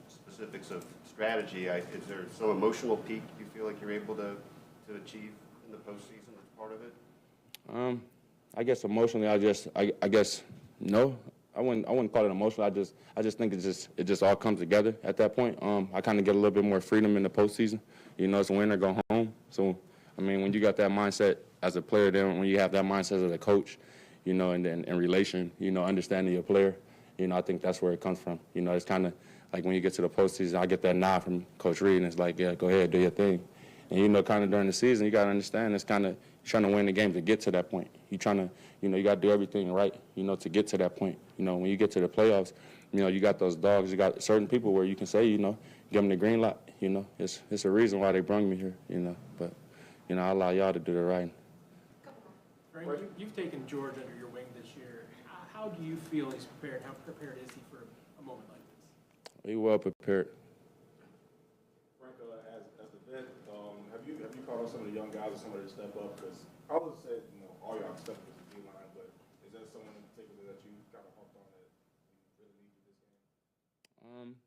specifics of strategy, is there some emotional peak you feel like you're able to achieve in the postseason as part of it? I guess emotionally, I guess no. I wouldn't call it emotional. I just think it just all comes together at that point. I kind of get a little bit more freedom in the postseason. It's a win or go home. So, when you got that mindset as a player, then when you have that mindset as a coach, and then in relation, understanding your player, I think that's where it comes from. It's kind of like when you get to the postseason, I get that nod from Coach Reed, and it's like, yeah, go ahead, do your thing. And, kind of during the season, you got to understand it's kind of trying to win the game to get to that point. You trying to, you got to do everything right, to get to that point. When you get to the playoffs, you got those dogs. You got certain people where you can say, give them the green light. It's a reason why they brought me here, But, I allow y'all to do the right. Frank, you've taken George under your wing this year. How do you feel he's prepared? How prepared is he for a moment like this? He's well prepared. Frank, as the vet, have you called on some of the young guys or somebody to step up? Because I would say, all y'all step up as a D-line, but is that someone in particular that you kind of hopped on that really needed this game?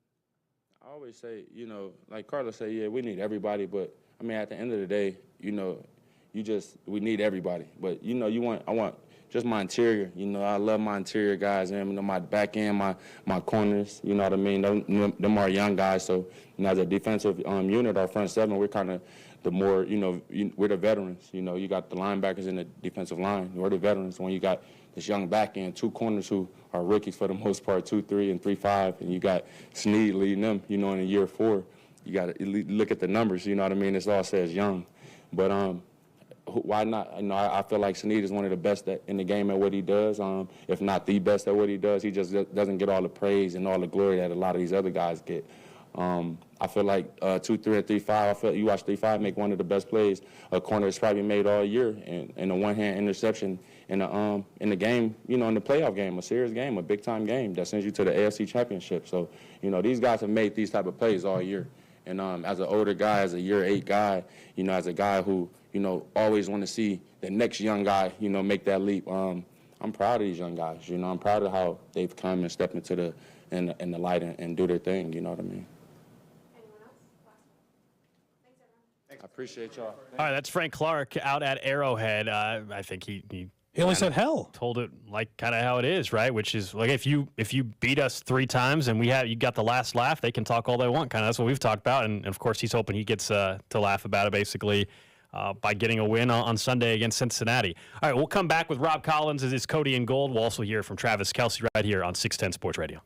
I always say, like Carlos said, yeah, we need everybody, but at the end of the day, we need everybody. But I want just my interior. I love my interior guys, and my back end, my corners. You know what I mean? Them are young guys. So as a defensive unit, our front seven, we're kind of the more we're the veterans. You got the linebackers in the defensive line. We're the veterans. When you got this young back end, two corners who are rookies for the most part, 2-3 and 3-5, and you got Snead leading them. In a year 4, you got to look at the numbers. You know what I mean? It all says young, but why not? I feel like Snead is one of the best in the game at what he does, if not the best at what he does. He just doesn't get all the praise and all the glory that a lot of these other guys get. I feel like 2-3 and 3-5, I feel you watch 3-5 make one of the best plays a corner has probably made all year, and a one-hand interception in the game, in the playoff game, a serious game, a big-time game that sends you to the AFC Championship. So, these guys have made these type of plays all year. And as an older guy, as a year 8 guy, as a guy who, always want to see the next young guy, make that leap. I'm proud of these young guys. I'm proud of how they've come and stepped into in the light and do their thing. You know what I mean? I appreciate y'all. All right, that's Frank Clark out at Arrowhead. I think he only said hell. Told it like kind of how it is, right? Which is like if you beat us 3 times and you got the last laugh, they can talk all they want. Kind of that's what we've talked about, and of course he's hoping he gets to laugh about it basically by getting a win on Sunday against Cincinnati. All right, we'll come back with Rob Collins as it's Cody and Gold. We'll also hear from Travis Kelce right here on 610 Sports Radio.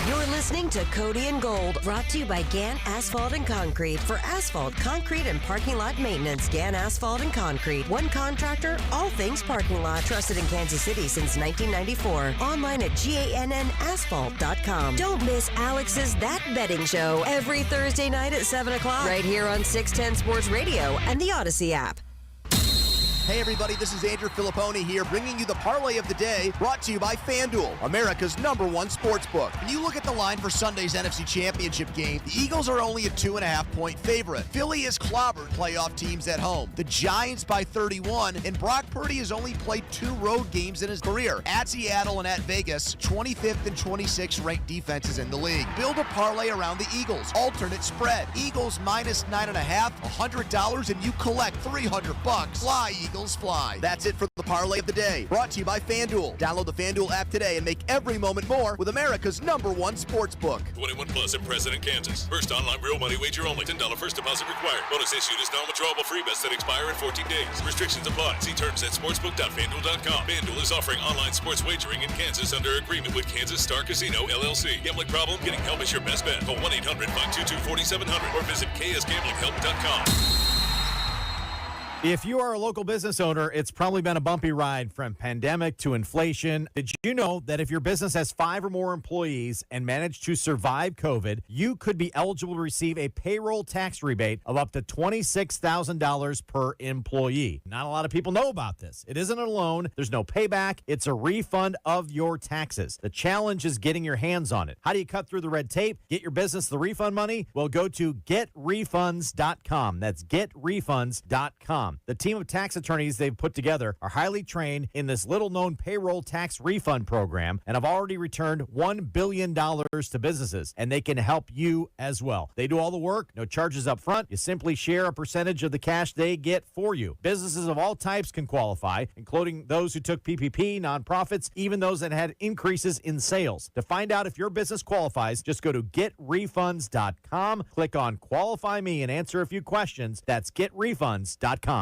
You're listening to Cody and Gold, brought to you by Gann Asphalt and Concrete. For asphalt, concrete, and parking lot maintenance, Gann Asphalt and Concrete. One contractor, all things parking lot. Trusted in Kansas City since 1994. Online at GANNasphalt.com. Don't miss Alex's That Betting Show every Thursday night at 7 o'clock. Right here on 610 Sports Radio and the Odyssey app. Hey everybody, this is Andrew Filipponi here, bringing you the parlay of the day, brought to you by FanDuel, America's #1 sportsbook. When you look at the line for Sunday's NFC Championship game, the Eagles are only a 2.5-point favorite. Philly has clobbered playoff teams at home, the Giants by 31, and Brock Purdy has only played 2 road games in his career, at Seattle and at Vegas, 25th and 26th ranked defenses in the league. Build a parlay around the Eagles. Alternate spread. Eagles minus 9.5, $100, and you collect $300. Fly, Eagles, fly. That's it for the parlay of the day. Brought to you by FanDuel. Download the FanDuel app today and make every moment more with America's #1 sportsbook. 21 plus in President, Kansas. First online real money wager only. $10 first deposit required. Bonus issued is non-withdrawable free bets that expire in 14 days. Restrictions apply. See terms at sportsbook.fanduel.com. FanDuel is offering online sports wagering in Kansas under agreement with Kansas Star Casino, LLC. Gambling problem? Getting help is your best bet. Call 1-800-522-4700 or visit ksgamblinghelp.com. If you are a local business owner, it's probably been a bumpy ride from pandemic to inflation. Did you know that if your business has 5 or more employees and managed to survive COVID, you could be eligible to receive a payroll tax rebate of up to $26,000 per employee? Not a lot of people know about this. It isn't a loan. There's no payback. It's a refund of your taxes. The challenge is getting your hands on it. How do you cut through the red tape? Get your business the refund money? Well, go to getrefunds.com. That's getrefunds.com. The team of tax attorneys they've put together are highly trained in this little-known payroll tax refund program and have already returned $1 billion to businesses, and they can help you as well. They do all the work, no charges up front. You simply share a percentage of the cash they get for you. Businesses of all types can qualify, including those who took PPP, nonprofits, even those that had increases in sales. To find out if your business qualifies, just go to getrefunds.com, click on Qualify Me, and answer a few questions. That's getrefunds.com.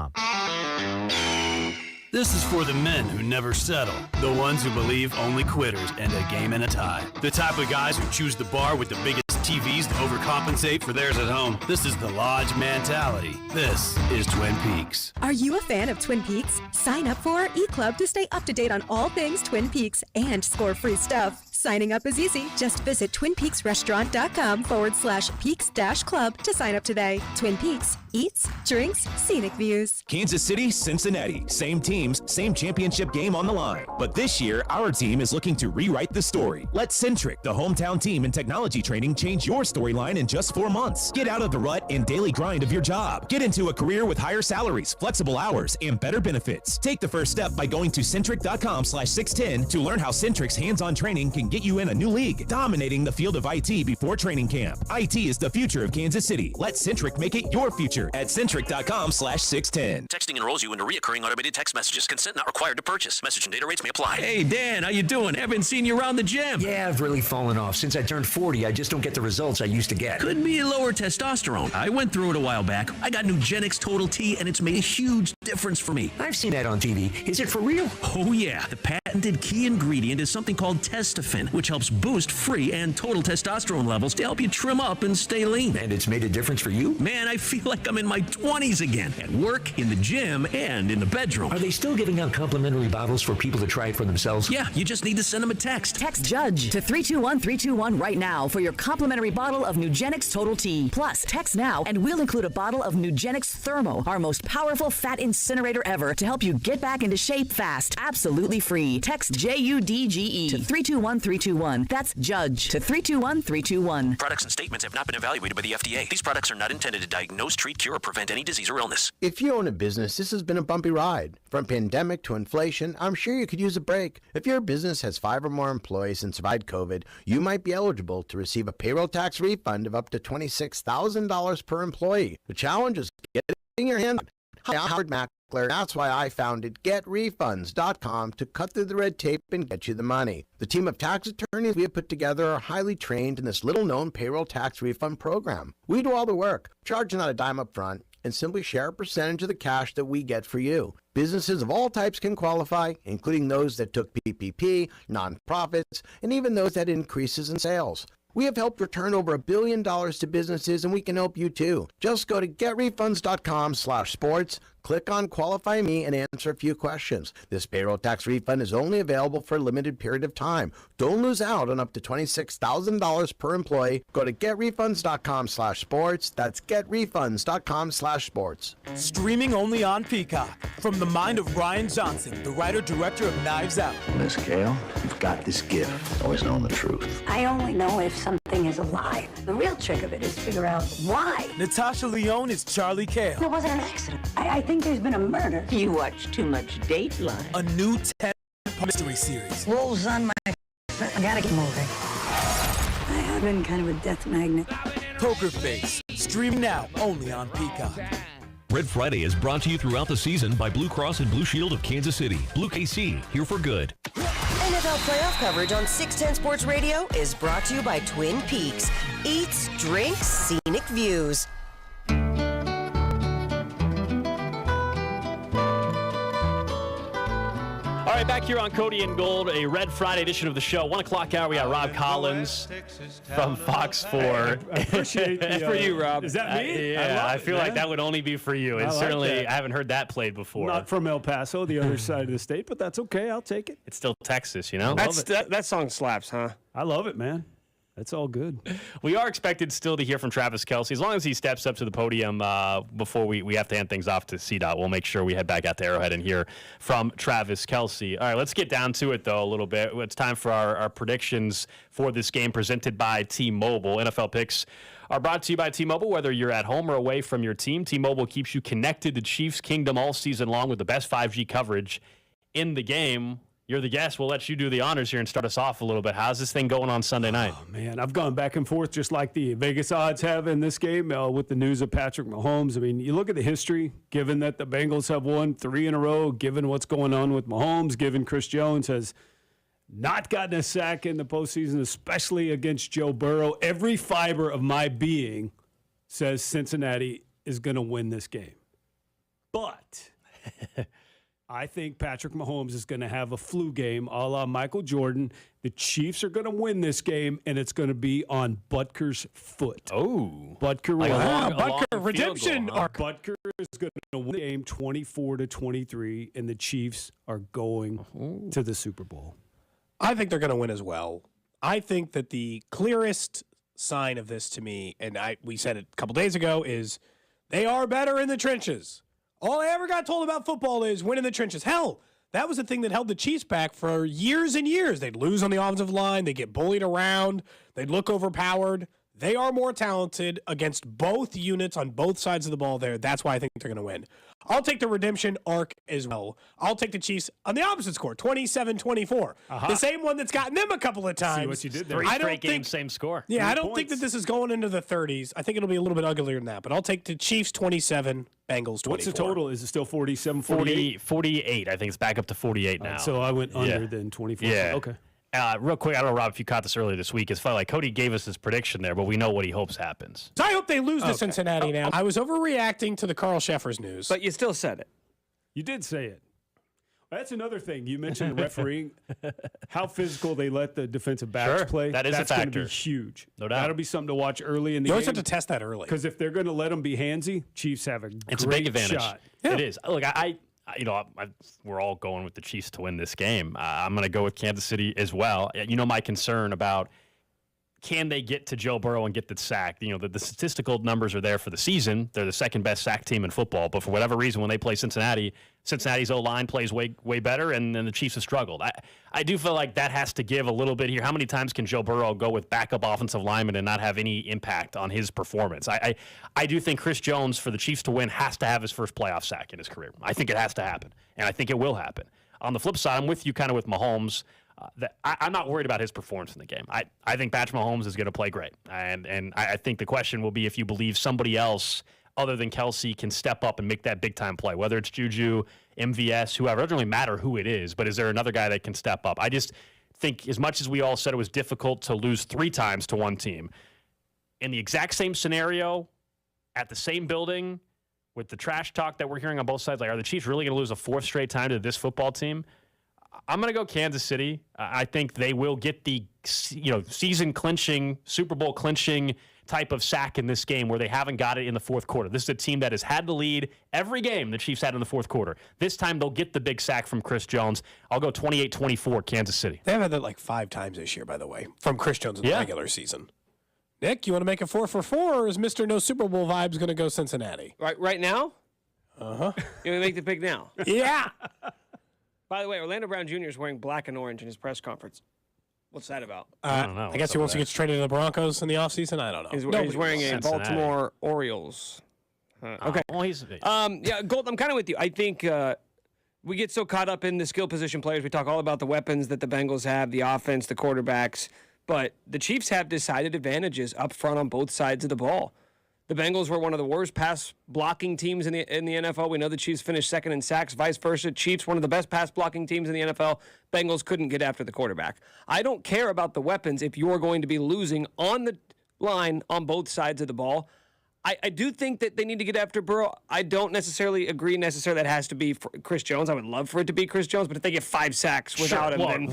This is for the men who never settle, the ones who believe only quitters end a game in a tie, the type of guys who choose the bar with the biggest TVs to overcompensate for theirs at home. This is the Lodge mentality. This is Twin Peaks. Are you a fan of Twin Peaks? Sign up for our e-club to stay up to date on all things Twin Peaks and score free stuff. Signing up is easy. Just visit twinpeaksrestaurant.com/peaks-club to sign up today. Twin Peaks, eats, drinks, scenic views. Kansas City, Cincinnati. Same teams, same championship game on the line. But this year, our team is looking to rewrite the story. Let Centric, the hometown team in technology training, change your storyline in just 4 months. Get out of the rut and daily grind of your job. Get into a career with higher salaries, flexible hours, and better benefits. Take the first step by going to centric.com/610 to learn how Centric's hands-on training can get you in a new league, dominating the field of IT before training camp. IT is the future of Kansas City. Let Centric make it your future at centric.com/610. Texting enrolls you into recurring automated text messages. Consent not required to purchase. Message and data rates may apply. Hey, Dan, how you doing? Haven't seen you around the gym. Yeah, I've really fallen off. Since I turned 40, I just don't get the results I used to get. Could be lower testosterone. I went through it a while back. I got Nugenix Total T, and it's made a huge difference for me. I've seen that on TV. Is it for real? Oh, yeah. The patented key ingredient is something called Testofen, which helps boost free and total testosterone levels to help you trim up and stay lean. And it's made a difference for you? Man, I feel like I'm in my 20s again. At work, in the gym, and in the bedroom. Are they still giving out complimentary bottles for people to try it for themselves? Yeah, you just need to send them a text. Text JUDGE to 321-321 right now for your complimentary bottle of Nugenix Total T. Plus, text now and we'll include a bottle of Nugenix Thermo, our most powerful fat incinerator ever, to help you get back into shape fast. Absolutely free. Text JUDGE to 321-321. That's JUDGE to 321-321. Products and statements have not been evaluated by the FDA. These products are not intended to diagnose, treat, cure, or prevent any disease or illness. If you own a business, this has been a bumpy ride. From pandemic to inflation, I'm sure you could use a break. If your business has 5 or more employees and survived COVID, you might be eligible to receive a payroll tax refund of up to $26,000 per employee. The challenge is getting your hand on. Hi, I'm Howard Mackler. That's why I founded GetRefunds.com to cut through the red tape and get you the money. The team of tax attorneys we have put together are highly trained in this little-known payroll tax refund program. We do all the work, charge not a dime up front, and simply share a percentage of the cash that we get for you. Businesses of all types can qualify, including those that took PPP, nonprofits, and even those that had increases in sales. We have helped return over $1 billion to businesses, and we can help you too. Just go to getrefunds.com/sports, click on Qualify Me, and answer a few questions. This payroll tax refund is only available for a limited period of time. Don't lose out on up to $26,000 per employee. Go to getrefunds.com/sports. That's getrefunds.com/sports. Streaming only on Peacock. From the mind of Ryan Johnson, the writer-director of Knives Out. Miss Gale, you've got this gift. Always known the truth. I only know if something is alive. The real trick of it is to figure out why. Natasha Lyonne is Charlie Cale. It wasn't an accident. I think there's been a murder. You watch too much Dateline. A new 10-part mystery series. Wolves on my... I gotta get moving. I've been kind of a death magnet. Poker Face. Streaming now only on Peacock. Red Friday is brought to you throughout the season by Blue Cross and Blue Shield of Kansas City. Blue KC, here for good. NFL playoff coverage on 610 Sports Radio is brought to you by Twin Peaks. Eats, drinks, scenic views. All right, back here on Cody and Gold, a Red Friday edition of the show. 1 o'clock hour, we got Rob Collins from Fox 4. I appreciate That's for you, Rob. Is that me? Yeah, I feel like man. that would only be for you. And I like certainly, that. I haven't heard that played before. Not from El Paso, the other side of the state, but that's okay. I'll take it. It's still Texas, you know? That song slaps, huh? I love it, man. That's all good. We are expected still to hear from Travis Kelce. As long as he steps up to the podium before we have to hand things off to CDOT, we'll make sure we head back out to Arrowhead and hear from Travis Kelce. All right, let's get down to it, though, a little bit. It's time for our predictions for this game presented by T-Mobile. NFL picks are brought to you by T-Mobile. Whether you're at home or away from your team, T-Mobile keeps you connected to Chiefs Kingdom all season long with the best 5G coverage in the game. You're the guest. We'll let you do the honors here and start us off a little bit. How's this thing going on Sunday night? Oh, man, I've gone back and forth just like the Vegas odds have in this game with the news of Patrick Mahomes. I mean, you look at the history, given that the Bengals have won 3 in a row, given what's going on with Mahomes, given Chris Jones has not gotten a sack in the postseason, especially against Joe Burrow. Every fiber of my being says Cincinnati is going to win this game. But I think Patrick Mahomes is going to have a flu game a la Michael Jordan. The Chiefs are going to win this game, and it's going to be on Butker's foot. Oh. Butker Like will Butker redemption arc. Butker is going to win the game 24-23, and the Chiefs are going to the Super Bowl. I think they're going to win as well. I think that the clearest sign of this to me, and we said it a couple days ago, is they are better in the trenches. All I ever got told about football is win in the trenches. Hell, that was the thing that held the Chiefs back for years and years. They'd lose on the offensive line. They'd get bullied around. They'd look overpowered. They are more talented against both units on both sides of the ball there. That's why I think they're going to win. I'll take the redemption arc as well. I'll take the Chiefs on the opposite score, 27-24. The same one that's gotten them a couple of times. See what you did there. Three straight games, same score. Yeah, I don't think that this is going into the 30s. I think it'll be a little bit uglier than that. But I'll take the Chiefs 27, Bengals 24. What's the total? Is it still 47, 48? I think it's back up to 48 now. So I went under than 24. Yeah. Okay. Real quick, I don't know, Rob, if you caught this earlier this week. It's funny, like Cody gave us his prediction there, but we know what he hopes happens. So I hope they lose to Cincinnati now. I was overreacting to the Carl Sheffers news. But you still said it. You did say it. That's another thing. You mentioned the refereeing, how physical they let the defensive backs play. That is a That's going factor. to be huge. No doubt. That'll be something to watch early in the You game. always have to test that early. Because if they're going to let them be handsy, Chiefs have a It's a great big advantage. shot. It is. Look, we're all going with the Chiefs to win this game. I'm going to go with Kansas City as well. You know my concern about can they get to Joe Burrow and get the sack? You know, the statistical numbers are there for the season. They're the second best sack team in football. But for whatever reason, when they play Cincinnati, Cincinnati's O-line plays way better, and then the Chiefs have struggled. I do feel like that has to give a little bit here. How many times can Joe Burrow go with backup offensive linemen and not have any impact on his performance? I do think Chris Jones, for the Chiefs to win, has to have his first playoff sack in his career. I think it has to happen, and I think it will happen. On the flip side, I'm with you kind of with Mahomes. I'm not worried about his performance in the game. I think Patrick Mahomes is going to play great. And I think the question will be if you believe somebody else other than Kelsey can step up and make that big-time play, whether it's Juju, MVS, whoever. It doesn't really matter who it is, but is there another guy that can step up? I just think as much as we all said it was difficult to lose 3 times to one team, in the exact same scenario, at the same building, with the trash talk that we're hearing on both sides, like, are the Chiefs really going to lose a 4th straight time to this football team? I'm going to go Kansas City. I think they will get the season clinching, Super Bowl clinching type of sack in this game where they haven't got it in the 4th quarter. This is a team that has had the lead every game the Chiefs had in the 4th quarter. This time they'll get the big sack from Chris Jones. I'll go 28-24 Kansas City. They've had that like 5 times this year, by the way, from Chris Jones in the regular season. Nick, you want to make it 4 for 4, or is Mr. No Super Bowl vibes going to go Cincinnati? Right now? Uh-huh. You want to make the pick now? Yeah. By the way, Orlando Brown Jr. is wearing black and orange in his press conference. What's that about? I don't know. I guess he wants to get traded to the Broncos in the offseason. I don't know. He's wearing a Baltimore Orioles. Okay. Gold, I'm kind of with you. I think we get so caught up in the skill position players. We talk all about the weapons that the Bengals have, the offense, the quarterbacks. But the Chiefs have decided advantages up front on both sides of the ball. The Bengals were one of the worst pass blocking teams in the NFL. We know the Chiefs finished second in sacks, vice versa. Chiefs, one of the best pass blocking teams in the NFL. Bengals couldn't get after the quarterback. I don't care about the weapons if you're going to be losing on the line on both sides of the ball. I do think that they need to get after Burrow. I don't necessarily agree that has to be for Chris Jones. I would love for it to be Chris Jones, but if they get 5 sacks without him, then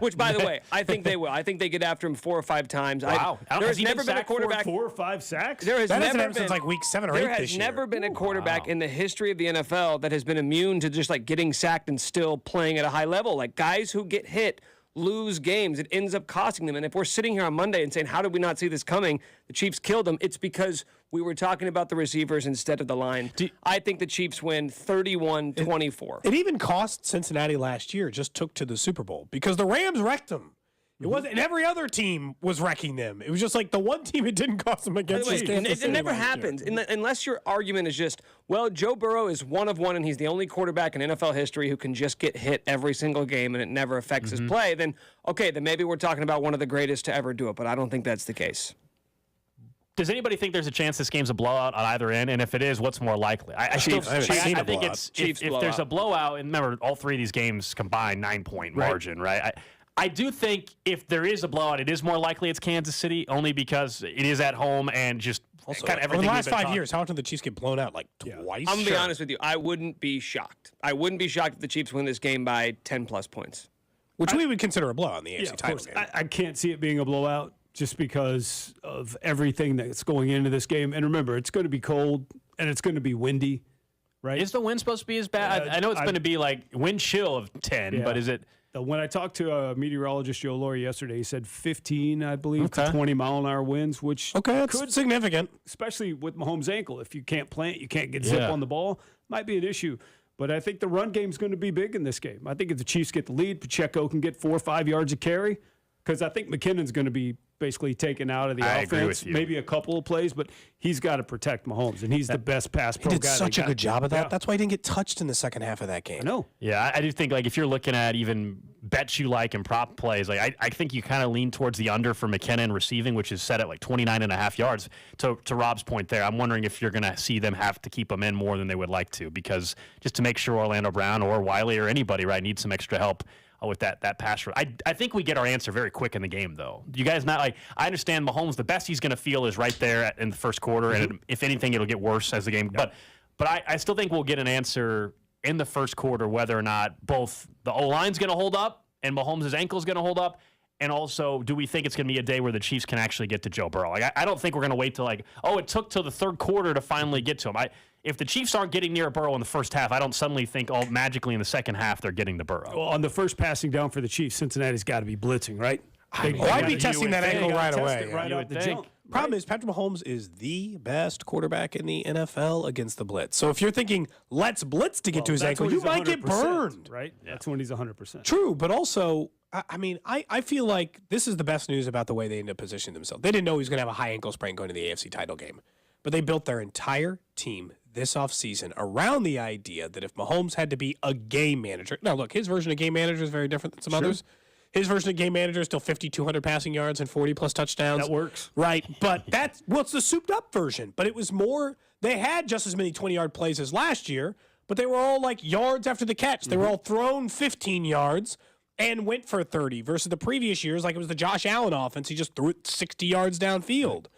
which, by the way, I think they will. I think they get after him 4 or 5 times. Wow. There has never been a quarterback 4 or 5 sacks. There has that never hasn't been happened since like week 7 or 8 this year. There has never been a quarterback in the history of the NFL that has been immune to just like getting sacked and still playing at a high level. Like guys who get hit lose games. It ends up costing them. And if we're sitting here on Monday and saying, how did we not see this coming? The Chiefs killed them. It's because we were talking about the receivers instead of the line. I think the Chiefs win 31-24. It even cost Cincinnati last year, just took to the Super Bowl because the Rams wrecked them. It wasn't, and every other team was wrecking them. It was just like the one team it didn't cost them against. It never happens unless your argument is just, well, Joe Burrow is one of one and he's the only quarterback in NFL history who can just get hit every single game and it never affects his play. Then maybe we're talking about one of the greatest to ever do it, but I don't think that's the case. Does anybody think there's a chance this game's a blowout on either end? And if it is, what's more likely? I think it's if there's a blowout, and remember, all 3 of these games combined 9-point margin, right? I do think if there is a blowout, it is more likely it's Kansas City, only because it is at home and just Also, kind of over everything. the last 5 years, how often did the Chiefs get blown out? Like twice? I'm going to be honest with you. I wouldn't be shocked. I wouldn't be shocked if the Chiefs win this game by 10-plus points. Which we would consider a blowout in the AFC title game. I can't see it being a blowout just because of everything that's going into this game. And remember, it's going to be cold and it's going to be windy, right? Is the wind supposed to be as bad? I know it's going to be like wind chill of 10, but is it? When I talked to a meteorologist, Joe Laurie, yesterday, he said 15, I believe, to 20-mile-an-hour winds, which that's significant. Especially with Mahomes' ankle. If you can't plant, you can't get zip on the ball, might be an issue. But I think the run game's going to be big in this game. I think if the Chiefs get the lead, Pacheco can get 4 or 5 yards of carry, because I think McKinnon's going to be basically taken out of the offense. Agree with you. Maybe a couple of plays, but he's got to protect Mahomes, and he's the best pass pro guy. He did such a good job of that. Yeah. That's why he didn't get touched in the second half of that game. No. Yeah, I do think, like, if you're looking at even bets you like and prop plays, like I think you kind of lean towards the under for McKinnon receiving, which is set at like 29.5 yards. To Rob's point there, I'm wondering if you're going to see them have to keep him in more than they would like to, because just to make sure Orlando Brown or Wiley or anybody, right, needs some extra help with that pass rush. I think we get our answer very quick in the game, though. You guys not like, I understand Mahomes, the best he's going to feel is right there in the first quarter, and if anything, it'll get worse as the game. But I still think we'll get an answer in the first quarter whether or not both the O-line's going to hold up and Mahomes' ankle is going to hold up, and also, do we think it's going to be a day where the Chiefs can actually get to Joe Burrow? Like, I don't think we're going to wait till it took till the third quarter to finally get to him. If the Chiefs aren't getting near Burrow in the first half, I don't suddenly think, magically in the second half they're getting to Burrow. Well, on the first passing down for the Chiefs, Cincinnati's got to be blitzing, right? I'd be testing that ankle right away. Right out the jump. Problem is, Patrick Mahomes is the best quarterback in the NFL against the blitz. So if you're thinking, let's blitz to get to his ankle, you might get burned. Right? Yeah. That's when he's 100%. True, but also, I feel like this is the best news about the way they ended up positioning themselves. They didn't know he was going to have a high ankle sprain going to the AFC title game, but they built their entire team this offseason around the idea that if Mahomes had to be a game manager. Now, look, his version of game manager is very different than some others. His version of game manager is still 5,200 passing yards and 40-plus touchdowns. That works. Right, but it's the souped-up version. But it was more, they had just as many 20-yard plays as last year, but they were all like yards after the catch. They were all thrown 15 yards and went for 30 versus the previous years, like it was the Josh Allen offense. He just threw it 60 yards downfield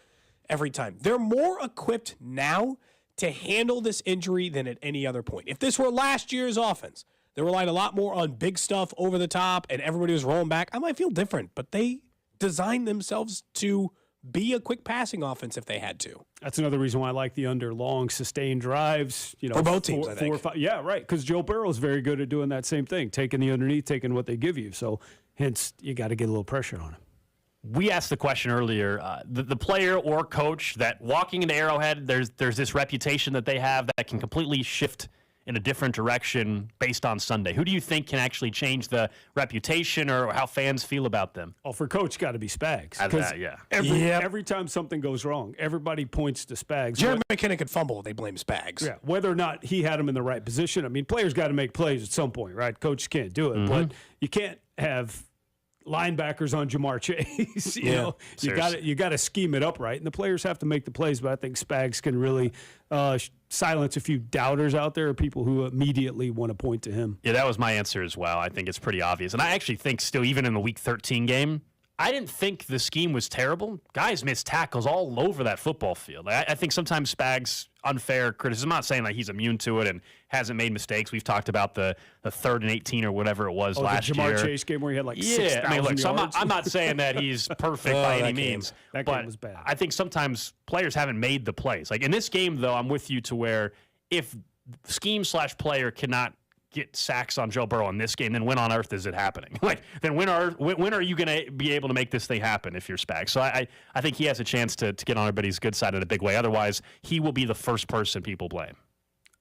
every time. They're more equipped now to handle this injury than at any other point. If this were last year's offense, they relied a lot more on big stuff over the top and everybody was rolling back, I might feel different, but they designed themselves to be a quick passing offense if they had to. That's another reason why I like the under long sustained drives. For both teams, I think. 4 or 5. Yeah, right. Because Joe Burrow is very good at doing that same thing, taking the underneath, taking what they give you. So, hence, you got to get a little pressure on him. We asked the question earlier, the player or coach that walking into Arrowhead, there's this reputation that they have that can completely shift in a different direction based on Sunday. Who do you think can actually change the reputation or how fans feel about them? Oh, for coach, got to be Spags. Every time something goes wrong, everybody points to Spags. Jared McKinnon could fumble, they blame Spags. Yeah, whether or not he had him in the right position. I mean, players got to make plays at some point, right? Coach can't do it, but you can't have linebackers on Jamar Chase. You got to scheme it up right, and the players have to make the plays. But I think Spags can really silence a few doubters out there, or people who immediately want to point to him. Yeah, that was my answer as well. I think it's pretty obvious, and I actually think still, even in the Week 13 game, I didn't think the scheme was terrible. Guys missed tackles all over that football field. I think sometimes Spags unfair criticism. I'm not saying that he's immune to it and hasn't made mistakes. We've talked about the 3rd and 18 or whatever it was last year. The Jamar Chase game where he had like 6,000 yards. So I'm not saying that he's perfect by any means. That game was bad. I think sometimes players haven't made the plays. Like in this game, though, I'm with you to where if scheme/player cannot get sacks on Joe Burrow in this game, then when on earth is it happening? Then when are you going to be able to make this thing happen if you're Spags? So I think he has a chance to get on everybody's good side in a big way. Otherwise, he will be the first person people blame.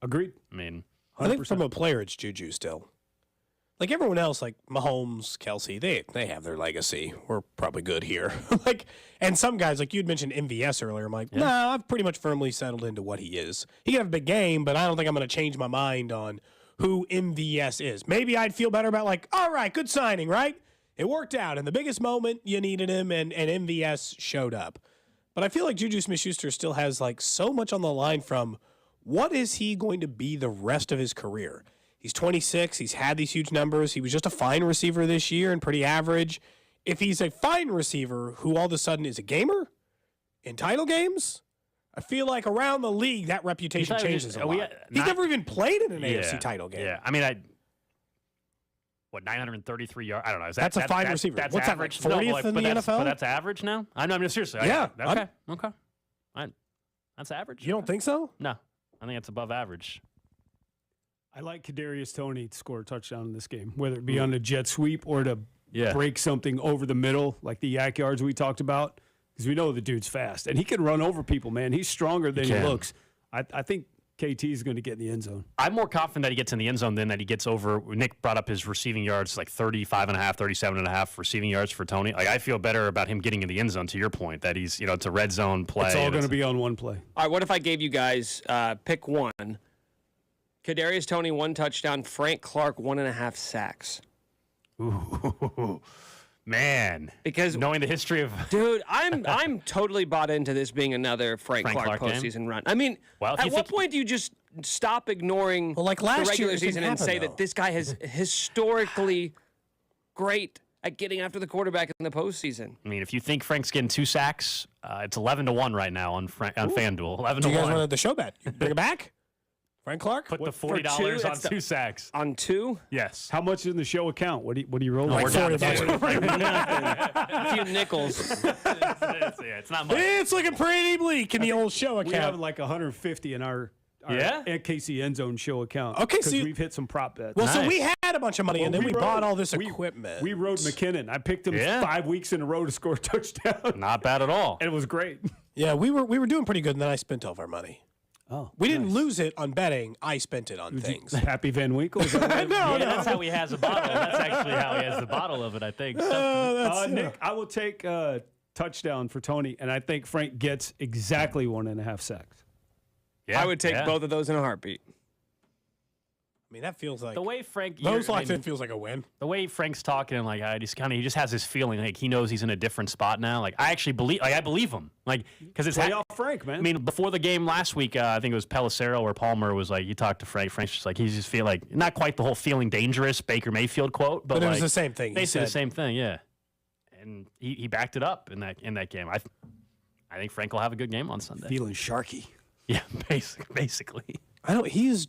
Agreed. I mean, 100%. I think from a player, it's Juju still. Like everyone else, like Mahomes, Kelsey, they have their legacy. We're probably good here. And some guys, like you'd mentioned MVS earlier, I'm like, no, I've pretty much firmly settled into what he is. He can have a big game, but I don't think I'm going to change my mind on who MVS is. Maybe I'd feel better about all right, good signing, right? It worked out. In the biggest moment, you needed him, and MVS showed up. But I feel like Juju Smith-Schuster still has so much on the line from what is he going to be the rest of his career? He's 26. He's had these huge numbers. He was just a fine receiver this year and pretty average. If he's a fine receiver who all of a sudden is a gamer in title games, I feel like around the league that reputation changes a lot. He's never even played in an AFC title game. Yeah, I mean, 933 yards? I don't know. That's a fine receiver. That's What's average? that, like 40th in the NFL? But that's average now? I mean, seriously. Yeah. Okay. That's average? You don't think so? No. I think it's above average. I like Kadarius Toney to score a touchdown in this game, whether it be on a jet sweep or to break something over the middle, like the yak yards we talked about, because we know the dude's fast. And he can run over people, man. He's stronger than he looks. I think KT is going to get in the end zone. I'm more confident that he gets in the end zone than that he gets over. Nick brought up his receiving yards, like 35.5, 37.5 receiving yards for Toney. Like, I feel better about him getting in the end zone, to your point, that he's, it's a red zone play. It's all going to be on one play. All right, what if I gave you guys pick one? Kadarius Toney, 1 touchdown. Frank Clark, 1.5 sacks. Ooh, man. Because knowing the history of... Dude, I'm totally bought into this being another Frank Clark postseason run. I mean, at what point do you just stop ignoring the regular season and say that this guy is historically great at getting after the quarterback in the postseason? I mean, if you think Frank's getting 2 sacks, it's 11-1 right now on FanDuel. 11-1. Do you guys want the show bet? You bring it back? Frank Clark? Put the $40 on 2 sacks. On 2? Yes. How much is in the show account? What do you roll? We're down to a few nickels. It's not much. It's looking pretty bleak in the old show account. We have like 150 in our KC End Zone show account. Okay, so we've hit some prop bets. Well, so we had a bunch of money, and then we bought all this equipment. We rode McKinnon. I picked him 5 weeks in a row to score a touchdown. Not bad at all. And it was great. Yeah, we were doing pretty good, and then I spent all of our money. Oh, we didn't lose it on betting. I spent it on things. Happy Van Winkle? No. That's how he has a bottle. That's actually how he has the bottle of it, I think. Nick, I will take a touchdown for Toney, and I think Frank gets exactly 1.5 sacks. Yeah, I would take both of those in a heartbeat. I mean, that feels like the way Frank. It feels like a win. The way Frank's talking, like he just has this feeling like he knows he's in a different spot now. Like I actually believe, I believe him, like because it's playoff Frank, man. I mean, before the game last week, I think it was Pelissero or Palmer was like, you talked to Frank. Frank's just like he's just feel like not quite the whole feeling dangerous Baker Mayfield quote, but it was the same thing. Basically the same thing, yeah. And he backed it up in that game. I think Frank will have a good game on Sunday. Feeling sharky. Yeah, basically. I don't. He's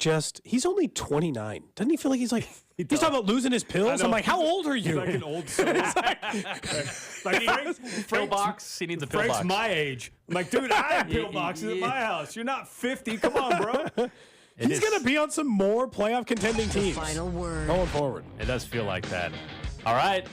only 29. Doesn't he feel like he's talking about losing his pills? I'm like, how old are you? He's like an old soul. Frank's pillbox. He needs a pillbox. Frank's my age. I'm like, dude, I have pillboxes at my house. You're not 50. Come on, bro. He's going to be on some more playoff contending teams. Final word. Going forward. It does feel like that. All right.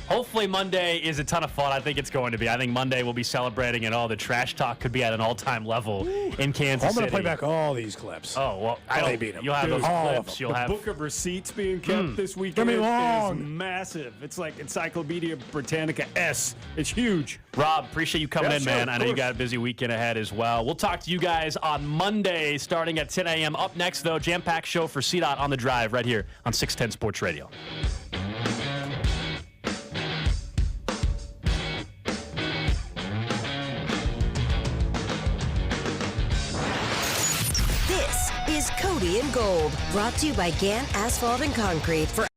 Hopefully Monday is a ton of fun. I think it's going to be. I think Monday we'll be celebrating it all. The trash talk could be at an all-time level in Kansas City. I'm going to play back all these clips. Oh, well, I beat them. You'll have those clips. You'll the have book of receipts being kept this weekend is massive. It's like Encyclopedia Britannica S. It's huge. Rob, appreciate you coming in, man. I know you got a busy weekend ahead as well. We'll talk to you guys on Monday starting at 10 a.m. Up next, though, jam-packed show for CDOT on the Drive right here on 610 Sports Radio. Is Cody and Gold, brought to you by Gann Asphalt and Concrete. For